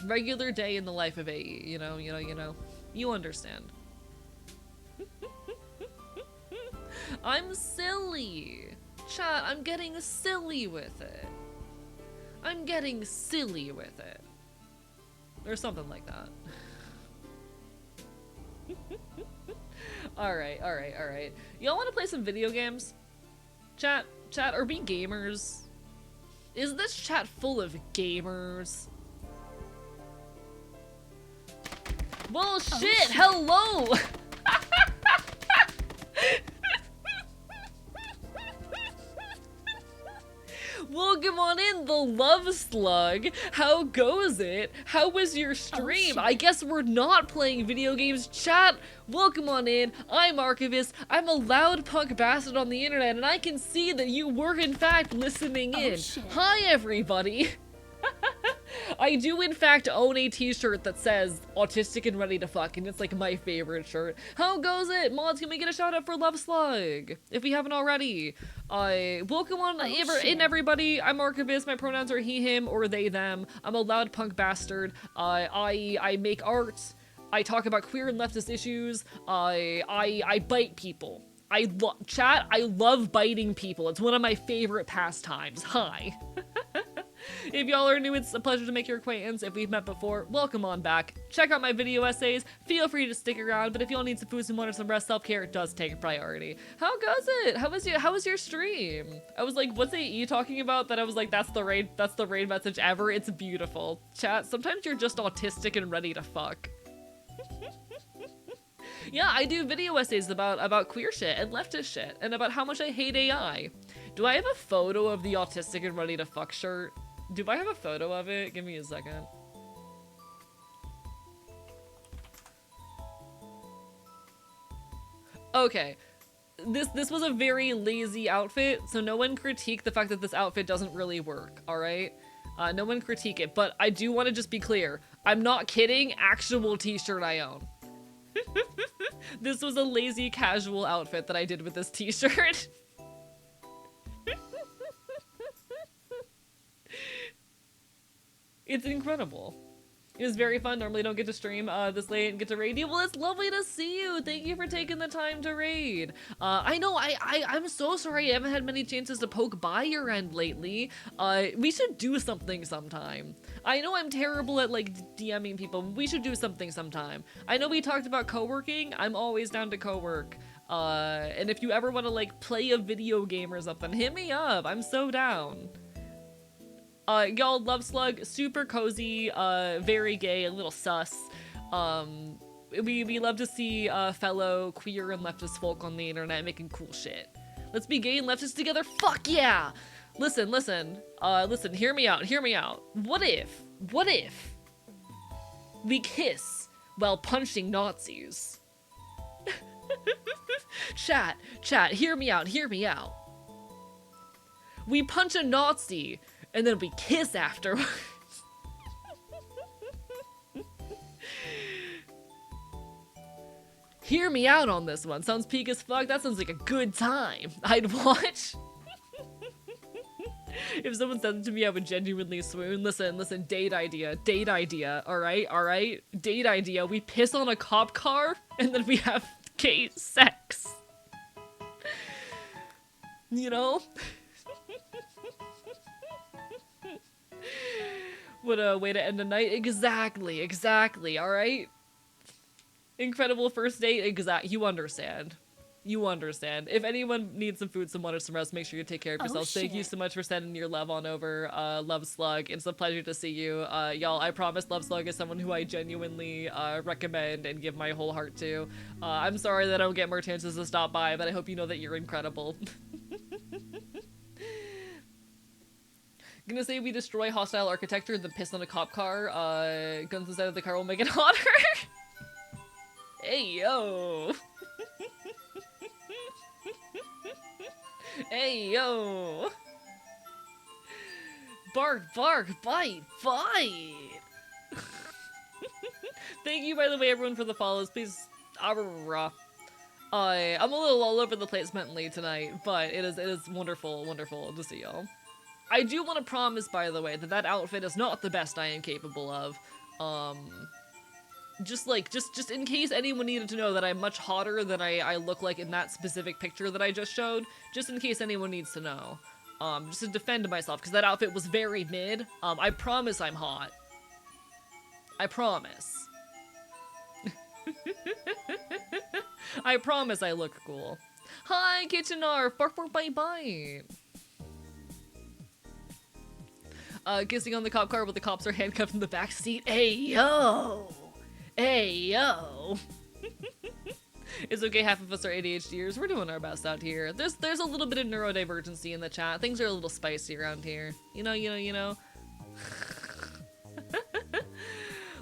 Regular day in the life of AE, you know? You understand. I'm silly! Chat, I'm getting silly with it. I'm getting silly with it. Or something like that. Alright. Y'all wanna play some video games? Chat, or be gamers? Is this chat full of gamers? Well, shit, hello! Welcome on in, the Love Slug. How goes it? How was your stream? I guess we're not playing video games. Chat, welcome on in. I'm Archivist. I'm a loud punk bastard on the internet, and I can see that you were in fact listening in. Hi, everybody. I do in fact own a t-shirt that says autistic and ready to fuck, and it's like my favorite shirt. How goes it? Mods, can we get a shout out for Love Slug? If we haven't already. Welcome on in everybody. I'm Archivist. My pronouns are he, him, or they, them. I'm a loud punk bastard. I make art. I talk about queer and leftist issues. I bite people. Chat, I love biting people. It's one of my favorite pastimes. Hi. If y'all are new, it's a pleasure to make your acquaintance. If we've met before, welcome on back. Check out my video essays. Feel free to stick around, but if y'all need some food, some water, some rest, self-care, it does take priority. How goes it? How was your stream? I was like, what's AE talking about? That I was like, that's the raid message ever. It's beautiful. Chat, sometimes you're just autistic and ready to fuck. Yeah, I do video essays about queer shit and leftist shit, and about how much I hate AI. Do I have a photo of the autistic and ready to fuck shirt? Do I have a photo of it? Give me a second. Okay. This was a very lazy outfit, so no one critique the fact that this outfit doesn't really work, alright? No one critique it, but I do want to just be clear. I'm not kidding, actual t-shirt I own. This was a lazy casual outfit that I did with this t-shirt. It's incredible. It was very fun. Normally don't get to stream this late and get to raid you. Well, it's lovely to see you. Thank you for taking the time to raid. I know, I'm so sorry I haven't had many chances to poke by your end lately. We should do something sometime. I know I'm terrible at like DMing people. We should do something sometime. I know we talked about co-working. I'm always down to co-work. And if you ever want to like play a video game or something, hit me up. I'm so down. Y'all, Love Slug, super cozy, very gay, a little sus. We love to see fellow queer and leftist folk on the internet making cool shit. Let's be gay and leftist together. Fuck yeah! Listen, hear me out. What if we kiss while punching Nazis? Chat, hear me out. We punch a Nazi, and then we kiss afterwards. Hear me out on this one. Sounds peak as fuck. That sounds like a good time. I'd watch. If someone said it to me, I would genuinely swoon. Listen, date idea, alright? Date idea. We piss on a cop car, and then we have gay sex. You know? What a way to end the night. Exactly, alright? Incredible first date, you understand. You understand. If anyone needs some food, some water, some rest, make sure you take care of yourselves. Thank you so much for sending your love on over, Love Slug. It's a pleasure to see you. Y'all, I promise Love Slug is someone who I genuinely recommend and give my whole heart to. I'm sorry that I don't get more chances to stop by, but I hope you know that you're incredible. Gonna say we destroy hostile architecture, then piss on a cop car. Guns inside of the car will make it hotter. Hey, yo. Hey, yo. Bark, bark, bite, bite. Thank you, by the way, everyone, for the follows. Please, I'm a little all over the place mentally tonight, but it is wonderful to see y'all. I do want to promise, by the way, that outfit is not the best I am capable of. Just in case anyone needed to know that I'm much hotter than I look like in that specific picture that I just showed, just in case anyone needs to know. Just to defend myself, because that outfit was very mid. I promise I'm hot. I promise. I promise I look cool. Hi, Kitchener! Bark, bark, bite, bite! Kissing on the cop car while the cops are handcuffed in the back seat. Hey, yo! Hey, yo! It's okay, half of us are ADHDers. We're doing our best out here. There's a little bit of neurodivergency in the chat. Things are a little spicy around here. You know.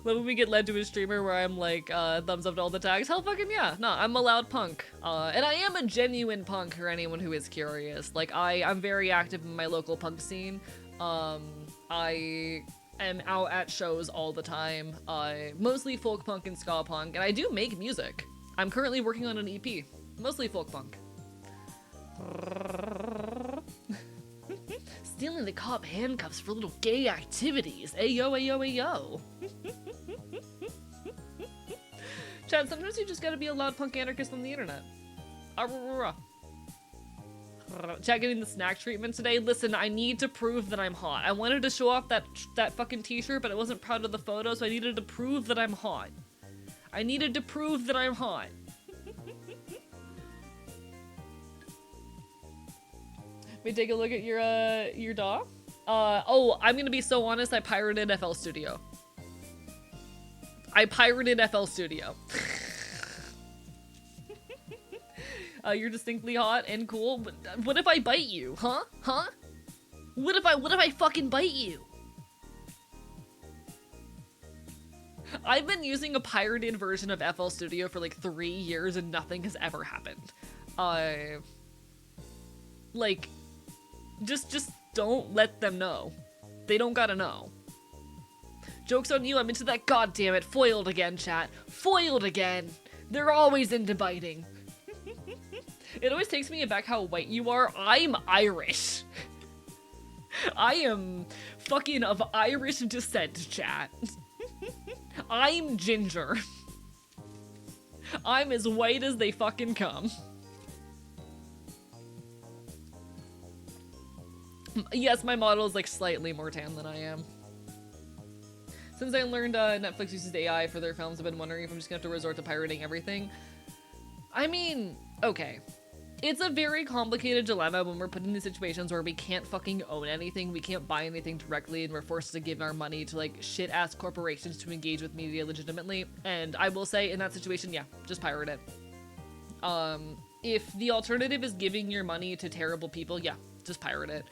Love when we get led to a streamer where I'm like, thumbs up to all the tags. Hell fucking yeah. No, I'm a loud punk. And I am a genuine punk for anyone who is curious. Like, I'm very active in my local punk scene. I am out at shows all the time, mostly folk punk and ska punk, and I do make music. I'm currently working on an EP, mostly folk punk. Stealing the cop handcuffs for little gay activities. Ayo, ayo, ayo. Chad, sometimes you just gotta be a loud punk anarchist on the internet. Chad getting the snack treatment today. Listen, I need to prove that I'm hot. I wanted to show off that fucking t-shirt, but I wasn't proud of the photo, so I needed to prove that I'm hot. I needed to prove that I'm hot. We take a look at your dog. Oh, I'm gonna be so honest. I pirated FL Studio. You're distinctly hot and cool, but what if I bite you? Huh? What if I fucking bite you? I've been using a pirated version of FL Studio for like 3 years and nothing has ever happened. Like, just don't let them know. They don't gotta know. Joke's on you, I'm into that. God damn it, foiled again, chat. Foiled again. They're always into biting. It always takes me aback how white you are. I'm Irish. I am fucking of Irish descent, chat. I'm ginger. I'm as white as they fucking come. Yes, my model is like slightly more tan than I am. Since I learned Netflix uses AI for their films, I've been wondering if I'm just gonna have to resort to pirating everything. I mean, okay. It's a very complicated dilemma when we're put in these situations where we can't fucking own anything, we can't buy anything directly, and we're forced to give our money to like shit-ass corporations to engage with media legitimately. And I will say, in that situation, yeah, just pirate it. If the alternative is giving your money to terrible people, yeah, just pirate it.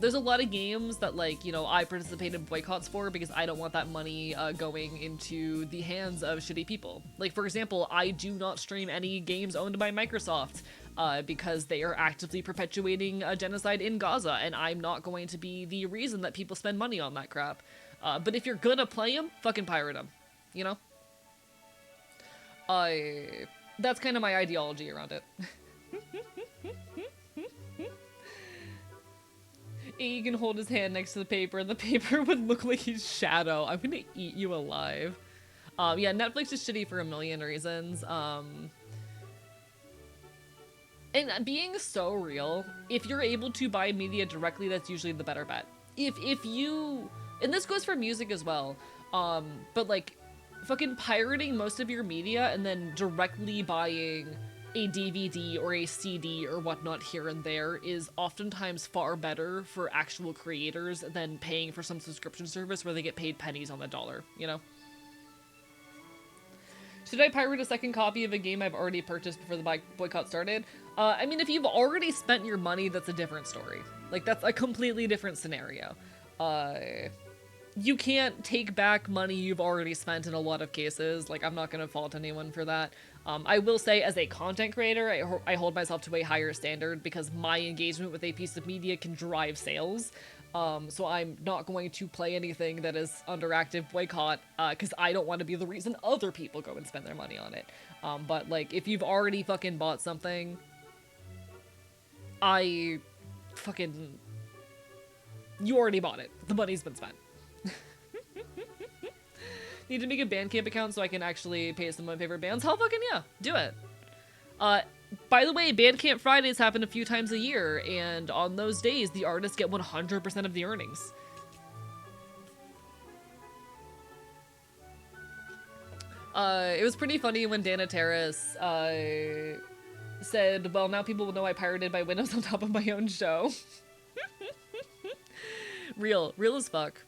There's a lot of games that, like, you know, I participate in boycotts for because I don't want that money going into the hands of shitty people. Like, for example, I do not stream any games owned by Microsoft because they are actively perpetuating a genocide in Gaza, and I'm not going to be the reason that people spend money on that crap. But if you're gonna play them, fucking pirate them, you know? That's kind of my ideology around it. He can hold his hand next to the paper, and the paper would look like his shadow. I'm gonna eat you alive. Yeah, Netflix is shitty for a million reasons. And being so real, if you're able to buy media directly, that's usually the better bet. If you and this goes for music as well, but like fucking pirating most of your media and then directly buying a DVD or a CD or whatnot here and there is oftentimes far better for actual creators than paying for some subscription service where they get paid pennies on the dollar, you know? Should I pirate a second copy of a game I've already purchased before the boycott started? I mean, if you've already spent your money, that's a different story. Like, that's a completely different scenario. You can't take back money you've already spent in a lot of cases. Like, I'm not gonna fault anyone for that. I will say, as a content creator, I hold myself to a higher standard because my engagement with a piece of media can drive sales. So I'm not going to play anything that is under active boycott, because I don't want to be the reason other people go and spend their money on it. But, like, if you've already fucking bought something, you already bought it. The money's been spent. Need to make a Bandcamp account so I can actually pay some of my favorite bands? Hell fucking yeah, do it. By the way, Bandcamp Fridays happen a few times a year, and on those days, the artists get 100% of the earnings. It was pretty funny when Dana Terrace, said, well, now people will know I pirated my Windows on top of my own show. Real as fuck.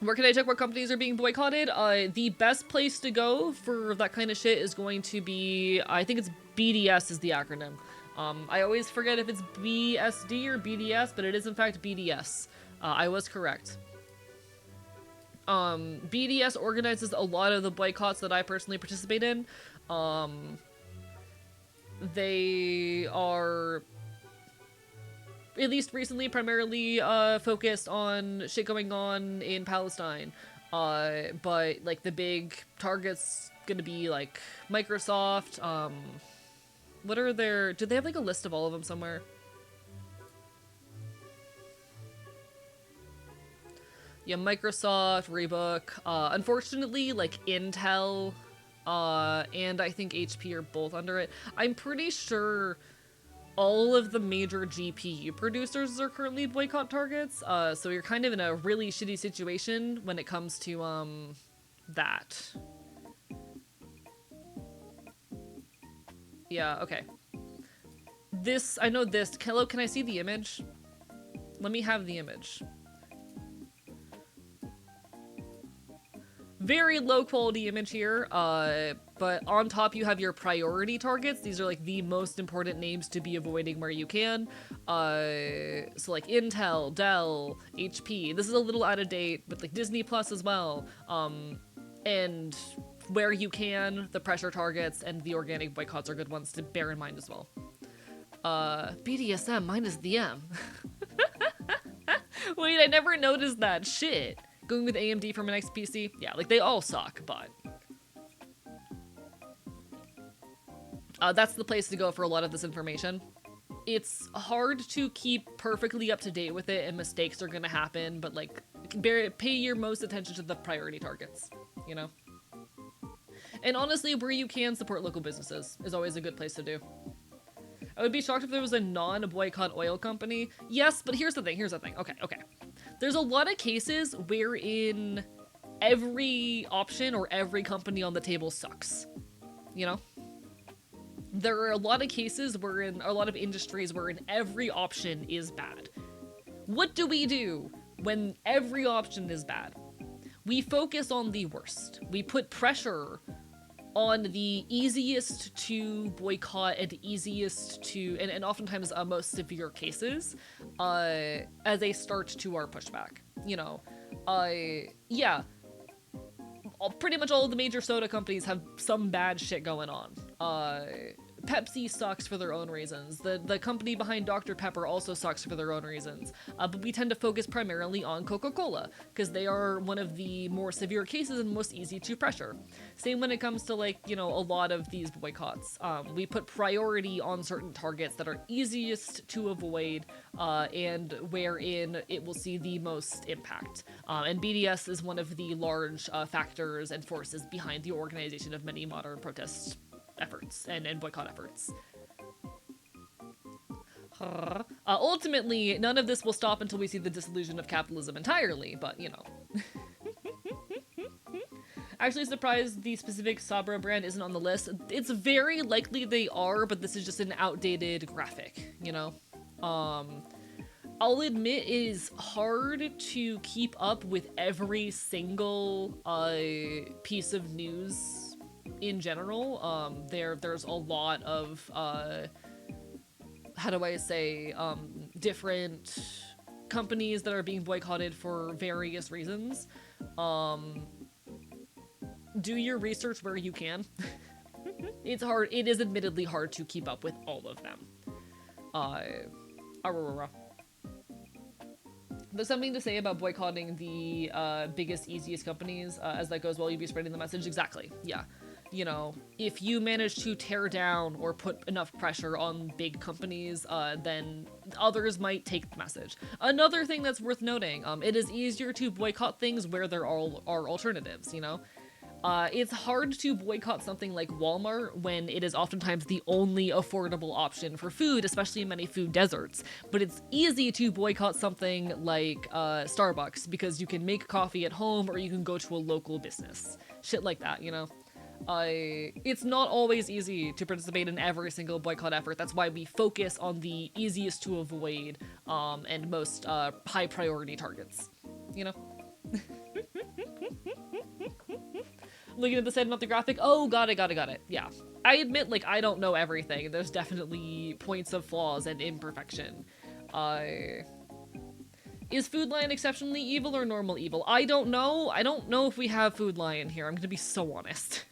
Where can I check what companies are being boycotted? The best place to go for that kind of shit is going to be, I think it's BDS is the acronym. I always forget if it's BSD or BDS, but it is in fact BDS. I was correct. BDS organizes a lot of the boycotts that I personally participate in. They are, at least recently, primarily focused on shit going on in Palestine. But like the big targets gonna be like Microsoft. What are their? Do they have like a list of all of them somewhere? Yeah, Microsoft, Rebook. Unfortunately, like Intel, and I think HP are both under it. I'm pretty sure all of the major GPU producers are currently boycott targets, so you're kind of in a really shitty situation when it comes to, that. Yeah, okay. I know this. Hello, can I see the image? Let me have the image. Very low quality image here, but on top you have your priority targets. These are like the most important names to be avoiding where you can. So like Intel, Dell, HP. This is a little out of date, but like Disney Plus as well. And where you can, the pressure targets and the organic boycotts are good ones to bear in mind as well. BDSM minus the M. Wait, I never noticed that. Shit. Going with AMD for my next PC? Yeah, like they all suck, but that's the place to go for a lot of this information. It's hard to keep perfectly up to date with it, and mistakes are gonna happen, but like pay your most attention to the priority targets, you know? And honestly, where you can support local businesses is always a good place to do. I would be shocked if there was a non-boycott oil company. Yes, but here's the thing. Okay. There's a lot of cases wherein every option or every company on the table sucks. You know? There are a lot of cases wherein, a lot of industries wherein every option is bad. What do we do when every option is bad? We focus on the worst. We put pressure on the easiest to boycott and easiest to, and oftentimes most severe cases, as a start to our pushback. You know, yeah, pretty much all of the major soda companies have some bad shit going on. Pepsi sucks for their own reasons. The company behind Dr. Pepper also sucks for their own reasons. But we tend to focus primarily on Coca-Cola, because they are one of the more severe cases and most easy to pressure. Same when it comes to, like, you know, a lot of these boycotts. We put priority on certain targets that are easiest to avoid, and wherein it will see the most impact. And BDS is one of the large factors and forces behind the organization of many modern protest efforts and boycott efforts. Ultimately, none of this will stop until we see the dissolution of capitalism entirely, but you know. Actually surprised the specific Sabra brand isn't on the list. It's very likely they are, but this is just an outdated graphic, you know? I'll admit it is hard to keep up with every single piece of news in general. There's a lot of, how do I say, different companies that are being boycotted for various reasons. Do your research where you can. It's hard. It is admittedly hard to keep up with all of them. There's something to say about boycotting the biggest, easiest companies. As that goes well, you'll be spreading the message. Exactly. Yeah. You know, if you manage to tear down or put enough pressure on big companies, then others might take the message. Another thing that's worth noting, it is easier to boycott things where there are alternatives, you know? It's hard to boycott something like Walmart when it is oftentimes the only affordable option for food, especially in many food deserts. But it's easy to boycott something like Starbucks because you can make coffee at home or you can go to a local business. Shit like that, you know? It's not always easy to participate in every single boycott effort. That's why we focus on the easiest to avoid and most high priority targets, you know? Looking at the side, not the graphic. Oh, got it. Yeah. I admit, like, I don't know everything. There's definitely points of flaws and imperfection. Is Food Lion exceptionally evil or normal evil? I don't know. I don't know if we have Food Lion here. I'm gonna be so honest.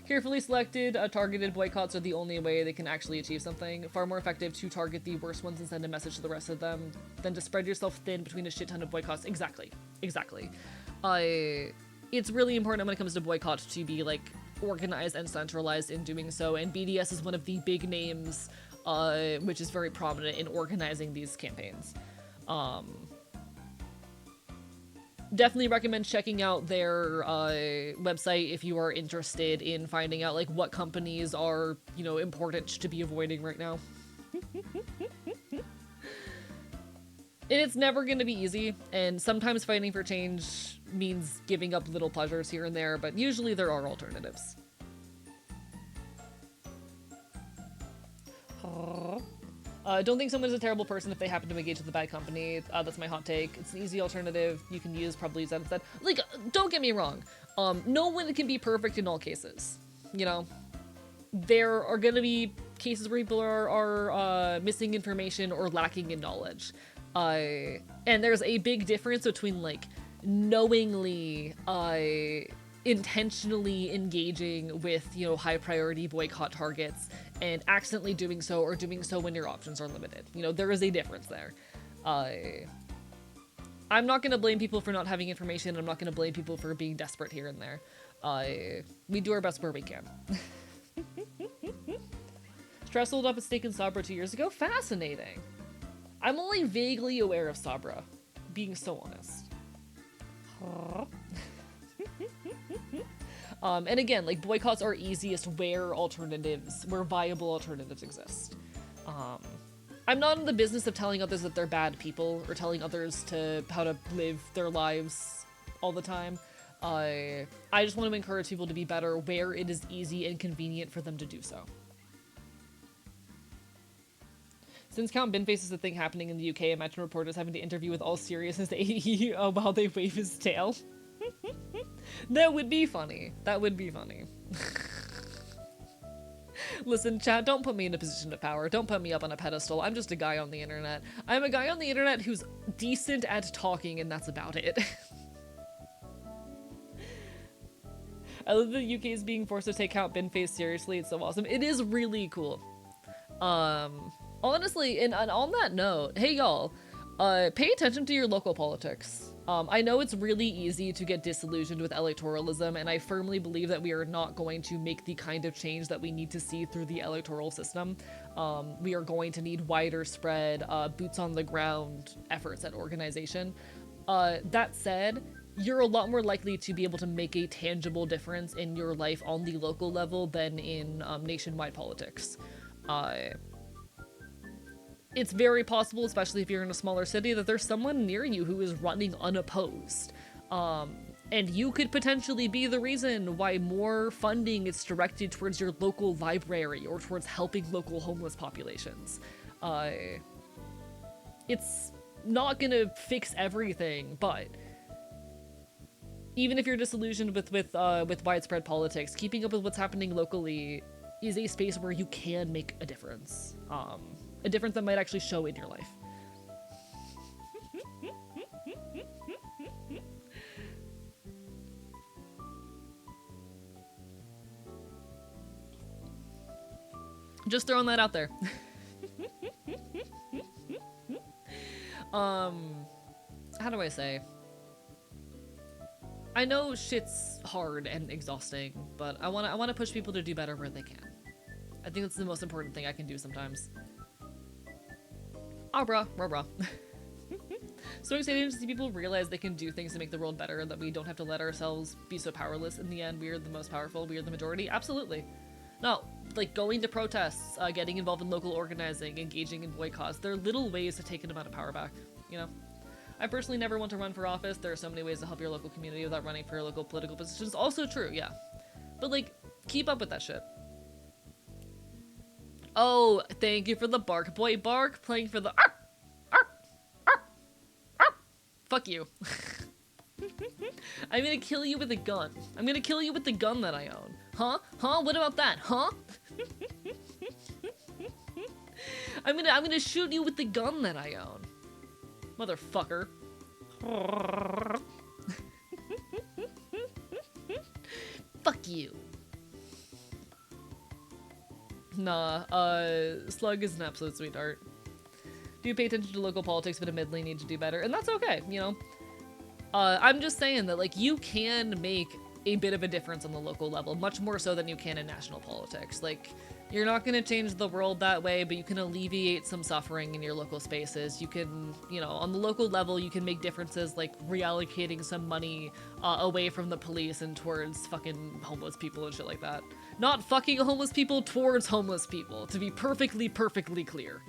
Carefully selected, targeted boycotts are the only way they can actually achieve something. Far more effective to target the worst ones and send a message to the rest of them than to spread yourself thin between a shit ton of boycotts. Exactly. It's really important when it comes to boycotts to be, like, organized and centralized in doing so, and BDS is one of the big names, which is very prominent in organizing these campaigns. Definitely recommend checking out their website if you are interested in finding out, like, what companies are, you know, important to be avoiding right now. And it's never going to be easy, and sometimes fighting for change means giving up little pleasures here and there, but usually there are alternatives. Don't think someone's a terrible person if they happen to engage with a bad company. That's my hot take. It's an easy alternative you can probably use that instead. Like, don't get me wrong. No one can be perfect in all cases. You know? There are gonna be cases where people are missing information or lacking in knowledge. And there's a big difference between, like, knowingly, intentionally engaging with, you know, high priority boycott targets and accidentally doing so or doing so when your options are limited. You know, there is a difference there. I'm not going to blame people for not having information. I'm not going to blame people for being desperate here and there. We do our best where we can. Stress sold up a stake in Sabra 2 years ago? Fascinating. I'm only vaguely aware of Sabra, being so honest. And again, like, boycotts are easiest where viable alternatives exist. I'm not in the business of telling others that they're bad people or telling others how to live their lives all the time. I just want to encourage people to be better where it is easy and convenient for them to do so. Since Count Binface is a thing happening in the UK, imagine reporters having to interview with all seriousness the AE while they wave his tail. That would be funny. That would be funny. Listen, chat, don't put me in a position of power. Don't put me up on a pedestal. I'm just a guy on the internet. I'm a guy on the internet who's decent at talking, and that's about it. I love that the UK is being forced to take Count Binface seriously. It's so awesome. It is really cool. Honestly, and on that note, hey y'all, pay attention to your local politics. I know it's really easy to get disillusioned with electoralism, and I firmly believe that we are not going to make the kind of change that we need to see through the electoral system. We are going to need wider spread, boots on the ground efforts at organization. That said, you're a lot more likely to be able to make a tangible difference in your life on the local level than in nationwide politics. It's very possible, especially if you're in a smaller city, that there's someone near you who is running unopposed. And you could potentially be the reason why more funding is directed towards your local library or towards helping local homeless populations. It's not gonna fix everything, but even if you're disillusioned with widespread politics, keeping up with what's happening locally is a space where you can make a difference. A difference that might actually show in your life. Just throwing that out there. How do I say? I know shit's hard and exhausting, but I wanna push people to do better where they can. I think that's the most important thing I can do sometimes. Ah, bruh, bruh. So excited to see people realize they can do things to make the world better, that we don't have to let ourselves be so powerless. In the end, we are the most powerful, we are the majority. Absolutely. No, like going to protests, getting involved in local organizing, engaging in boycotts, they're little ways to take an amount of power back, you know? I personally never want to run for office. There are so many ways to help your local community without running for your local political positions. Also true, yeah. But like, keep up with that shit. Oh, thank you for the bark. Boy, bark, playing for the ark, ark, ark, ark. Fuck you. I'm gonna kill you with a gun. I'm gonna kill you with the gun that I own. Huh? Huh? What about that? Huh? I'm gonna shoot you with the gun that I own. Motherfucker. Fuck you. Nah, Slug is an absolute sweetheart. Do pay attention to local politics, but admittedly need to do better, and that's okay, you know? I'm just saying that, like, you can make a bit of a difference on the local level, much more so than you can in national politics. Like, you're not gonna change the world that way, but you can alleviate some suffering in your local spaces. You can, you know, on the local level, you can make differences like reallocating some money away from the police and towards fucking homeless people and shit like that. Not fucking homeless people, towards homeless people, to be perfectly clear.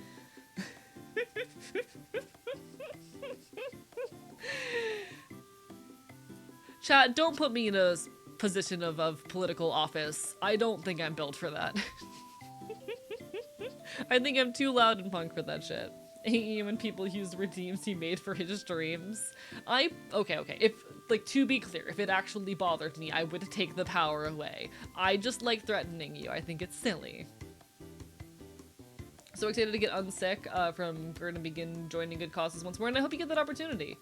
Chat, don't put me in a position of political office. I don't think I'm built for that. I think I'm too loud and punk for that shit. Hate when people use redeems he made for his dreams. Okay. If, like, to be clear, if it actually bothered me, I would take the power away. I just like threatening you. I think it's silly. So excited to get unsick from gonna begin joining good causes once more, and I hope you get that opportunity.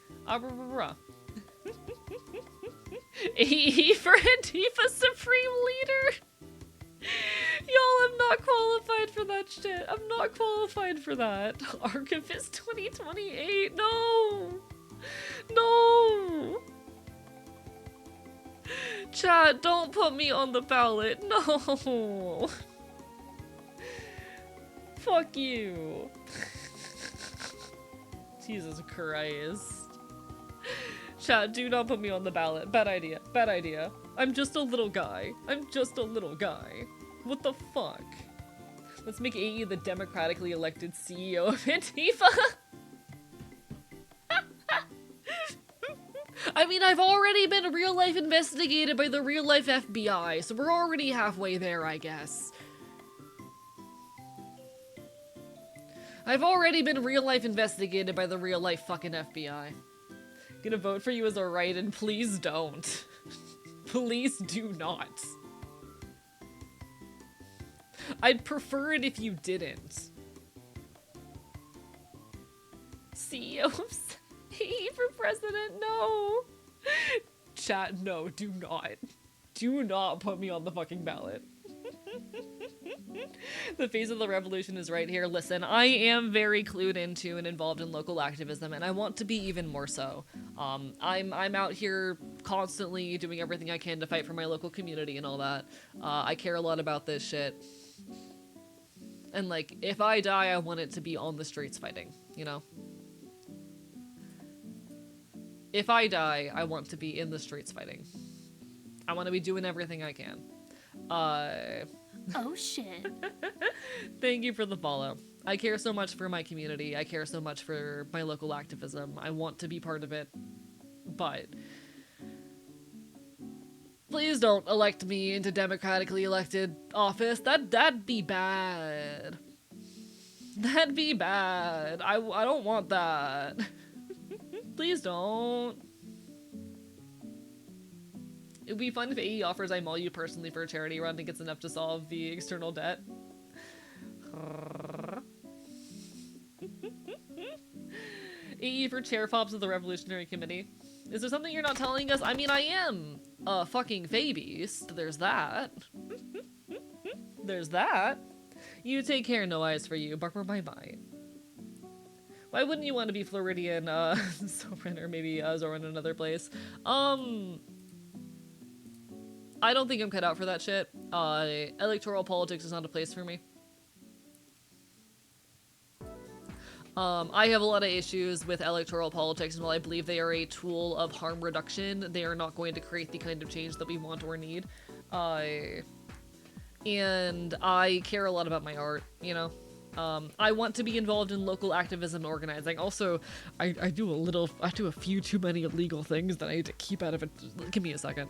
AE for Antifa Supreme Leader! Y'all, I'm not qualified for that shit. I'm not qualified for that. Archivist 2028, no! No! Chat, don't put me on the ballot, no! Fuck you. Jesus Christ. Chat, do not put me on the ballot. Bad idea. Bad idea. I'm just a little guy. I'm just a little guy. What the fuck? Let's make AE the democratically elected CEO of Antifa. I mean, I've already been real life investigated by the real life FBI, so we're already halfway there, I guess. I've already been real life investigated by the real life fucking FBI. Gonna vote for you as a right, and please don't. Please do not. I'd prefer it if you didn't. CEO of AE for president, no. Chat, no, do not. Do not put me on the fucking ballot. The face of the revolution is right here. Listen, I am very clued into and involved in local activism, and I want to be even more so. I'm out here constantly doing everything I can to fight for my local community and all that. I care a lot about this shit. And like, if I die, I want it to be on the streets fighting, you know? If I die, I want to be in the streets fighting. I want to be doing everything I can. Oh shit. Thank you for the follow. I care so much for my community. I care so much for my local activism. I want to be part of it. But please don't elect me into democratically elected office. That'd be bad. That'd be bad. I don't want that. Please don't. It'd be fun if AE offers I maul you personally for a charity run and gets enough to solve the external debt. AE for chair fops of the Revolutionary Committee. Is there something you're not telling us? I mean, I am a fucking fabiest. There's that. There's that. You take care, no eyes for you. Barbara, bye-bye. Why wouldn't you want to be Floridian, Zoran, or maybe Zoran in another place? I don't think I'm cut out for that shit. Electoral politics is not a place for me. I have a lot of issues with electoral politics, and while I believe they are a tool of harm reduction, they are not going to create the kind of change that we want or need. And I care a lot about my art, you know? I want to be involved in local activism and organizing. Also, I do a few too many illegal things that I need to keep out of it. Give me a second.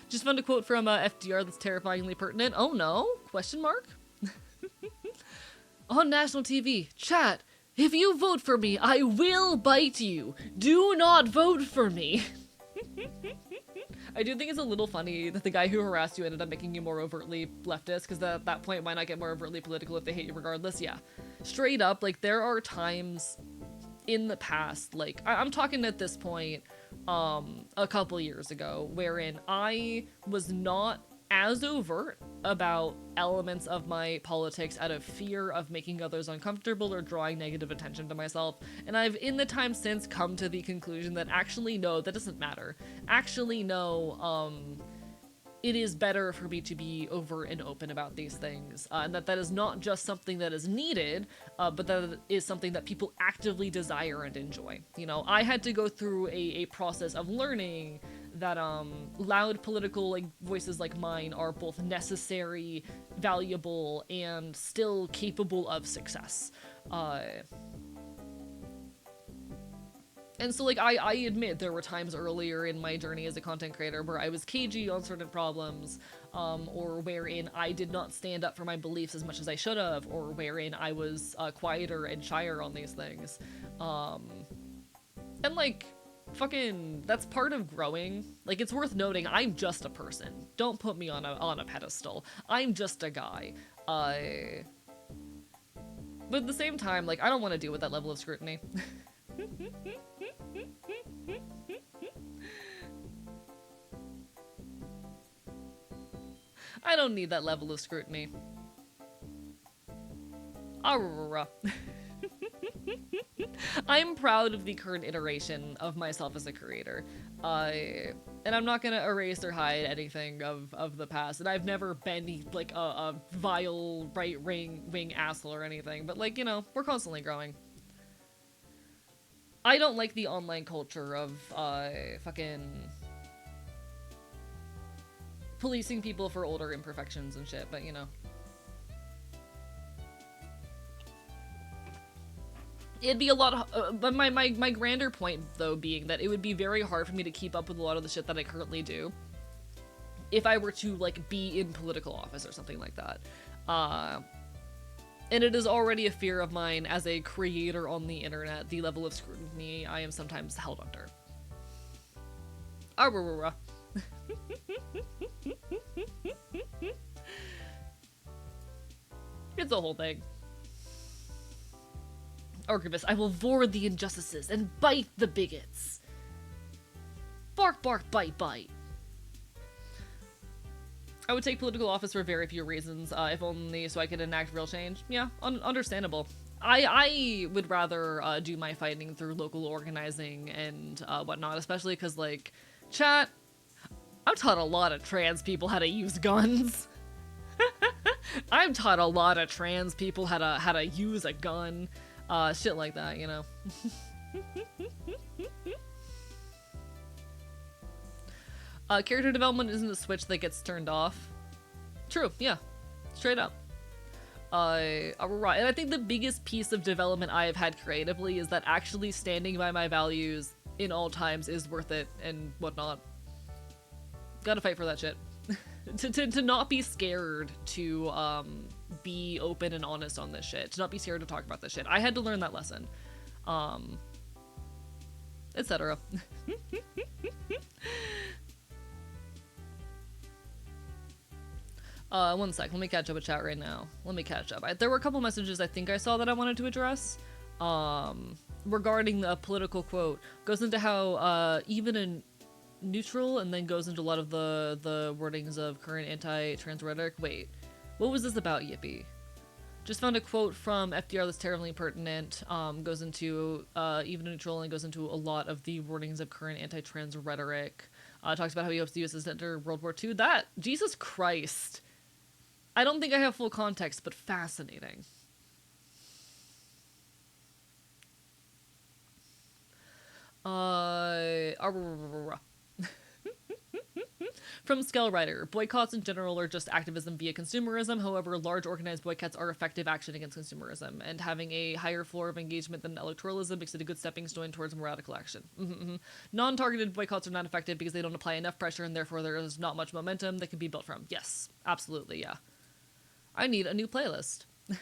Just found a quote from FDR that's terrifyingly pertinent. Oh no? Question mark? On national TV, chat, if you vote for me, I will bite you. Do not vote for me. I do think it's a little funny that the guy who harassed you ended up making you more overtly leftist, because at that point, why not get more overtly political if they hate you regardless? Yeah. Straight up, like, there are times in the past, like, I'm talking at this point, a couple years ago, wherein I was not as overt about elements of my politics out of fear of making others uncomfortable or drawing negative attention to myself. And I've, in the time since, come to the conclusion that actually, no, that doesn't matter. Actually, no, it is better for me to be overt and open about these things, and that is not just something that is needed, but that it is something that people actively desire and enjoy. You know, I had to go through a process of learning that loud political voices like mine are both necessary, valuable, and still capable of success. And so, I admit there were times earlier in my journey as a content creator where I was cagey on certain problems, or wherein I did not stand up for my beliefs as much as I should have, or wherein I was quieter and shyer on these things. And, fucking, that's part of growing. It's worth noting, I'm just a person. Don't put me on a pedestal. I'm just a guy. But at the same time, I don't want to deal with that level of scrutiny. I don't need that level of scrutiny. I'm proud of the current iteration of myself as a creator. And I'm not gonna erase or hide anything of the past. And I've never been a vile right-wing asshole or anything. But we're constantly growing. I don't like the online culture of fucking policing people for older imperfections and shit, but it'd be a lot of, but my grander point though being that it would be very hard for me to keep up with a lot of the shit that I currently do if I were to be in political office or something like that. And it is already a fear of mine as a creator on the internet, the level of scrutiny I am sometimes held under. It's a whole thing. Archivist, I will vord the injustices and bite the bigots. Bark, bark, bite, bite. I would take political office for very few reasons, if only so I could enact real change. Yeah, understandable. I would rather do my fighting through local organizing and whatnot, especially because, chat, I've taught a lot of trans people how to use guns. I've taught a lot of trans people how to use a gun. Shit like that, you know. Character development isn't a switch that gets turned off. True, yeah. Straight up. Right. And I think the biggest piece of development I have had creatively is that actually standing by my values in all times is worth it and whatnot. Gotta fight for that shit. to not be scared to be open and honest on this shit. To not be scared to talk about this shit. I had to learn that lesson. Etc. One sec, let me catch up with chat right now. Let me catch up. There were a couple messages I think I saw that I wanted to address. Regarding the political quote. Goes into how, even in neutral, and then goes into a lot of the wordings of current anti-trans rhetoric. Wait, what was this about, Yippee? Just found a quote from FDR that's terribly pertinent. Goes into, even in neutral, and goes into a lot of the wordings of current anti-trans rhetoric. Talks about how he hopes the US is to enter World War II. That, Jesus Christ. I don't think I have full context, but fascinating. From Skellwriter, boycotts in general are just activism via consumerism. However, large organized boycotts are effective action against consumerism, and having a higher floor of engagement than electoralism makes it a good stepping stone towards more radical action. Non-targeted boycotts are not effective because they don't apply enough pressure, and therefore there is not much momentum that can be built from. Yes, absolutely, yeah. I need a new playlist. That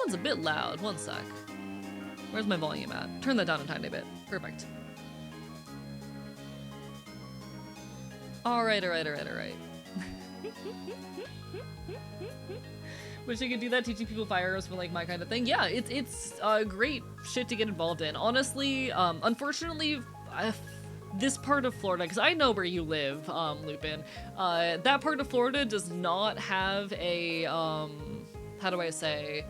one's a bit loud. One sec. Where's my volume at? Turn that down a tiny bit. Perfect. Alright. Wish I could do that, teaching people firearms for my kind of thing. Yeah, it's great shit to get involved in. Honestly, unfortunately, this part of Florida, because I know where you live, Lupin, that part of Florida does not have a, how do I say,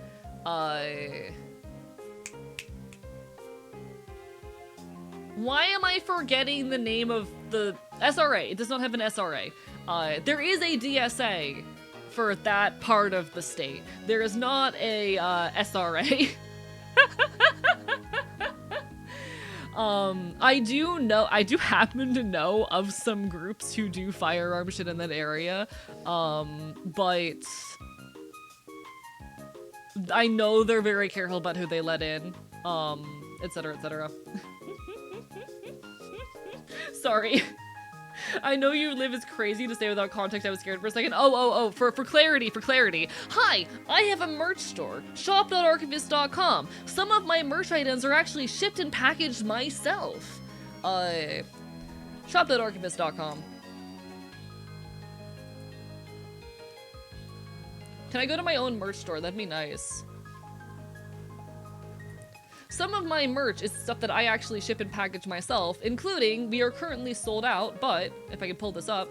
Why am I forgetting the name of the SRA? It does not have an SRA. There is a DSA for that part of the state. There is not a SRA. I do happen to know of some groups who do firearm shit in that area, but I know they're very careful about who they let in, etc., etc. Sorry. I know you live is crazy to say without context. I was scared for a second. For clarity. Hi, I have a merch store, shop.archivist.com. Some of my merch items are actually shipped and packaged myself. Shop.archivist.com. Can I go to my own merch store? That'd be nice. Some of my merch is stuff that I actually ship and package myself, including, we are currently sold out, but if I can pull this up,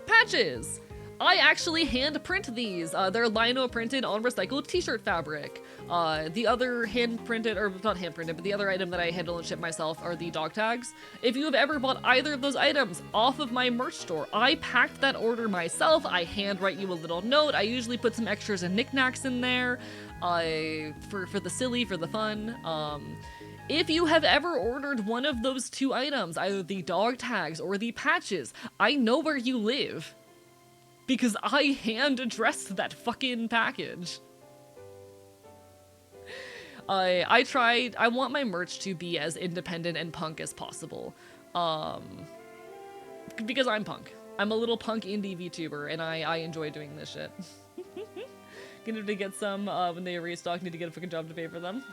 patches! I actually hand print these. They're lino printed on recycled t-shirt fabric. The other hand printed, or not hand printed, but the other item that I handle and ship myself are the dog tags. If you have ever bought either of those items off of my merch store, I packed that order myself. I handwrite you a little note. I usually put some extras and knickknacks in there. For the silly, for the fun. If you have ever ordered one of those two items, either the dog tags or the patches, I know where you live. Because I hand addressed that fucking package. I want my merch to be as independent and punk as possible. Because I'm punk. I'm a little punk indie VTuber, and I enjoy doing this shit. Gonna have to get some when they restock. Need to get a fucking job to pay for them.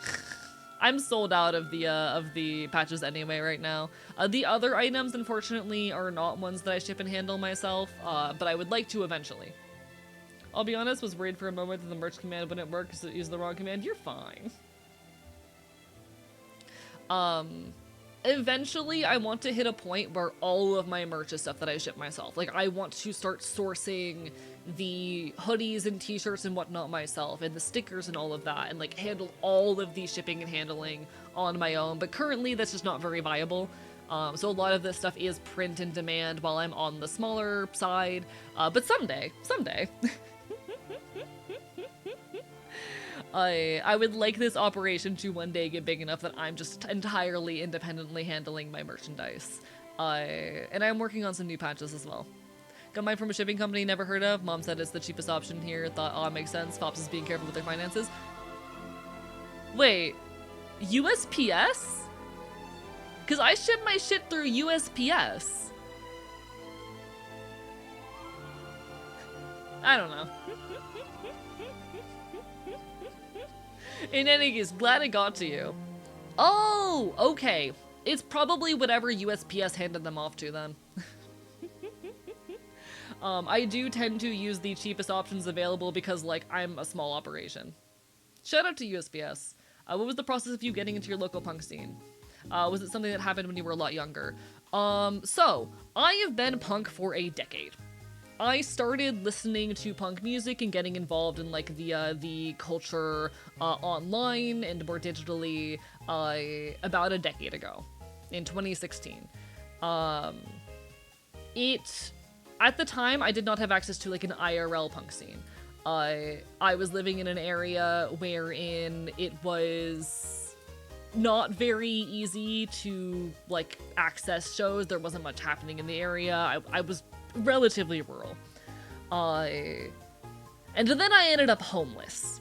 I'm sold out of the patches anyway right now. The other items, unfortunately, are not ones that I ship and handle myself, but I would like to eventually. I'll be honest, was worried for a moment that the merch command wouldn't work because it used the wrong command. You're fine. Eventually, I want to hit a point where all of my merch is stuff that I ship myself. Like, I want to start sourcing the hoodies and t-shirts and whatnot myself, and the stickers and all of that, and like handle all of the shipping and handling on my own. But currently, that's just not very viable. So a lot of this stuff is print and demand while I'm on the smaller side. But someday. I would like this operation to one day get big enough that I'm just entirely independently handling my merchandise. And I'm working on some new patches as well. Got mine from a shipping company never heard of. Mom said it's the cheapest option here. Thought, oh, it makes sense. Pops is being careful with their finances. Wait, USPS? Because I ship my shit through USPS. I don't know. In any case, glad it got to you. Oh, okay. It's probably whatever USPS handed them off to then. I do tend to use the cheapest options available because, like, I'm a small operation. Shout out to USPS. What was the process of you getting into your local punk scene? Was it something that happened when you were a lot younger? So, I have been punk for a decade. I started listening to punk music and getting involved in, like, the culture online and more digitally about a decade ago, in 2016. At the time, I did not have access to, like, an IRL punk scene. I was living in an area wherein it was not very easy to, like, access shows. There wasn't much happening in the area. I was relatively rural. And then I ended up homeless.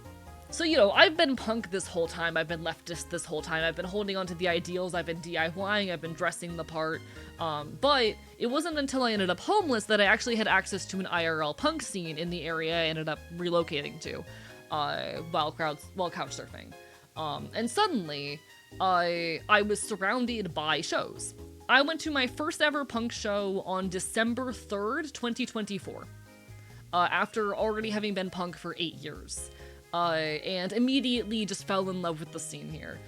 So, you know, I've been punk this whole time. I've been leftist this whole time. I've been holding on to the ideals. I've been DIYing. I've been dressing the part. But it wasn't until I ended up homeless that I actually had access to an IRL punk scene in the area I ended up relocating to while couch surfing. And suddenly, I was surrounded by shows. I went to my first ever punk show on December 3rd, 2024, after already having been punk for 8 years. And immediately just fell in love with the scene here.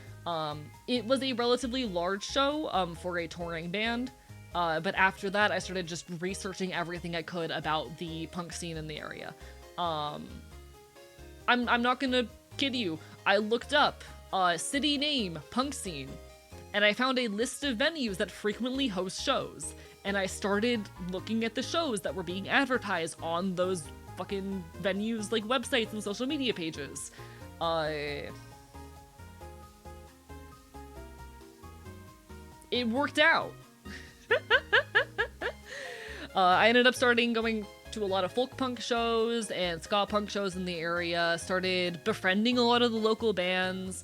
It was a relatively large show for a touring band, but after that I started just researching everything I could about the punk scene in the area. I'm not gonna kid you, I looked up city name, punk scene, and I found a list of venues that frequently host shows. And I started looking at the shows that were being advertised on those fucking venues, like websites and social media pages. It worked out. I ended up going to a lot of folk punk shows and ska punk shows in the area, started befriending a lot of the local bands,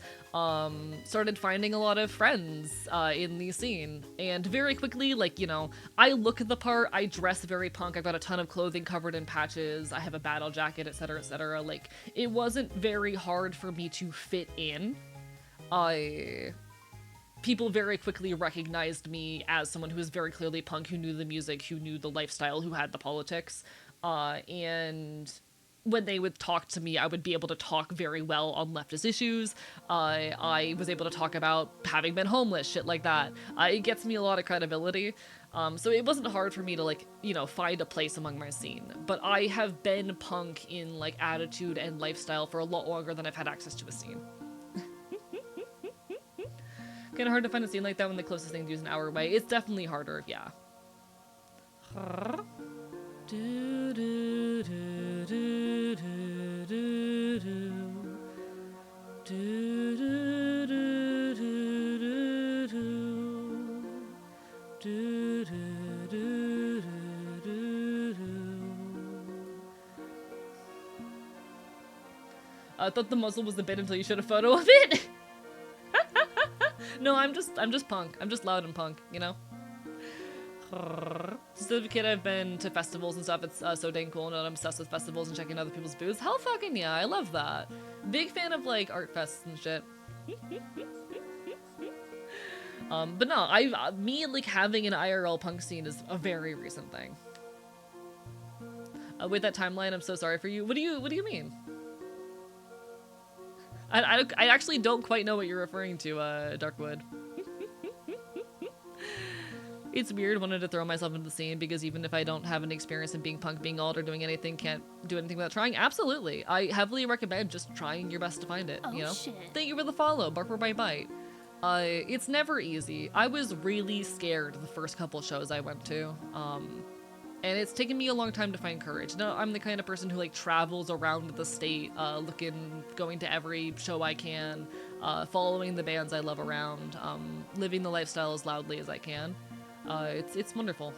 started finding a lot of friends in the scene, and very quickly, like, you know, I look the part, I dress very punk, I've got a ton of clothing covered in patches, I have a battle jacket, etc, etc. Like, it wasn't very hard for me to fit in. People very quickly recognized me as someone who was very clearly punk, who knew the music, who knew the lifestyle, who had the politics. And when they would talk to me, I would be able to talk very well on leftist issues. I was able to talk about having been homeless, shit like that. It gets me a lot of credibility. So it wasn't hard for me to, like, you know, find a place among my scene. But I have been punk in, like, attitude and lifestyle for a lot longer than I've had access to a scene. Kind of hard to find a scene like that when the closest thing to you is an hour away. It's definitely harder, yeah. I thought the muzzle was the bit until you showed a photo of it. No, I'm just punk. I'm just loud and punk, you know? Since as a kid, I've been to festivals and stuff. It's so dang cool, and I'm obsessed with festivals and checking other people's booths. Hell fucking yeah, I love that. Big fan of, like, art fests and shit. But no, me, like, having an IRL punk scene is a very recent thing. With that timeline, I'm so sorry for you. What do you mean? I actually don't quite know what you're referring to, Darkwood. It's weird, wanted to throw myself into the scene because even if I don't have any experience in being punk, being alt, or doing anything, can't do anything without trying. Absolutely. I heavily recommend just trying your best to find it, you know? Shit. Thank you for the follow, Bark for Bite Bite. It's never easy. I was really scared the first couple shows I went to. And it's taken me a long time to find courage. No, I'm the kind of person who, like, travels around the state, going to every show I can, following the bands I love around, living the lifestyle as loudly as I can. It's wonderful.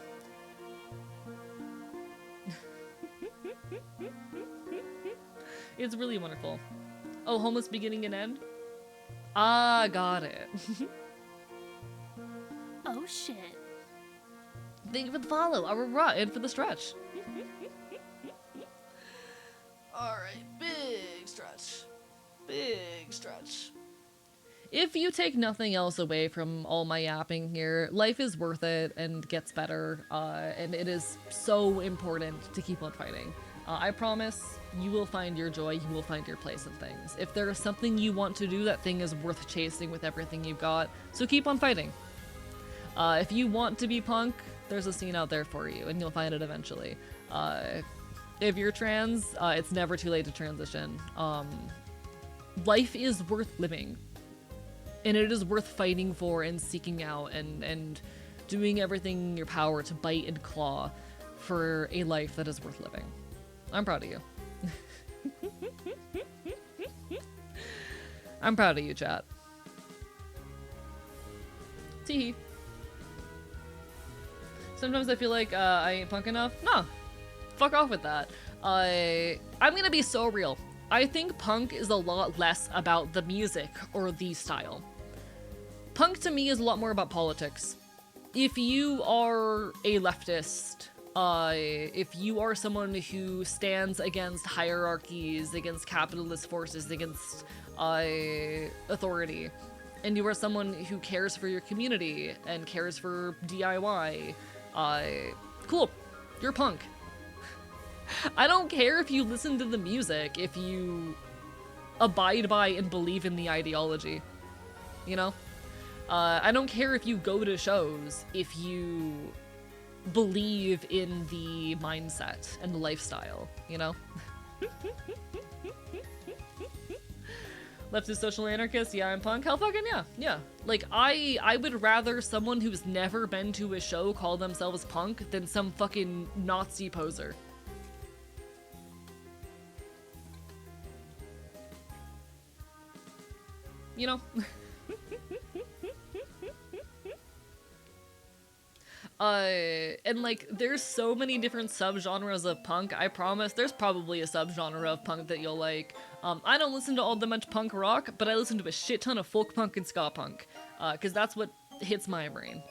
It's really wonderful. Oh, homeless beginning and end? Ah, got it. Oh shit. Thank you for the follow, and for the stretch. Alright, big stretch. Big stretch. If you take nothing else away from all my yapping here, life is worth it and gets better, and it is so important to keep on fighting. I promise you will find your joy, you will find your place in things. If there is something you want to do, that thing is worth chasing with everything you've got, so keep on fighting. If you want to be punk, there's a scene out there for you, and you'll find it eventually. If you're trans, it's never too late to transition. Life is worth living, and it is worth fighting for and seeking out and doing everything in your power to bite and claw for a life that is worth living. I'm proud of you. I'm proud of you, chat. Teehee. Sometimes I feel like I ain't punk enough. No, fuck off with that. I'm gonna be so real. I think punk is a lot less about the music or the style. Punk to me is a lot more about politics. If you are a leftist, if you are someone who stands against hierarchies, against capitalist forces, against authority, and you are someone who cares for your community and cares for DIY, cool, you're punk. I don't care if you listen to the music, if you abide by and believe in the ideology, you know? I don't care if you go to shows, if you believe in the mindset and the lifestyle, you know? Leftist social anarchist, yeah, I'm punk. Hell fucking yeah, yeah. Like, I would rather someone who's never been to a show call themselves punk than some fucking Nazi poser. You know? And like, there's so many different subgenres of punk. I promise there's probably a subgenre of punk that you'll like. I don't listen to all that much punk rock, but I listen to a shit ton of folk punk and ska punk, because that's what hits my brain.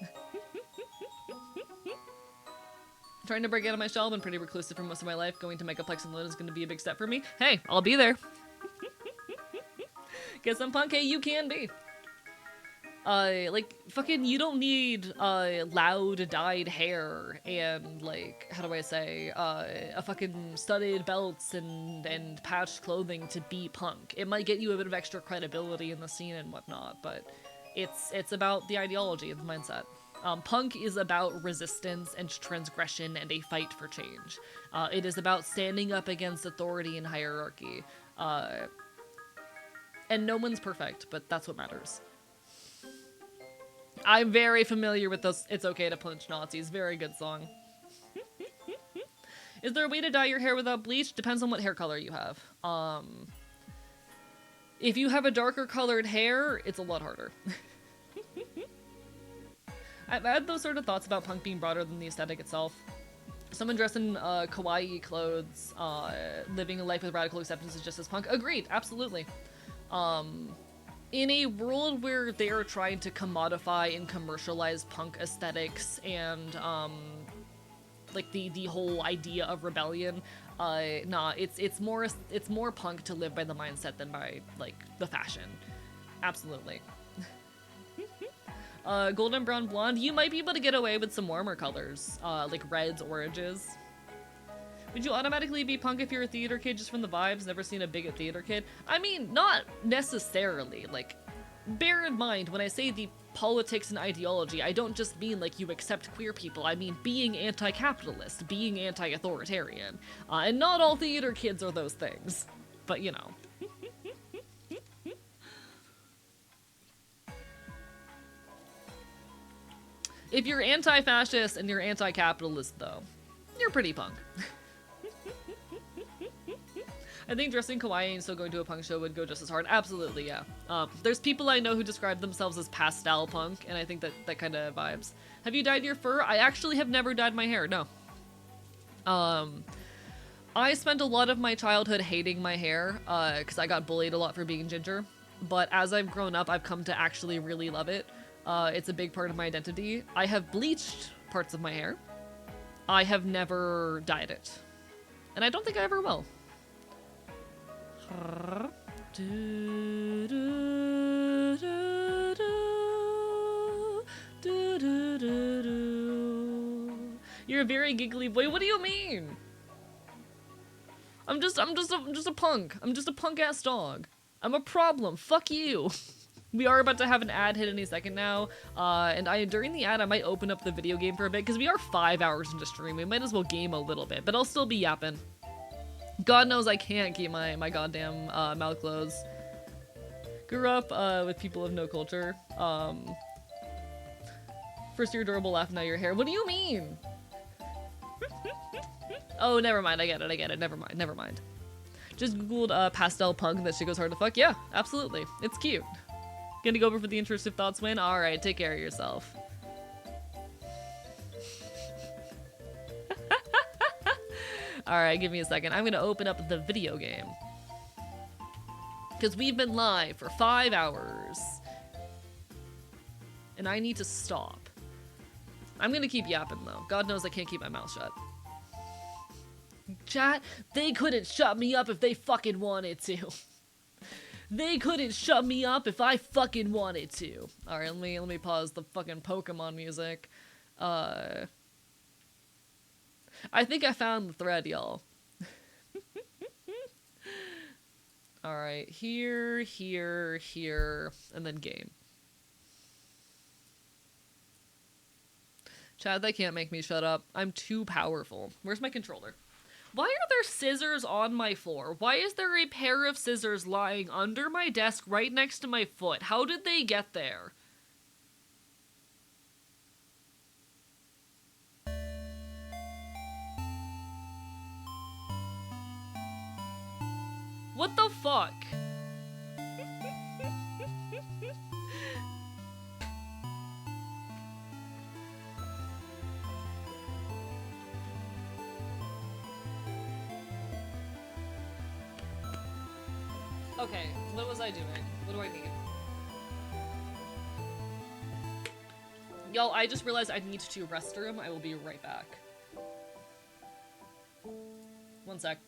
Trying to break out of my shell, been pretty reclusive for most of my life. Going to Megaplex and London is going to be a big step for me. Hey, I'll be there. Get some punk, hey, you can be. Like, fucking, you don't need, loud dyed hair and, like, how do I say, a fucking studded belts and patched clothing to be punk. It might get you a bit of extra credibility in the scene and whatnot, but it's about the ideology and the mindset. Punk is about resistance and transgression and a fight for change. It is about standing up against authority and hierarchy. And no one's perfect, but that's what matters. I'm very familiar with those It's Okay to Punch Nazis. Very good song. Is there a way to dye your hair without bleach? Depends on what hair color you have. If you have a darker colored hair, it's a lot harder. I've had those sort of thoughts about punk being broader than the aesthetic itself. Someone dressed in kawaii clothes, living a life with radical acceptance is just as punk. Agreed, absolutely. In a world where they are trying to commodify and commercialize punk aesthetics and, like the whole idea of rebellion, nah, it's more punk to live by the mindset than by, like, the fashion. Absolutely. Golden brown blonde, you might be able to get away with some warmer colors, like reds, oranges. Would you automatically be punk if you're a theater kid just from the vibes? Never seen a bigot theater kid? I mean, not necessarily. Like, bear in mind, when I say the politics and ideology, I don't just mean like you accept queer people. I mean being anti-capitalist, being anti-authoritarian. And not all theater kids are those things. But, you know. If you're anti-fascist and you're anti-capitalist, though, you're pretty punk. I think dressing kawaii and still going to a punk show would go just as hard. Absolutely, yeah. There's people I know who describe themselves as pastel punk, and I think that kind of vibes. Have you dyed your fur? I actually have never dyed my hair, no. I spent a lot of my childhood hating my hair, because I got bullied a lot for being ginger. But as I've grown up, I've come to actually really love it. It's a big part of my identity. I have bleached parts of my hair. I have never dyed it. And I don't think I ever will. You're a very giggly boy. What do you mean? I'm just a punk. I'm just a punk ass dog. I'm a problem. Fuck you. We are about to have an ad hit any second now, and during the ad I might open up the video game for a bit because we are 5 hours into stream. We might as well game a little bit, but I'll still be yapping. God knows I can't keep my goddamn mouth closed. Grew up with people of no culture. First your adorable laugh, now your hair. What do you mean? Oh, never mind. I get it. Never mind. Just googled pastel punk. That shit goes hard to fuck. Yeah, absolutely. It's cute. Gonna go over for the intrusive thoughts win? Alright, take care of yourself. Alright, give me a second. I'm gonna open up the video game. Because we've been live for 5 hours. And I need to stop. I'm gonna keep yapping though. God knows I can't keep my mouth shut. Chat, they couldn't shut me up if they fucking wanted to. They couldn't shut me up if I fucking wanted to. Alright, let me pause the fucking Pokemon music. I think I found the thread, y'all. Alright, here, and then game. Chad, they can't make me shut up. I'm too powerful. Where's my controller? Why are there scissors on my floor? Why is there a pair of scissors lying under my desk right next to my foot? How did they get there? What the fuck? Okay, what was I doing? What do I need? Y'all, I just realized I need to restroom. I will be right back. One sec.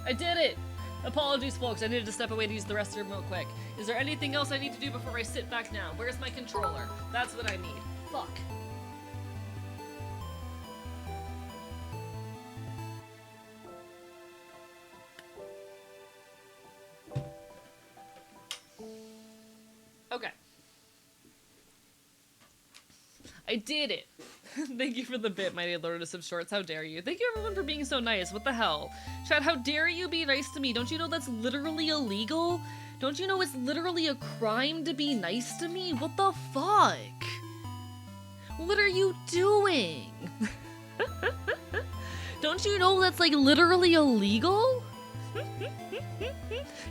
I did it! Apologies, folks. I needed to step away to use the restroom real quick. Is there anything else I need to do before I sit back down? Where's my controller? That's what I need. Fuck. Okay. I did it! Thank you for the bit, mighty Lord of Shorts. How dare you? Thank you everyone for being so nice. What the hell? Chat, how dare you be nice to me? Don't you know that's literally illegal? Don't you know it's literally a crime to be nice to me? What the fuck? What are you doing? Don't you know that's like literally illegal?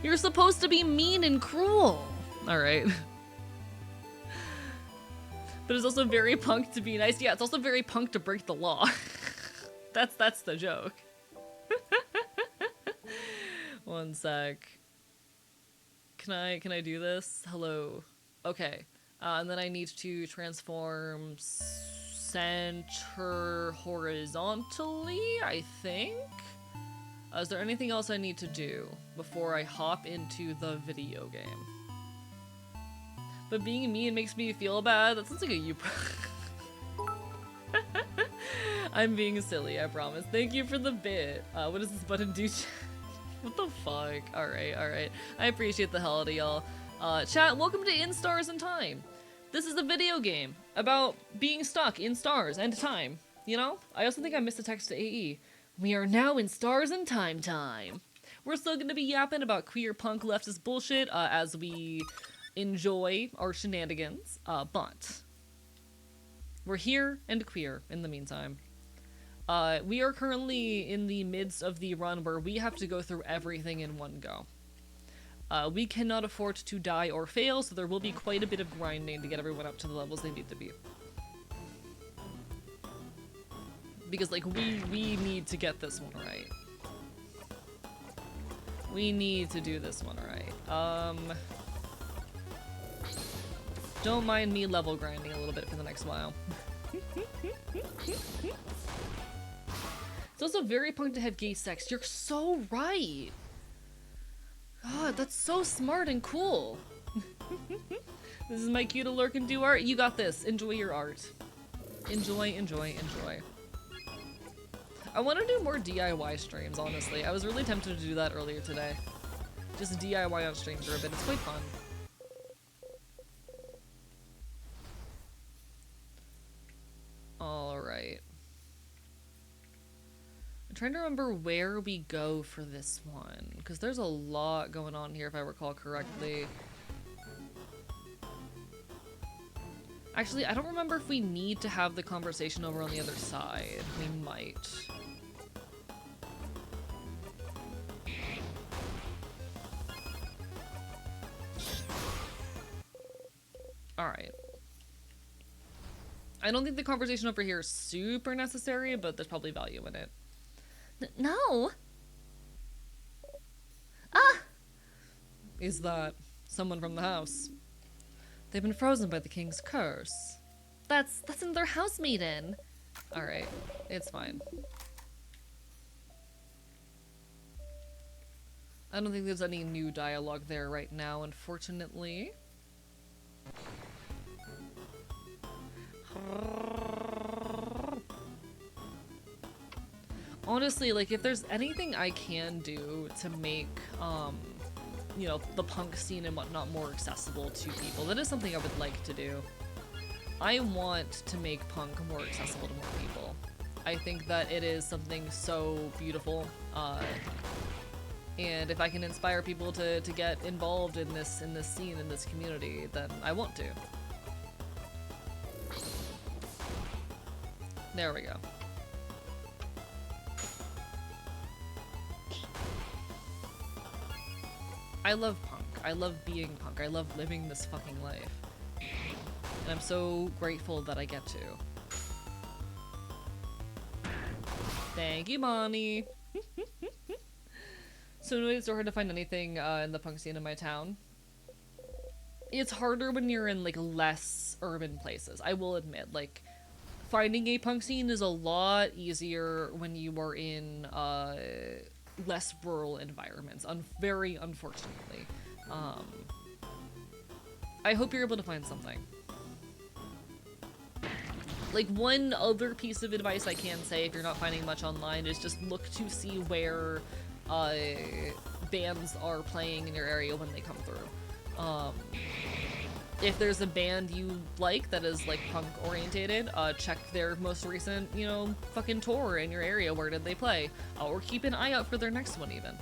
You're supposed to be mean and cruel. Alright. But it's also very punk to be nice. Yeah, it's also very punk to break the law. That's the joke. One sec. Can I do this? Hello. Okay. And then I need to transform center horizontally, I think? Is there anything else I need to do before I hop into the video game? But being mean makes me feel bad. That sounds like a you. I'm being silly, I promise. Thank you for the bit. What does this button do? What the fuck? Alright. I appreciate the hell out of y'all. Chat, welcome to In Stars and Time. This is a video game about being stuck in stars and time. You know? I also think I missed a text to AE. We are now in Stars and Time. We're still gonna be yapping about queer punk leftist bullshit as we enjoy our shenanigans, but we're here and queer in the meantime. We are currently in the midst of the run where we have to go through everything in one go. We cannot afford to die or fail, so there will be quite a bit of grinding to get everyone up to the levels they need to be. Because, like, we need to get this one right. We need to do this one right. Don't mind me level grinding a little bit for the next while. It's also very punk to have gay sex. You're so right. God, that's so smart and cool. This is my cue to lurk and do art. You got this. Enjoy your art. Enjoy. I want to do more DIY streams, honestly. I was really tempted to do that earlier today. Just DIY on stream for a bit. It's quite fun. Alright. I'm trying to remember where we go for this one, because there's a lot going on here if I recall correctly. Actually, I don't remember if we need to have the conversation over on the other side. We might. Alright. I don't think the conversation over here is super necessary, but there's probably value in it. No! Ah! Is that someone from the house? They've been frozen by the king's curse. That's another house maiden. Alright, it's fine. I don't think there's any new dialogue there right now, unfortunately. Honestly, like, if there's anything I can do to make, you know, the punk scene and whatnot more accessible to people, that is something I would like to do. I want to make punk more accessible to more people. I think that it is something so beautiful, and if I can inspire people to get involved in this scene, in this community, then I want to. There we go. I love punk. I love being punk. I love living this fucking life. And I'm so grateful that I get to. Thank you, Bonnie. So it's so hard to find anything in the punk scene in my town. It's harder when you're in, like, less urban places. I will admit, like, finding a punk scene is a lot easier when you are in less rural environments, very unfortunately. I hope you're able to find something. Like, one other piece of advice I can say if you're not finding much online is just look to see where bands are playing in your area when they come through. If there's a band you like that is, like, punk orientated, check their most recent, you know, fucking tour in your area. Where did they play? Or keep an eye out for their next one, even.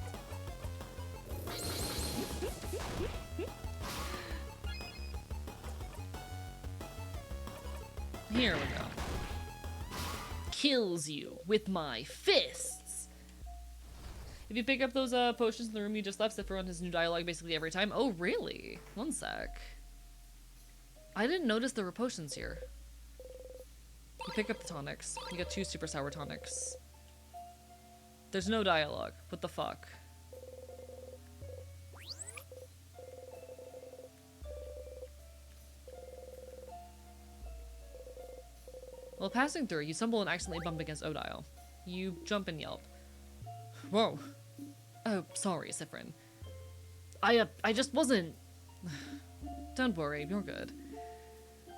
Here we go. Kills you with my fists. If you pick up those potions in the room you just left, Sephiroth has new dialogue basically every time. Oh, really? One sec. I didn't notice there were potions here. You pick up the tonics. You got 2 super sour tonics. There's no dialogue. What the fuck? While passing through, you stumble and accidentally bump against Odile. You jump and yelp. Whoa. Oh, sorry, Sifrin. I just wasn't... Don't worry, you're good.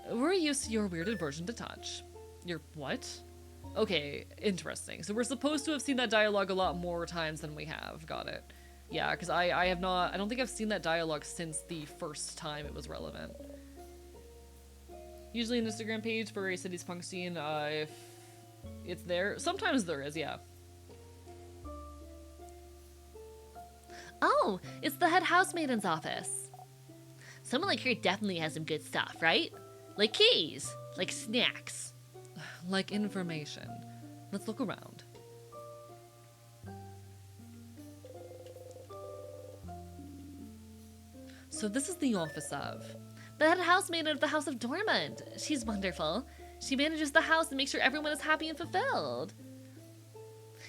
We're used to your weird aversion to touch. Your what? Okay, interesting. So we're supposed to have seen that dialogue a lot more times than we have. Got it. Yeah, because I don't think I've seen that dialogue since the first time it was relevant. Usually an Instagram page for a city's punk scene, if it's there. Sometimes there is, yeah. Oh, it's the head housemaiden's office. Someone like her definitely has some good stuff, right? Like keys, like snacks. Like information. Let's look around. So this is the office of... The head housemaid of the House of Dormant. She's wonderful. She manages the house and makes sure everyone is happy and fulfilled.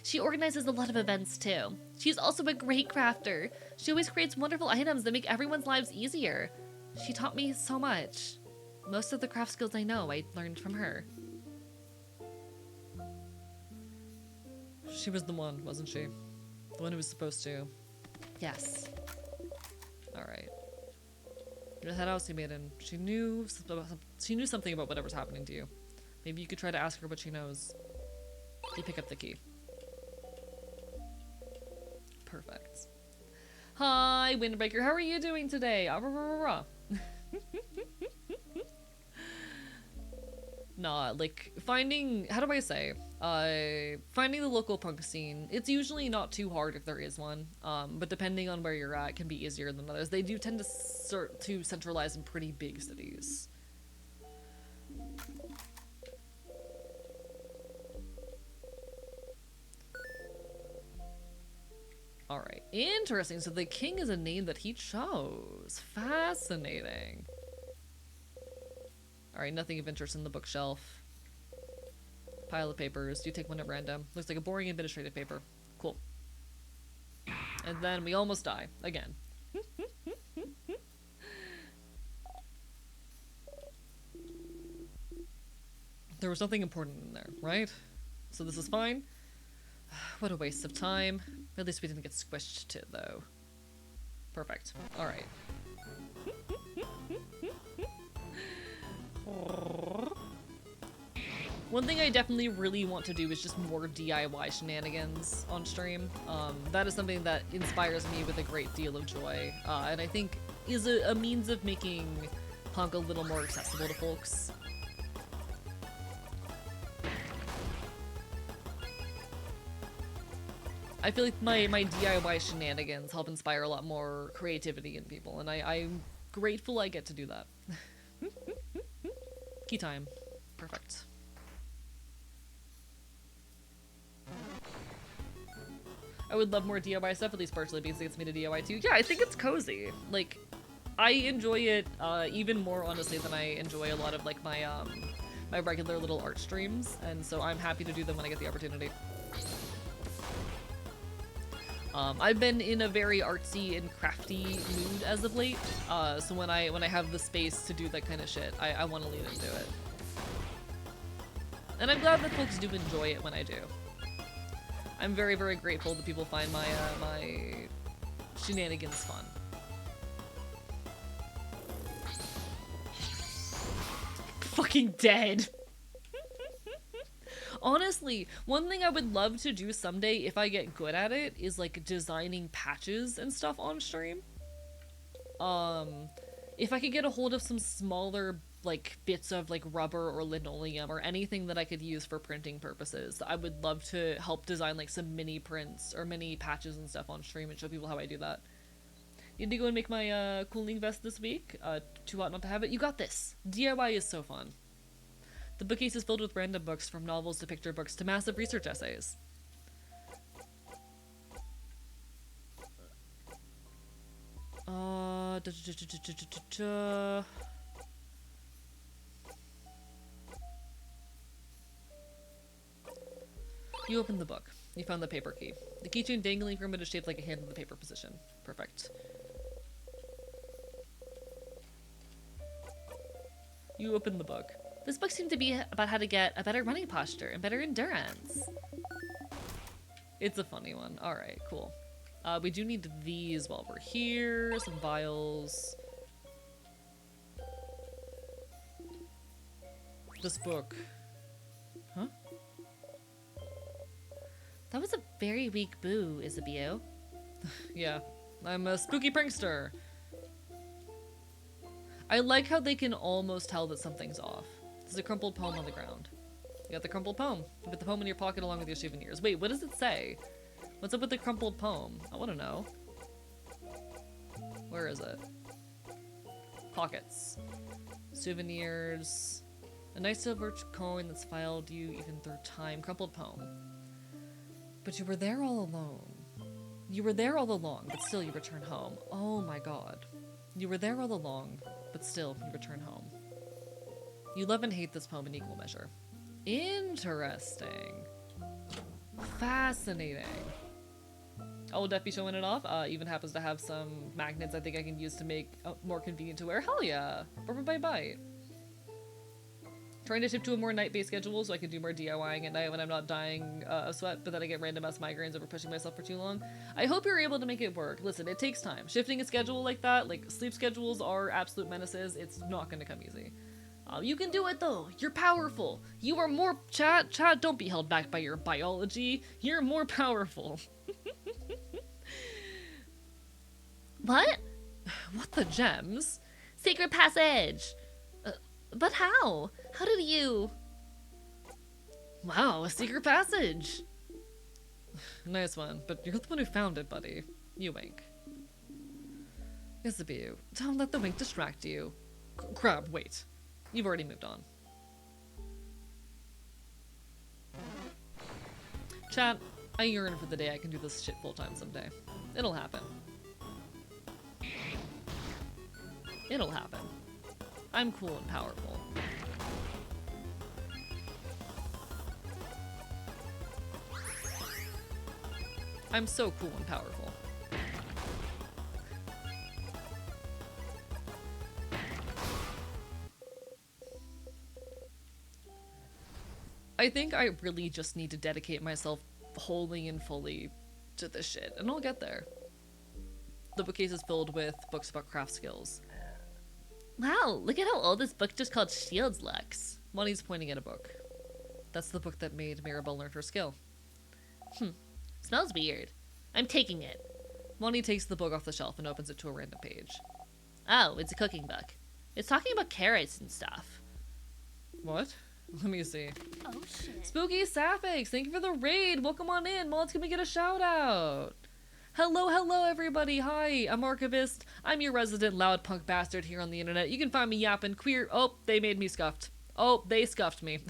She organizes a lot of events too. She's also a great crafter. She always creates wonderful items that make everyone's lives easier. She taught me so much. Most of the craft skills I know, I learned from her. She was the one, wasn't she? The one who was supposed to. Yes. Alright. You're the head house maiden. She knew something about whatever's happening to you. Maybe you could try to ask her what she knows. You pick up the key. Perfect. Hi, Windbreaker. How are you doing today? Nah, like, finding... How do I say? Finding the local punk scene, it's usually not too hard if there is one, but depending on where you're at, it can be easier than others. They do tend to centralize in pretty big cities. Alright, interesting. So the king is a name that he chose. Fascinating. Alright, nothing of interest in the bookshelf. Pile of papers. Do take one at random. Looks like a boring administrative paper. Cool. And then we almost die. Again. There was nothing important in there, right? So this is fine. What a waste of time. At least we didn't get squished too, though. Perfect. Alright. One thing I definitely really want to do is just more DIY shenanigans on stream. That is something that inspires me with a great deal of joy, and I think is a means of making punk a little more accessible to folks. I feel like my DIY shenanigans help inspire a lot more creativity in people, and I'm grateful I get to do that. Key time. Perfect. I would love more DIY stuff, at least partially because it gets me to DIY too. Yeah, I think it's cozy. Like, I enjoy it even more, honestly, than I enjoy a lot of, like, my my regular little art streams, and so I'm happy to do them when I get the opportunity. I've been in a very artsy and crafty mood as of late, so when I have the space to do that kind of shit, I want to lean into it. And I'm glad that folks do enjoy it when I do. I'm very, very grateful that people find my my shenanigans fun. Fucking dead. Honestly, one thing I would love to do someday, if I get good at it, is like designing patches and stuff on stream. If I could get a hold of some smaller like bits of like rubber or linoleum or anything that I could use for printing purposes, I would love to help design like some mini prints or mini patches and stuff on stream and show people how I do that. Need to go and make my cooling vest this week. Too hot not to have it. You got this. DIY is so fun. The bookcase is filled with random books, from novels to picture books to massive research essays. You open the book. You found the paper key. The keychain dangling from it is shaped like a hand in the paper position. Perfect. You open the book. This book seemed to be about how to get a better running posture and better endurance. It's a funny one. Alright, cool. We do need these while we're here. Some vials. This book. Huh? That was a very weak boo, Isabio. Yeah, I'm a spooky prankster. I like how they can almost tell that something's off. There's a crumpled poem on the ground. You got the crumpled poem. You put the poem in your pocket along with your souvenirs. Wait, what does it say? What's up with the crumpled poem? I want to know. Where is it? Pockets. Souvenirs. A nice silver coin that's filed you even through time. Crumpled poem. But you were there all alone. You were there all along, but still you return home. Oh my god. You were there all along, but still you return home. You love and hate this poem in equal measure. Interesting. Fascinating. Old Duffy showing it off. Even happens to have some magnets I think I can use to make more convenient to wear. Hell yeah. Bye. Trying to shift to a more night-based schedule so I can do more DIYing at night when I'm not dying of sweat, but then I get random ass migraines over pushing myself for too long. I hope you're able to make it work. Listen, it takes time. Shifting a schedule like that, like sleep schedules are absolute menaces. It's not going to come easy. You can do it though. You're powerful. You are more chat. Don't be held back by your biology. You're more powerful. What? What the gems? Secret passage! But how? How did you... Wow, a secret passage! Nice one, but you're the one who found it, buddy. You wink. Isabel, don't let the wink distract you. Crab, wait. You've already moved on. Chat, I yearn for the day I can do this shit full-time someday. It'll happen. It'll happen. I'm cool and powerful. I'm so cool and powerful. I think I really just need to dedicate myself wholly and fully to this shit, and I'll get there. The bookcase is filled with books about craft skills. Wow, look at how old this book just called Shields looks. Money's pointing at a book. That's the book that made Mirabelle learn her skill. Smells weird. I'm taking it. Money takes the book off the shelf and opens it to a random page. Oh, it's a cooking book. It's talking about carrots and stuff. What? Let me see. Oh shit. Spooky Sapphics, thank you for the raid. Welcome on in. Molly's gonna get a shout out. Hello, everybody. Hi, I'm Archivist. I'm your resident loud punk bastard here on the internet. You can find me yapping queer. Oh, they made me scuffed. Oh, they scuffed me.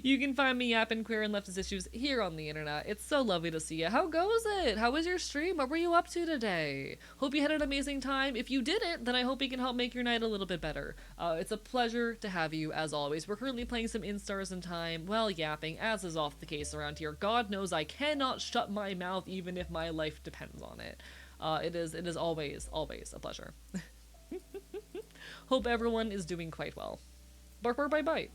You can find me yapping queer and leftist issues here on the internet. It's so lovely to see you. How goes it? How was your stream? What were you up to today? Hope you had an amazing time. If you didn't, then I hope we can help make your night a little bit better. It's a pleasure to have you, as always. We're currently playing some Instars in time, well, yapping, as is often the case around here. God knows I cannot shut my mouth even if my life depends on it. It is always a pleasure. Hope everyone is doing quite well. Bark, bark, bite, bite.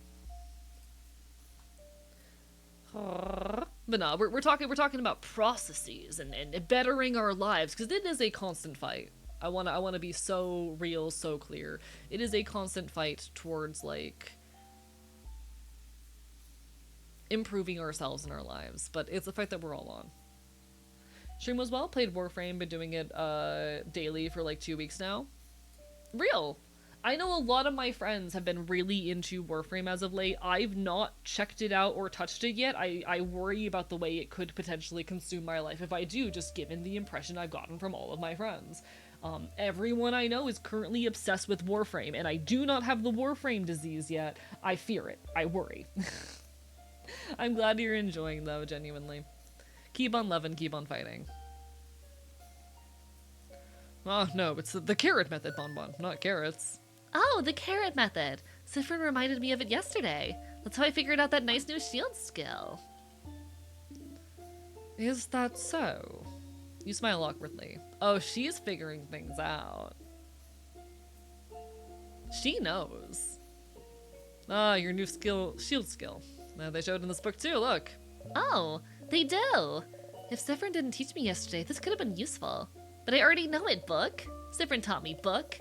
But no, we're talking about processes and bettering our lives, because it is a constant fight. I wanna be so real, so clear. It is a constant fight towards like improving ourselves in our lives, but it's a fight that we're all on. Stream was well, played Warframe, been doing it daily for like 2 weeks now. Real. I know a lot of my friends have been really into Warframe as of late. I've not checked it out or touched it yet. I worry about the way it could potentially consume my life if I do, just given the impression I've gotten from all of my friends. Everyone I know is currently obsessed with Warframe, and I do not have the Warframe disease yet. I fear it. I worry. I'm glad you're enjoying, though, genuinely. Keep on loving, keep on fighting. Oh, no, it's the carrot method, Bonbon, not carrots. Oh, the carrot method. Sifrin reminded me of it yesterday. That's how I figured out that nice new shield skill. Is that so? You smile awkwardly. Oh, she's figuring things out. She knows. Ah, your new skill, shield skill. They showed in this book too, look. Oh, they do. If Sifrin didn't teach me yesterday, this could have been useful. But I already know it, book. Sifrin taught me, book.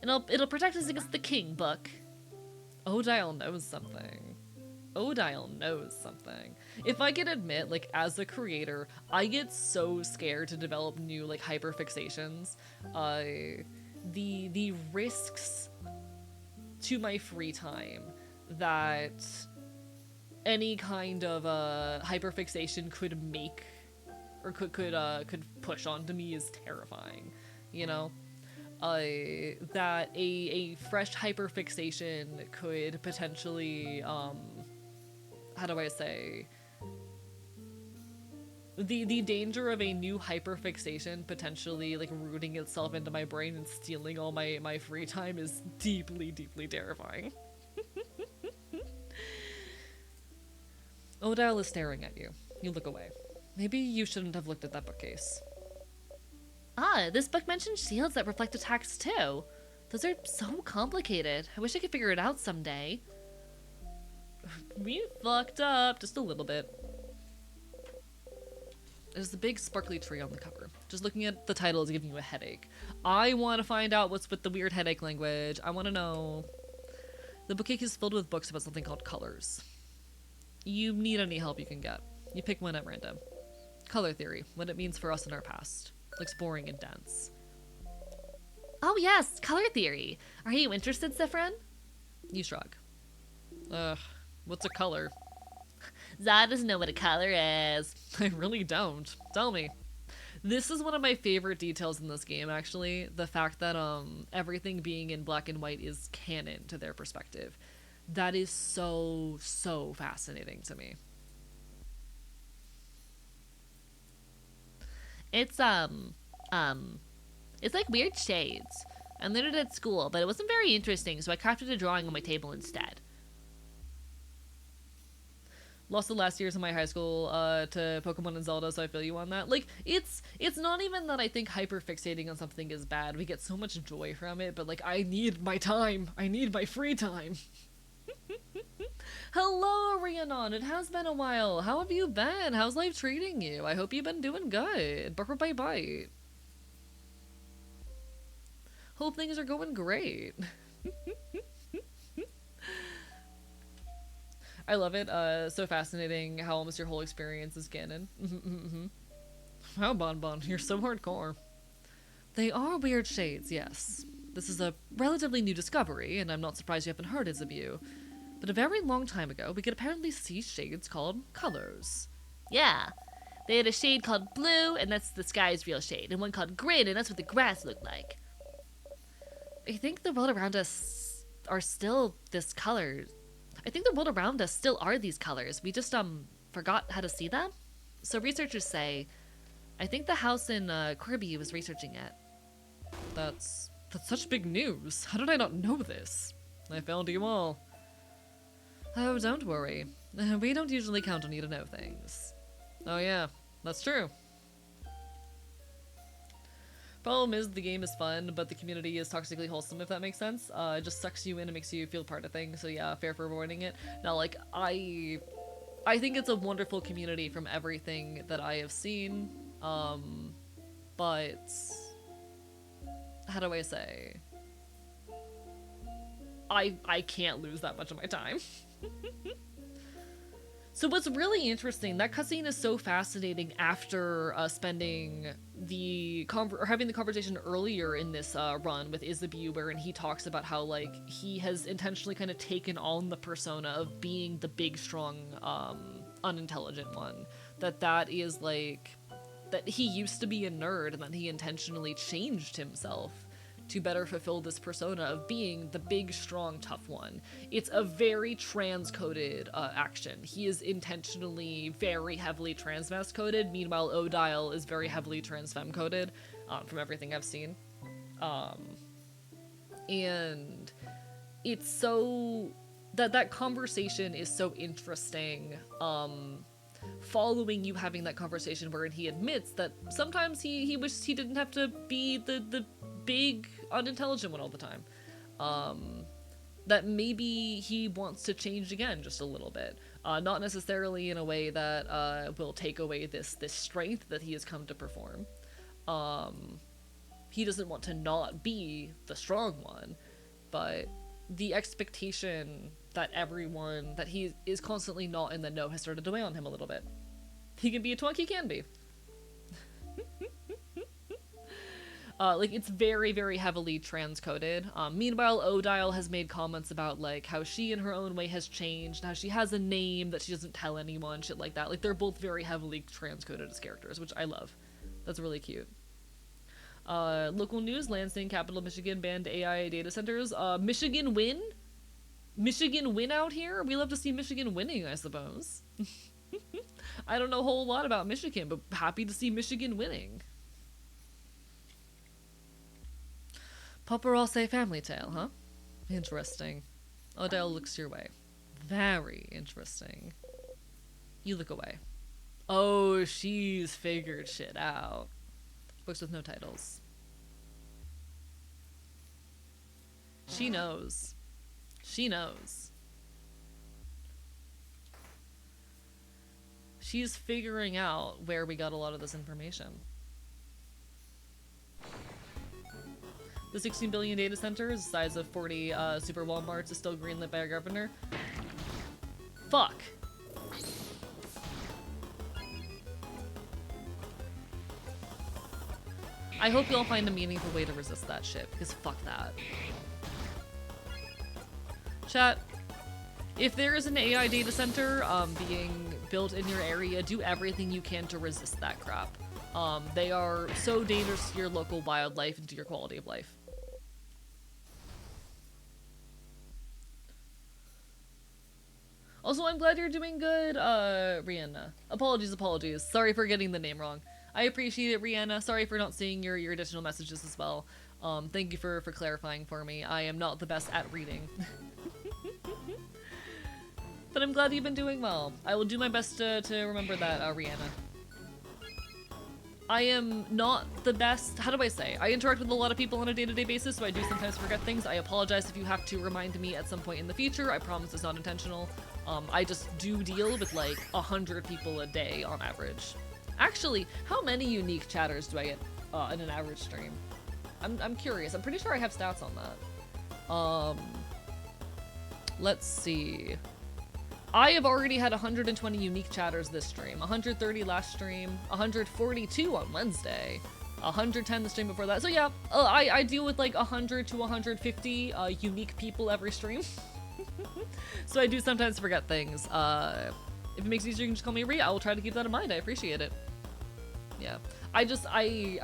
And it'll protect us against the king, book. Odile knows something. Odile knows something. If I can admit, like, as a creator, I get so scared to develop new, like, hyperfixations. The risks to my free time that any kind of hyperfixation could make or could push onto me is terrifying, you know? That a fresh hyperfixation could potentially, how do I say? The danger of a new hyperfixation potentially, like, rooting itself into my brain and stealing all my free time is deeply, deeply terrifying. Odile is staring at you. You look away. Maybe you shouldn't have looked at that bookcase. Ah, this book mentions shields that reflect attacks too. Those are so complicated. I wish I could figure it out someday. We fucked up just a little bit. There's the big sparkly tree on the cover. Just looking at the title is giving you a headache. I want to find out what's with the weird headache language. I want to know. The bookcase is filled with books about something called colors. You need any help you can get. You pick one at random. Color theory, what it means for us in our past. Looks boring and dense. Oh yes, color theory. Are you interested, Sifrin? You shrug. What's a color? Zod doesn't know what a color is. I really don't. Tell me. This is one of my favorite details in this game, actually. The fact that everything being in black and white is canon to their perspective. That is so, so fascinating to me. It's like weird shades. I learned it at school, but it wasn't very interesting, so I crafted a drawing on my table instead. Lost the last years of my high school to Pokemon and Zelda, so I feel you on that. Like, it's not even that I think hyper fixating on something is bad. We get so much joy from it, but like, I need my time. I need my free time. Hello, Rhiannon. It has been a while. How have you been? How's life treating you? I hope you've been doing good. Bite bite. Hope things are going great. I love it. So fascinating how almost your whole experience is canon. Wow, Bonbon, you're so hardcore. They are weird shades, yes. This is a relatively new discovery, and I'm not surprised you haven't heard of you. But a very long time ago, we could apparently see shades called colors. Yeah. They had a shade called blue, and that's the sky's real shade, and one called green, and that's what the grass looked like. I think the world around us are still this color. I think the world around us still are these colors. We just, forgot how to see them? So researchers say, I think the house in, Kirby was researching it. That's such big news. How did I not know this? I failed you all. Oh, don't worry. We don't usually count on you to know things. Oh yeah, that's true. Problem is, the game is fun, but the community is toxically wholesome, if that makes sense. It just sucks you in and makes you feel part of things, so yeah, fair for avoiding it. Now, like, I think it's a wonderful community from everything that I have seen, but... how do I say? I can't lose that much of my time. So what's really interesting, that cutscene is so fascinating after spending having the conversation earlier in this run with Isabu, wherein he talks about how like he has intentionally kind of taken on the persona of being the big, strong, unintelligent one. That is like that he used to be a nerd and that he intentionally changed himself to better fulfill this persona of being the big, strong, tough one. It's a very trans-coded action. He is intentionally very heavily trans-masc-coded, meanwhile Odile is very heavily trans-femme-coded, from everything I've seen. And it's so... that conversation is so interesting, following you having that conversation wherein he admits that sometimes he wishes he didn't have to be the big unintelligent one all the time. That maybe he wants to change again just a little bit. Not necessarily in a way that will take away this strength that he has come to perform. He doesn't want to not be the strong one, but the expectation that he is constantly not in the know has started to weigh on him a little bit. He can be a twunk, he can be. Like, it's very, very heavily trans-coded. Meanwhile, Odile has made comments about, like, how she in her own way has changed, how she has a name that she doesn't tell anyone, shit like that. Like, they're both very heavily trans-coded as characters, which I love. That's really cute. Local news, Lansing, capital of Michigan, banned AI data centers. Michigan win? Michigan win out here? We love to see Michigan winning, I suppose. I don't know a whole lot about Michigan, but happy to see Michigan winning. Paparazzi say family tale, huh? Interesting. Odile looks your way. Very interesting. You look away. Oh, she's figured shit out. Books with no titles. She knows. She knows. She's figuring out where we got a lot of this information. The 16 billion data centers, the size of 40 super Walmarts, is still greenlit by our governor. Fuck. I hope you'll find a meaningful way to resist that shit, because fuck that. Chat, if there is an AI data center being built in your area, do everything you can to resist that crap. They are so dangerous to your local wildlife and to your quality of life. Also, I'm glad you're doing good, Rihanna. Apologies. Sorry for getting the name wrong. I appreciate it, Rihanna. Sorry for not seeing your additional messages as well. Thank you for clarifying for me. I am not the best at reading. But I'm glad you've been doing well. I will do my best to remember that, Rihanna. I am not the best, how do I say? I interact with a lot of people on a day-to-day basis, so I do sometimes forget things. I apologize if you have to remind me at some point in the future. I promise it's not intentional. I just do deal with like 100 people a day on average. Actually, how many unique chatters do I get in an average stream? I'm curious. I'm pretty sure I have stats on that. Let's see. I have already had 120 unique chatters this stream, 130 last stream, 142 on Wednesday, 110 the stream before that. So yeah, I deal with like 100 to 150 unique people every stream. So I do sometimes forget things. If it makes it easier, you can just call me Rhea. I will try to keep that in mind. I appreciate it. Yeah. I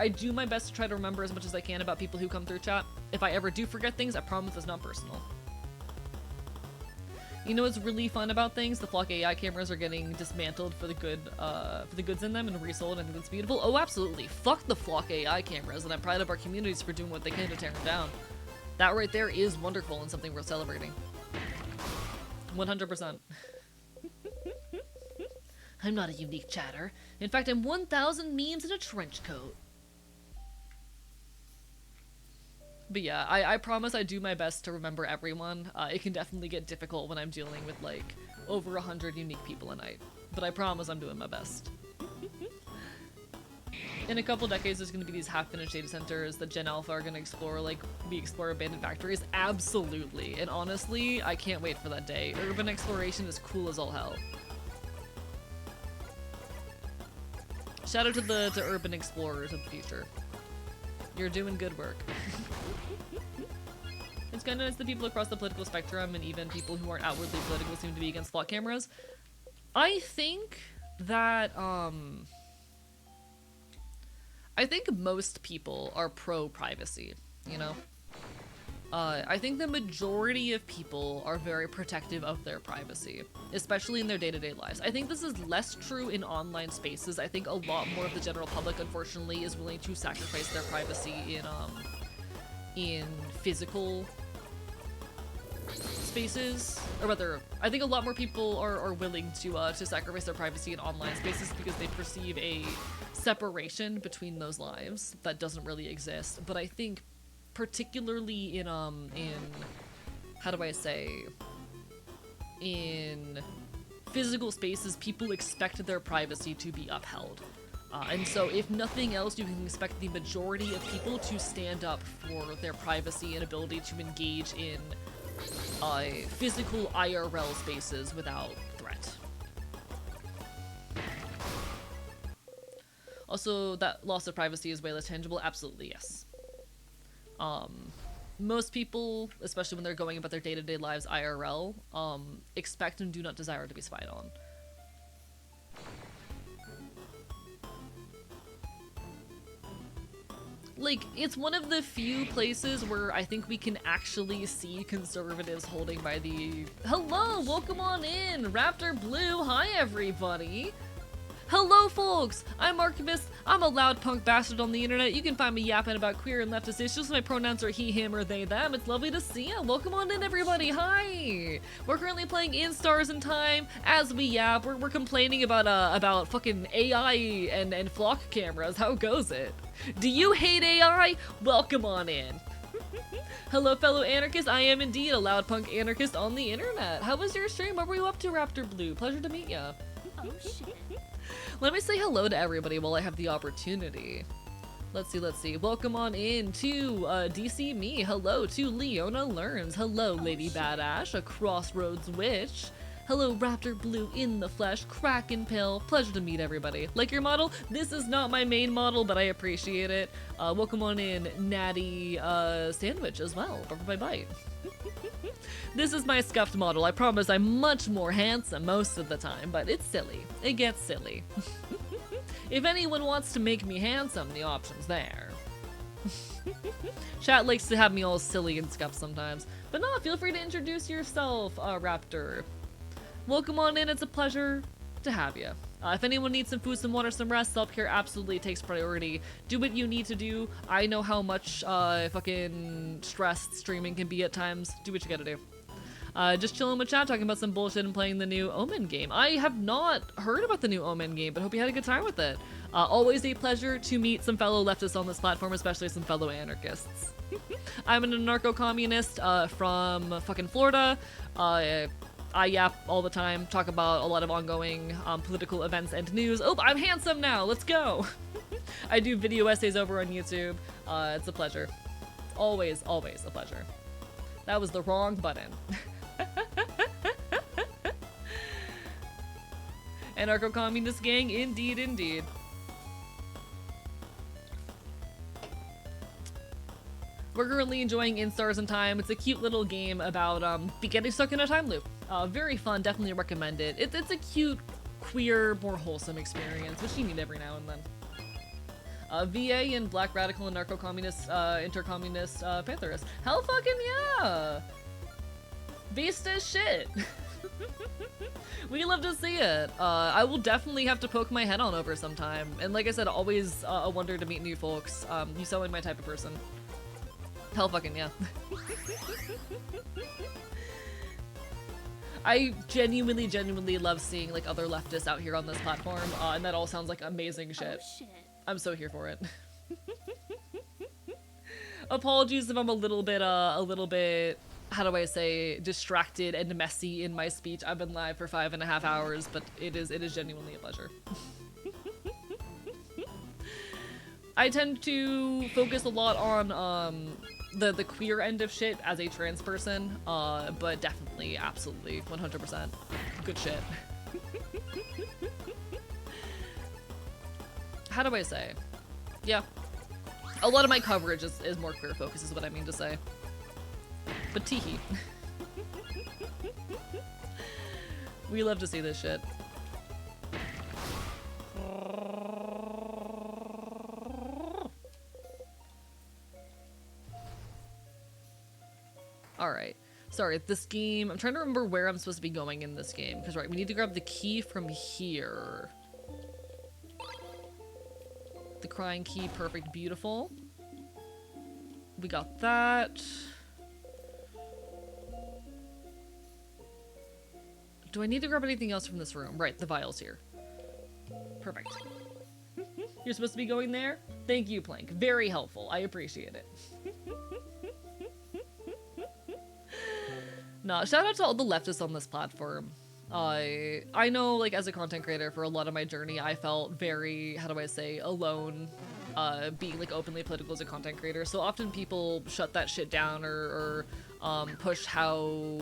do my best to try to remember as much as I can about people who come through chat. If I ever do forget things, I promise it's not personal. You know what's really fun about things? The Flock AI cameras are getting dismantled for the goods in them and resold. I think that's beautiful. Oh, absolutely. Fuck the Flock AI cameras, and I'm proud of our communities for doing what they can to tear them down. That right there is wonderful and something worth celebrating. 100%. I'm not a unique chatter. In fact, I'm 1,000 memes in a trench coat. But yeah, I promise I do my best to remember everyone. It can definitely get difficult when I'm dealing with like over 100 unique people a night. But I promise I'm doing my best. In a couple decades, there's going to be these half-finished data centers that Gen Alpha are going to explore, like, explore abandoned factories. Absolutely. And honestly, I can't wait for that day. Urban exploration is cool as all hell. Shout out to the urban explorers of the future. You're doing good work. It's kind of nice that people across the political spectrum and even people who aren't outwardly political seem to be against flock cameras. I think that, I think most people are pro-privacy, you know? I think the majority of people are very protective of their privacy, especially in their day-to-day lives. I think this is less true in online spaces. I think a lot more of the general public, unfortunately, is willing to sacrifice their privacy in physical spaces. Or rather, I think a lot more people are willing to sacrifice their privacy in online spaces because they perceive a separation between those lives that doesn't really exist. But I think particularly in how do I say, in physical spaces, people expect their privacy to be upheld. And so if nothing else, you can expect the majority of people to stand up for their privacy and ability to engage in physical IRL spaces without threat. Also, that loss of privacy is way less tangible. Absolutely, yes. Most people, especially when they're going about their day-to-day lives IRL, expect and do not desire to be spied on. Like, it's one of the few places where I think we can actually see conservatives holding by the... Hello, welcome on in! Raptor Blue, hi everybody! Hello folks, I'm Archivist, I'm a loud punk bastard on the internet. You can find me yapping about queer and leftist issues. My pronouns are he, him, or they, them. It's lovely to see you. Welcome on in everybody, hi! We're currently playing In Stars in Time. As we yap, we're complaining about fucking AI and flock cameras. How goes it? Do you hate AI? Welcome on in. Hello fellow anarchists, I am indeed a loud punk anarchist on the internet. How was your stream? What were you up to, Raptor Blue? Pleasure to meet ya. Oh shit. Let me say hello to everybody while I have the opportunity. Let's see. Welcome on in to DC Me. Hello to Leona Learns. Hello, Lady Badash, a Crossroads Witch. Hello, Raptor Blue in the flesh, Kraken Pill. Pleasure to meet everybody. Like your model? This is not my main model, but I appreciate it. Welcome on in, Natty Sandwich as well. Bye. This is my scuffed model. I promise I'm much more handsome most of the time, but it's silly. It gets silly. If anyone wants to make me handsome, the option's there. Chat likes to have me all silly and scuffed sometimes. But no, feel free to introduce yourself, Raptor. Welcome on in, it's a pleasure to have you. If anyone needs some food, some water, some rest, self-care absolutely takes priority. Do what you need to do. I know how much fucking stressed streaming can be at times. Do what you gotta do. Just chilling with chat, talking about some bullshit and playing the new Omen game. I have not heard about the new Omen game, but hope you had a good time with it. Always a pleasure to meet some fellow leftists on this platform, especially some fellow anarchists. I'm an anarcho-communist from fucking Florida. I yap all the time, talk about a lot of ongoing political events and news. Oh, I'm handsome now, let's go! I do video essays over on YouTube. It's a pleasure. Always, always a pleasure. That was the wrong button. Anarcho-communist gang, indeed, indeed. We're currently enjoying In Stars and Time. It's a cute little game about getting stuck in a time loop. Very fun, definitely recommend it. It's a cute, queer, more wholesome experience, which you need every now and then. VA and Black Radical and Narco-Communist, Inter-Communist, Pantherist. Hell fucking yeah! Beast as shit! We love to see it. I will definitely have to poke my head on over sometime. And like I said, always a wonder to meet new folks. You sound like my type of person. Hell fucking yeah. I genuinely love seeing like other leftists out here on this platform, and that all sounds like amazing shit. Oh, shit. I'm so here for it. Apologies if I'm a little bit, how do I say, distracted and messy in my speech. I've been live for 5.5 hours, but it is genuinely a pleasure. I tend to focus a lot on the queer end of shit as a trans person, but definitely, absolutely, 100% good shit. How do I say? Yeah. A lot of my coverage is more queer focus is what I mean to say. But teehee. We love to see this shit. Alright. Sorry, this game, I'm trying to remember where I'm supposed to be going in this game. Because, right, we need to grab the key from here. The crying key, perfect, beautiful. We got that. Do I need to grab anything else from this room? Right, the vial's here. Perfect. You're supposed to be going there? Thank you, Plank. Very helpful. I appreciate it. Nah, shout out to all the leftists on this platform. I know, like, as a content creator, for a lot of my journey, I felt very, how do I say, alone, being, like, openly political as a content creator. So often people shut that shit down or push how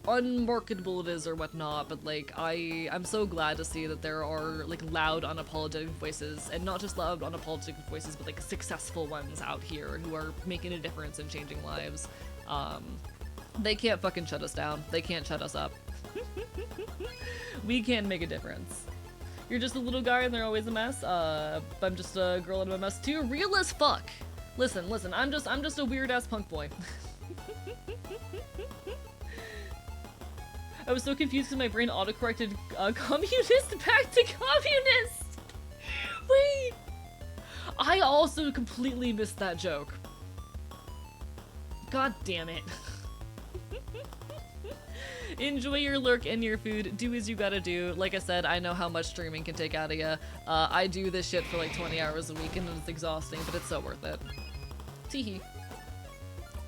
unmarketable it is or whatnot, but, like, I'm so glad to see that there are, like, loud, unapologetic voices, and not just loud, unapologetic voices, but, like, successful ones out here who are making a difference and changing lives. They can't fucking shut us down. They can't shut us up. We can make a difference. You're just a little guy and they're always a mess. I'm just a girl and I'm a mess too. Real as fuck. Listen, I'm just a weird ass punk boy. I was so confused because my brain autocorrected communist back to communist. Wait. I also completely missed that joke. God damn it. Enjoy your lurk and your food. Do as you gotta do. Like I said, I know how much streaming can take out of you. I do this shit for like 20 hours a week and it's exhausting, but it's so worth it. Teehee.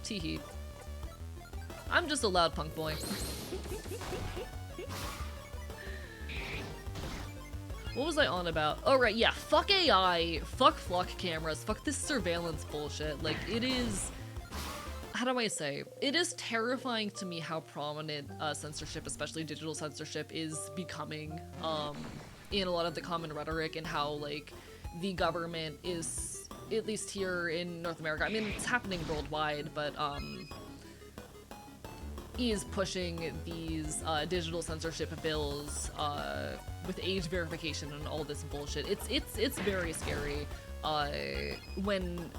Teehee. I'm just a loud punk boy. What was I on about? Oh right, yeah, fuck AI, fuck flock cameras, fuck this surveillance bullshit. Like, it is... How do I say? It is terrifying to me how prominent censorship, especially digital censorship, is becoming in a lot of the common rhetoric, and how, like, the government is, at least here in North America, I mean, it's happening worldwide, but is pushing these digital censorship bills with age verification and all this bullshit. It's very scary when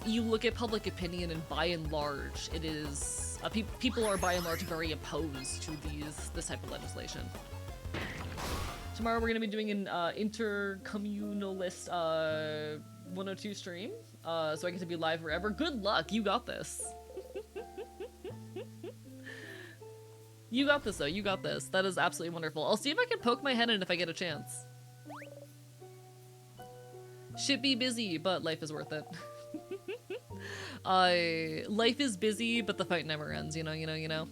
you look at public opinion, and by and large, it is people are by and large very opposed to this type of legislation. Tomorrow we're gonna be doing an intercommunalist 102 stream, so I get to be live forever. Good luck, you got this. You got this, though. You got this. That is absolutely wonderful. I'll see if I can poke my head in if I get a chance. Shit be busy, but life is worth it. Life is busy, but the fight never ends, you know?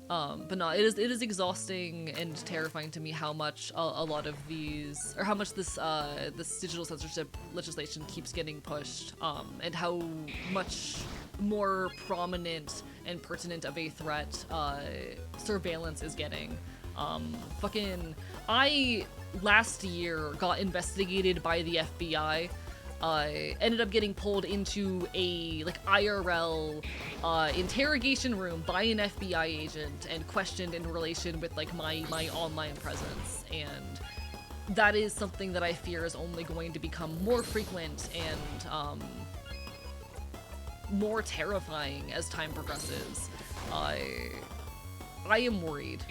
But no, it is exhausting and terrifying to me how much a lot of these, or how much this digital censorship legislation keeps getting pushed, and how much more prominent and pertinent of a threat surveillance is getting. I last year got investigated by the FBI. Ended up getting pulled into a IRL interrogation room by an FBI agent and questioned in relation with my online presence, and that is something that I fear is only going to become more frequent and more terrifying as time progresses. I am worried.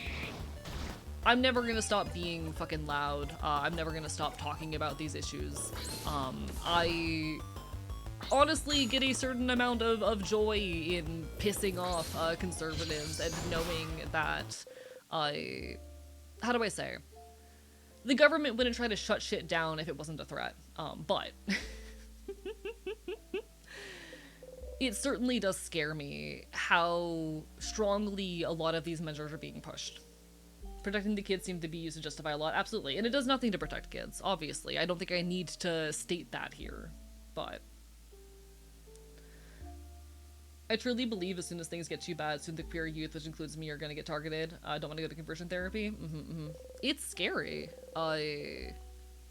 I'm never gonna stop being fucking loud. I'm never gonna stop talking about these issues. I honestly get a certain amount of joy in pissing off conservatives and knowing that how do I say? The government wouldn't try to shut shit down if it wasn't a threat. But it certainly does scare me how strongly a lot of these measures are being pushed. Protecting the kids seem to be used to justify a lot, absolutely. And it does nothing to protect kids, obviously. I don't think I need to state that here, but I truly believe as soon as things get too bad, soon the queer youth, which includes me, are gonna get targeted. I don't want to go to conversion therapy. It's scary. And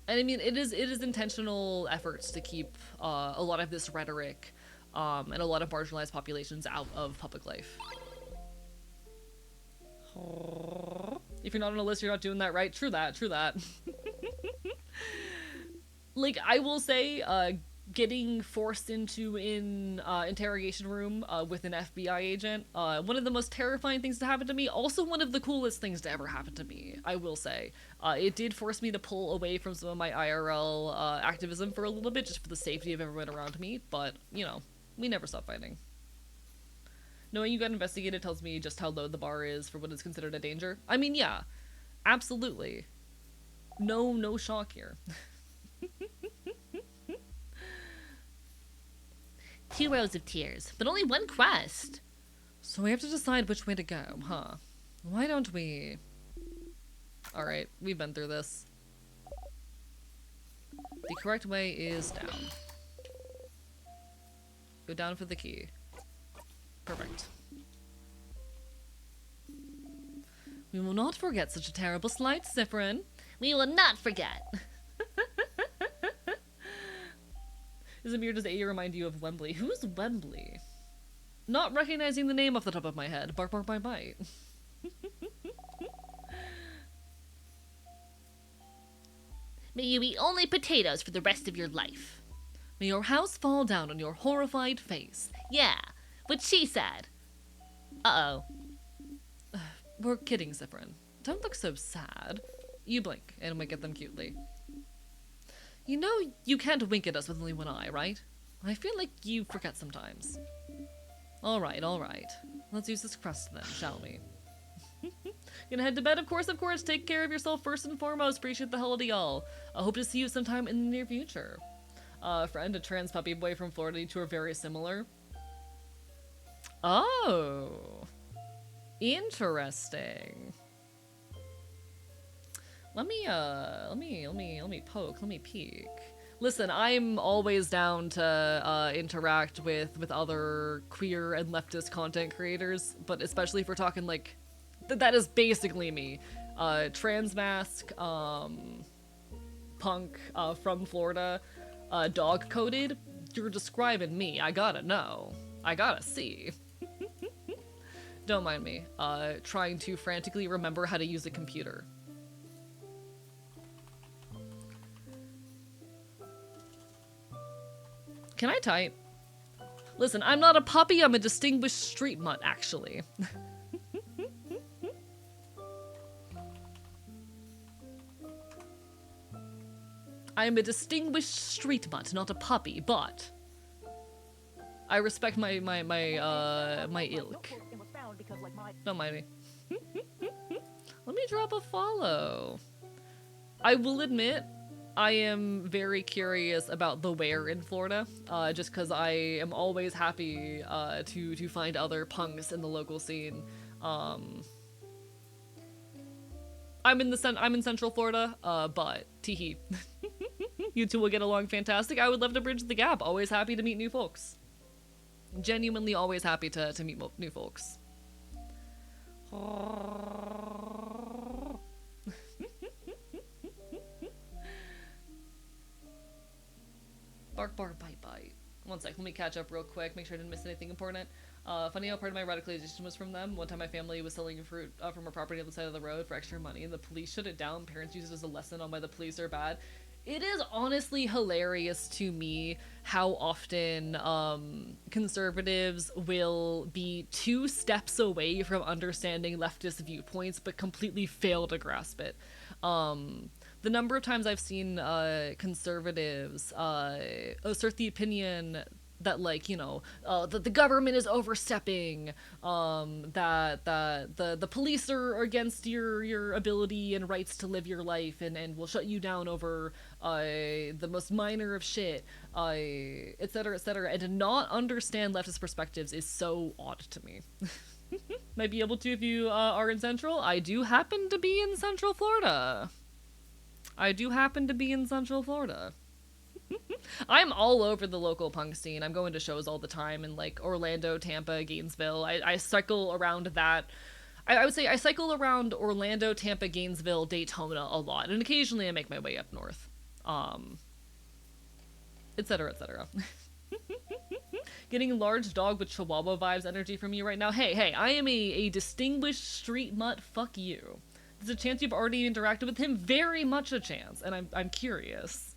I mean, it is intentional efforts to keep a lot of this rhetoric and a lot of marginalized populations out of public life. If you're not on a list, you're not doing that right. True that. I will say, getting forced into an interrogation room with an FBI agent, one of the most terrifying things to happen to me, also one of the coolest things to ever happen to me, I will say. It did force me to pull away from some of my IRL activism for a little bit, just for the safety of everyone around me, but, you know, we never stop fighting. Knowing you got investigated tells me just how low the bar is for what is considered a danger. I mean, yeah, absolutely. No shock here. 2 rows of tears, but only 1 quest. So we have to decide which way to go, huh? Why don't we... Alright, we've been through this. The correct way is down. Go down for the key. Perfect. We will not forget such a terrible slight, Cypherin. We will not forget. Zamir, does A remind you of Wembley? Who's Wembley? Not recognizing the name off the top of my head. Bark, bark, bite, bite. May you eat only potatoes for the rest of your life. May your house fall down on your horrified face. Yeah, what she said. Uh-oh. We're kidding, Cypherin. Don't look so sad. You blink, and wink at them cutely. You know you can't wink at us with only one eye, right? I feel like you forget sometimes. Alright. Let's use this crust then, shall we? Gonna head to bed, of course. Take care of yourself first and foremost. Appreciate the hell of y'all. I hope to see you sometime in the near future. Friend, a trans puppy boy from Florida, you two are very similar. Oh. Interesting. Let me poke, let me peek. Listen, I'm always down to interact with other queer and leftist content creators, but especially if we're talking like, that is basically me. Trans mask, punk from Florida, dog coded. You're describing me. I gotta know. I gotta see. Don't mind me. Trying to frantically remember how to use a computer. Can I type? Listen, I'm not a puppy, I'm a distinguished street mutt, actually. I am a distinguished street mutt, not a puppy, but I respect my ilk. Don't mind me. Let me drop a follow. I will admit, I am very curious about the where in Florida, just because I am always happy to find other punks in the local scene. I'm in Central Florida, but teehee. You two will get along fantastic. I would love to bridge the gap. Always happy to meet new folks. Genuinely always happy to meet new folks. Bark, bark, bite, bite. One sec, let me catch up real quick, make sure I didn't miss anything important. Funny how part of my radicalization was from them. One time my family was selling fruit from a property on the side of the road for extra money, and the police shut it down. Parents used it as a lesson on why the police are bad. It is honestly hilarious to me how often conservatives will be 2 steps away from understanding leftist viewpoints, but completely fail to grasp it. The number of times I've seen conservatives assert the opinion that, like, you know, that the government is overstepping, that the police are against your ability and rights to live your life and will shut you down over the most minor of shit, etc., etc. And to not understand leftist perspectives is so odd to me. Might be able to if you are in Central. I do happen to be in Central Florida. I'm all over the local punk scene. I'm going to shows all the time in, like, Orlando, Tampa, Gainesville. I cycle around that. I would say I cycle around Orlando, Tampa, Gainesville, Daytona a lot, and occasionally I make my way up north. Etc., etc. Getting large dog with Chihuahua vibes energy from you right now. Hey, I am a distinguished street mutt. Fuck you. There's a chance you've already interacted with him. Very much a chance, and I'm curious.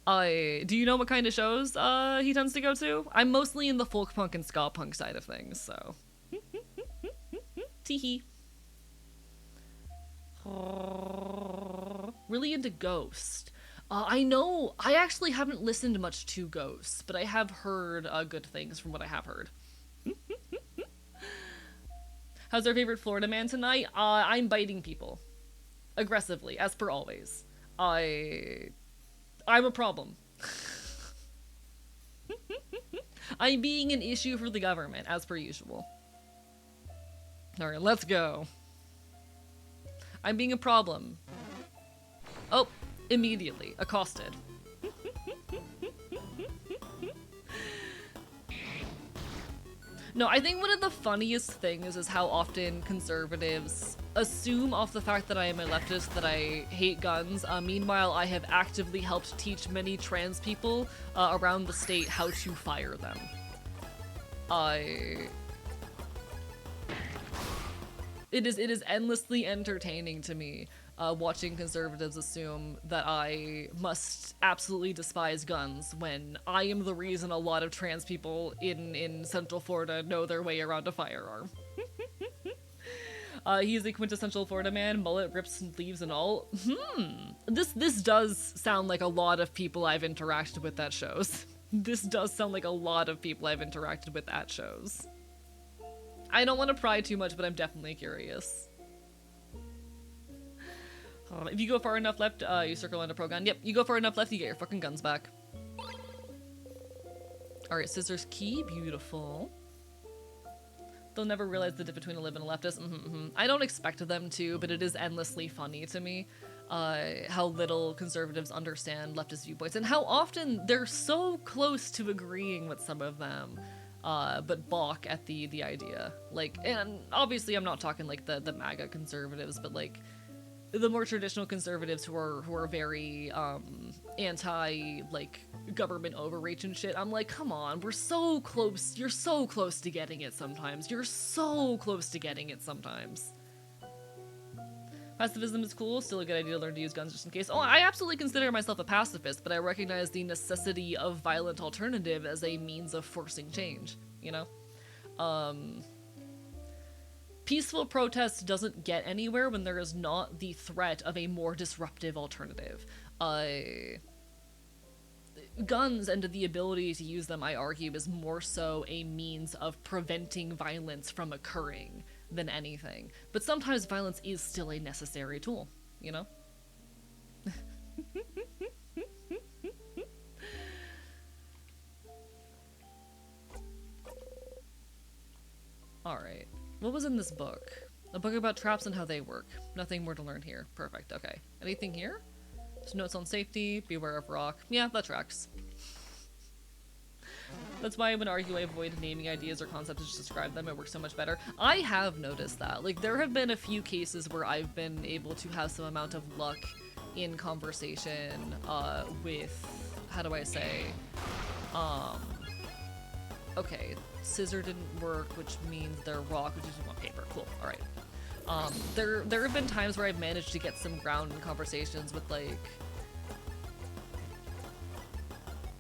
Do you know what kind of shows he tends to go to? I'm mostly in the folk punk and ska punk side of things, so. Teehee. Really into Ghost. I know, I actually haven't listened much to Ghost, but I have heard good things from what I have heard. How's our favorite Florida man tonight? I'm biting people. Aggressively, as per always. I'm a problem. I'm being an issue for the government, as per usual. Alright, let's go. I'm being a problem. Oh, immediately. Accosted. No, I think one of the funniest things is how often conservatives assume off the fact that I am a leftist that I hate guns. Meanwhile, I have actively helped teach many trans people around the state how to fire them. It is endlessly entertaining to me watching conservatives assume that I must absolutely despise guns when I am the reason a lot of trans people in Central Florida know their way around a firearm. He's a quintessential Florida man, mullet, rips, and leaves and all. This does sound like a lot of people I've interacted with at shows. This does sound like a lot of people I've interacted with at shows. I don't want to pry too much, but I'm definitely curious. If you go far enough left, you circle on a pro gun. Yep, you go far enough left, you get your fucking guns back. Alright, scissors key, beautiful. They'll never realize the difference between a lib and a leftist. I don't expect them to, but it is endlessly funny to me how little conservatives understand leftist viewpoints and how often they're so close to agreeing with some of them, but balk at the idea. Like, and obviously I'm not talking like the MAGA conservatives, but like the more traditional conservatives who are very anti like government overreach and shit. I'm like, come on, we're so close. You're so close to getting it sometimes. You're so close to getting it sometimes. Pacifism is cool, still a good idea to learn to use guns just in case. Oh, I absolutely consider myself a pacifist, but I recognize the necessity of violent alternative as a means of forcing change, you know? Peaceful protest doesn't get anywhere when there is not the threat of a more disruptive alternative. Guns and the ability to use them, I argue, is more so a means of preventing violence from occurring than anything. But sometimes violence is still a necessary tool, you know? Alright. What was in this book? A book about traps and how they work. Nothing more to learn here. Perfect, okay. Anything here? Just notes on safety, beware of rock. Yeah, that tracks. That's why when argue I avoid naming ideas or concepts to just describe them, it works so much better. I have noticed that. Like, there have been a few cases where I've been able to have some amount of luck in conversation with, how do I say, okay, scissor didn't work, which means they're rock, which is you want paper. Cool, alright. There have been times where I've managed to get some ground in conversations with, like,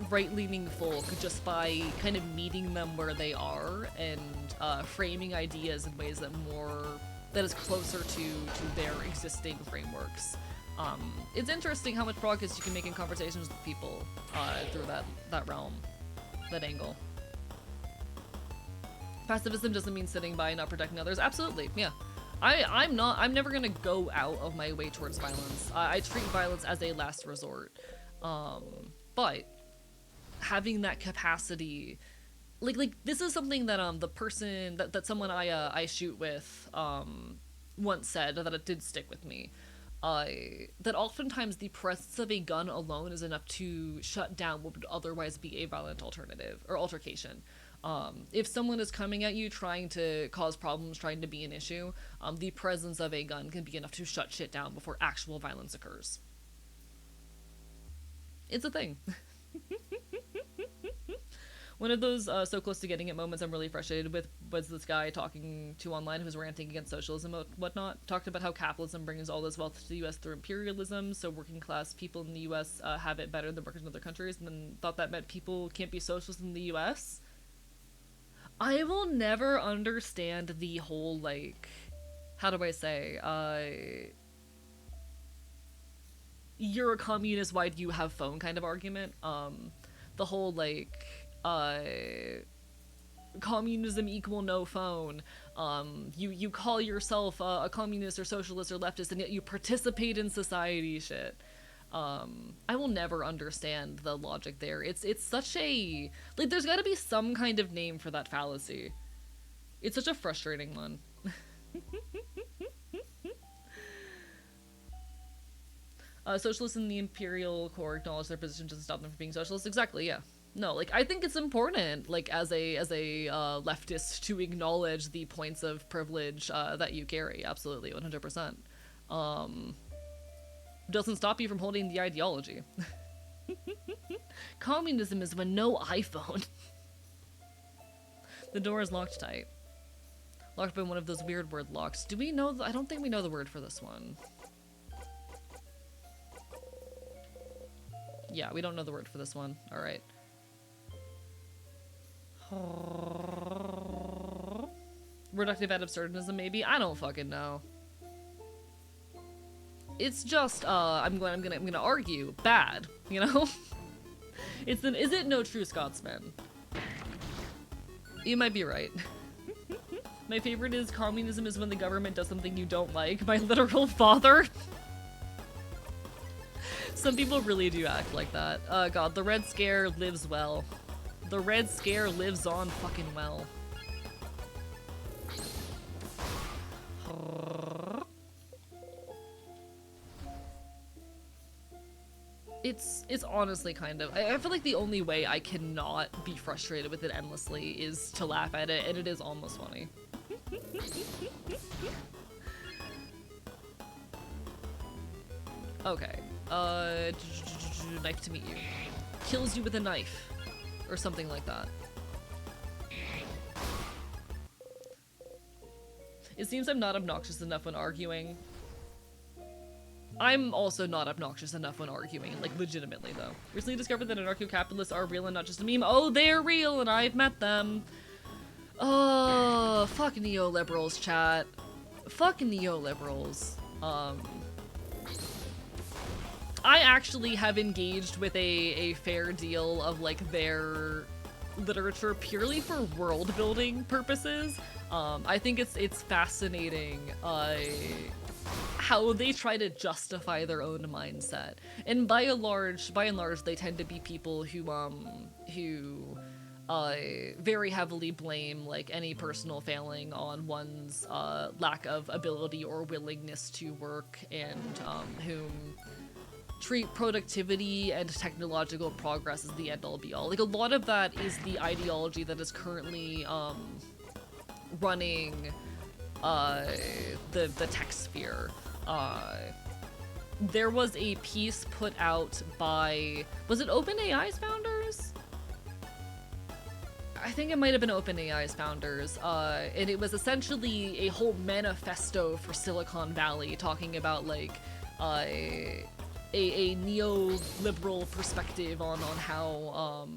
right-leaning folk just by kind of meeting them where they are and framing ideas in ways that is closer to their existing frameworks. It's interesting how much progress you can make in conversations with people through that realm, that angle. Pacifism doesn't mean sitting by and not protecting others. Absolutely, yeah. I'm never gonna go out of my way towards violence. I treat violence as a last resort. But having that capacity, like this is something that the person that someone I shoot with once said that it did stick with me. That oftentimes the presence of a gun alone is enough to shut down what would otherwise be a violent alternative or altercation. If someone is coming at you trying to cause problems, trying to be an issue, the presence of a gun can be enough to shut shit down before actual violence occurs. It's a thing. One of those so close to getting it moments I'm really frustrated with was this guy talking to online who was ranting against socialism and whatnot. Talked about how capitalism brings all this wealth to the US through imperialism, so working class people in the US have it better than workers in other countries, and then thought that meant people can't be socialist in the US. I will never understand the whole, like, how do I say, you're a communist, why do you have phone kind of argument. The whole, like, communism equal no phone. You call yourself a communist or socialist or leftist, and yet you participate in society shit. I will never understand the logic there. It's such a, like, there's gotta be some kind of name for that fallacy. It's such a frustrating one. Socialists in the Imperial Corps acknowledge their position doesn't stop them from being socialists. Exactly, yeah. No, like, I think it's important, like, as a leftist to acknowledge the points of privilege that you carry. Absolutely, 100%. Doesn't stop you from holding the ideology. Communism is when no iPhone. The door is locked tight. Locked by one of those weird word locks. Do we know? I don't think we know the word for this one. Yeah, we don't know the word for this one. Alright. Reductive ad absurdism, maybe? I don't fucking know. It's just, I'm gonna argue bad, you know? Is it no true Scotsman? You might be right. My favorite is communism is when the government does something you don't like. My literal father. Some people really do act like that. God, the Red Scare lives well. The Red Scare lives on fucking well. It's honestly kind of, I feel like the only way I cannot be frustrated with it endlessly is to laugh at it, and it is almost funny. Okay, knife to meet you. Kills you with a knife. Or something like that. It seems I'm not obnoxious enough when arguing. I'm also not obnoxious enough when arguing, like, legitimately, though. Recently discovered that anarcho-capitalists are real and not just a meme. Oh, they're real, and I've met them. Oh, fuck neoliberals, chat. Fuck neoliberals. I actually have engaged with a fair deal of, like, their literature purely for world building purposes. I think it's fascinating how they try to justify their own mindset, and by and large, they tend to be people who very heavily blame like any personal failing on one's lack of ability or willingness to work, and whom treat productivity and technological progress as the end-all be-all. Like, a lot of that is the ideology that is currently running the tech sphere. There was a piece put out by, was it OpenAI's founders? I think it might have been OpenAI's founders, and it was essentially a whole manifesto for Silicon Valley, talking about like a neoliberal perspective on how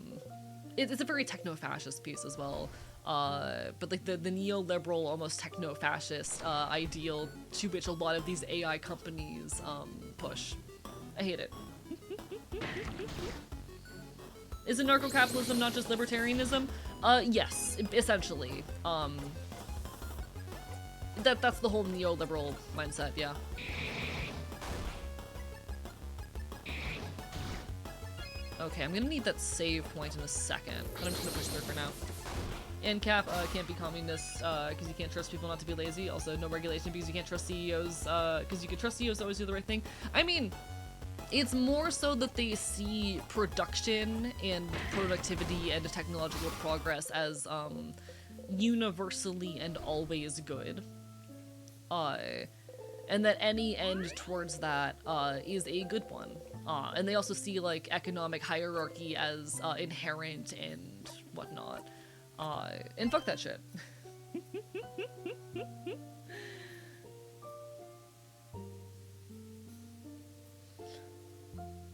it's a very techno-fascist piece as well, but like the neoliberal, almost techno-fascist ideal to which a lot of these AI companies push. I hate it. Is anarcho-capitalism not just libertarianism? Yes, essentially. That's the whole neoliberal mindset, yeah. Okay, I'm gonna need that save point in a second, but I'm just gonna push through for now. NCAP can't be communist because you can't trust people not to be lazy. Also, no regulation because you can't trust CEOs because you can trust CEOs to always do the right thing. I mean, it's more so that they see production and productivity and technological progress as universally and always good. And that any end towards that is a good one. And they also see like economic hierarchy as inherent and whatnot. And fuck that shit.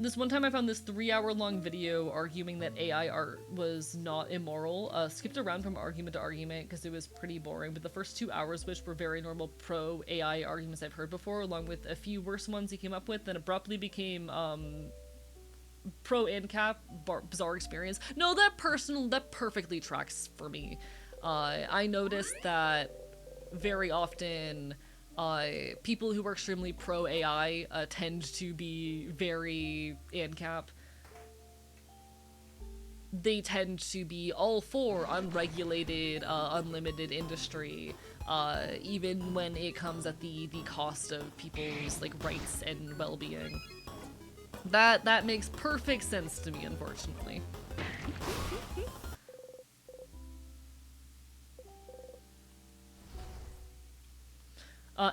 This one time I found this 3-hour-long video arguing that AI art was not immoral. Skipped around from argument to argument because it was pretty boring, but the first 2 hours, which were very normal pro-AI arguments I've heard before, along with a few worse ones he came up with, then abruptly became pro-ANCAP, bizarre experience. No, that perfectly tracks for me. I noticed that very often people who are extremely pro-AI tend to be very ANCAP. They tend to be all for unregulated, unlimited industry, even when it comes at the cost of people's like rights and well-being. That makes perfect sense to me, unfortunately.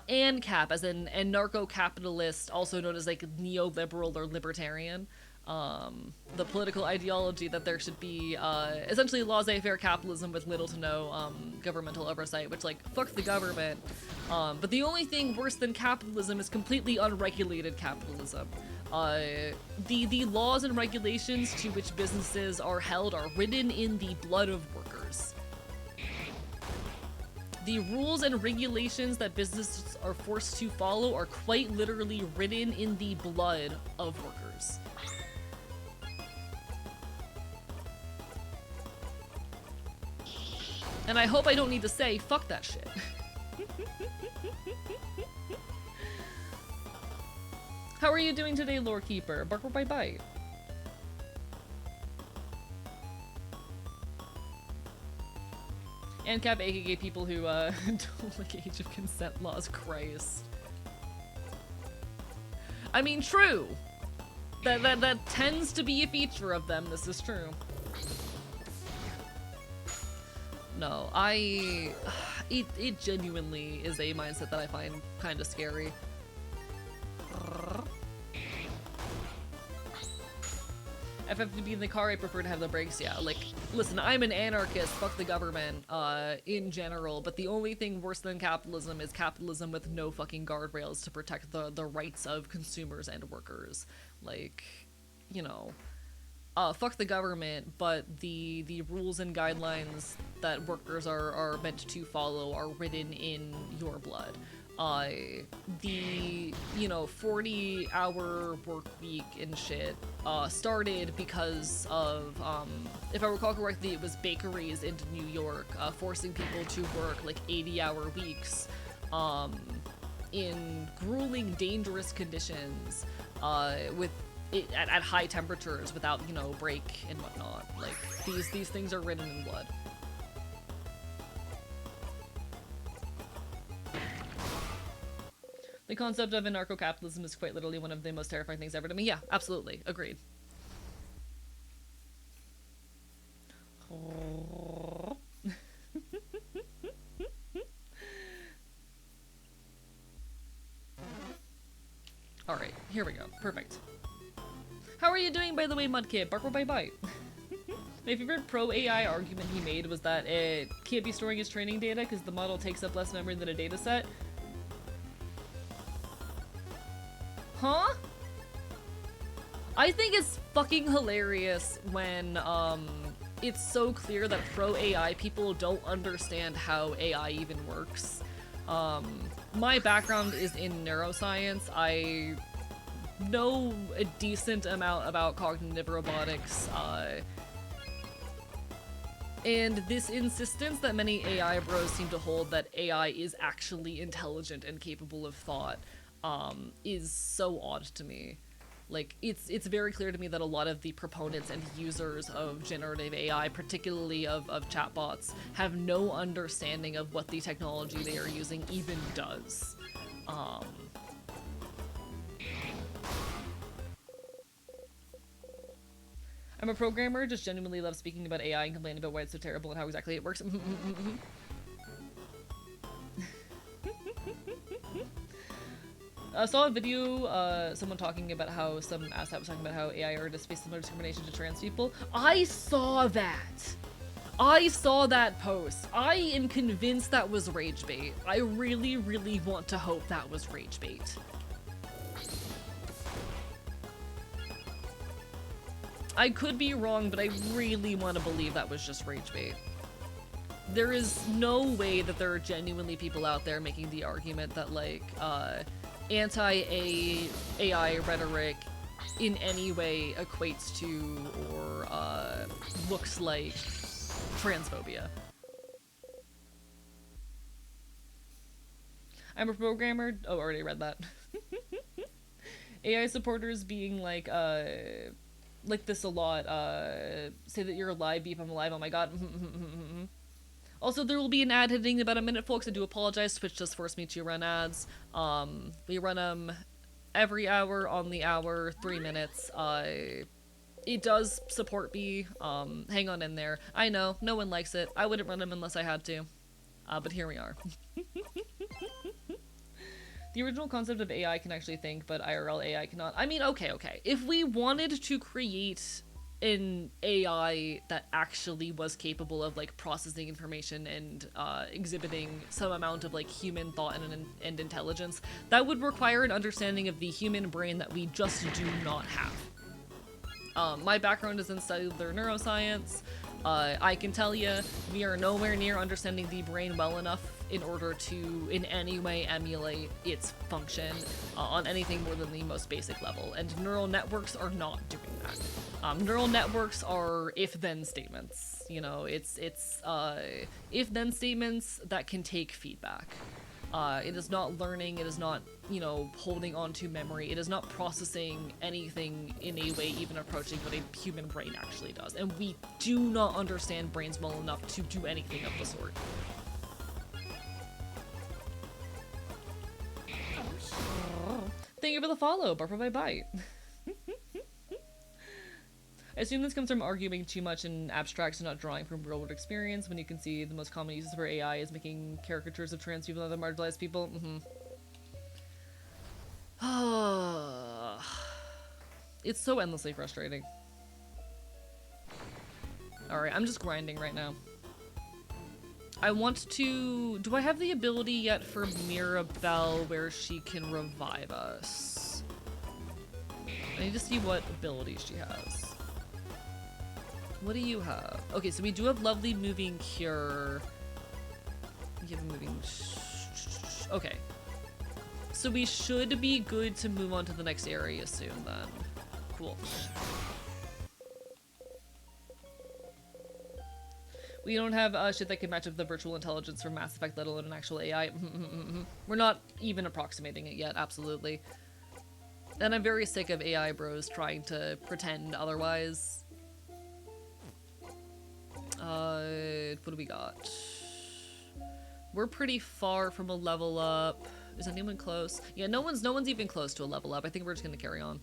ANCAP, as an anarcho-capitalist, also known as like neoliberal or libertarian. The political ideology that there should be essentially laissez-faire capitalism with little to no governmental oversight, which, like, fuck the government. But the only thing worse than capitalism is completely unregulated capitalism. The laws and regulations to which businesses are held are written in the blood of workers. The rules and regulations that businesses are forced to follow are quite literally written in the blood of workers. And I hope I don't need to say, fuck that shit. How are you doing today, Lore Keeper? Bark or bite bite. ANCAP, aka people who don't like age of consent laws. Christ. I mean, true. That tends to be a feature of them. This is true. No, it genuinely is a mindset that I find kind of scary. If I have to be in the car, I prefer to have the brakes, yeah. Like, listen, I'm an anarchist, fuck the government, in general, but the only thing worse than capitalism is capitalism with no fucking guardrails to protect the rights of consumers and workers. Like, you know, fuck the government, but the rules and guidelines that workers are meant to follow are written in your blood. the, 40-hour work week and shit, started because of, if I recall correctly, it was bakeries in New York, forcing people to work, like, 80-hour weeks, in grueling, dangerous conditions, with at high temperatures without, break and whatnot. Like, these things are written in blood. The concept of anarcho-capitalism is quite literally one of the most terrifying things ever to me. Yeah, absolutely. Agreed. Alright, here we go. Perfect. How are you doing, by the way, Mudkid? Bark bye bye. My favorite pro-AI argument he made was that it can't be storing his training data because the model takes up less memory than a dataset. Huh? I think it's fucking hilarious when, it's so clear that pro-AI people don't understand how AI even works. My background is in neuroscience. I know a decent amount about cognitive robotics, and this insistence that many AI bros seem to hold that AI is actually intelligent and capable of thought, is so odd to me. Like, it's very clear to me that a lot of the proponents and users of generative AI, particularly of chatbots, have no understanding of what the technology they are using even does. I'm a programmer, just genuinely love speaking about AI and complaining about why it's so terrible and how exactly it works. I saw a video, someone talking about how some asshat was talking about how AI artists face similar discrimination to trans people. I saw that! I saw that post. I am convinced that was rage bait. I really, really want to hope that was rage bait. I could be wrong, but I really want to believe that was just rage bait. There is no way that there are genuinely people out there making the argument that, like, anti-AI rhetoric in any way equates to or looks like transphobia. I'm a programmer. Oh, already read that. AI supporters being like this a lot. Say that you're alive, beep, I'm alive, oh my god. Also, there will be an ad hitting in about a minute, folks. I do apologize. Twitch just forced me to run ads. We run them every hour, on the hour, 3 minutes. It does support me. Hang on in there. I know, no one likes it. I wouldn't run them unless I had to. But here we are. The original concept of AI can actually think, but IRL AI cannot. I mean, okay. If we wanted to create an AI that actually was capable of, like, processing information and exhibiting some amount of, like, human thought and intelligence, that would require an understanding of the human brain that we just do not have. My background is in cellular neuroscience. I can tell you, we are nowhere near understanding the brain well enough in order to in any way emulate its function on anything more than the most basic level, and neural networks are not doing that. Neural networks are if-then statements. You know, it's if-then statements that can take feedback. It is not learning, it is not, you know, holding on to memory, it is not processing anything in a way even approaching what a human brain actually does. And we do not understand brains well enough to do anything of the sort. Thank you for the follow, Barbara bye bye. I assume this comes from arguing too much in abstracts and not drawing from real-world experience, when you can see the most common uses for AI is making caricatures of trans people and other marginalized people. It's so endlessly frustrating. Alright, I'm just grinding right now. I want to... Do I have the ability yet for Mirabelle where she can revive us? I need to see what abilities she has. What do you have? Okay, so we do have lovely moving cure. We have moving... Okay. So we should be good to move on to the next area soon then. Cool. We don't have shit that can match up the virtual intelligence from Mass Effect, let alone an actual AI. We're not even approximating it yet, absolutely. And I'm very sick of AI bros trying to pretend otherwise. What do we got? We're pretty far from a level up. Is anyone close? Yeah, no one's even close to a level up. I think we're just gonna carry on.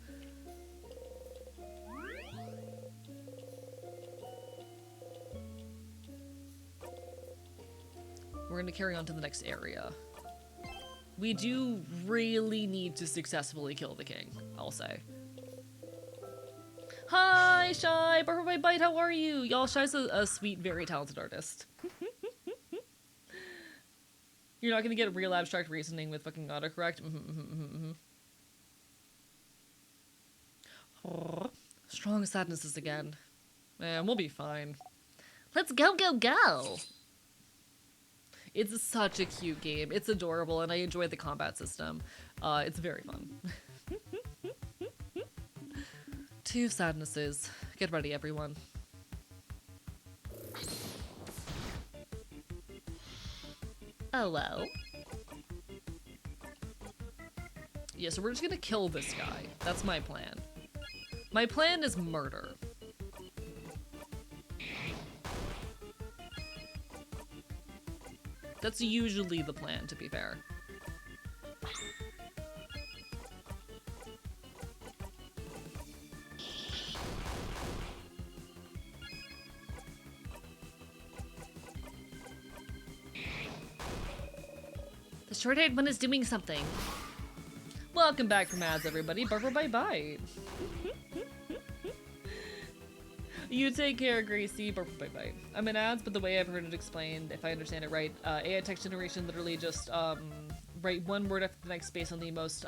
We're gonna carry on to the next area. We do really need to successfully kill the king, I'll say. Hi, Shy! Bye bite, how are you? Y'all, Shy's a sweet, very talented artist. You're not gonna get real abstract reasoning with fucking autocorrect? Strong sadnesses again. Man, we'll be fine. Let's go, go, go! It's such a cute game. It's adorable, and I enjoy the combat system. It's very fun. 2 sadnesses. Get ready, everyone. Hello. Yeah, so we're just gonna kill this guy. That's my plan. My plan is murder. That's usually the plan, to be fair. The short-haired one is doing something. Welcome back from ads, everybody. Barbara bye bye. You take care, Gracie. Barbara bye bye. I'm in ads, but the way I've heard it explained, if I understand it right, AI text generation literally just write one word after the next based on the most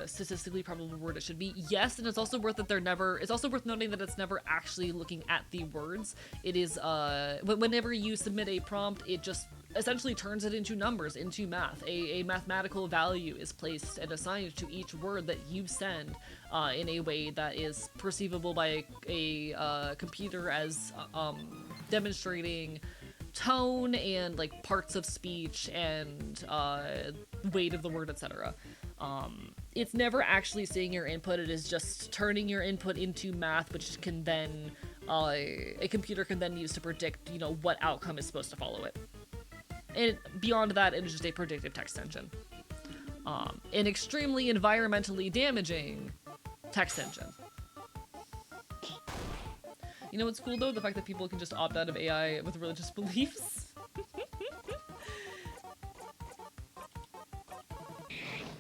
statistically probable word it should be. Yes, and it's also worth that it's also worth noting that it's never actually looking at the words. It is whenever you submit a prompt, it just essentially turns it into numbers, into math. A mathematical value is placed and assigned to each word that you send in a way that is perceivable by a computer as demonstrating tone and like parts of speech and weight of the word, etc. It's never actually seeing your input. It is just turning your input into math, which can then a computer can then use to predict, you know, what outcome is supposed to follow it. And beyond that, it is just a predictive text engine. An extremely environmentally damaging text engine. You know what's cool though? The fact that people can just opt out of AI with religious beliefs.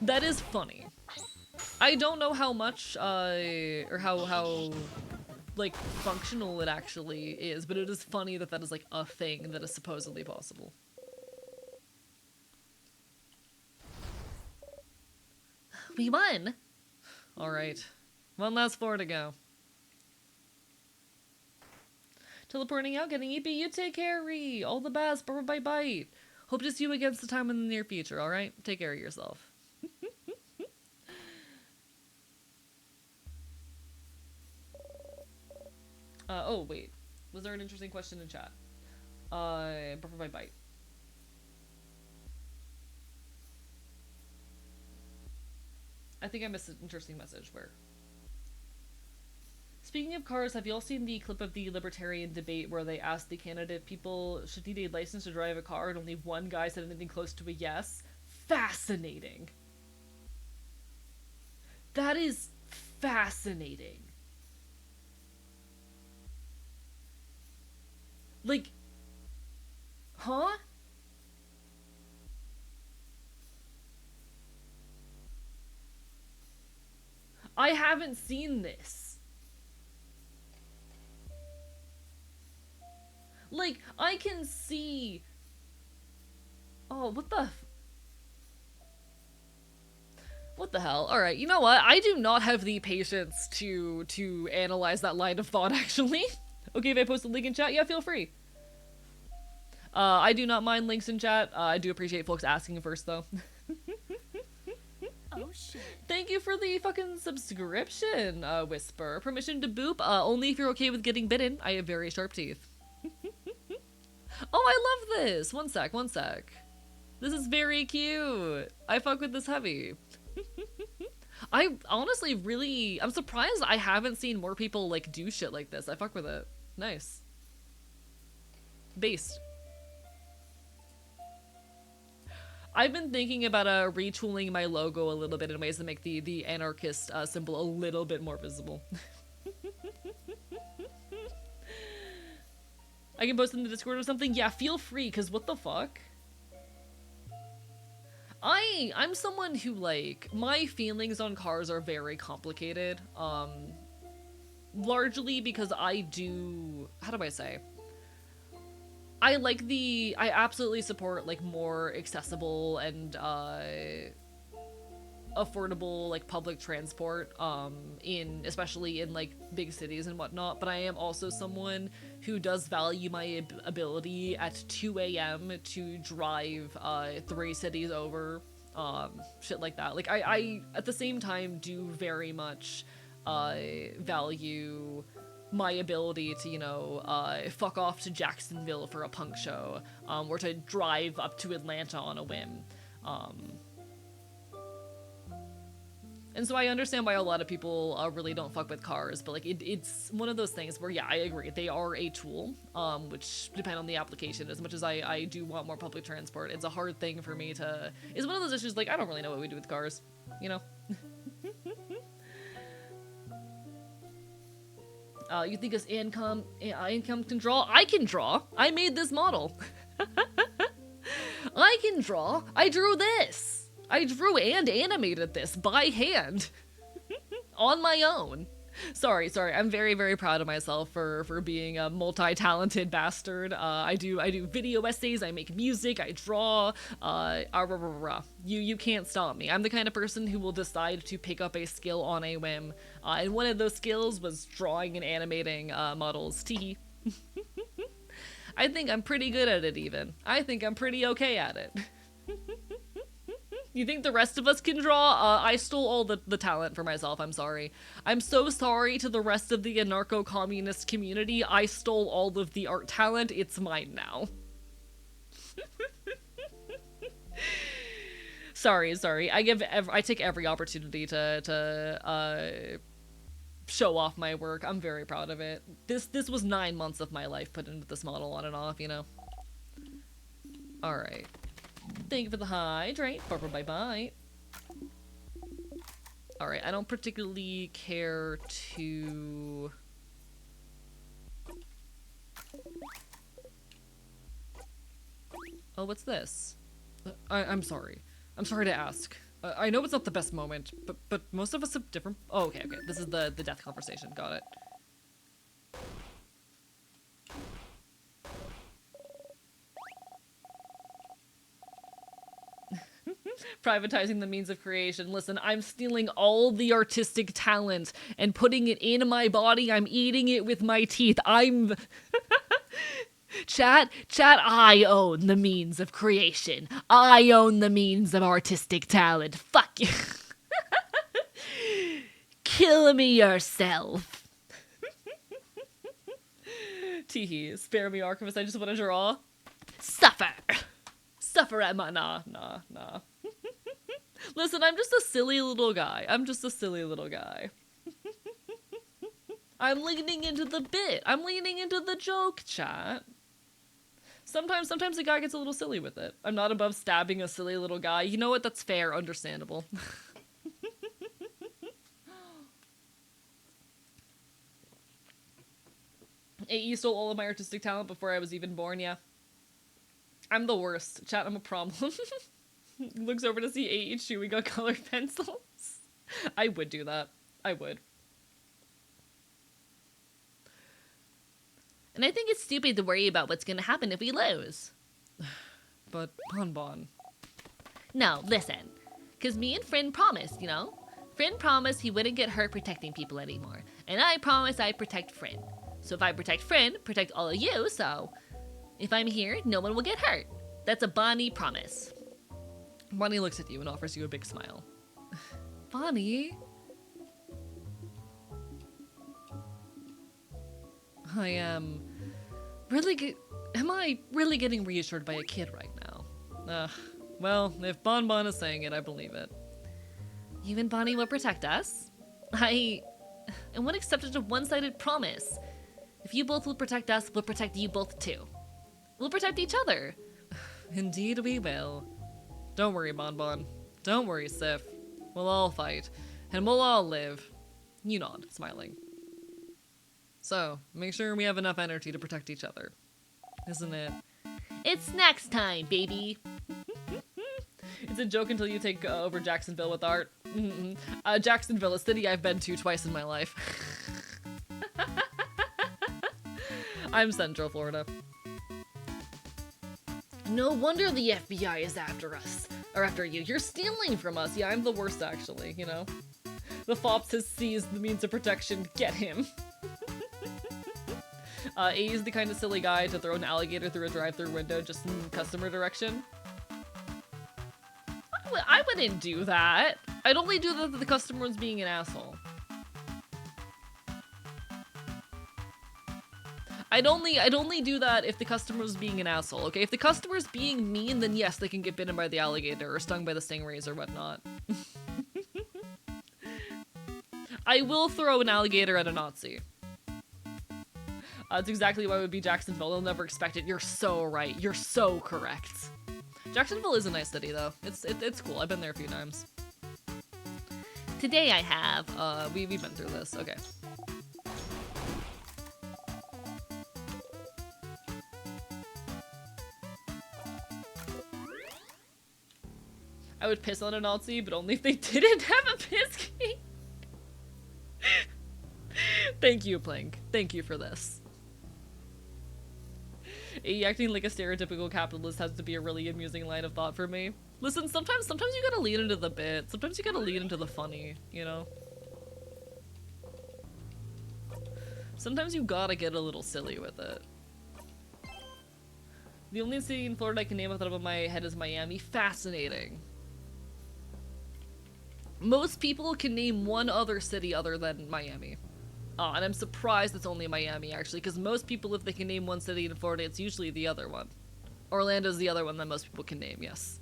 That is funny. I don't know how much, or how, like, functional it actually is, but it is funny that that is, like, a thing that is supposedly possible. We won! Alright. One last floor to go. Teleporting out, getting EP, you take care, Ree! All the best, bye bye. Hope to see you again sometime in the near future, alright? Take care of yourself. Oh, wait. Was there an interesting question in chat? Bye bye. I think I missed an interesting message. Where? Speaking of cars, have you all seen the clip of the libertarian debate where they asked the candidate if people should need a license to drive a car and only one guy said anything close to a yes? Fascinating. That is fascinating. Like, huh? I haven't seen this. Like, I can see... Oh, what the hell? Alright, you know what? I do not have the patience to analyze that line of thought, actually. Okay, if I post a link in chat, yeah, feel free. I do not mind links in chat. I do appreciate folks asking first, though. Oh shit. Thank you for the fucking subscription, Whisper. Permission to boop, only if you're okay with getting bitten. I have very sharp teeth. Oh, I love this. One sec. This is very cute. I fuck with this heavy. I honestly really, I'm surprised I haven't seen more people like do shit like this. I fuck with it. Nice. Based. I've been thinking about retooling my logo a little bit in ways to make the anarchist symbol a little bit more visible. I can post in the Discord or something? Yeah, feel free, because what the fuck? I'm someone who, like, my feelings on cars are very complicated. Largely because I do, how do I say? I absolutely support, like, more accessible and, affordable, like, public transport, especially in, like, big cities and whatnot, but I am also someone who does value my ability at 2 a.m. to drive, 3 cities over, shit like that. Like, I at the same time, do very much, value my ability to, you know, fuck off to Jacksonville for a punk show, or to drive up to Atlanta on a whim. And so I understand why a lot of people really don't fuck with cars, but like it's one of those things where, yeah, I agree. They are a tool, which depend on the application. As much as I do want more public transport, it's a hard thing for me to, it's one of those issues, like, I don't really know what we do with cars, you know? You think us income can draw? I can draw. I made this model. I can draw. I drew this. I drew and animated this by hand. On my own. Sorry. I'm very, very proud of myself for being a multi-talented bastard. I do video essays, I make music, I draw, You can't stop me. I'm the kind of person who will decide to pick up a skill on a whim. And one of those skills was drawing and animating models. Teehee. I think I'm pretty good at it, even. I think I'm pretty okay at it. You think the rest of us can draw? I stole all the talent for myself, I'm sorry. I'm so sorry to the rest of the anarcho-communist community. I stole all of the art talent, it's mine now. Sorry. I take every opportunity to show off my work. I'm very proud of it. This was 9 months of my life put into this model on and off, you know? Alright. Thank you for the hydrate. Bye-bye. Alright, I don't particularly care to... Oh, what's this? I'm sorry. I'm sorry to ask. I know it's not the best moment, but most of us have different... Oh, okay. This is the death conversation. Got it. Privatizing the means of creation. Listen, I'm stealing all the artistic talent and putting it in my body. I'm eating it with my teeth. I'm... Chat, I own the means of creation. I own the means of artistic talent. Fuck you. Kill me yourself. Teehee, spare me, Archivist. I just want to draw. Suffer, Emma. Nah. Listen, I'm just a silly little guy. I'm leaning into the bit. I'm leaning into the joke, chat. Sometimes a guy gets a little silly with it. I'm not above stabbing a silly little guy. You know what? That's fair. Understandable. AE stole all of my artistic talent before I was even born, yeah. I'm the worst. Chat, I'm a problem. Looks over to see AE chewing on colored pencils. I would do that. I would. And I think it's stupid to worry about what's gonna happen if we lose. But, Bon. No, listen. Because me and Friend promised, you know? Friend promised he wouldn't get hurt protecting people anymore. And I promised I'd protect Friend. So if I protect Friend, protect all of you, so... If I'm here, no one will get hurt. That's a Bonnie promise. Bonnie looks at you and offers you a big smile. Bonnie? I am am I really getting reassured by a kid right now? Well, if Bon Bon is saying it, I believe it. You and Bonnie will protect us? I won't accept such a one-sided promise. If you both will protect us, we'll protect you both too. We'll protect each other. Indeed we will. Don't worry, Bon Bon. Don't worry, Sif. We'll all fight, and we'll all live. You nod, smiling. So, make sure we have enough energy to protect each other. Isn't it? It's next time, baby. It's a joke until you take over Jacksonville with art. Jacksonville, a city I've been to twice in my life. I'm Central Florida. No wonder the FBI is after us. Or after you. You're stealing from us. Yeah, I'm the worst, actually, you know? The FOPS has seized the means of protection. Get him. A is the kind of silly guy to throw an alligator through a drive-thru window just in customer direction. I wouldn't do that. I'd only do that if the customer was being an asshole. I'd only do that if the customer's being an asshole, okay? If the customer's being mean, then yes, they can get bitten by the alligator or stung by the stingrays or whatnot. I will throw an alligator at a Nazi. That's exactly why it would be Jacksonville. They'll never expect it. You're so right. You're so correct. Jacksonville is a nice city, though. It's cool. I've been there a few times. Today I have. We've been through this. Okay. I would piss on a Nazi, but only if they didn't have a piss king. Thank you, Plank. Thank you for this. Acting like a stereotypical capitalist has to be a really amusing line of thought for me. Listen, sometimes you gotta lean into the bit. Sometimes you gotta lean into the funny, you know? Sometimes you gotta get a little silly with it. The only city in Florida I can name off the top of my head is Miami. Fascinating. Most people can name one other city other than Miami. And I'm surprised it's only Miami, actually, because most people, if they can name one city in Florida, it's usually the other one. Orlando's the other one that most people can name, yes.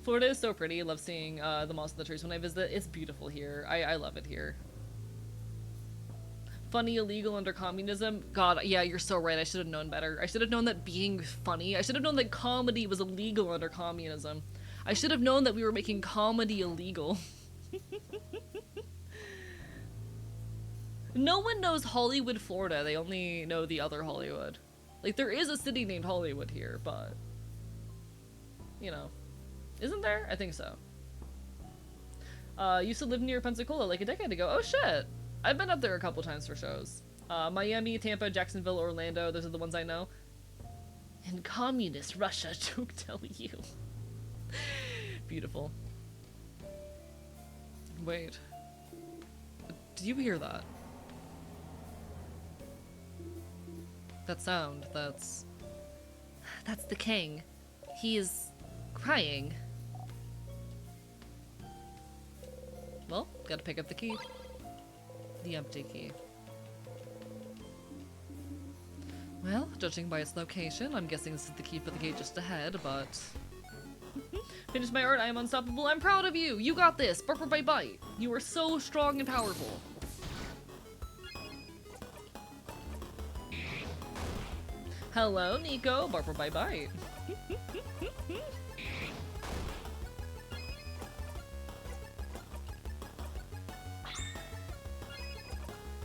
Florida is so pretty. I love seeing the moss and the trees when I visit. It's beautiful here. I love it here. Funny illegal under communism? God, yeah, you're so right. I should have known better. I should have known that being funny. I should have known that comedy was illegal under communism. I should have known that we were making comedy illegal. No one knows Hollywood, Florida. They only know the other Hollywood. Like, there is a city named Hollywood here, but... You know. Isn't there? I think so. Used to live near Pensacola like a decade ago. Oh, shit! I've been up there a couple times for shows. Miami, Tampa, Jacksonville, Orlando. Those are the ones I know. In communist Russia, don't tell you. Beautiful. Wait. Do you hear that? That sound, that's the king. He is crying. Well, gotta pick up the key. The empty key. Well, judging by its location, I'm guessing this is the key for the gate just ahead, but... Finish my art, I am unstoppable, I'm proud of you! You got this! Bark, bark, bite, bite! You are so strong and powerful. Hello, Nico! Bark, bark, bite, bite!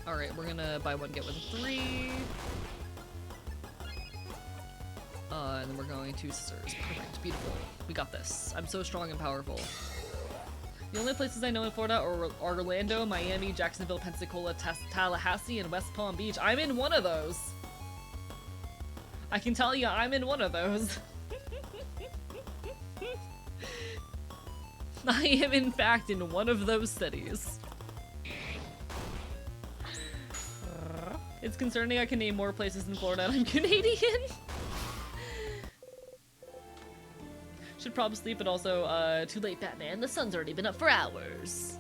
Alright, we're gonna buy one, get one 3. And then we're going to scissors. Perfect. Beautiful. We got this. I'm so strong and powerful. The only places I know in Florida are Orlando, Miami, Jacksonville, Pensacola, Tallahassee, and West Palm Beach. I'm in one of those. I can tell you I'm in one of those. I am in fact in one of those cities. It's concerning I can name more places in Florida and I'm Canadian. Should probably sleep, but also, too late, Batman. The sun's already been up for hours.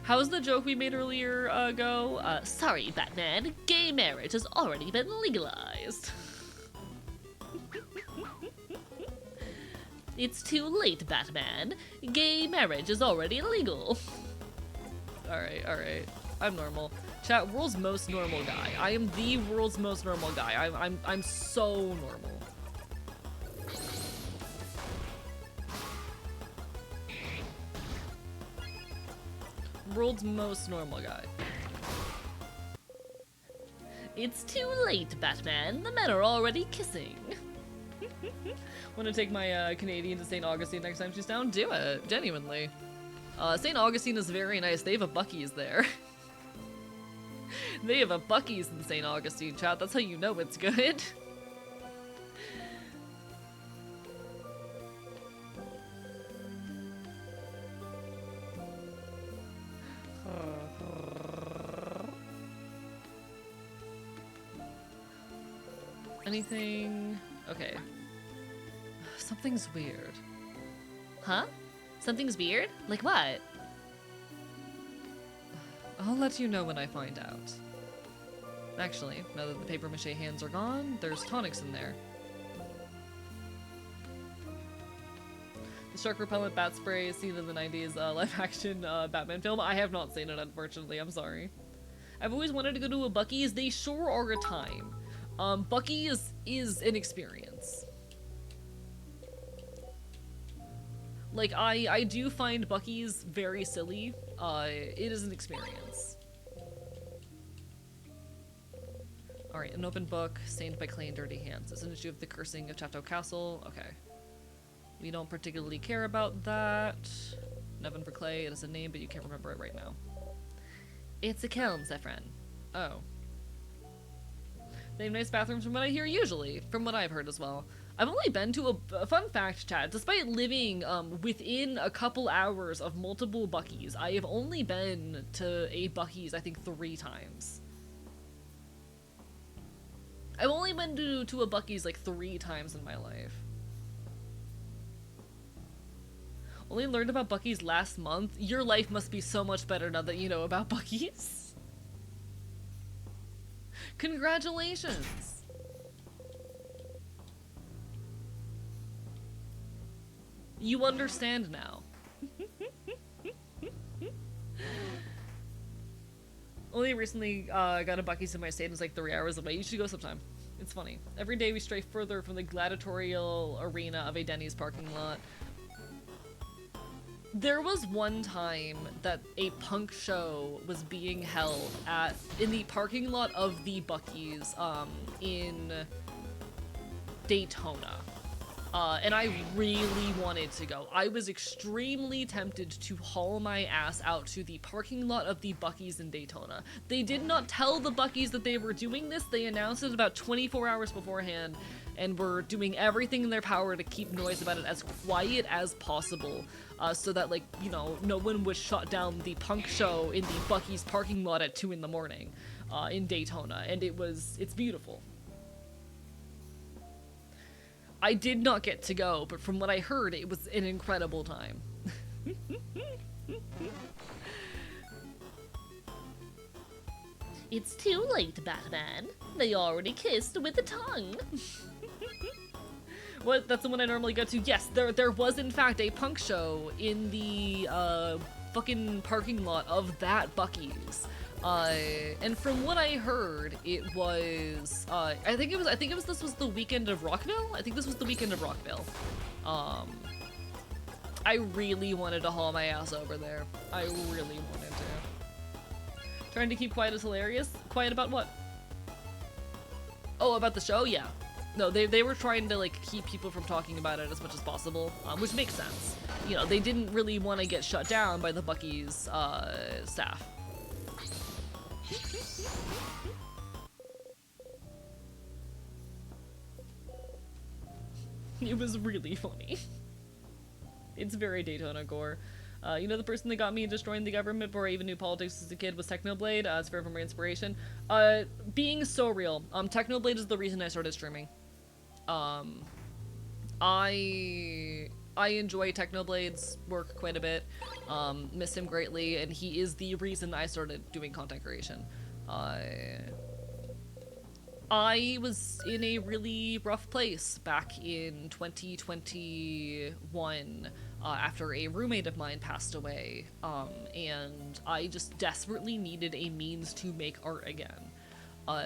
How's the joke we made earlier, go? Sorry, Batman. Gay marriage has already been legalized. It's too late, Batman. Gay marriage is already illegal. Alright, alright. I'm normal. Chat, world's most normal guy. I am the world's most normal guy. I'm so normal. World's most normal guy. It's too late, Batman. The men are already kissing. Want to take my Canadian to St. Augustine next time she's down? Do it, genuinely. St. Augustine is very nice. They have a Buc-ee's there. They have a Buc-ee's in St. Augustine, chat. That's how you know it's good. Anything? Okay. Something's weird. Huh? Something's weird? Like what? I'll let you know when I find out. Actually, now that the paper mache hands are gone, there's tonics in there. The shark repellent bat spray is seen in the 90s live action Batman film. I have not seen it, unfortunately. I'm sorry. I've always wanted to go to a Buc-ee's. They sure are a time. Buc-ee's is an experience. Like, I do find Buc-ee's very silly. It is an experience. Alright, an open book, stained by clay and dirty hands. It's an issue of the cursing of Chateau Castle. Okay. We don't particularly care about that. Nevin for Clay, it is a name, but you can't remember it right now. It's a kiln, Zephyrin. Oh. They have nice bathrooms from what I hear usually, from what I've heard as well. I've only been to a fun fact, chat, despite living within a couple hours of multiple Buc-ee's, I have only been to a Buc-ee's, I think, 3 times. I've only been to a Buc-ee's like 3 times in my life. Only learned about Buc-ee's last month. Your life must be so much better now that you know about Buc-ee's. Congratulations! You understand now. Only recently got a Buc-ee's in my state and it's like 3 hours away. You should go sometime. It's funny. Every day we stray further from the gladiatorial arena of a Denny's parking lot. There was one time that a punk show was being held in the parking lot of the Buc-ee's in Daytona. And I really wanted to go. I was extremely tempted to haul my ass out to the parking lot of the Buc-ee's in Daytona. They did not tell the Buc-ee's that they were doing this. They announced it about 24 hours beforehand and were doing everything in their power to keep noise about it as quiet as possible. So that, like, you know, no one would shut down the punk show in the Buc-ee's parking lot at 2 in the morning in Daytona. And it's beautiful. I did not get to go, but from what I heard, it was an incredible time. It's too late, Batman. They already kissed with the tongue. What? That's the one I normally go to? Yes, there was in fact a punk show in the fucking parking lot of that Buc-ee's. And from what I heard, it was this was the weekend of Rockville? I think this was the weekend of Rockville. I really wanted to haul my ass over there. I really wanted to. Trying to keep quiet is hilarious. Quiet about what? Oh, about the show? Yeah. No, they were trying to, like, keep people from talking about it as much as possible, which makes sense. You know, they didn't really want to get shut down by the Buc-ee's staff. It was really funny. It's very Daytona gore. You know the person that got me destroying the government before I even knew politics as a kid was Technoblade. It's fair from my inspiration. Being so real. Technoblade is the reason I started streaming. I enjoy Technoblade's work quite a bit. Miss him greatly, and he is the reason I started doing content creation. I was in a really rough place back in 2021 after a roommate of mine passed away, and I just desperately needed a means to make art again.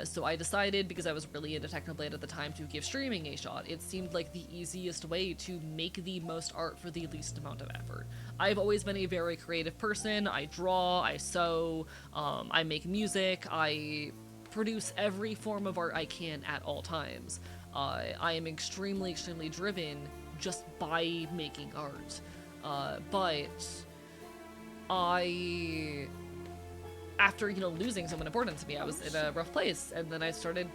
So I decided, because I was really into Technoblade at the time, to give streaming a shot. It seemed like the easiest way to make the most art for the least amount of effort. I've always been a very creative person. I draw, I sew, I make music, I produce every form of art I can at all times. I am extremely, extremely driven just by making art. But after, you know, losing someone important to me, I was in a rough place, and then I started...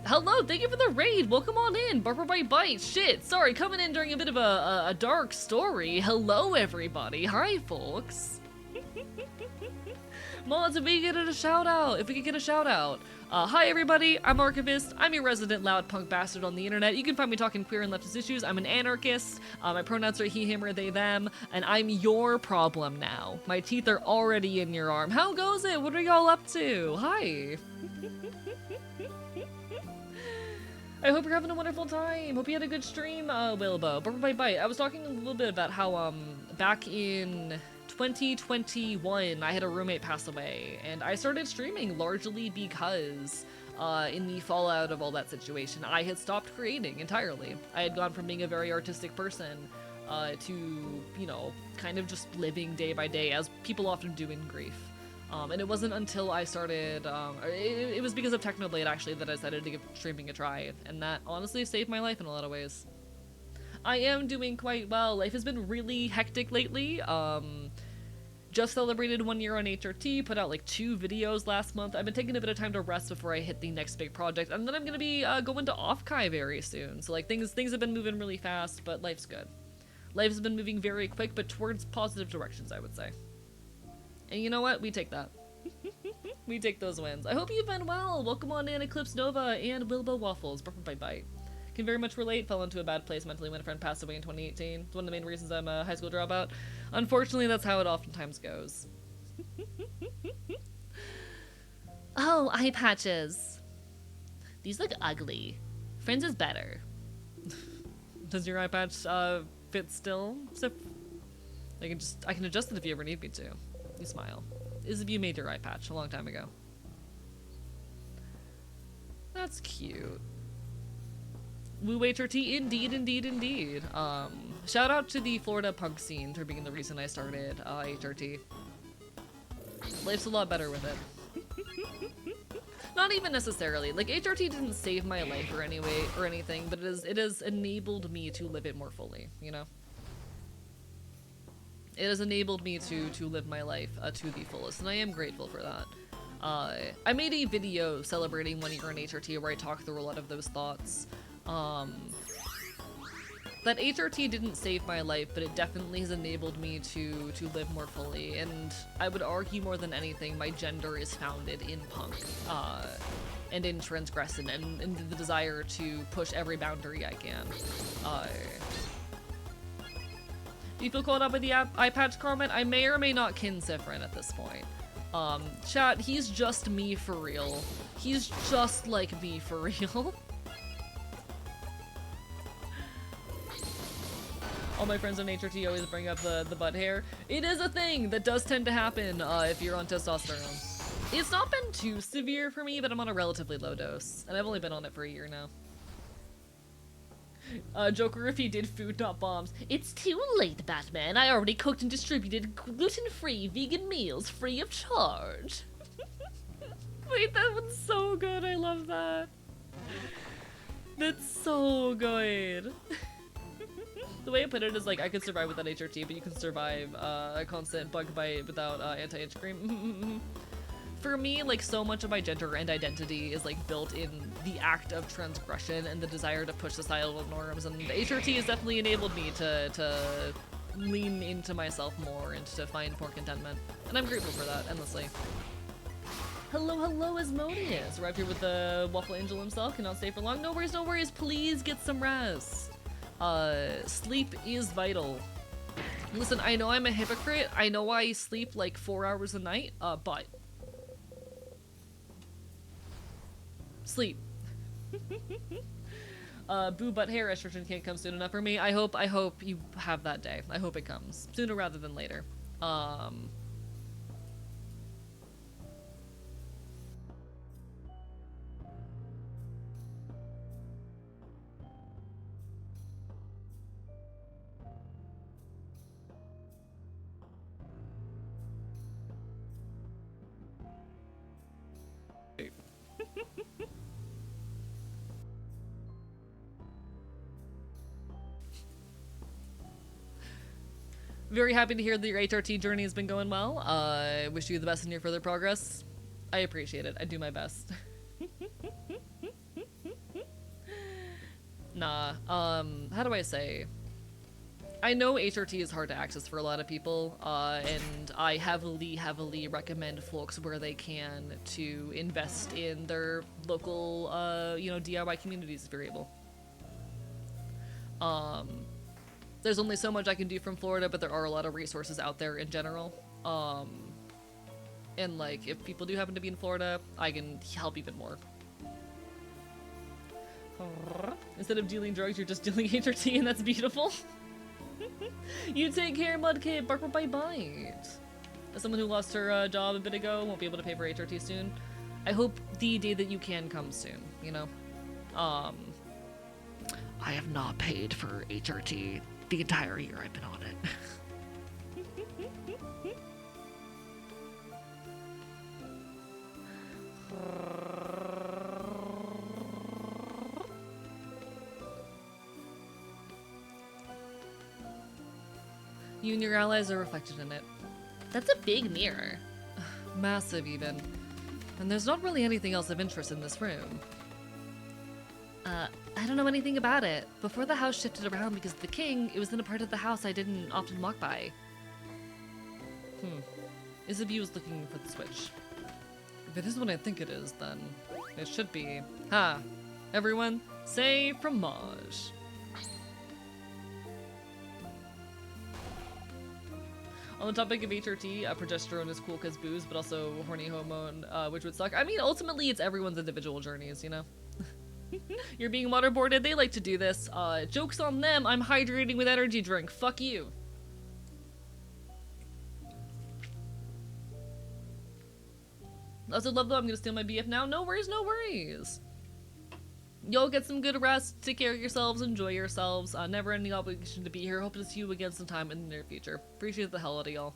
Hello, thank you for the raid! Welcome on in! Barber Bite! Shit, sorry, coming in during a bit of a dark story. Hello, everybody! Hi, folks! Mods, if we could get a shout out. Hi everybody, I'm Archivist. I'm your resident loud punk bastard on the internet. You can find me talking queer and leftist issues. I'm an anarchist. My pronouns are he, him, or they, them, and I'm your problem now. My teeth are already in your arm. How goes it? What are y'all up to? Hi. I hope you're having a wonderful time. Hope you had a good stream, Wilbo. Bye. I was talking a little bit about how, back in 2021, I had a roommate pass away, and I started streaming largely because, in the fallout of all that situation, I had stopped creating entirely. I had gone from being a very artistic person, to, you know, kind of just living day by day, as people often do in grief. And it wasn't until I started, it was because of Technoblade, actually, that I decided to give streaming a try, and that honestly saved my life in a lot of ways. I am doing quite well. Life has been really hectic lately. Just celebrated 1 year on HRT, put out like 2 videos last month. I've been taking a bit of time to rest before I hit the next big project, and then I'm gonna be going to Offkai very soon. So like things have been moving really fast, but life's good. Life has been moving very quick, but towards positive directions, I would say. And you know what? We take that. We take those wins. I hope you've been well. Welcome on in, Eclipse Nova and Wilbo Waffles. Bite. Can very much relate. Fell into a bad place mentally when a friend passed away in 2018. It's one of the main reasons I'm a high school dropout. Unfortunately, that's how it oftentimes goes. Oh, eye patches. These look ugly. Friends is better. Does your eye patch fit still? So I can adjust it if you ever need me to. You smile. Isabel made your eye patch a long time ago. That's cute. Woo HRT, indeed. Shout out to the Florida punk scene for being the reason I started HRT. Life's a lot better with it. Not even necessarily. Like, HRT didn't save my life or anything, but it has enabled me to live it more fully, you know? It has enabled me to live my life to the fullest, and I am grateful for that. I made a video celebrating 1 year in HRT where I talked through a lot of those thoughts. That HRT didn't save my life, but it definitely has enabled me to live more fully, and I would argue more than anything my gender is founded in punk, and in transgression, and in the desire to push every boundary I can. Do you feel called up by the eye patch comment? I may or may not kin Sifrin at this point. Chat, he's just me for real. He's just like me for real. All my friends on HRT always bring up the butt hair. It is a thing that does tend to happen if you're on testosterone. It's not been too severe for me, but I'm on a relatively low dose, and I've only been on it for a year now. Joker, if he did food, not bombs. It's too late, Batman. I already cooked and distributed gluten-free vegan meals free of charge. Wait, that one's so good. I love that. That's so good. The way I put it is like, I could survive without HRT, but you can survive a constant bug bite without anti-itch cream. For me, like, so much of my gender and identity is like built in the act of transgression and the desire to push societal norms, and the HRT has definitely enabled me to lean into myself more and to find more contentment. And I'm grateful for that, endlessly. Hello, hello, Asmodeus. Arrived here with the Waffle Angel himself. Cannot stay for long. No worries, no worries. Please get some rest. Sleep is vital. Listen, I know I'm a hypocrite. I know I sleep like 4 hours a night, but sleep. Boo butt hair restriction can't come soon enough for me. I hope you have that day. I hope it comes sooner rather than later. Very happy to hear that your HRT journey has been going well. I wish you the best in your further progress. I appreciate it. I do my best. Nah, how do I say? I know HRT is hard to access for a lot of people, and I heavily recommend folks where they can to invest in their local, you know, DIY communities if you're able. There's only so much I can do from Florida, but there are a lot of resources out there in general. And like, if people do happen to be in Florida, I can help even more. Instead of dealing drugs, you're just dealing HRT, and that's beautiful. You take care, Mudkip. Bark bite bite. As someone who lost her job a bit ago, won't be able to pay for HRT soon. I hope the day that you can comes soon, you know? I have not paid for HRT the entire year I've been on it. You and your allies are reflected in it. That's a big mirror. Massive, even. And there's not really anything else of interest in this room. I don't know anything about it. Before the house shifted around because of the king, it was in a part of the house I didn't often walk by. Isabu is looking for the switch. If it is what I think it is, then it should be. Ha! Everyone, say fromage. On the topic of HRT, progesterone is cool because booze, but also horny hormone, which would suck. I mean, ultimately, it's everyone's individual journeys, you know? You're being waterboarded, they like to do this. Joke's on them, I'm hydrating with energy drink. Fuck you. I also love though, I'm gonna steal my BF now. No worries, no worries. Y'all get some good rest, take care of yourselves, enjoy yourselves. Never any obligation to be here. Hope to see you again sometime in the near future. Appreciate the hell out of y'all.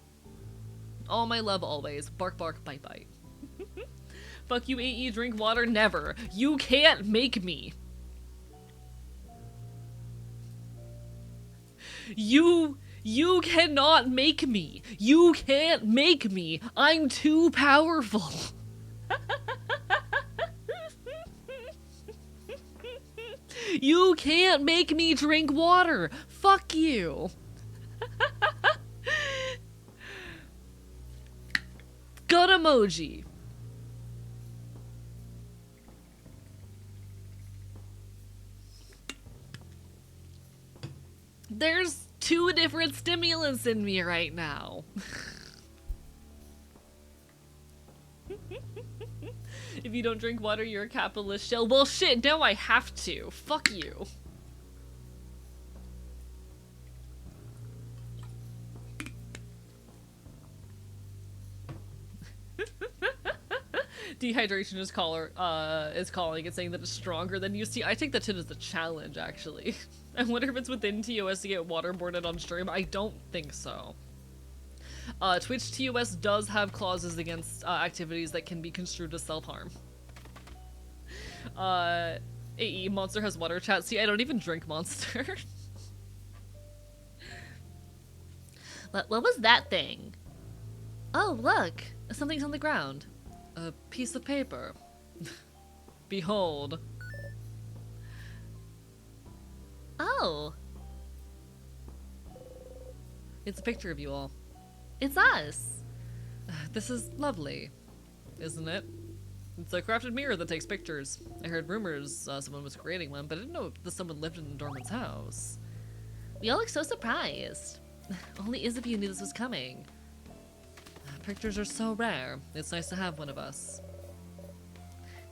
All my love always. Bark bark, bite bite. Fuck you, AE, drink water, never. You can't make me. You cannot make me. You can't make me. I'm too powerful. You can't make me drink water. Fuck you. Gun emoji. There's 2 different stimulants in me right now. If you don't drink water, you're a capitalist shell. Well, shit, now I have to. Fuck you. Dehydration is calling and saying that it's stronger than UC. I take that shit as a challenge, actually. I wonder if it's within TOS to get waterboarded on stream. I don't think so. Twitch TOS does have clauses against activities that can be construed as self-harm. AE, Monster has water chat. See, I don't even drink Monster. What was that thing? Oh, look! Something's on the ground. A piece of paper. Behold. Oh. It's a picture of you all. It's us. This is lovely, isn't it? It's a crafted mirror that takes pictures. I heard rumors someone was creating one, but I didn't know that someone lived in Dorman's house. We all look so surprised. Only Isabel knew this was coming. Pictures are so rare. It's nice to have one of us.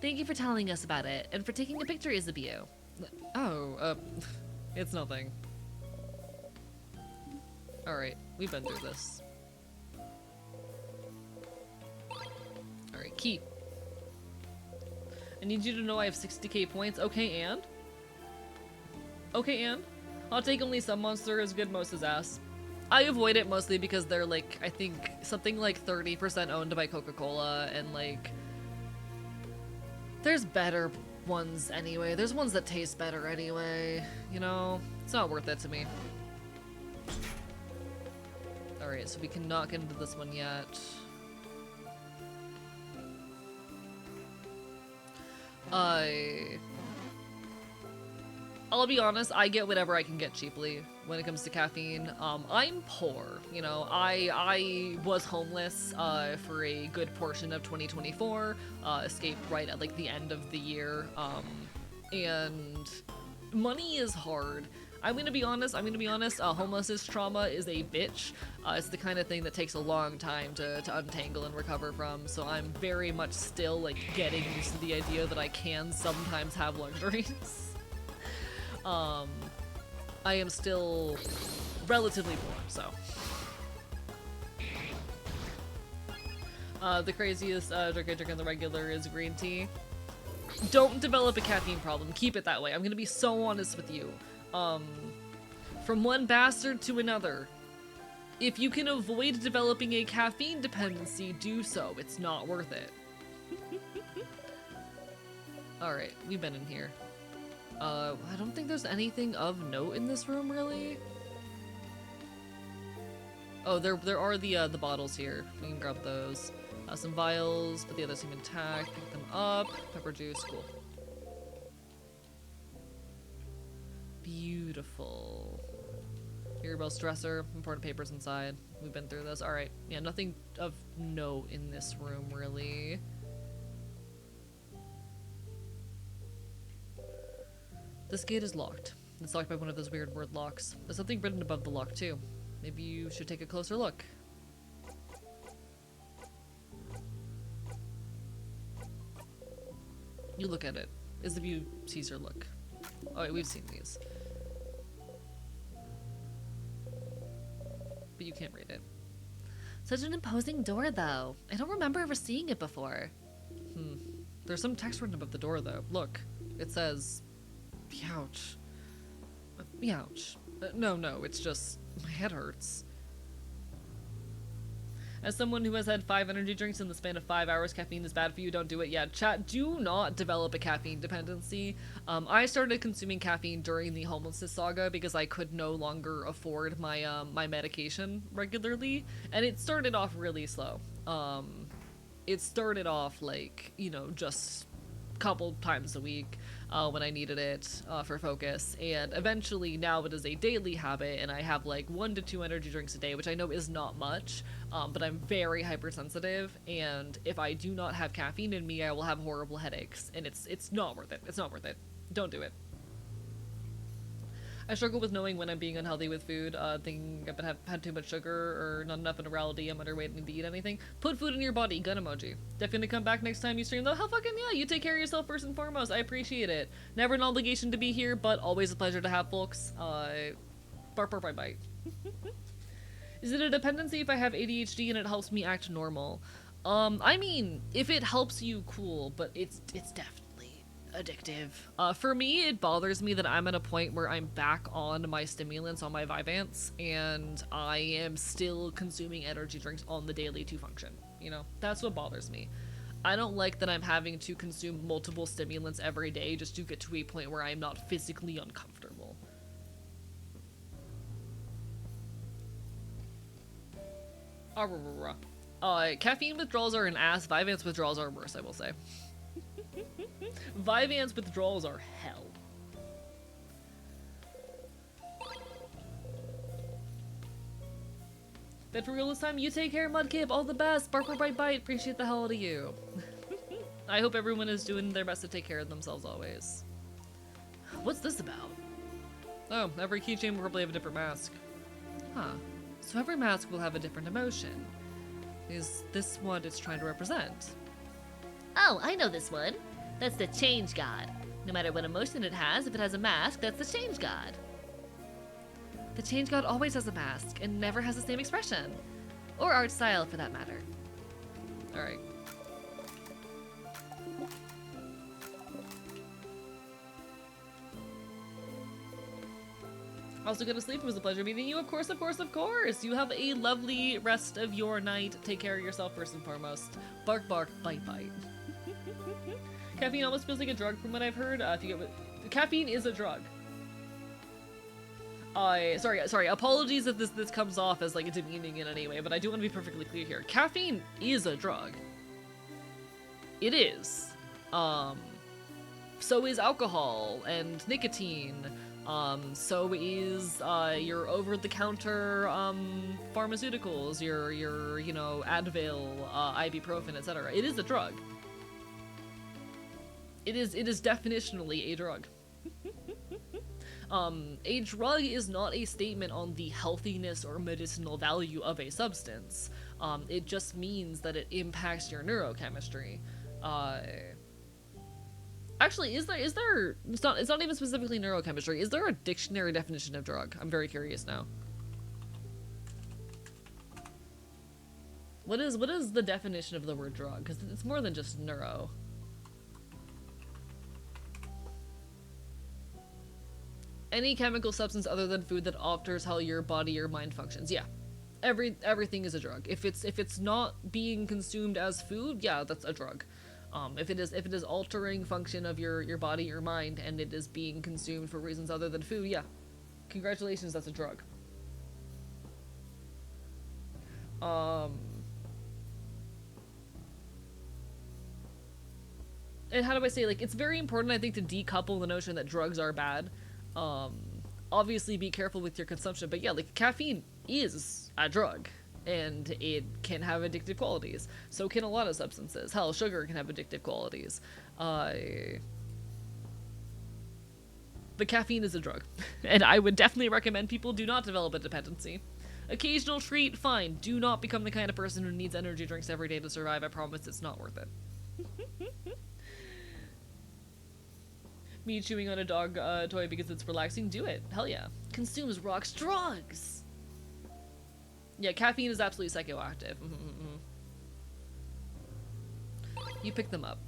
Thank you for telling us about it, and for taking a picture, Isabel. Oh, it's nothing. Alright, we've been through this. Alright, key. I need you to know I have 60k points. Okay, and? Okay, and? I'll take only some monster as good most is ass. I avoid it mostly because they're like, I think, something like 30% owned by Coca-Cola, and like... There's better ones anyway. There's ones that taste better anyway. You know? It's not worth it to me. Alright, so we cannot get into this one yet. I'll be honest, I get whatever I can get cheaply when it comes to caffeine. I'm poor, you know. I was homeless for a good portion of 2024, escaped right at like the end of the year, and money is hard. I'm gonna be honest, homelessness trauma is a bitch. It's the kind of thing that takes a long time to untangle and recover from, so I'm very much still like getting used to the idea that I can sometimes have luxuries. I am still relatively poor, so. The craziest drink I drink on the regular is green tea. Don't develop a caffeine problem, keep it that way. I'm gonna be so honest with you. From one bastard to another. If you can avoid developing a caffeine dependency, do so. It's not worth it. Alright, we've been in here. I don't think there's anything of note in this room, really. Oh, there are the bottles here. We can grab those. Some vials, but the others seem intact. Pick them up. Pepper juice, cool. Beautiful. Mirabelle's dresser, important papers inside. We've been through this. Alright, yeah, nothing of note in this room, really. This gate is locked. It's locked by one of those weird word locks. There's something written above the lock, too. Maybe you should take a closer look. You look at it. Isabel sees her look. Oh, wait, we've seen these. But you can't read it. Such an imposing door, though. I don't remember ever seeing it before. There's some text written above the door, though. Look. It says... Youch. Youch. No, it's just... My head hurts. As someone who has had 5 energy drinks in the span of 5 hours, caffeine is bad for you, don't do it yet. Chat, do not develop a caffeine dependency. I started consuming caffeine during the homelessness saga because I could no longer afford my my medication regularly, and it started off really slow. It started off like, you know, just a couple times a week when I needed it for focus, and eventually now it is a daily habit, and I have like 1 to 2 energy drinks a day, which I know is not much, but I'm very hypersensitive, and if I do not have caffeine in me, I will have horrible headaches, and it's not worth it. It's not worth it. Don't do it. I struggle with knowing when I'm being unhealthy with food, thinking I've had too much sugar or not enough minerality, I'm underweight, need to eat anything. Put food in your body, gun emoji. Definitely come back next time you stream though. Hell fucking yeah, you take care of yourself first and foremost. I appreciate it. Never an obligation to be here, but always a pleasure to have folks. Bark, bark, bite, bite. Is it a dependency if I have ADHD and it helps me act normal? I mean, if it helps you, cool, but it's definitely addictive. For me, it bothers me that I'm at a point where I'm back on my stimulants on my Vyvanse, and I am still consuming energy drinks on the daily to function. You know, that's what bothers me. I don't like that I'm having to consume multiple stimulants every day just to get to a point where I'm not physically uncomfortable. Caffeine withdrawals are an ass, Vyvanse withdrawals are worse, I will say. Vyvanse withdrawals are hell. But for real this time, you take care, Mudkip. All the best. Bark, bark, bite, bite. Appreciate the hell out of you. I hope everyone is doing their best to take care of themselves always. What's this about? Oh, every keychain will probably have a different mask. Huh. So every mask will have a different emotion. Is this what it's trying to represent? Oh, I know this one. That's the Change God. No matter what emotion it has, if it has a mask, that's the Change God. The Change God always has a mask and never has the same expression. Or art style, for that matter. Alright. Also, go to sleep. It was a pleasure meeting you. Of course, of course, of course. You have a lovely rest of your night. Take care of yourself first and foremost. Bark, bark, bite, bite. Caffeine almost feels like a drug from what I've heard. If you get caffeine is a drug. Sorry. Apologies if this comes off as like demeaning in any way, but I do want to be perfectly clear here. Caffeine is a drug. It is. So is alcohol and nicotine. So is your over-the-counter pharmaceuticals, your you know, Advil, ibuprofen, etc. It is a drug. It is definitionally a drug. A drug is not a statement on the healthiness or medicinal value of a substance. It just means that it impacts your neurochemistry. Actually, is there, it's not even specifically neurochemistry. Is there a dictionary definition of drug? I'm very curious now. What is the definition of the word drug? Because it's more than just neuro. Any chemical substance other than food that alters how your body or mind functions. Yeah. Everything is a drug. If it's not being consumed as food, yeah, that's a drug. If it is altering function of your body, your mind, and it is being consumed for reasons other than food, yeah. Congratulations, that's a drug. And how do I say, like, it's very important, I think, to decouple the notion that drugs are bad. Obviously be careful with your consumption, but yeah, like, caffeine is a drug. And it can have addictive qualities. So can a lot of substances. Hell, sugar can have addictive qualities. But caffeine is a drug. And I would definitely recommend people do not develop a dependency. Occasional treat, fine. Do not become the kind of person who needs energy drinks every day to survive. I promise it's not worth it. Me chewing on a dog toy because it's relaxing? Do it. Hell yeah. Consumes rocks drugs! Yeah, caffeine is absolutely psychoactive. You pick them up.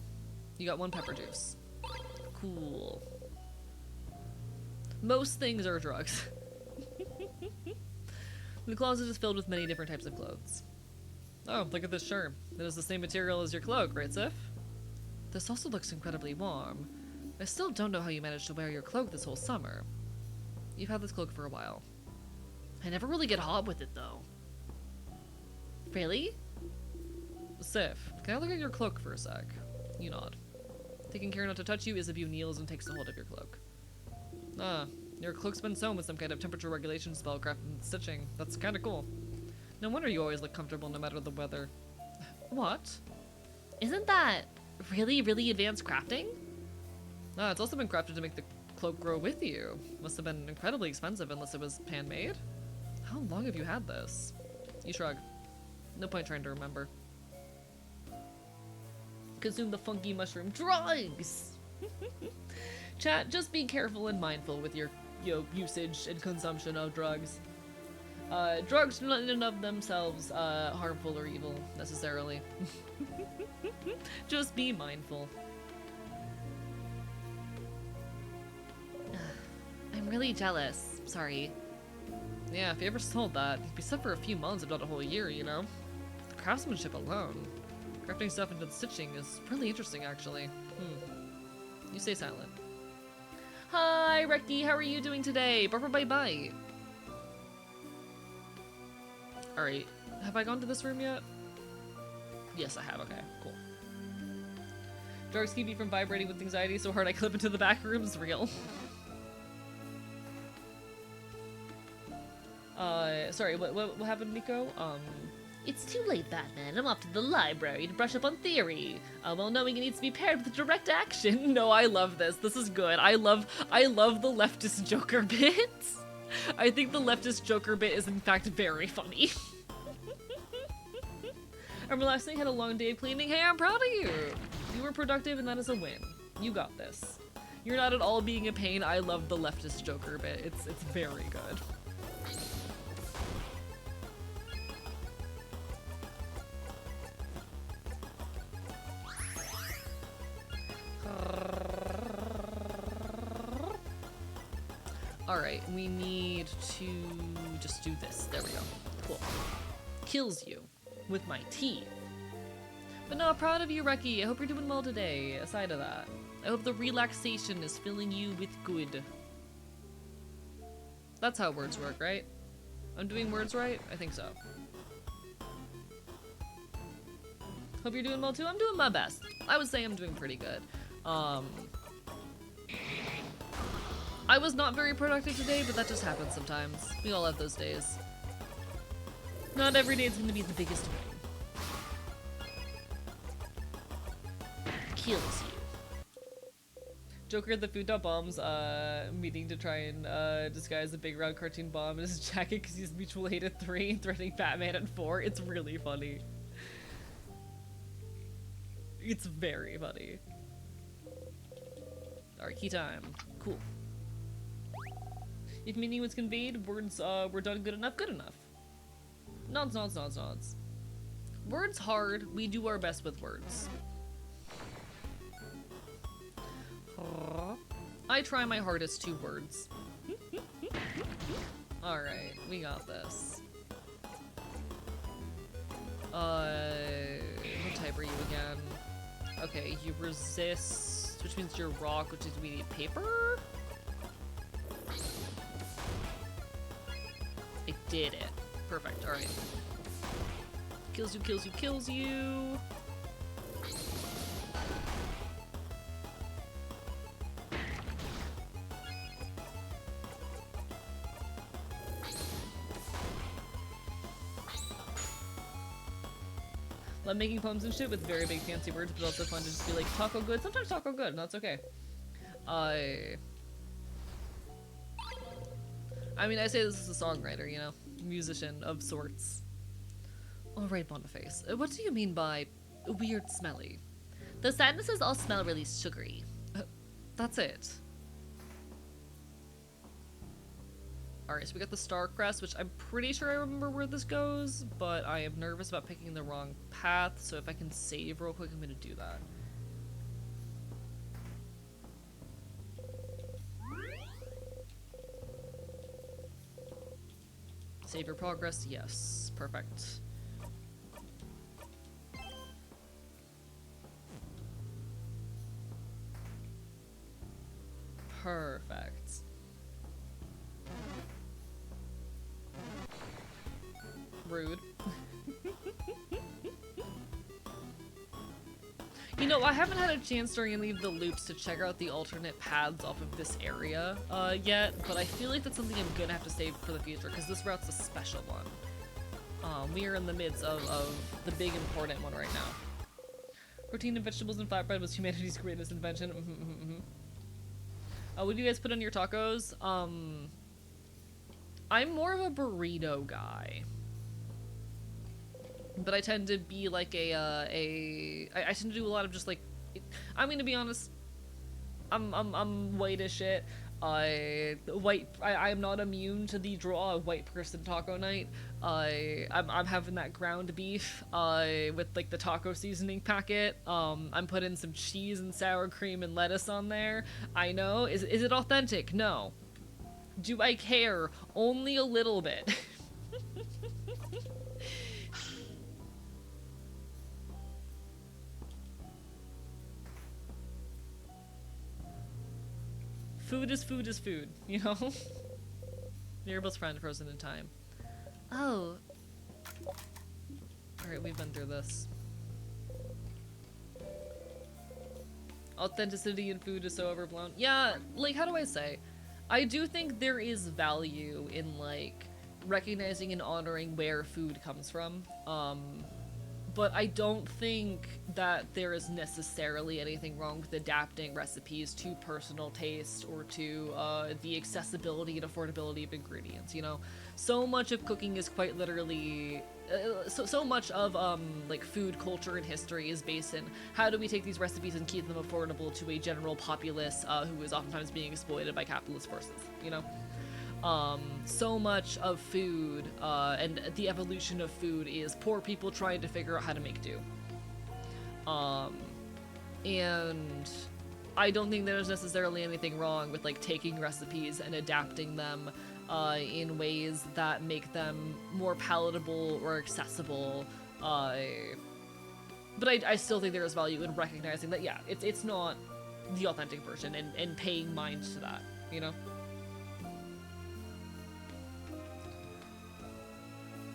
You got one pepper juice. Cool. Most things are drugs. The closet is filled with many different types of clothes. Oh, look at this shirt. It is the same material as your cloak, right, Sif? This also looks incredibly warm. I still don't know how you managed to wear your cloak this whole summer. You've had this cloak for a while. I never really get hot with it, though. Really? Sif, can I look at your cloak for a sec? You nod. Taking care not to touch you, Isabu kneels and takes a hold of your cloak. Ah, your cloak's been sewn with some kind of temperature regulation spellcraft and stitching. That's kinda cool. No wonder you always look comfortable no matter the weather. What? Isn't that really, really advanced crafting? Ah, it's also been crafted to make the cloak grow with you. Must have been incredibly expensive unless it was handmade. How long have you had this? You shrug. No point trying to remember. Consume the funky mushroom drugs! Chat, just be careful and mindful with your usage and consumption of drugs. Drugs are not in and of themselves harmful or evil, necessarily. Just be mindful. I'm really jealous. Sorry. Yeah, if you ever sold that, you'd be set for a few months, if not a whole year, you know? The craftsmanship alone. Crafting stuff into the stitching is really interesting, actually. You stay silent. Hi, Reki, how are you doing today? Bye-bye. Alright, have I gone to this room yet? Yes, I have, okay, cool. Drugs keep me from vibrating with anxiety so hard I clip into the back rooms. Real. Sorry, what happened, Nico? It's too late, Batman. I'm off to the library to brush up on theory. While knowing it needs to be paired with direct action. No, I love this. This is good. I love the leftist Joker bits. I think the leftist Joker bit is in fact very funny. I'm relaxing, had a long day of cleaning. Hey, I'm proud of you. You were productive and that is a win. You got this. You're not at all being a pain. I love the leftist Joker bit. It's very good. Alright, we need to just do this. There we go. Cool. Kills you with my teeth. But no, proud of you, Reki. I hope you're doing well today, aside of that. I hope the relaxation is filling you with good. That's how words work, right? I'm doing words right? I think so. Hope you're doing well too. I'm doing my best. I would say I'm doing pretty good. I was not very productive today, but that just happens sometimes. We all have those days. Not every day is gonna be the biggest win. Kills you. Joker at the Food Dot Bombs meeting to try and disguise a big round cartoon bomb in his jacket because he's mutual hate at 3 and threatening Batman at 4. It's really funny. It's very funny. Alright, key time. Cool. If meaning was conveyed, words were done good enough, good enough. Nods, nods, nods, nods. Words hard, we do our best with words. I try my hardest 2 words. Alright, we got this. What type are you again? Okay, you resist, which means you're rock, which is we need paper? I did it. Perfect, alright. Kills you, kills you, kills you. Love making poems and shit with very big fancy words, but also fun to just be like, taco good? Sometimes taco good, and that's okay. I mean, I say this as a songwriter, you know? Musician of sorts. Alright, Boniface. What do you mean by weird smelly? The sadnesses all smell really sugary. That's it. Alright, so we got the Star Crest, which I'm pretty sure I remember where this goes, but I am nervous about picking the wrong path, so if I can save real quick, I'm gonna do that. Save your progress, yes. Perfect. Perfect. Rude. You know, I haven't had a chance during any of the loops to check out the alternate paths off of this area yet, but I feel like that's something I'm gonna have to save for the future, because this route's a special one. We are in the midst of the big important one right now. Protein and vegetables and flatbread was humanity's greatest invention. What do you guys put on your tacos? I'm more of a burrito guy. But I tend to be like I tend to do a lot of just like, I'm gonna be honest, I'm white as shit. I am not immune to the draw of white person taco night. I'm having that ground beef with like the taco seasoning packet. I'm putting some cheese and sour cream and lettuce on there. I know, is it authentic? No. Do I care? Only a little bit. Food is food is food, you know? Mirabel's friend frozen in time. Oh. Alright, we've been through this. Authenticity in food is so overblown. Yeah, like, how do I say? I do think there is value in, like, recognizing and honoring where food comes from. But I don't think that there is necessarily anything wrong with adapting recipes to personal taste or to the accessibility and affordability of ingredients, you know? So much of cooking is quite literally... so much of like food culture and history is based in how do we take these recipes and keep them affordable to a general populace who is oftentimes being exploited by capitalist forces, you know? So much of food and the evolution of food is poor people trying to figure out how to make do. And I don't think there's necessarily anything wrong with like taking recipes and adapting them in ways that make them more palatable or accessible. But I still think there is value in recognizing that, yeah, it's not the authentic version and paying mind to that, you know?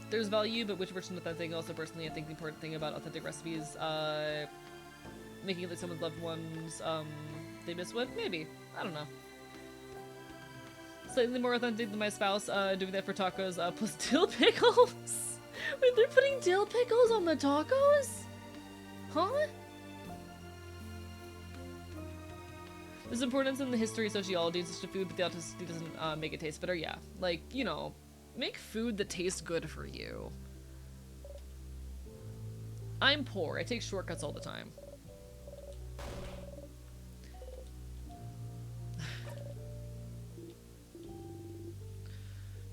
There's value, but which version of authentic? Also, personally, I think the important thing about authentic recipes, making it like someone's loved ones, they miss what? Maybe. I don't know. Slightly more authentic than my spouse, doing that for tacos, plus dill pickles? Wait, they're putting dill pickles on the tacos? Huh? There's importance in the history, sociology, and such a food, but the authenticity doesn't make it taste better. Yeah, like, you know, make food that tastes good for you. I'm poor. I take shortcuts all the time.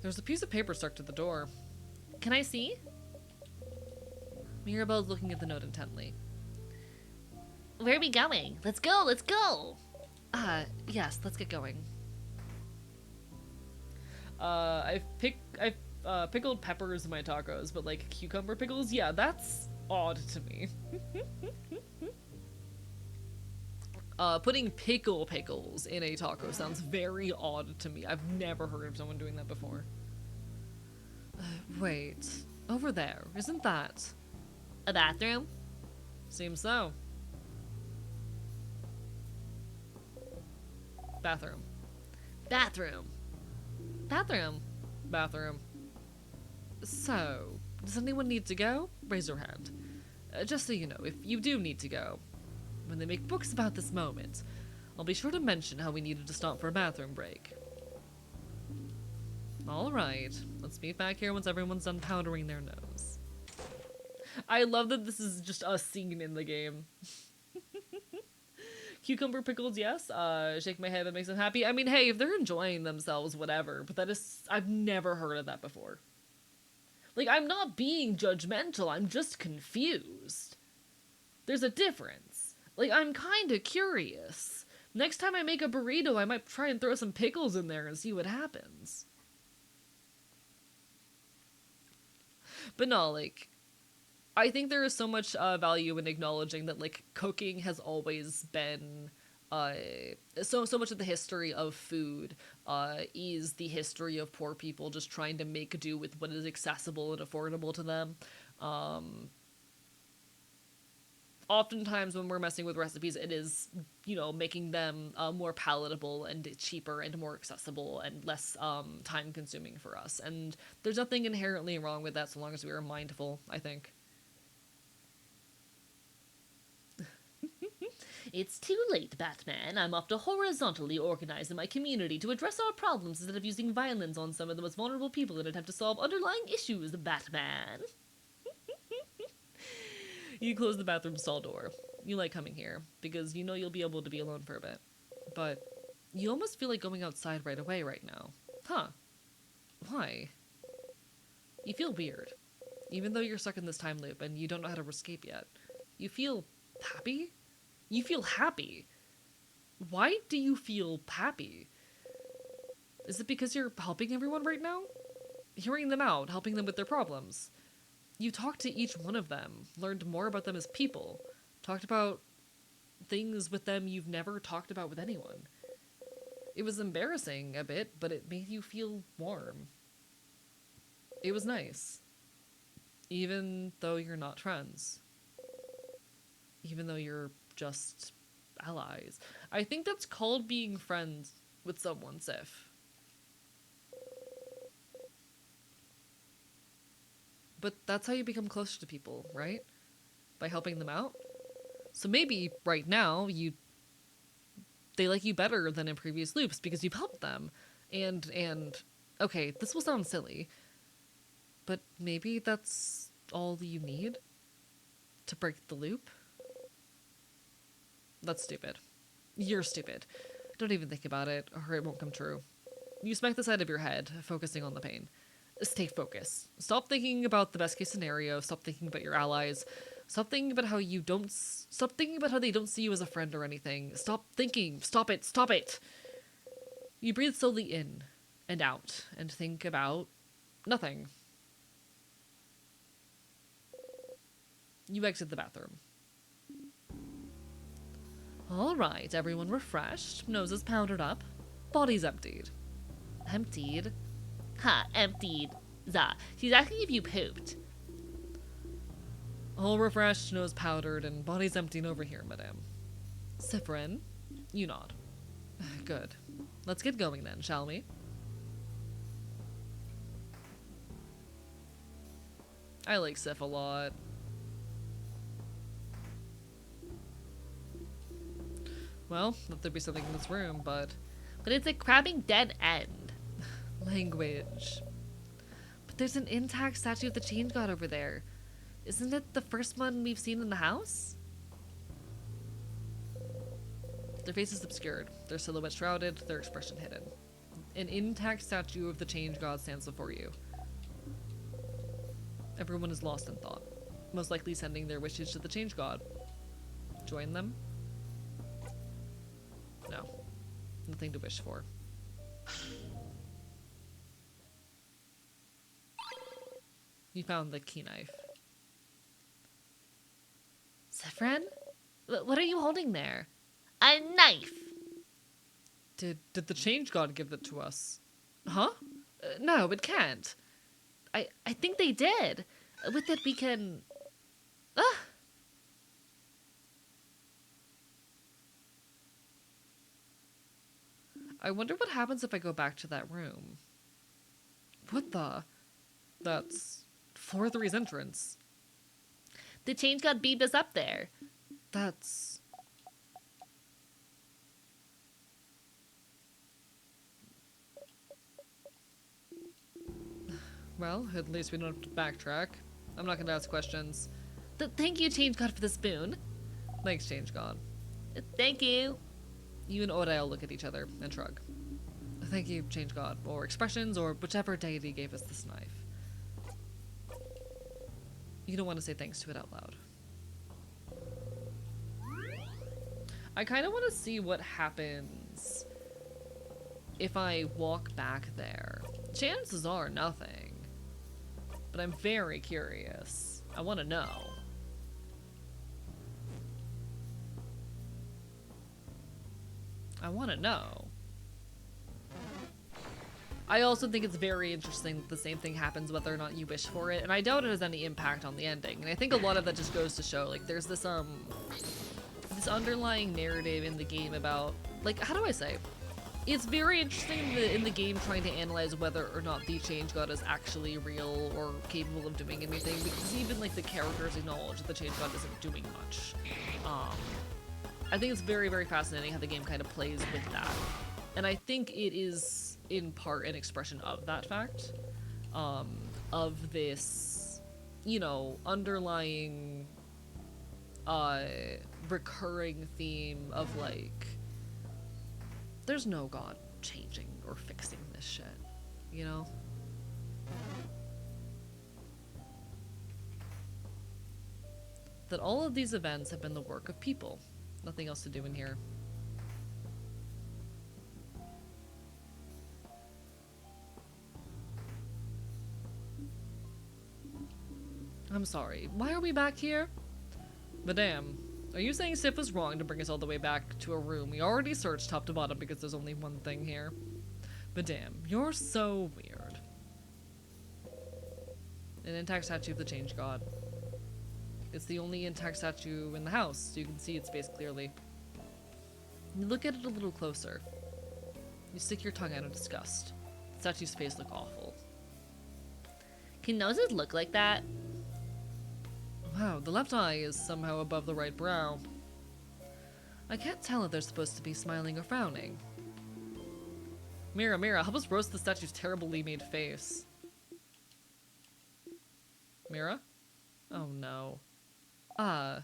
There's a piece of paper stuck to the door. Can I see? Mirabelle's looking at the note intently. Where are we going? Let's go, let's go! Yes, let's get going. I've pickled peppers in my tacos, but like cucumber pickles, yeah, that's odd to me. Putting pickles in a taco sounds very odd to me. I've never heard of someone doing that before. Wait, over there, isn't that a bathroom? Seems so. Bathroom. Bathroom. Bathroom. Bathroom. So, does anyone need to go? Raise your hand. Just so you know, if you do need to go, when they make books about this moment, I'll be sure to mention how we needed to stop for a bathroom break. Alright, let's meet back here once everyone's done powdering their nose. I love that this is just a scene in the game. Cucumber pickles, yes. Shake my head, that makes them happy. I mean, hey, if they're enjoying themselves, whatever. But that is... I've never heard of that before. Like, I'm not being judgmental, I'm just confused. There's a difference. Like, I'm kinda curious. Next time I make a burrito, I might try and throw some pickles in there and see what happens. But no, like... I think there is so much value in acknowledging that, like, cooking has always been, so much of the history of food is the history of poor people just trying to make do with what is accessible and affordable to them. Oftentimes when we're messing with recipes, it is, you know, making them more palatable and cheaper and more accessible and less time-consuming for us. And there's nothing inherently wrong with that so long as we are mindful, I think. It's too late, Batman. I'm off to horizontally organize in my community to address our problems instead of using violence on some of the most vulnerable people in an attempt to solve underlying issues, Batman. You close the bathroom stall door. You like coming here, because you know you'll be able to be alone for a bit. But you almost feel like going outside right away right now. Huh. Why? You feel weird. Even though you're stuck in this time loop and you don't know how to escape yet. You feel happy? You feel happy. Why do you feel happy? Is it because you're helping everyone right now? Hearing them out, helping them with their problems. You talked to each one of them, learned more about them as people, talked about things with them you've never talked about with anyone. It was embarrassing a bit, but it made you feel warm. It was nice. Even though you're not friends. Even though you're just allies. I think that's called being friends with someone, Sif. But that's how you become closer to people, right? By helping them out. So maybe right now they like you better than in previous loops because you've helped them. And okay, this will sound silly, but maybe that's all you need to break the loop. That's stupid. You're stupid. Don't even think about it, or it won't come true. You smack the side of your head, focusing on the pain. Stay focused. Stop thinking about the best case scenario. Stop thinking about your allies. Stop thinking about how Stop thinking about how they don't see you as a friend or anything. Stop thinking. Stop it. Stop it. You breathe slowly in and out and think about nothing. You exit the bathroom. Alright, everyone refreshed, noses powdered up, bodies emptied. Emptied? Ha, emptied. Za. She's asking if you pooped. All refreshed, nose powdered, and bodies emptied over here, madame. Cypherin, you nod. Good. Let's get going then, shall we? I like Sif a lot. Well, let there be something in this room, but it's a crabbing dead end. language. But there's an intact statue of the Change God over there. Isn't it the first one we've seen in the house? Their faces obscured, their silhouette shrouded, their expression hidden. An intact statue of the Change God stands before you. Everyone is lost in thought, most likely sending their wishes to the Change God. Join them? No. Nothing to wish for. You found the key knife. Cypherin? What are you holding there? A knife! Did the Change God give it to us? Huh? No, it can't. I think they did. With it we can... Ah! I wonder what happens if I go back to that room. What the? That's floor 3's entrance. The Change God beamed us up there. That's... Well, at least we don't have to backtrack. I'm not gonna ask questions. Thank you, Change God, for the spoon. Thanks, Change God. Thank you. You and Odail look at each other and shrug. Thank you, Change God, or expressions, or whichever deity gave us this knife. You don't want to say thanks to it out loud. I kind of want to see what happens if I walk back there. Chances are nothing, but I'm very curious. I want to know. I want to know. I also think it's very interesting that the same thing happens whether or not you wish for it, and I doubt it has any impact on the ending. And I think a lot of that just goes to show, like, there's this underlying narrative in the game about, like, how do I say? It's very interesting in the game trying to analyze whether or not the Change God is actually real or capable of doing anything, because even, like, the characters acknowledge that the Change God isn't doing much. I think it's very, very fascinating how the game kind of plays with that. And I think it is, in part, an expression of that fact. Of this, you know, underlying, recurring theme of, like, there's no God changing or fixing this shit, you know? That all of these events have been the work of people. Nothing else to do in here. I'm sorry, why are we back here? Madame, are you saying Sif was wrong to bring us all the way back to a room we already searched top to bottom because there's only one thing here? Madame, you're so weird. An intact statue of the Change God. It's the only intact statue in the house, so you can see its face clearly. You look at it a little closer. You stick your tongue out in disgust. The statue's face looks awful. Can noses look like that? Wow, the left eye is somehow above the right brow. I can't tell if they're supposed to be smiling or frowning. Mira, Mira, help us roast the statue's terribly made face. Mira? Oh no. Uh-oh.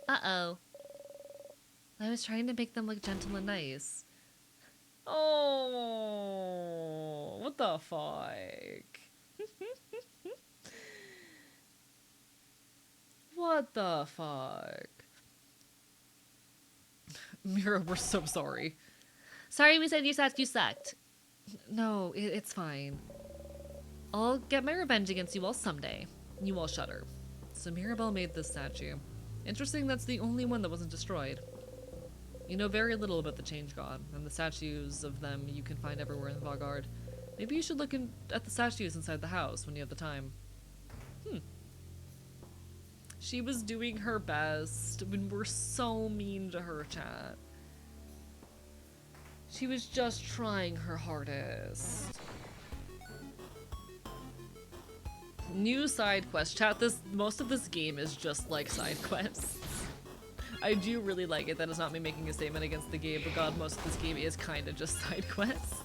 I was trying to make them look gentle and nice. Oh, what the fuck? What the fuck? Mira, we're so sorry. Sorry we said your statue sucked. No, it's fine. I'll get my revenge against you all someday. You all shudder. So Mirabelle made this statue. Interesting that's the only one that wasn't destroyed. You know very little about the Change God, and the statues of them you can find everywhere in Vaugarde. Maybe you should look at the statues inside the house when you have the time. She was doing her best when we're so mean to her, chat. She was just trying her hardest. New side quest. Chat, most of this game is just like side quests. I do really like it. That is not me making a statement against the game, but god, most of this game is kind of just side quests.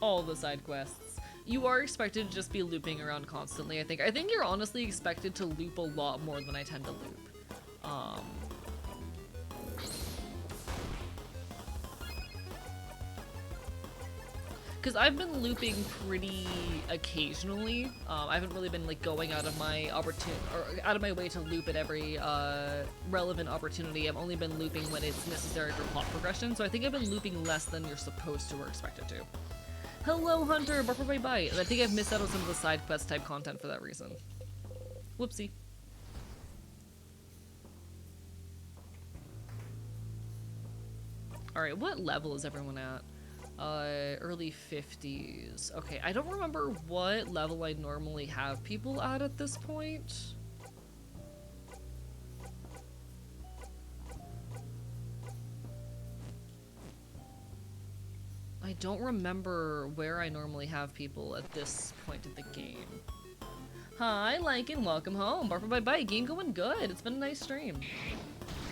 All the side quests. You are expected to just be looping around constantly, I think. I think you're honestly expected to loop a lot more than I tend to loop. Because I've been looping pretty occasionally. I haven't really been like going out of my way to loop at every relevant opportunity. I've only been looping when it's necessary for plot progression, so I think I've been looping less than you're supposed to or expected to. Hello, Hunter! Bye bye. And I think I've missed out on some of the side quest type content for that reason. Whoopsie. Alright, what level is everyone at? Early 50s. Okay, I don't remember what level I normally have people at this point. I don't remember where I normally have people at this point in the game. Hi, Lycan, welcome home. Bye bye. Game going good. It's been a nice stream.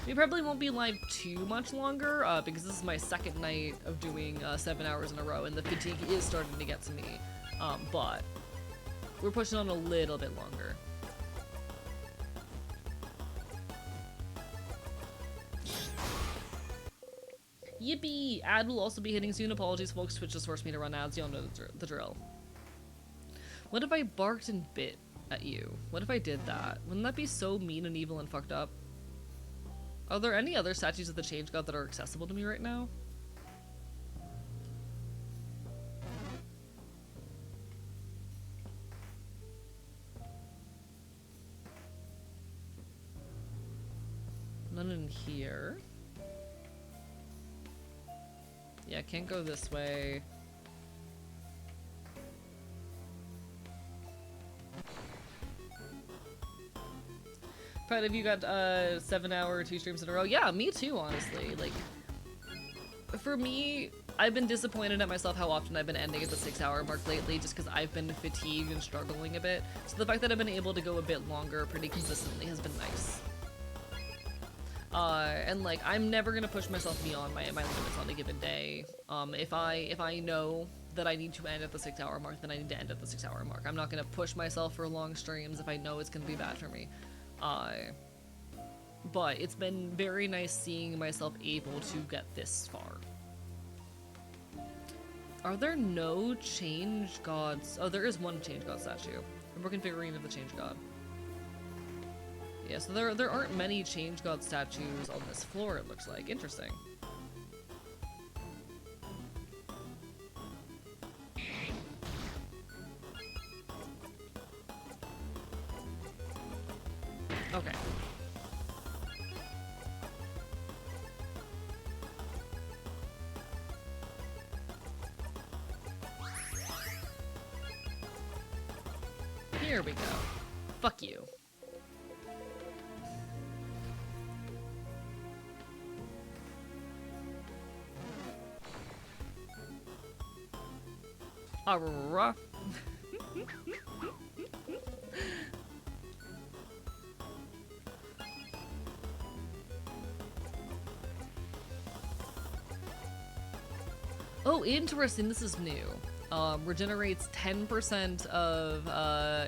We probably won't be live too much longer because this is my second night of doing 7 hours in a row and the fatigue is starting to get to me. But we're pushing on a little bit longer. Yippee! Ad will also be hitting soon. Apologies, folks. Twitch just forced me to run ads. You all know the drill. What if I barked and bit at you? What if I did that? Wouldn't that be so mean and evil and fucked up? Are there any other statues of the Change God that are accessible to me right now? None in here. Yeah, can't go this way. Proud of you, got 7 hour 2 streams in a row. Yeah, me too, honestly. Like, for me, I've been disappointed at myself how often I've been ending at the 6 hour mark lately just because I've been fatigued and struggling a bit. So the fact that I've been able to go a bit longer pretty consistently has been nice. And like, I'm never gonna push myself beyond my limits on a given day. If I know that I need to end at the 6 hour mark, then I need to end at the 6 hour mark. I'm not gonna push myself for long streams if I know it's gonna be bad for me. But it's been very nice seeing myself able to get this far. Are there no Change Gods? Oh, there is one Change God statue. A broken figurine of the Change God. Yeah, so there aren't many Change God statues on this floor, it looks like. Interesting. Okay. Here we go. Fuck you. Arrrrrrah. Oh, interesting. This is new. Regenerates 10% of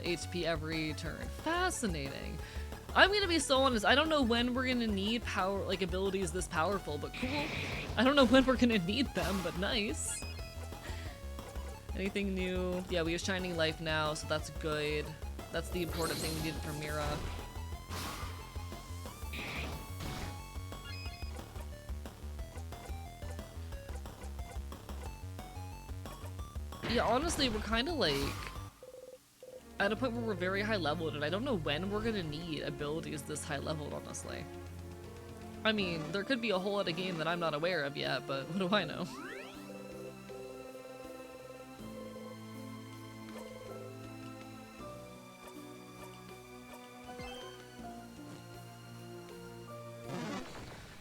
HP every turn. Fascinating. I'm gonna be so honest. I don't know when we're gonna need power, like abilities this powerful, but cool. I don't know when we're gonna need them, but nice. Anything new? Yeah, we have Shining Life now, so that's good. That's the important thing we needed for Mira. Yeah, honestly, we're kind of like at a point where we're very high leveled, and I don't know when we're gonna need abilities this high leveled, honestly. I mean, there could be a whole other game that I'm not aware of yet, but what do I know?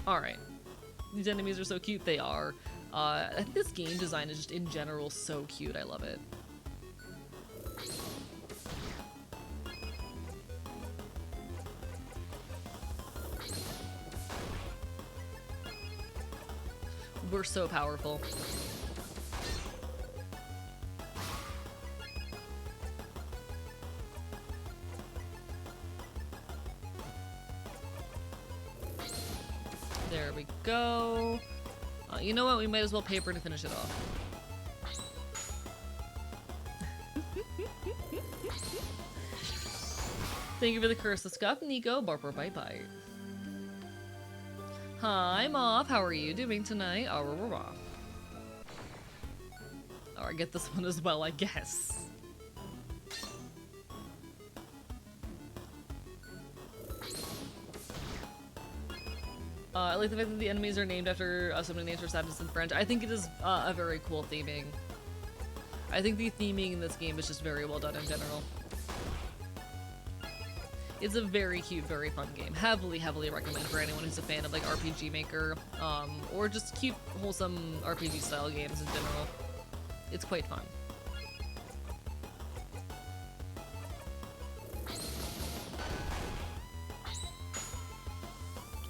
Alright. These enemies are so cute, they are. I think this game design is just in general so cute, I love it. We're so powerful. There we go. You know what? We might as well paper to finish it off. Thank you for the curse of scuff, Nico. Barber, bye bye. Hi, Moth. How are you doing tonight? Oh, I get this one as well, I guess. I like the fact that the enemies are named after somebody named for sadness in French. I think it is a very cool theming. I think the theming in this game is just very well done in general. It's a very cute, very fun game. Heavily, heavily recommend for anyone who's a fan of like RPG Maker, or just cute, wholesome RPG style games in general. It's quite fun.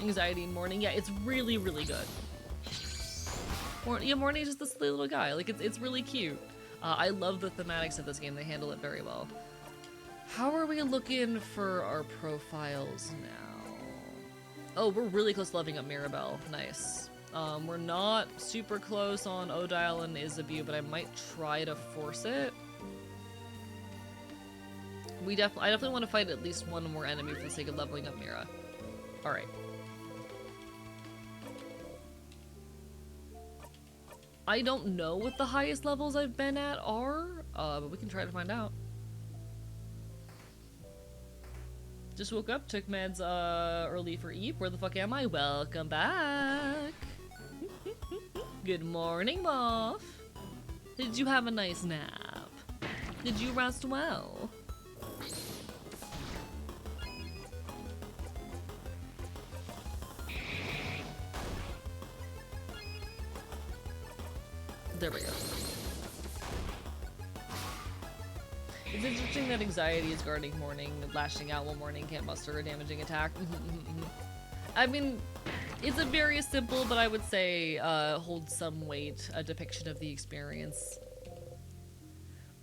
Anxiety in Morning, yeah, it's really, really good. Morning is just this little guy, like it's really cute. I love the thematics of this game, they handle it very well. How are we looking for our profiles now? Oh, we're really close to leveling up Mirabelle, nice. We're not super close on Odile and Isabeau, but I might try to force it. I definitely want to fight at least one more enemy for the sake of leveling up Mira. Alright. I don't know what the highest levels I've been at are, but we can try to find out. Just woke up, took meds early for Eep. Where the fuck am I? Welcome back. Good morning, Moth. Did you have a nice nap? Did you rest well? There we go. It's interesting that anxiety is guarding Morning, lashing out while Morning can't muster a damaging attack. I mean, it's a very simple, but I would say hold some weight, a depiction of the experience.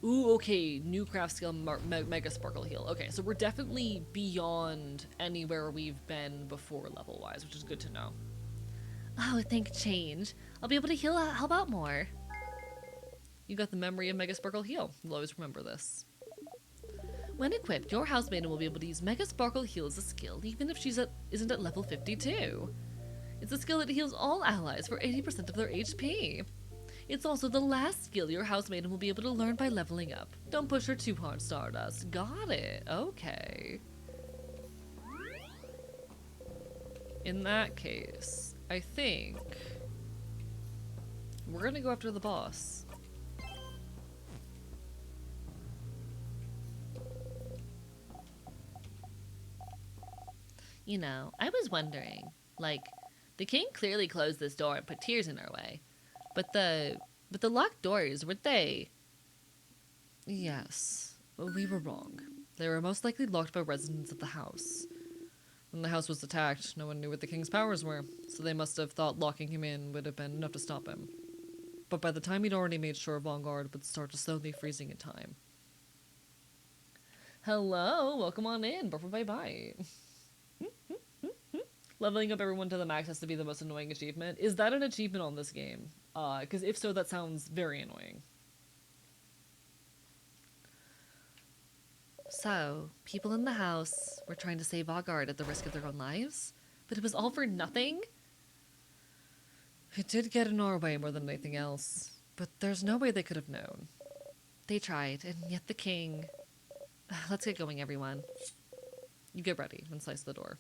Ooh, okay, new craft skill, Mega Sparkle Heal. Okay, so we're definitely beyond anywhere we've been before level-wise, which is good to know. Oh, thank change. I'll be able to help out more. You got the memory of Mega Sparkle Heal. You'll always remember this. When equipped, your housemaiden will be able to use Mega Sparkle Heal as a skill, even if isn't at level 52. It's a skill that heals all allies for 80% of their HP. It's also the last skill your housemaiden will be able to learn by leveling up. Don't push her too hard, Stardust. Got it. Okay. In that case, I think we're gonna go after the boss. You know, I was wondering, like, the king clearly closed this door and put tears in our way. But the locked doors, weren't they? Yes, we were wrong. They were most likely locked by residents of the house. When the house was attacked, no one knew what the king's powers were, so they must have thought locking him in would have been enough to stop him. But by the time he'd already made sure Vanguard would start slowly freezing in time. Hello, welcome on in, bye. Leveling up everyone to the max has to be the most annoying achievement. Is that an achievement on this game? Because if so, that sounds very annoying. So, people in the house were trying to save Vanguard at the risk of their own lives? But it was all for nothing? It did get in our way more than anything else, but there's no way they could have known. They tried, and yet the king... Let's get going, everyone. You get ready and slice the door.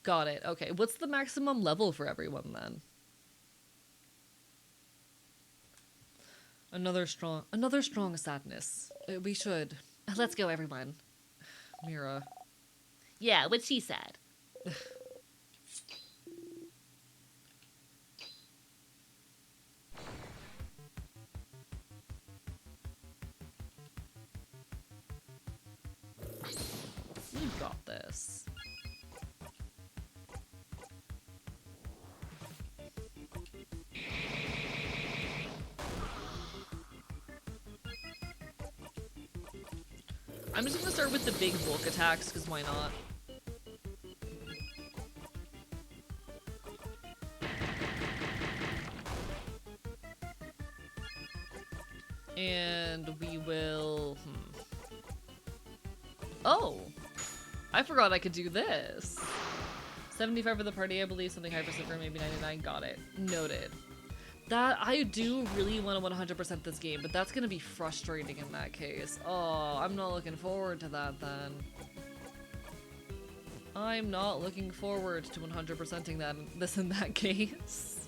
Got it. Okay, what's the maximum level for everyone then? Another strong sadness. We should. Let's go, everyone. Mira. Yeah, what she said. You got this. I'm just gonna start with the big bulk attacks, because why not? And we will... Oh! I forgot I could do this. 75 for the party, I believe. Something high for Zipper, maybe 99. Got it. Noted. That, I do really want to 100% this game, but that's going to be frustrating in that case. Oh, I'm not looking forward to that then. I'm not looking forward to 100%ing this in that case.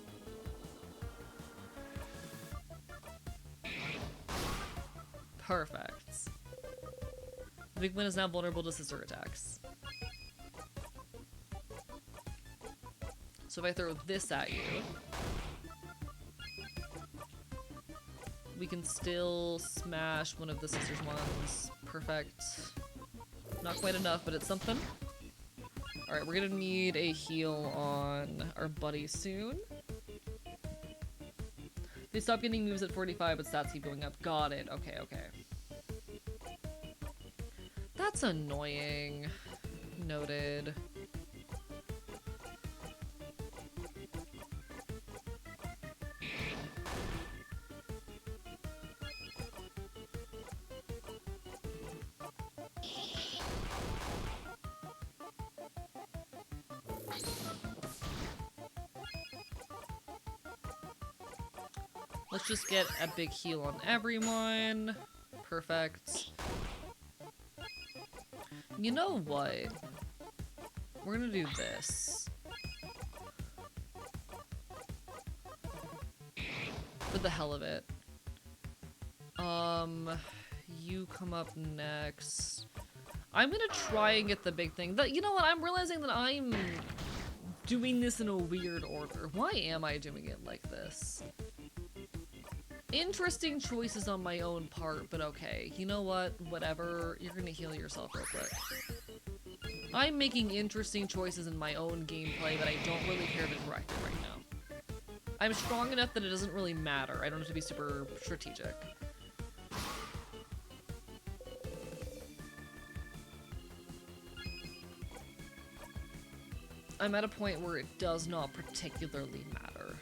Perfect. The big one is now vulnerable to sister attacks. So if I throw this at you, we can still smash one of the sister's ones. Perfect. Not quite enough, but it's something. Alright, we're gonna need a heal on our buddy soon. They stop getting moves at 45, but stats keep going up. Got it. Okay, okay. That's annoying. Noted. Let's just get a big heal on everyone. Perfect. You know what? We're gonna do this. For the hell of it. You come up next. I'm gonna try and get the big thing. You know what? I'm realizing that I'm doing this in a weird order. Why am I doing it like this? Interesting choices on my own part, but okay. You know what? Whatever. You're gonna heal yourself real quick. I'm making interesting choices in my own gameplay that I don't really care to correct it right now. I'm strong enough that it doesn't really matter. I don't have to be super strategic. I'm at a point where it does not particularly matter.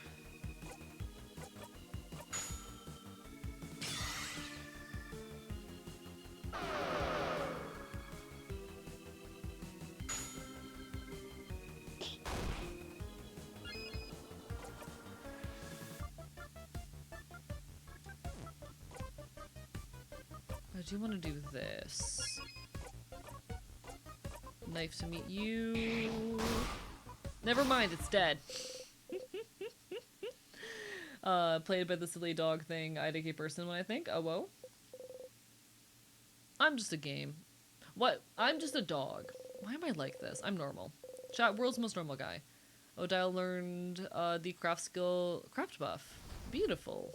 I do want to do this. Knife to meet you. Never mind, it's dead. Played by the silly dog thing, IDK person when I think. Oh, whoa. I'm just a game. What? I'm just a dog. Why am I like this? I'm normal. Chat, world's most normal guy. Odile learned the craft skill craft buff. Beautiful.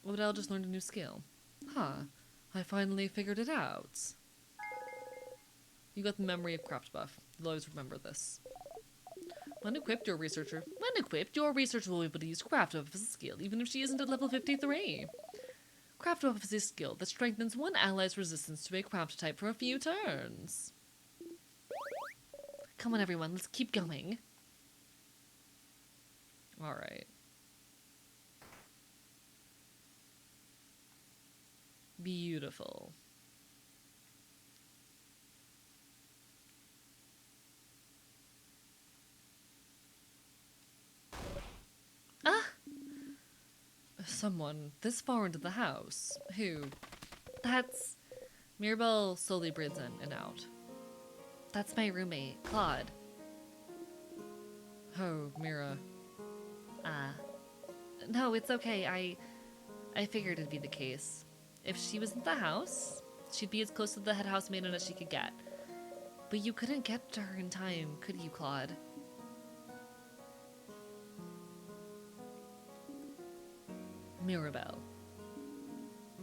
Odile just learned a new skill. Huh. I finally figured it out. You got the memory of craft buff. You'll always remember this. When equipped, your researcher will be able to use craft buff as a skill, even if she isn't at level 53. Craft buff is a skill that strengthens one ally's resistance to a craft type for a few turns. Come on, everyone, let's keep going. Alright. Beautiful. Ah! Someone this far into the house. Who? That's... Mirabelle slowly breathes in and out. That's my roommate, Claude. Oh, Mira. No, it's okay. I figured it'd be the case. If she was in the house, she'd be as close to the head housemaiden as she could get. But you couldn't get to her in time, could you, Claude? Mirabelle.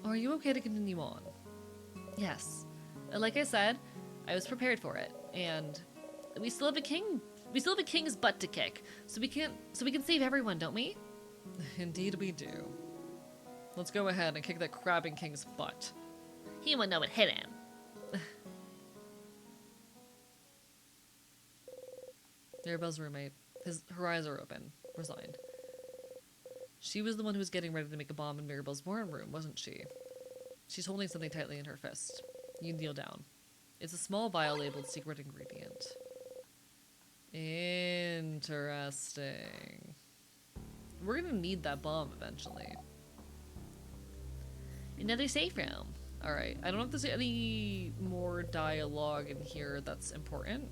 Are you okay to continue on? Yes. Like I said, I was prepared for it, and we still have a king's butt to kick, so we can save everyone, don't we? Indeed we do. Let's go ahead and kick that crabbing king's butt. He wouldn't know what hit him. Mirabelle's roommate. Her eyes are open, resigned. She was the one who was getting ready to make a bomb in Mirabelle's warm room, wasn't she? She's holding something tightly in her fist. You kneel down. It's a small vial labeled secret ingredient. Interesting. We're gonna need that bomb eventually. Another safe room. Alright, I don't know if there's any more dialogue in here that's important.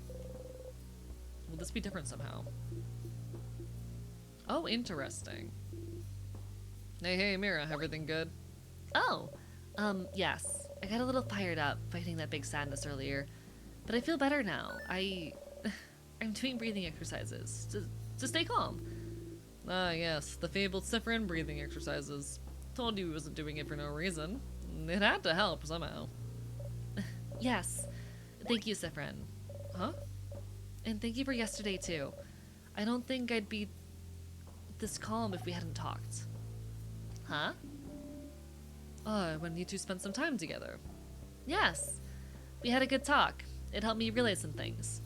Will this be different somehow? Oh, interesting. Hey, Mira, everything good? Oh, yes. I got a little fired up fighting that big sadness earlier, but I feel better now. I'm doing breathing exercises to stay calm. Ah, yes, the fabled Cypherin breathing exercises. Told you he wasn't doing it for no reason. It had to help somehow. Yes, thank you, Cypherin. Huh? And thank you for yesterday, too. I don't think I'd be this calm if we hadn't talked. Huh? When you two spent some time together. Yes. We had a good talk. It helped me realize some things.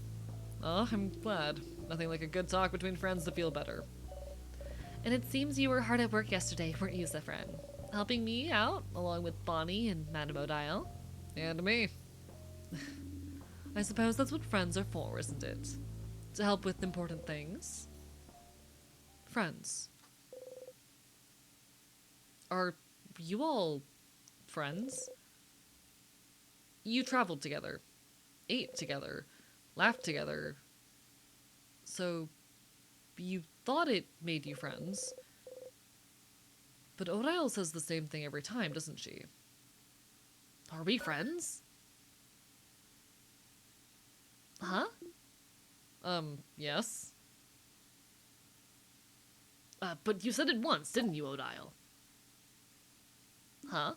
Oh, I'm glad. Nothing like a good talk between friends to feel better. And it seems you were hard at work yesterday, weren't you, Cypherin? Helping me out, along with Bonnie and Madame Odile. And me. I suppose that's what friends are for, isn't it? To help with important things. Friends. Are you all friends? You traveled together, ate together, laughed together. So, you thought it made you friends. But Odile says the same thing every time, doesn't she? Are we friends? Huh? Yes. But you said it once, didn't you, Odile? Huh?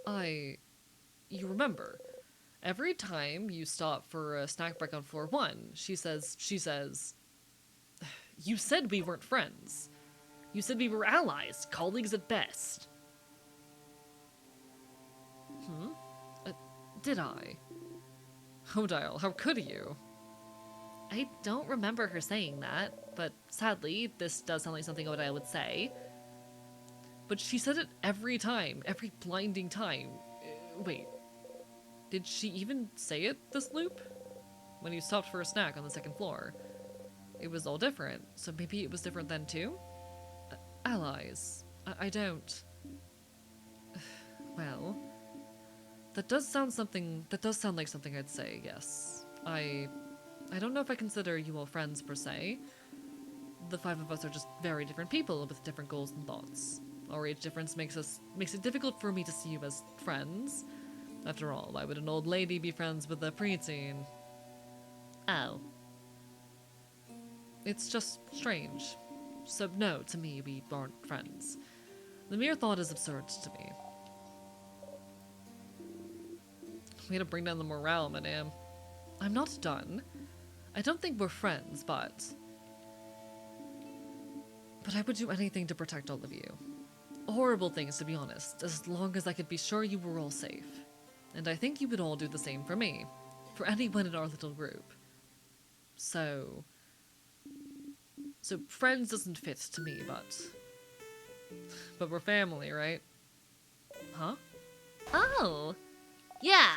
You remember. Every time you stop for a snack break on floor 1, she says, you said we weren't friends. You said we were allies, colleagues at best. Did I? Odile, how could you? I don't remember her saying that, but sadly, this does sound like something Odile would say. But she said it every time, every blinding time. Wait, did she even say it this loop? When you stopped for a snack on the 2nd floor. It was all different, so maybe it was different then too? Allies. I don't... Well... That does sound like something I'd say, yes. I don't know if I consider you all friends per se, the five of us are just very different people with different goals and thoughts. Our age difference makes it difficult for me to see you as friends. After all, why would an old lady be friends with a preteen? Oh. It's just strange. So no, to me, we aren't friends. The mere thought is absurd to me. We gotta bring down the morale, madame. I'm not done. I don't think we're friends, but I would do anything to protect all of you. Horrible things, to be honest, as long as I could be sure you were all safe. And I think you would all do the same for me. For anyone in our little group. So friends doesn't fit to me, but we're family, right? Huh? Oh. Yeah.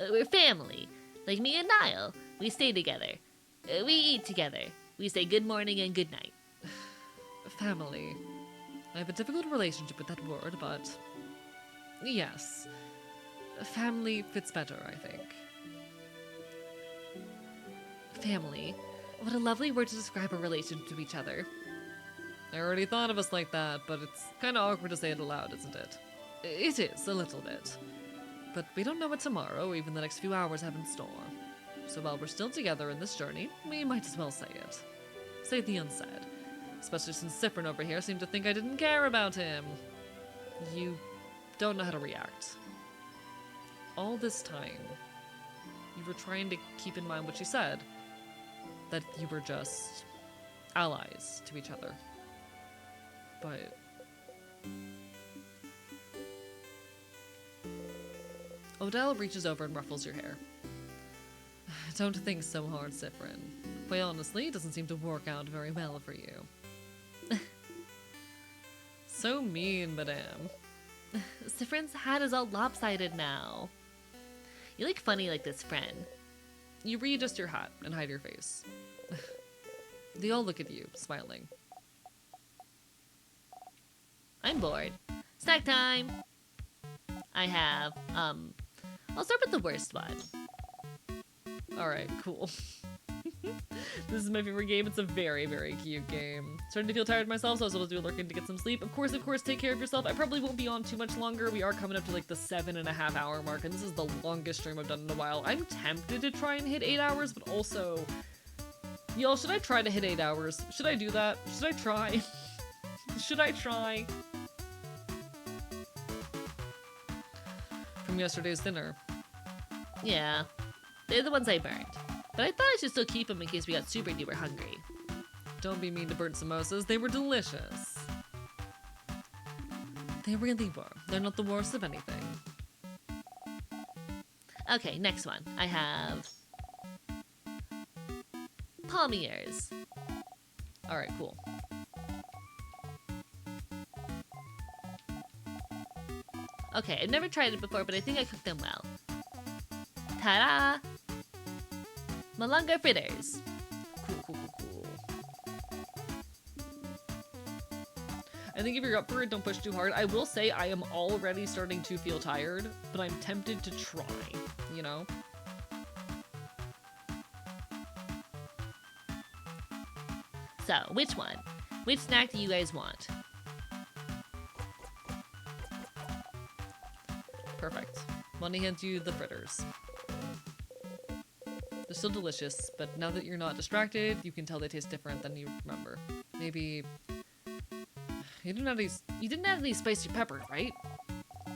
We're family. Like me and Niall. We stay together. We eat together. We say good morning and good night. Family. I have a difficult relationship with that word, but yes. Family fits better, I think. Family. What a lovely word to describe a relation to each other. I already thought of us like that, but it's kind of awkward to say it aloud, isn't it? It is, a little bit. But we don't know what tomorrow, or even the next few hours, have in store. So while we're still together in this journey, we might as well say it. Say the unsaid. Especially since Sifrin over here seemed to think I didn't care about him. You don't know how to react. All this time, you were trying to keep in mind what she said. That you were just allies to each other. But Odell reaches over and ruffles your hair. Don't think so hard, Sifrin. Quite honestly, it doesn't seem to work out very well for you. So mean, madame. Sifrin's hat is all lopsided now. You look funny like this, friend. You readjust your hat and hide your face. They all look at you, smiling. I'm bored. Snack time! I have, I'll start with the worst one. Alright, cool. This is my favorite game. It's a very, very cute game. Starting to feel tired myself, so I was able to do a lurking to get some sleep. Of course, take care of yourself. I probably won't be on too much longer. We are coming up to like the 7.5 hour mark, and this is the longest stream I've done in a while. I'm tempted to try and hit 8 hours, but also... Y'all, should I try to hit 8 hours? Should I do that? Should I try? Should I try? From yesterday's dinner. Yeah. They're the ones I burned. But I thought I should still keep them in case we got super duper hungry. Don't be mean to burnt samosas. They were delicious. They really were. They're not the worst of anything. Okay, next one. I have... Palmiers. Alright, cool. Okay, I've never tried it before, but I think I cooked them well. Ta-da! Malunga fritters. Cool. I think if you're up for it, don't push too hard. I will say I am already starting to feel tired, but I'm tempted to try, you know? So, which one? Which snack do you guys want? Perfect. Money hands you the fritters. They're still delicious, but now that you're not distracted, you can tell they taste different than you remember. Maybe... You didn't add any spicy pepper, right?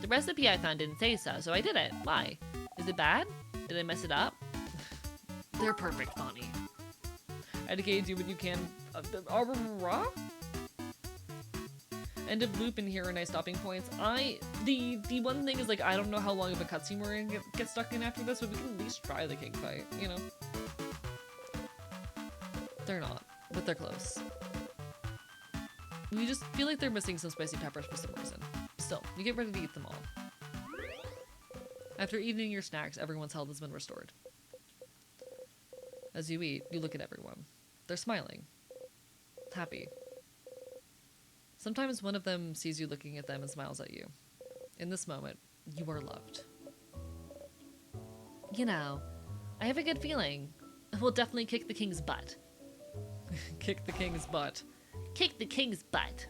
The recipe I found didn't say so, so I did it. Why? Is it bad? Did I mess it up? They're perfect, Bonnie. Educate, do what you can. End of loop, and here are nice stopping points. The one thing is, like, I don't know how long of a cutscene we're gonna get stuck in after this, but we can at least try the king fight, you know? They're not, but they're close. You just feel like they're missing some spicy peppers for some reason. Still, you get ready to eat them all. After eating your snacks, everyone's health has been restored. As you eat, you look at everyone. They're smiling. Happy. Sometimes one of them sees you looking at them and smiles at you. In this moment, you are loved. You know, I have a good feeling. We'll definitely kick the king's butt. Kick the king's butt. Kick the king's butt.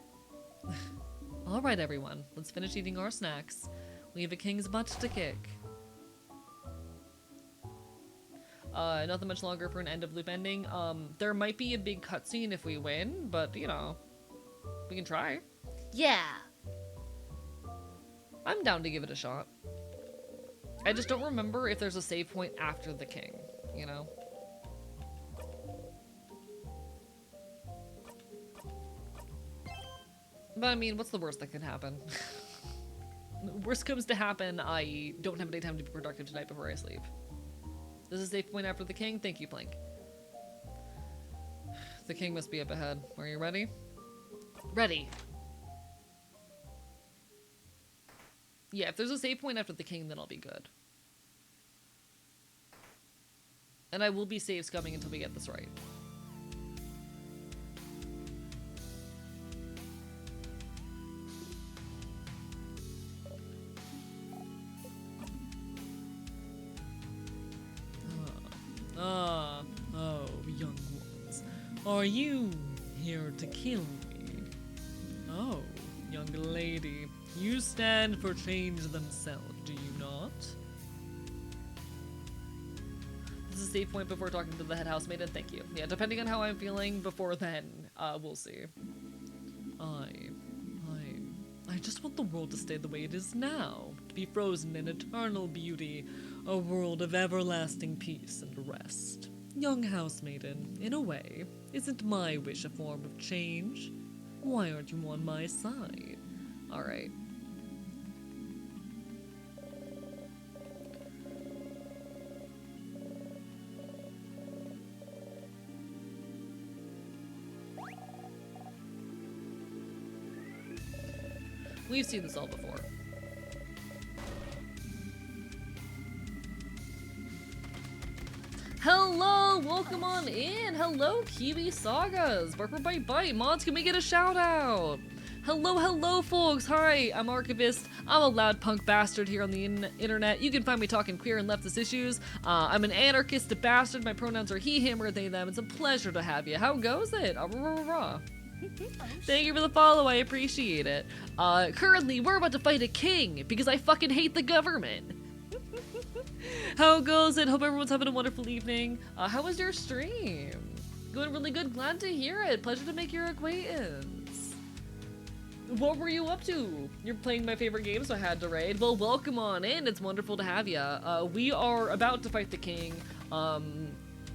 All right, everyone. Let's finish eating our snacks. We have a king's butt to kick. Nothing much longer for an end of loop ending. There might be a big cutscene if we win, but you know, we can try. Yeah. I'm down to give it a shot. I just don't remember if there's a save point after the king, you know? But I mean, what's the worst that can happen? Worst comes to happen, I don't have any time to be productive tonight before I sleep. There's a save point after the king? Thank you, Plink. The king must be up ahead. Are you ready? Ready. Yeah, if there's a save point after the king, then I'll be good. And I will be save scumming until we get this right. Oh, young ones. Are you here to kill me? Oh, young lady. You stand for change themselves, do you not? This is a save point before talking to the head housemaiden, thank you. Yeah, depending on how I'm feeling before then, we'll see. I just want the world to stay the way it is now, to be frozen in eternal beauty, a world of everlasting peace and rest. Young housemaiden, in a way, isn't my wish a form of change? Why aren't you on my side? Alright. We've seen this all before. Hello, welcome on in. Hello, Kiwi Sagas. Barker Bite Bite. Mods, can we get a shout out? Hello, folks. Hi, I'm Archivist. I'm a loud punk bastard here on the internet. You can find me talking queer and leftist issues. I'm an anarchist, a bastard. My pronouns are he, him, or they, them. It's a pleasure to have you. How goes it? Thank you for the follow, I appreciate it. Currently, we're about to fight a king, because I fucking hate the government. How goes it? Hope everyone's having a wonderful evening. How was your stream? Going really good, glad to hear it. Pleasure to make your acquaintance. What were you up to? You're playing my favorite game, so I had to raid. Well, welcome on in, it's wonderful to have ya. We are about to fight the king.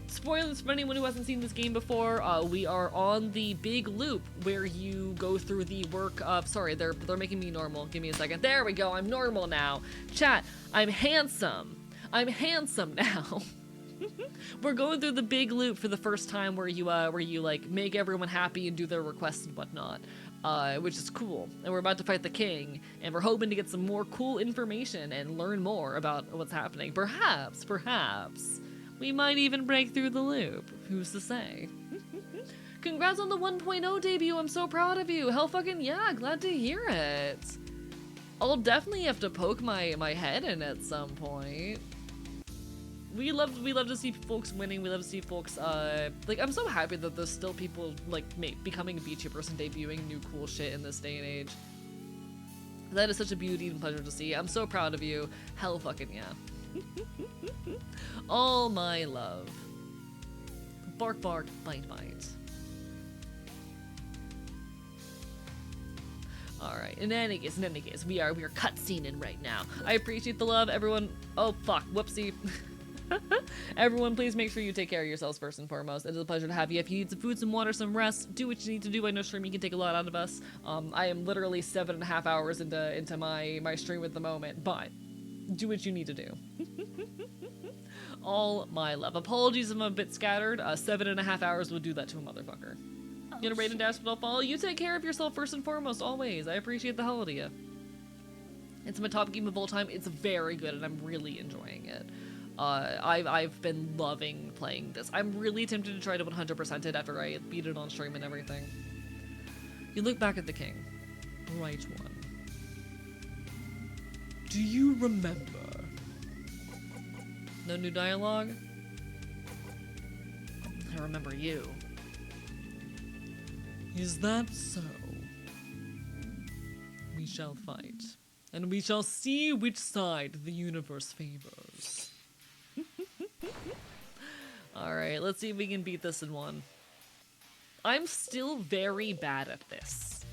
Spoilers for anyone who hasn't seen this game before, we are on the big loop where you go through the work of, sorry, they're making me normal. Give me a second. There we go, I'm normal now. Chat, I'm handsome. I'm handsome now. We're going through the big loop for the first time where you like make everyone happy and do their requests and whatnot. Which is cool. And we're about to fight the king, and we're hoping to get some more cool information and learn more about what's happening. Perhaps, we might even break through the loop. Who's to say? Congrats on the 1.0 debut, I'm so proud of you. Hell fucking yeah, glad to hear it. I'll definitely have to poke my head in at some point. We love to see folks winning. We love to see folks, like, I'm so happy that there's still people, like, becoming VTubers and debuting new cool shit in this day and age. That is such a beauty and pleasure to see. I'm so proud of you. Hell fucking yeah. All my love. Bark bark, bite bite. Alright, in any case, we are cutscening right now. I appreciate the love, everyone. Oh fuck, whoopsie. Everyone, please make sure you take care of yourselves first and foremost. It is a pleasure to have you. If you need some food, some water, some rest, do what you need to do. I know streaming can take a lot out of us. I am literally 7.5 hours into my stream at the moment, but do what you need to do. All my love. Apologies if I'm a bit scattered. 7.5 hours would do that to a motherfucker. You gonna raid and dash, but I'll follow. You take care of yourself first and foremost, always. I appreciate the hell out of you. It's my top game of all time. It's very good, and I'm really enjoying it. I've been loving playing this. I'm really tempted to try to 100% it after I beat it on stream and everything. You look back at the king. Right one. Do you remember? No new dialogue? I remember you. Is that so? We shall fight, and we shall see which side the universe favors. Alright, let's see if we can beat this in one. I'm still very bad at this.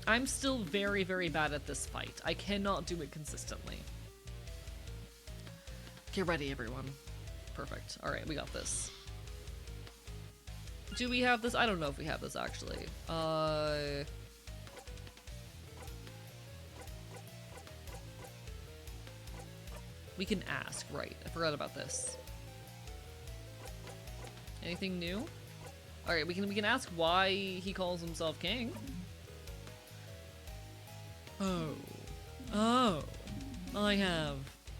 I'm still very, very bad at this fight. I cannot do it consistently. Get ready, everyone. Perfect. Alright, we got this. Do we have this? I don't know if we have this, actually. We can ask, right. I forgot about this. Anything new? Alright, we can ask why he calls himself king. Oh.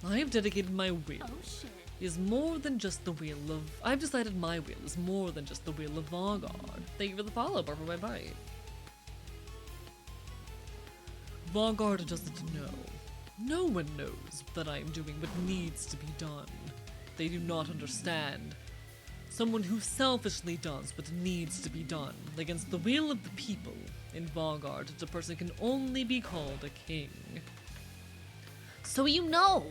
I've dedicated my will. Oh shit. Is more than just the wheel of... I've decided my will is more than just the wheel of Vanguard. Thank you for the follow, bar for my bite. Vanguard doesn't know. No one knows that I am doing what needs to be done. They do not understand. Someone who selfishly does what needs to be done against the will of the people in Vanguard, the person can only be called a king. So you know!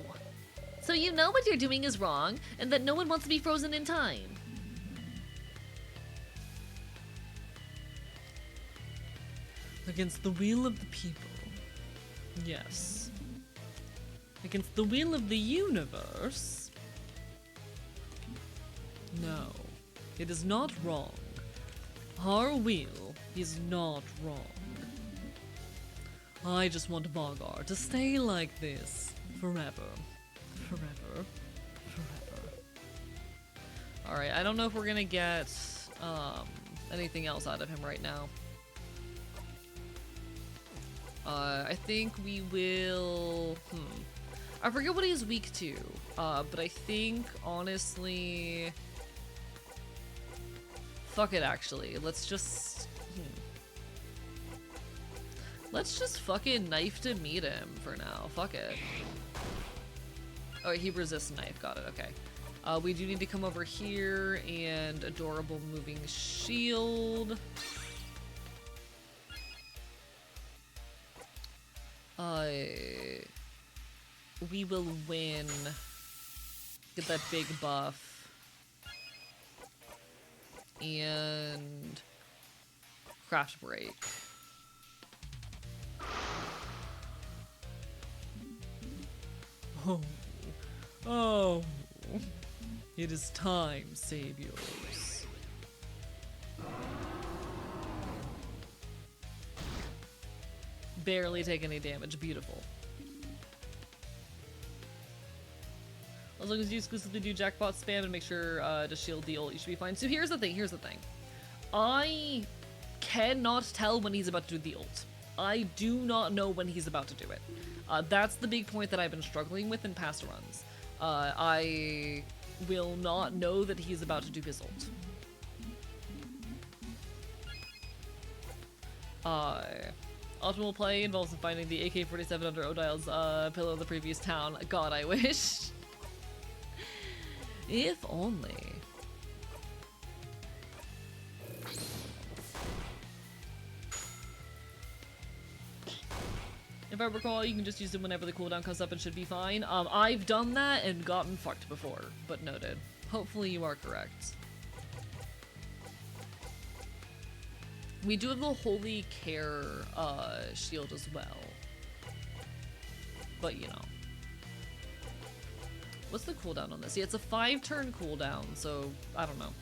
So you know what you're doing is wrong, and that no one wants to be frozen in time. Against the will of the people. Yes. Against the will of the universe? No. It is not wrong. Our will is not wrong. I just want Vanguard to stay like this forever. Forever. Alright, I don't know if we're gonna get anything else out of him right now. I think we will... I forget what he's weak to, but I think, honestly... Fuck it, actually. Let's just... Let's just fucking knife to meet him for now. Fuck it. Oh, he resists knife. Got it, okay. We do need to come over here and adorable moving shield. We will win. Get that big buff. And craft break. Oh. It is time, saviors. Barely take any damage. Beautiful. As long as you exclusively do jackpot spam and make sure to shield the ult, you should be fine. So here's the thing, I cannot tell when he's about to do the ult. I do not know when he's about to do it. That's the big point that I've been struggling with in past runs. I will not know that he's about to do his ult. Optimal play involves finding the AK-47 under Odile's pillow in the previous town. God, I wish. If only. If I recall, you can just use it whenever the cooldown comes up and should be fine. I've done that and gotten fucked before, but noted. Hopefully you are correct. We do have the Holy Care shield as well. But, you know. What's the cooldown on this? Yeah, it's a 5-turn cooldown, so I don't know.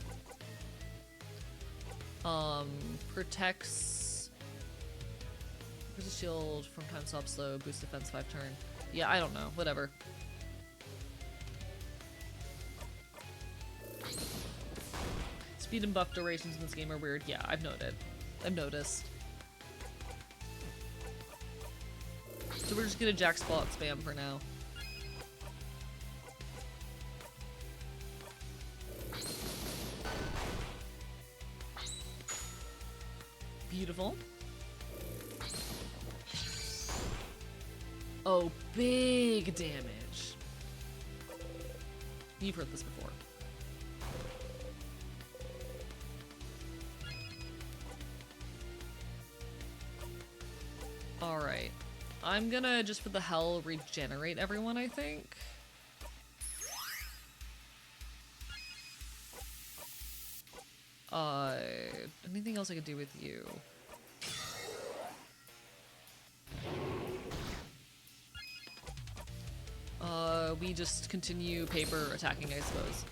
Protects... There's a shield from time stop slow, boost defense 5-turn. Yeah, I don't know. Whatever. Speed and buff durations in this game are weird. Yeah, I've noticed. So we're just gonna jack spot spam for now. Beautiful. Oh, big damage. You've heard this before. Alright. I'm gonna, just for the hell, regenerate everyone, I think. Anything else I could do with you? We just continue paper attacking, I suppose.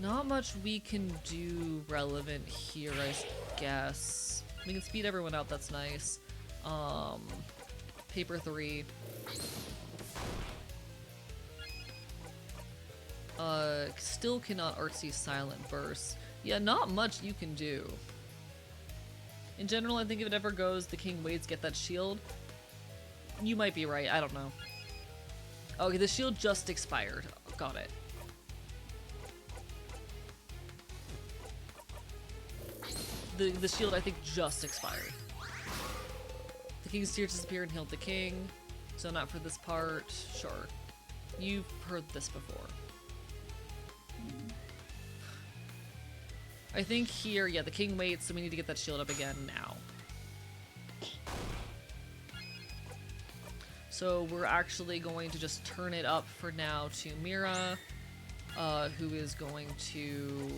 Not much we can do relevant here, I guess. We can speed everyone out, that's nice. Paper 3. Still cannot artsy silent burst. Yeah, not much you can do. In general, I think if it ever goes, the king waits, get that shield. You might be right, I don't know. Okay, the shield just expired. Got it. The shield, I think, just expired. The king's tears disappeared and healed the king. So not for this part. Sure. You've heard this before. I think here, yeah, the king waits, so we need to get that shield up again now. So we're actually going to just turn it up for now to Mira, who is going to...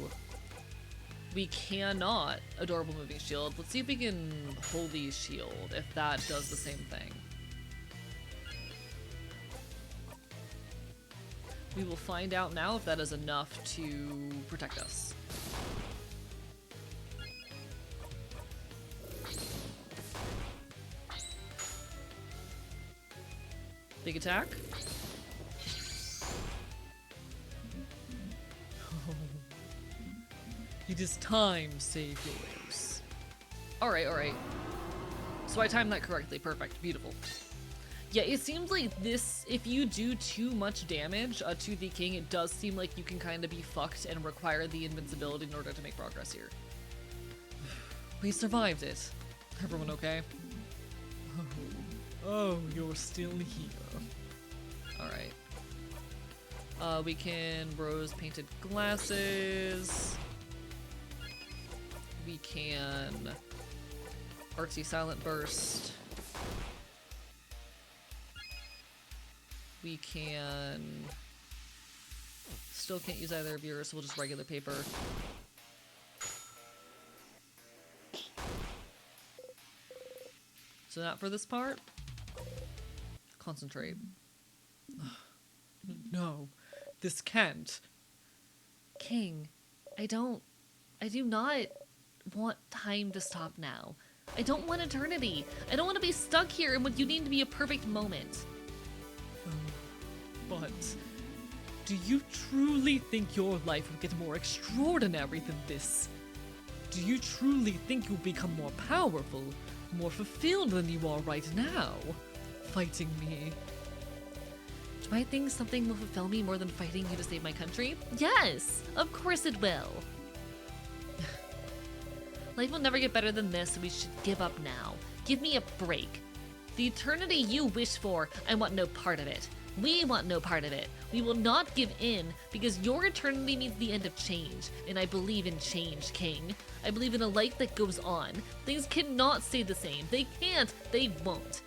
We cannot Adorable Moving Shield. Let's see if we can Holy Shield, if that does the same thing. We will find out now if that is enough to protect us. Big attack. It is time, saviors. Alright, alright. So I timed that correctly. Perfect. Beautiful. Yeah, it seems like this, if you do too much damage to the king, it does seem like you can kind of be fucked and require the invincibility in order to make progress here. We survived it. Everyone okay? Oh, you're still here. Alright. We can rose-painted glasses. We can artsy silent burst. We can still can't use either of yours, so we'll just regular paper. So not for this part. Concentrate. No, this can't. King, I do not want time to stop now. I don't want eternity. I don't want to be stuck here in what you need to be a perfect moment. But do you truly think your life will get more extraordinary than this? Do you truly think you'll become more powerful, more fulfilled than you are right now, fighting me? Do I think something will fulfill me more than fighting you to save my country? Yes, of course it will. Life will never get better than this, so we should give up now. Give me a break. The eternity you wish for, I want no part of it. We want no part of it. We will not give in, because your eternity means the end of change, and I believe in change, King. I believe in a life that goes on. Things cannot stay the same. They can't. They won't.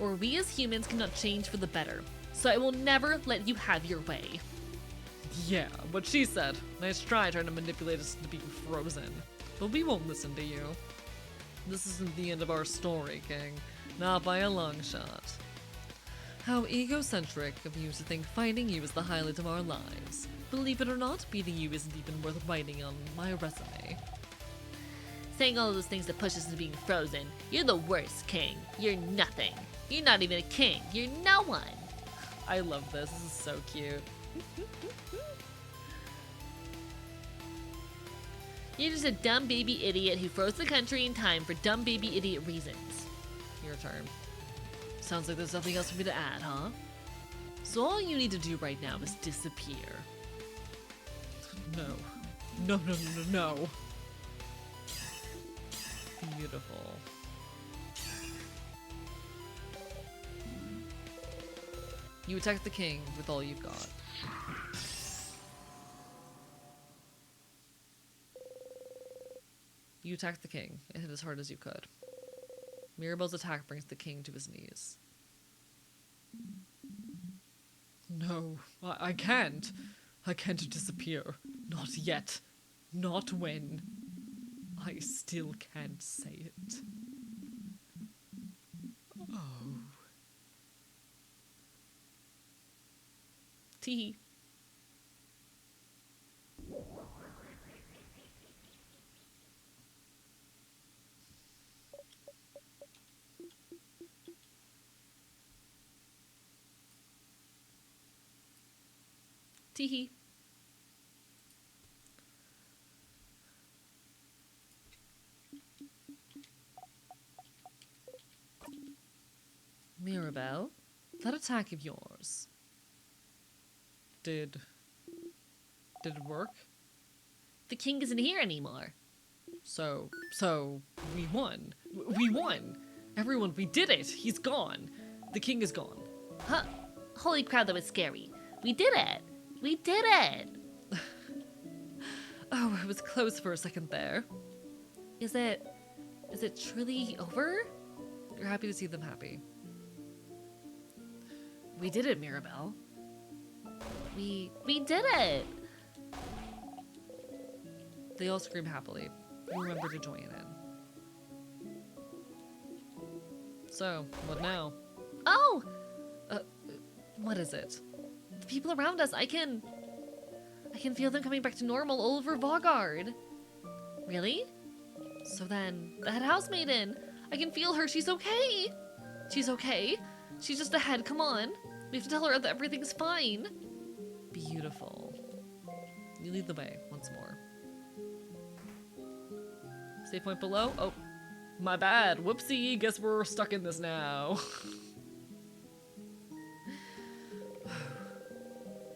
Or we as humans cannot change for the better. So I will never let you have your way. Yeah, what she said. Nice try trying to manipulate us into being frozen. But we won't listen to you. This isn't the end of our story, King. Not by a long shot. How egocentric of you to think finding you is the highlight of our lives. Believe it or not, beating you isn't even worth writing on my resume. Saying all those things to push us into being frozen. You're the worst, King. You're nothing. You're not even a king. You're no one. I love this. This is so cute. You're just a dumb baby idiot who froze the country in time for dumb baby idiot reasons. Your turn. Sounds like there's nothing else for me to add, huh? So all you need to do right now is disappear. No. No, no, no, no, no. Beautiful. You attack the king with all you've got. You attacked the king and hit as hard as you could. Mirabelle's attack brings the king to his knees. No, I can't. I can't disappear. Not yet. Not when. I still can't say it. Oh. Tee. Teehee. Mirabelle, that attack of yours. Did it work? The king isn't here anymore. So we won. We won. Everyone, we did it. He's gone. The king is gone. Huh? Holy crap, that was scary. We did it. We did it. Oh, it was close for a second there. Is it truly over? You're happy to see them happy. We did it, Mirabelle. We did it. They all scream happily. You remember to join in. So, what now? Oh, What is it? the people around us, I can feel them coming back to normal all over Vaugarde. Really? So then, the head housemaiden, I can feel her, she's okay. She's okay. She's just ahead, come on. We have to tell her that everything's fine. Beautiful. You lead the way once more. Save point below? Oh, my bad. Whoopsie, guess we're stuck in this now.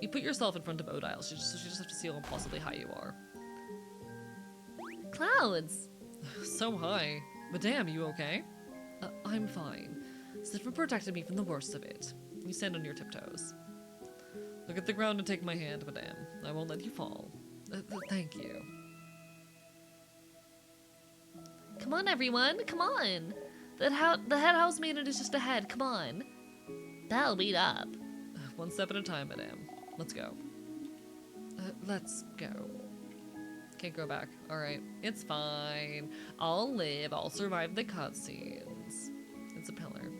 You put yourself in front of Odile, so you just have to see how impossibly high you are. Clouds. So high. Madame, you okay? I'm fine. Sifra protected me from the worst of it. You stand on your tiptoes. Look at the ground and take my hand, Madame. I won't let you fall. Thank you. Come on, everyone, come on. The head housemaiden is just ahead, come on. That'll beat up. One step at a time, Madame. Let's go. Let's go. Can't go back. Alright. It's fine. I'll live. I'll survive the cutscenes. It's a pillar.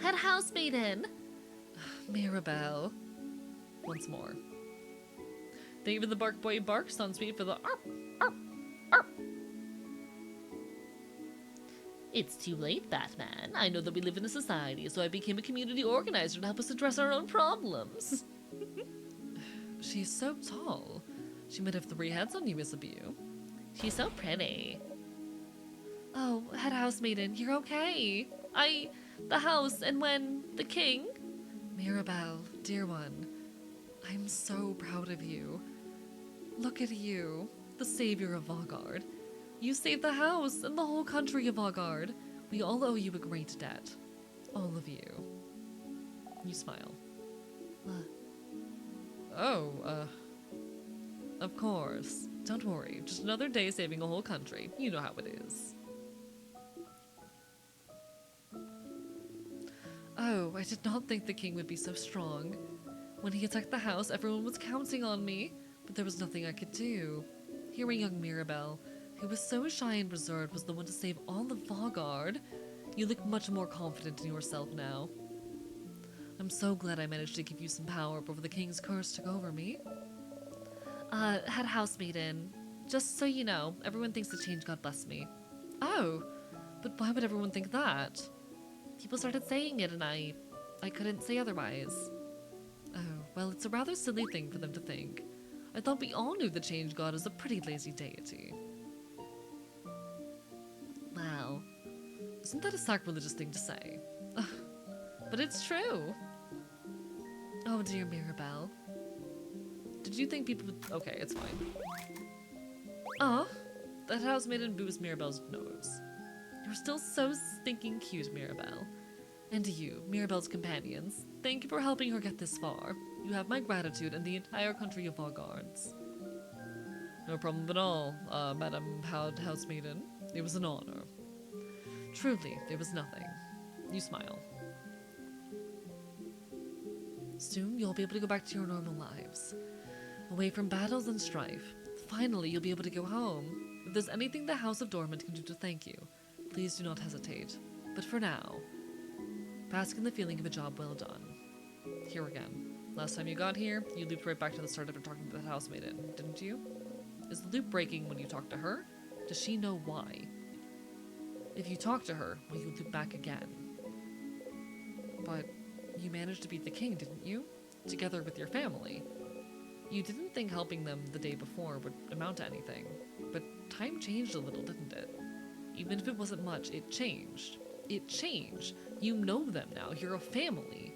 Head housemaiden. Mirabelle. Once more. Thank you for the bark boy barks on sweet for the arp, arp, arp. It's too late, Batman. I know that we live in a society, so I became a community organizer to help us address our own problems. She's so tall. She might have 3 heads on you, Isabeau. She's so pretty. Oh, head housemaiden, you're okay. The house, and when the king... Mirabelle, dear one, I'm so proud of you. Look at you, the savior of Vaugarde. You saved the house and the whole country of Vaugarde. We all owe you a great debt. All of you. You smile. Of course. Don't worry. Just another day saving a whole country. You know how it is. Oh, I did not think the king would be so strong. When he attacked the house, everyone was counting on me, but there was nothing I could do. Hearing young Mirabelle, who was so shy and reserved, was the one to save all of Vaugarde. You look much more confident in yourself now. I'm so glad I managed to give you some power before the king's curse took over me. Head housemaiden, just so you know, everyone thinks the change god blessed me. Oh, but why would everyone think that? People started saying it and I couldn't say otherwise. Oh, well, it's a rather silly thing for them to think. I thought we all knew the change god is a pretty lazy deity. Wow. Isn't that a sacrilegious thing to say? But it's true. Oh dear Mirabelle. Did you think people would... Okay, it's fine. Oh, that housemaiden boos Mirabelle's nose. You're still so stinking cute, Mirabelle. And to you, Mirabelle's companions, thank you for helping her get this far. You have my gratitude and the entire country of Vargards. No problem at all, Madam Housemaiden. It was an honor. Truly, there was nothing. You smile. Soon, you'll be able to go back to your normal lives. Away from battles and strife. Finally, you'll be able to go home. If there's anything the House of Dormant can do to thank you, please do not hesitate. But for now, bask in the feeling of a job well done. Here again. Last time you got here, you looped right back to the start of talking to the housemaiden, didn't you? Is the loop breaking when you talk to her? Does she know why? If you talk to her, will you loop back again? But you managed to beat the king, didn't you? Together with your family. You didn't think helping them the day before would amount to anything, but time changed a little, didn't it? Even if it wasn't much, it changed. It changed. You know them now. You're a family.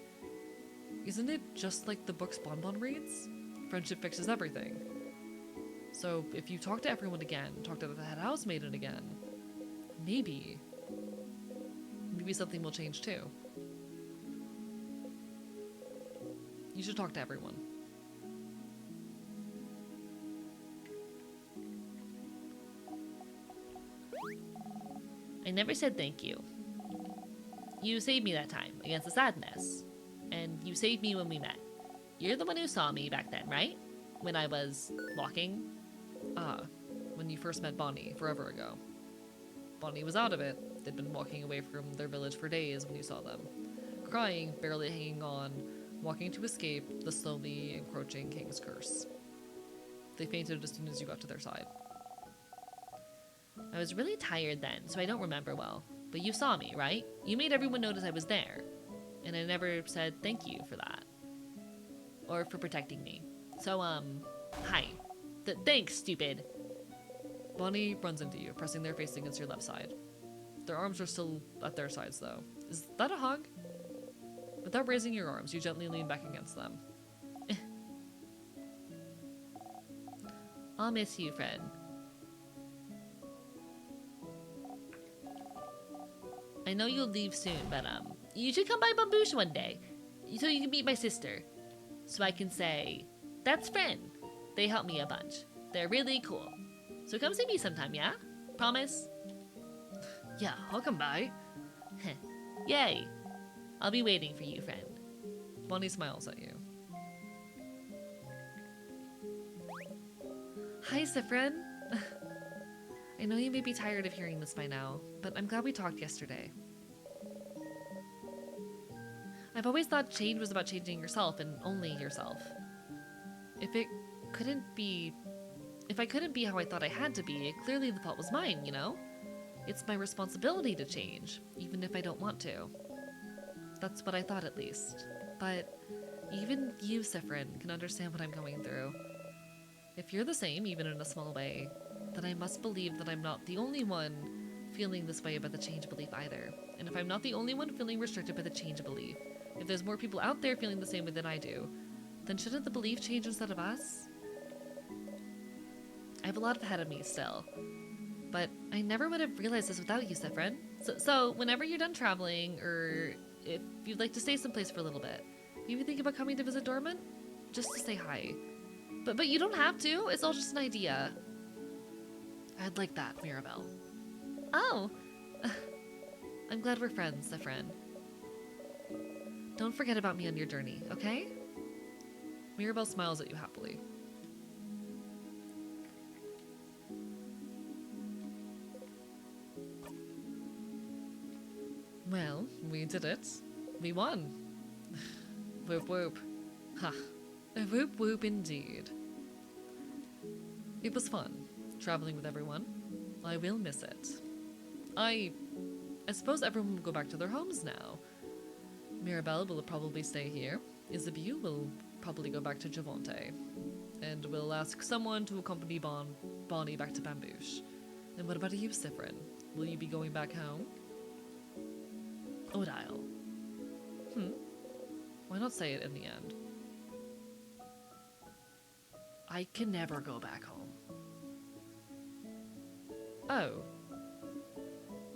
Isn't it just like the books Bonbon reads? Friendship fixes everything. So if you talk to everyone again, talk to the head housemaiden again, maybe something will change too. You should talk to everyone. I never said thank you. You saved me that time against the sadness. And you saved me when we met. You're the one who saw me back then, right? When I was walking? When you first met Bonnie, forever ago. Bonnie was out of it. They'd been walking away from their village for days when you saw them. Crying, barely hanging on, walking to escape the slowly encroaching king's curse. They fainted as soon as you got to their side. I was really tired then, so I don't remember well. But you saw me, right? You made everyone notice I was there. And I never said thank you for that. Or for protecting me. So, hi. Thanks, stupid. Bonnie runs into you, pressing their face against your left side. Their arms are still at their sides, though. Is that a hug? Without raising your arms, you gently lean back against them. I'll miss you, friend. I know you'll leave soon, but, you should come by Bambouche one day, so you can meet my sister. So I can say, that's friend. They help me a bunch. They're really cool. So come see me sometime, yeah? Promise? Yeah, I'll come by. Yay. I'll be waiting for you, friend. Bonnie smiles at you. Hi, Sifrin. I know you may be tired of hearing this by now, but I'm glad we talked yesterday. I've always thought change was about changing yourself and only yourself. If I couldn't be how I thought I had to be, clearly the fault was mine, you know? It's my responsibility to change, even if I don't want to. That's what I thought, at least. But even you, Sifrin, can understand what I'm going through. If you're the same, even in a small way, then I must believe that I'm not the only one feeling this way about the change belief either. And if I'm not the only one feeling restricted by the change belief, if there's more people out there feeling the same way than I do, then shouldn't the belief change instead of us? I have a lot ahead of me still. But I never would have realized this without you, Sifrin. So whenever you're done traveling, or if you'd like to stay someplace for a little bit, maybe think about coming to visit Dormant? Just to say hi. But you don't have to. It's all just an idea. I'd like that, Mirabelle. Oh. I'm glad we're friends, Sifrin. Don't forget about me on your journey, okay? Mirabelle smiles at you happily. Well, we did it. We won. Whoop whoop. Ha. Whoop whoop indeed. It was fun, traveling with everyone. I will miss it. I suppose everyone will go back to their homes now. Mirabelle will probably stay here. Isabeau will probably go back to Javante. And we'll ask someone to accompany Bonnie back to Bambouche. And what about you, Sifrin? Will you be going back home? Odile. Why not say it in the end? I can never go back home. Oh.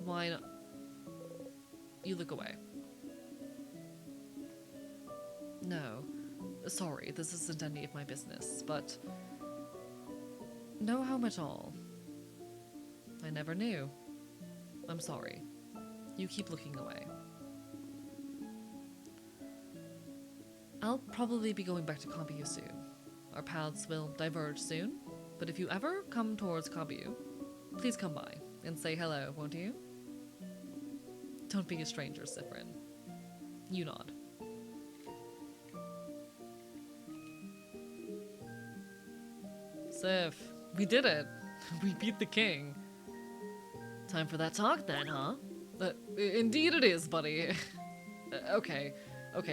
Why not? You look away. No. Sorry, this isn't any of my business, but... No harm at all. I never knew. I'm sorry. You keep looking away. I'll probably be going back to Kabu soon. Our paths will diverge soon, but if you ever come towards Kabu, please come by and say hello, won't you? Don't be a stranger, Sifrin. You nod. Sif, we did it. We beat the king. Time for that talk then, huh? Indeed it is, buddy. Okay,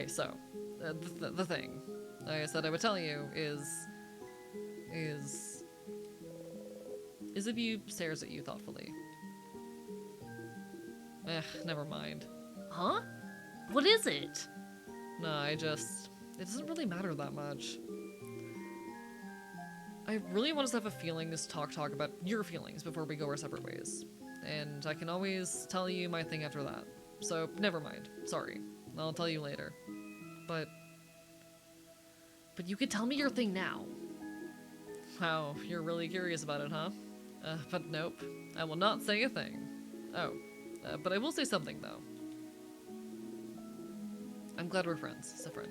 so, the thing I said I would tell you is Isabeau stares at you thoughtfully. Never mind. Huh? What is it? No, it doesn't really matter that much. I really want us to have a feelings talk about your feelings before we go our separate ways. And I can always tell you my thing after that. So, never mind. Sorry. I'll tell you later. But you could tell me your thing now. wow, you're really curious about it, huh? But nope. I will not say a thing. Oh. But I will say something, though. I'm glad we're friends, Sifrin.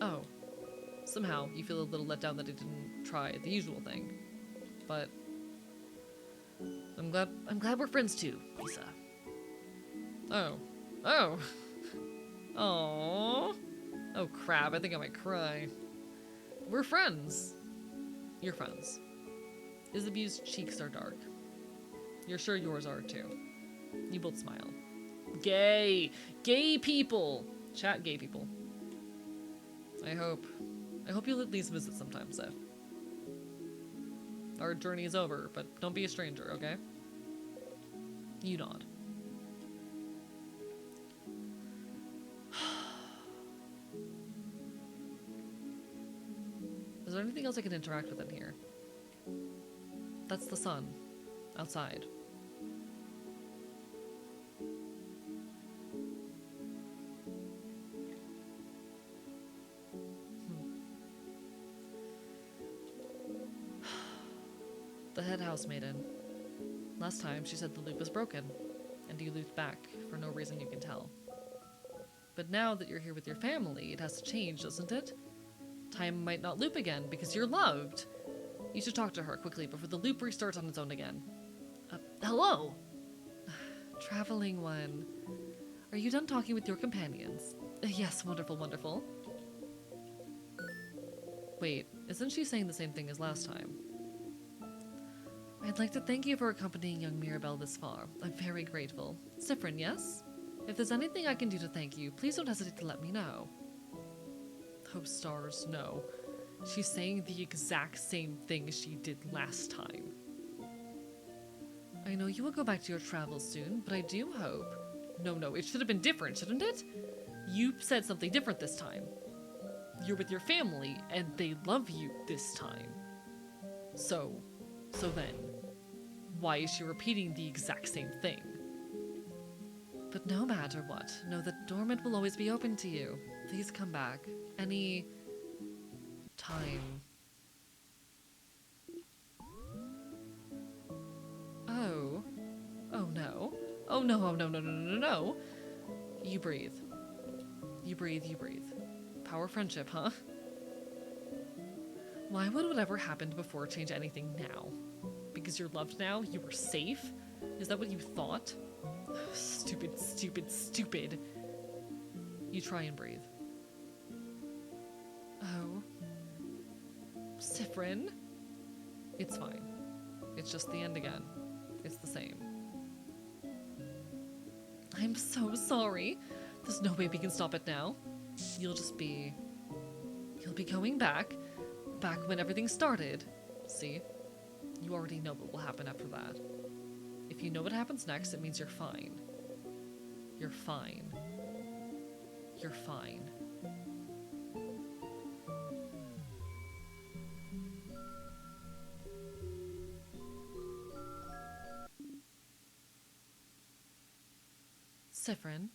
Oh. Somehow, you feel a little let down that I didn't try the usual thing. But I'm glad we're friends too, Lisa. Oh. Oh. Aww. Oh crap, I think I might cry. We're friends. You're friends. Isabeau's cheeks are dark. You're sure yours are too. You both smile. Gay! Gay people! Chat gay people. I hope you'll at least visit sometime, Seth. Our journey is over, but don't be a stranger, okay? You nod. Is there anything else I can interact with in here? That's the sun. Outside. The head housemaiden. Last time she said the loop was broken, and you looped back for no reason you can tell. But now that you're here with your family, it has to change, doesn't it? Time might not loop again because you're loved. You should talk to her quickly before the loop restarts on its own again. Hello? Traveling one. Are you done talking with your companions? Yes, wonderful, wonderful. Wait, isn't she saying the same thing as last time? I'd like to thank you for accompanying young Mirabelle this far. I'm very grateful. Sifrin, yes? If there's anything I can do to thank you, please don't hesitate to let me know. Oh, stars, no. She's saying the exact same thing she did last time. I know you will go back to your travels soon, but I do hope... No, it should have been different, shouldn't it? You said something different this time. You're with your family, and they love you this time. So then, why is she repeating the exact same thing? But no matter what, know that Dormant will always be open to you. Please come back. Any... time. Oh. Oh no. Oh no, oh no. You breathe. You breathe. Power friendship, huh? Why would whatever happened before change anything now? Because you're loved now? You were safe? Is that what you thought? Stupid. You try and breathe. Oh. Sifrin? It's fine. It's just the end again. It's the same. I'm so sorry. There's no way we can stop it now. You'll be going back when everything started. See? You already know what will happen after that. If you know what happens next, it means you're fine. You're fine. You're fine. Sifrin?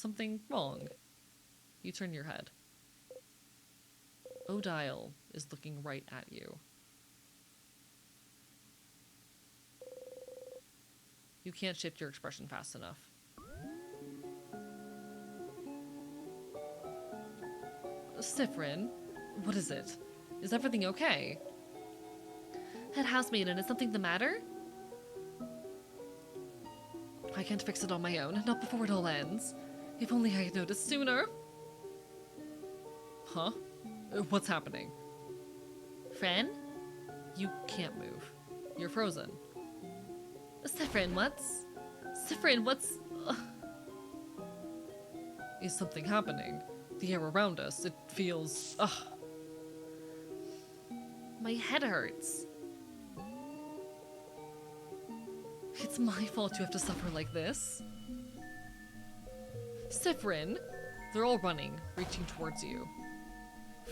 something wrong? You turn your head. Odile is looking right at you. You can't shift your expression fast enough. Sifrin, what is it? Is everything okay? Head housemaiden, is something the matter? I can't fix it on my own, not before it all ends. If only I had noticed sooner. Huh? What's happening? Fren? You can't move. You're frozen. Sifrin, what's... Sifrin, what's... Is something happening? The air around us, it feels... My head hurts. It's my fault you have to suffer like this. Sifrin! They're all running, reaching towards you.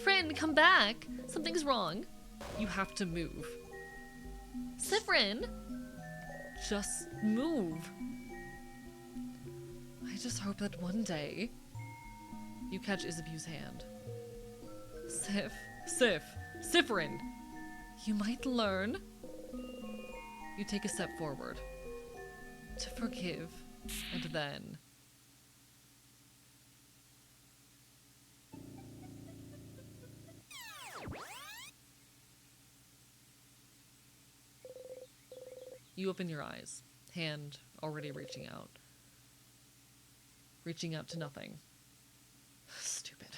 Fren, come back! Something's wrong. You have to move. Sifrin! Just move. I just hope that one day you catch Isabu's hand. Sifrin! You might learn. You take a step forward. To forgive, and then... You open your eyes, hand already reaching out. Reaching out to nothing. Stupid.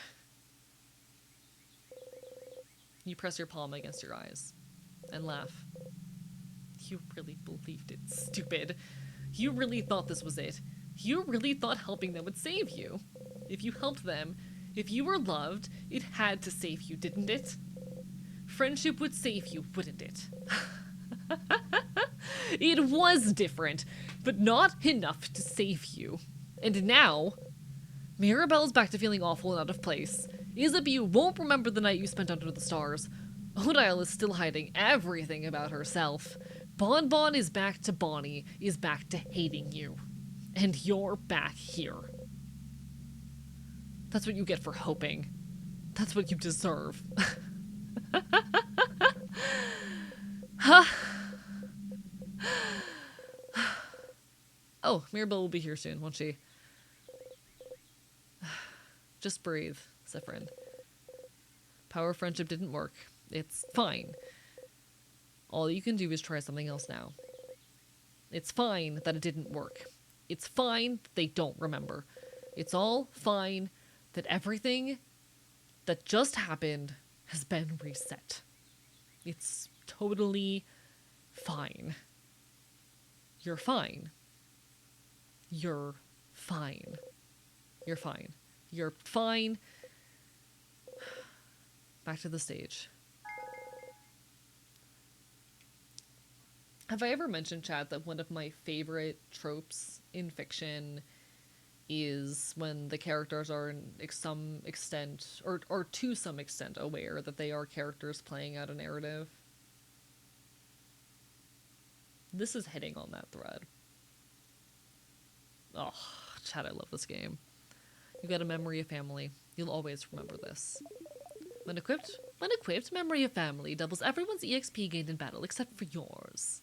You press your palm against your eyes and laugh. You really believed it, stupid. You really thought this was it. You really thought helping them would save you. If you helped them, if you were loved, it had to save you, didn't it? Friendship would save you, wouldn't it? It was different, but not enough to save you. And now, Mirabelle's back to feeling awful and out of place. Isabu won't remember the night you spent under the stars. Odile is still hiding everything about herself. Bonbon is back to Bonnie, is back to hating you. And you're back here. That's what you get for hoping. That's what you deserve. Huh? Oh, Mirabelle will be here soon, won't she? Just breathe, Sifrin. Power of friendship didn't work. It's fine. All you can do is try something else now. It's fine that it didn't work. It's fine that they don't remember. It's all fine that everything that just happened has been reset. It's totally fine. You're fine. You're fine. You're fine. You're fine. Back to the stage. Have I ever mentioned, chat, that one of my favorite tropes in fiction is when the characters are in some extent, or to some extent, aware that they are characters playing out a narrative? This is hitting on that thread. Oh, chat, I love this game. You got a memory of family. You'll always remember this. When equipped, memory of family doubles everyone's EXP gained in battle except for yours.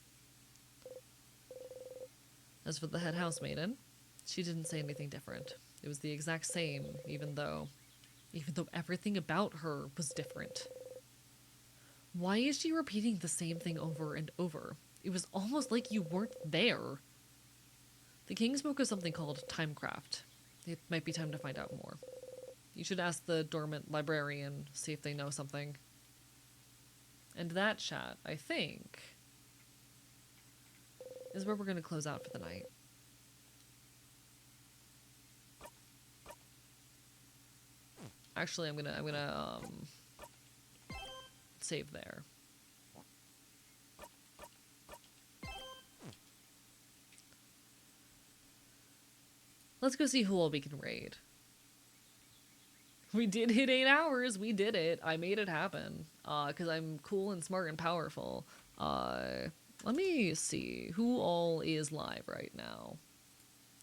As for the head housemaiden, she didn't say anything different. It was the exact same, even though everything about her was different. Why is she repeating the same thing over and over? It was almost like you weren't there. The king spoke of something called timecraft. It might be time to find out more. You should ask the dormant librarian, see if they know something. And that, chat, I think, is where we're going to close out for the night. Actually, I'm gonna save there. Let's go see who all we can raid. We did hit 8 hours. We did it. I made it happen. Because I'm cool and smart and powerful. Let me see who all is live right now.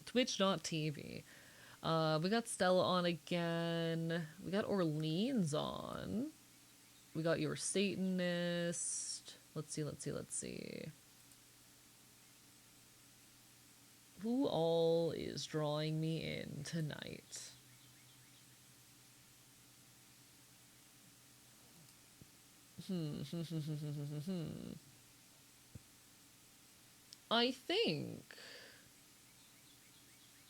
Twitch.tv. We got Stella on again. We got Orleans on. We got your Satanist. Let's see. Who all is drawing me in tonight? I think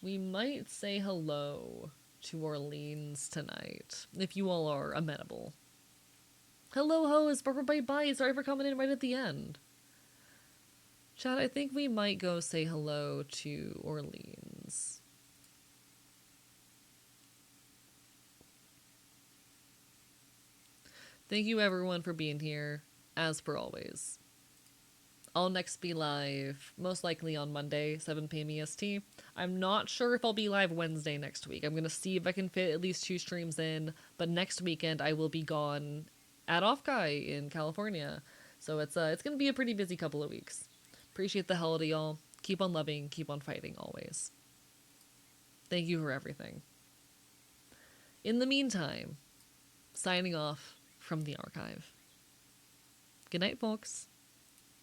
we might say hello to Orleans tonight, if you all are amenable. Hello, host, bye bye. Sorry for coming in right at the end. Chat, I think we might go say hello to Orleans. Thank you everyone for being here, as per always. I'll next be live, most likely on Monday, 7 p.m. EST. I'm not sure if I'll be live Wednesday next week. I'm gonna see if I can fit at least 2 streams in, but next weekend I will be gone at Off Guy in California. So it's gonna be a pretty busy couple of weeks. Appreciate the hell out of y'all. Keep on loving, keep on fighting always. Thank you for everything. In the meantime, signing off from the archive. Good night, folks.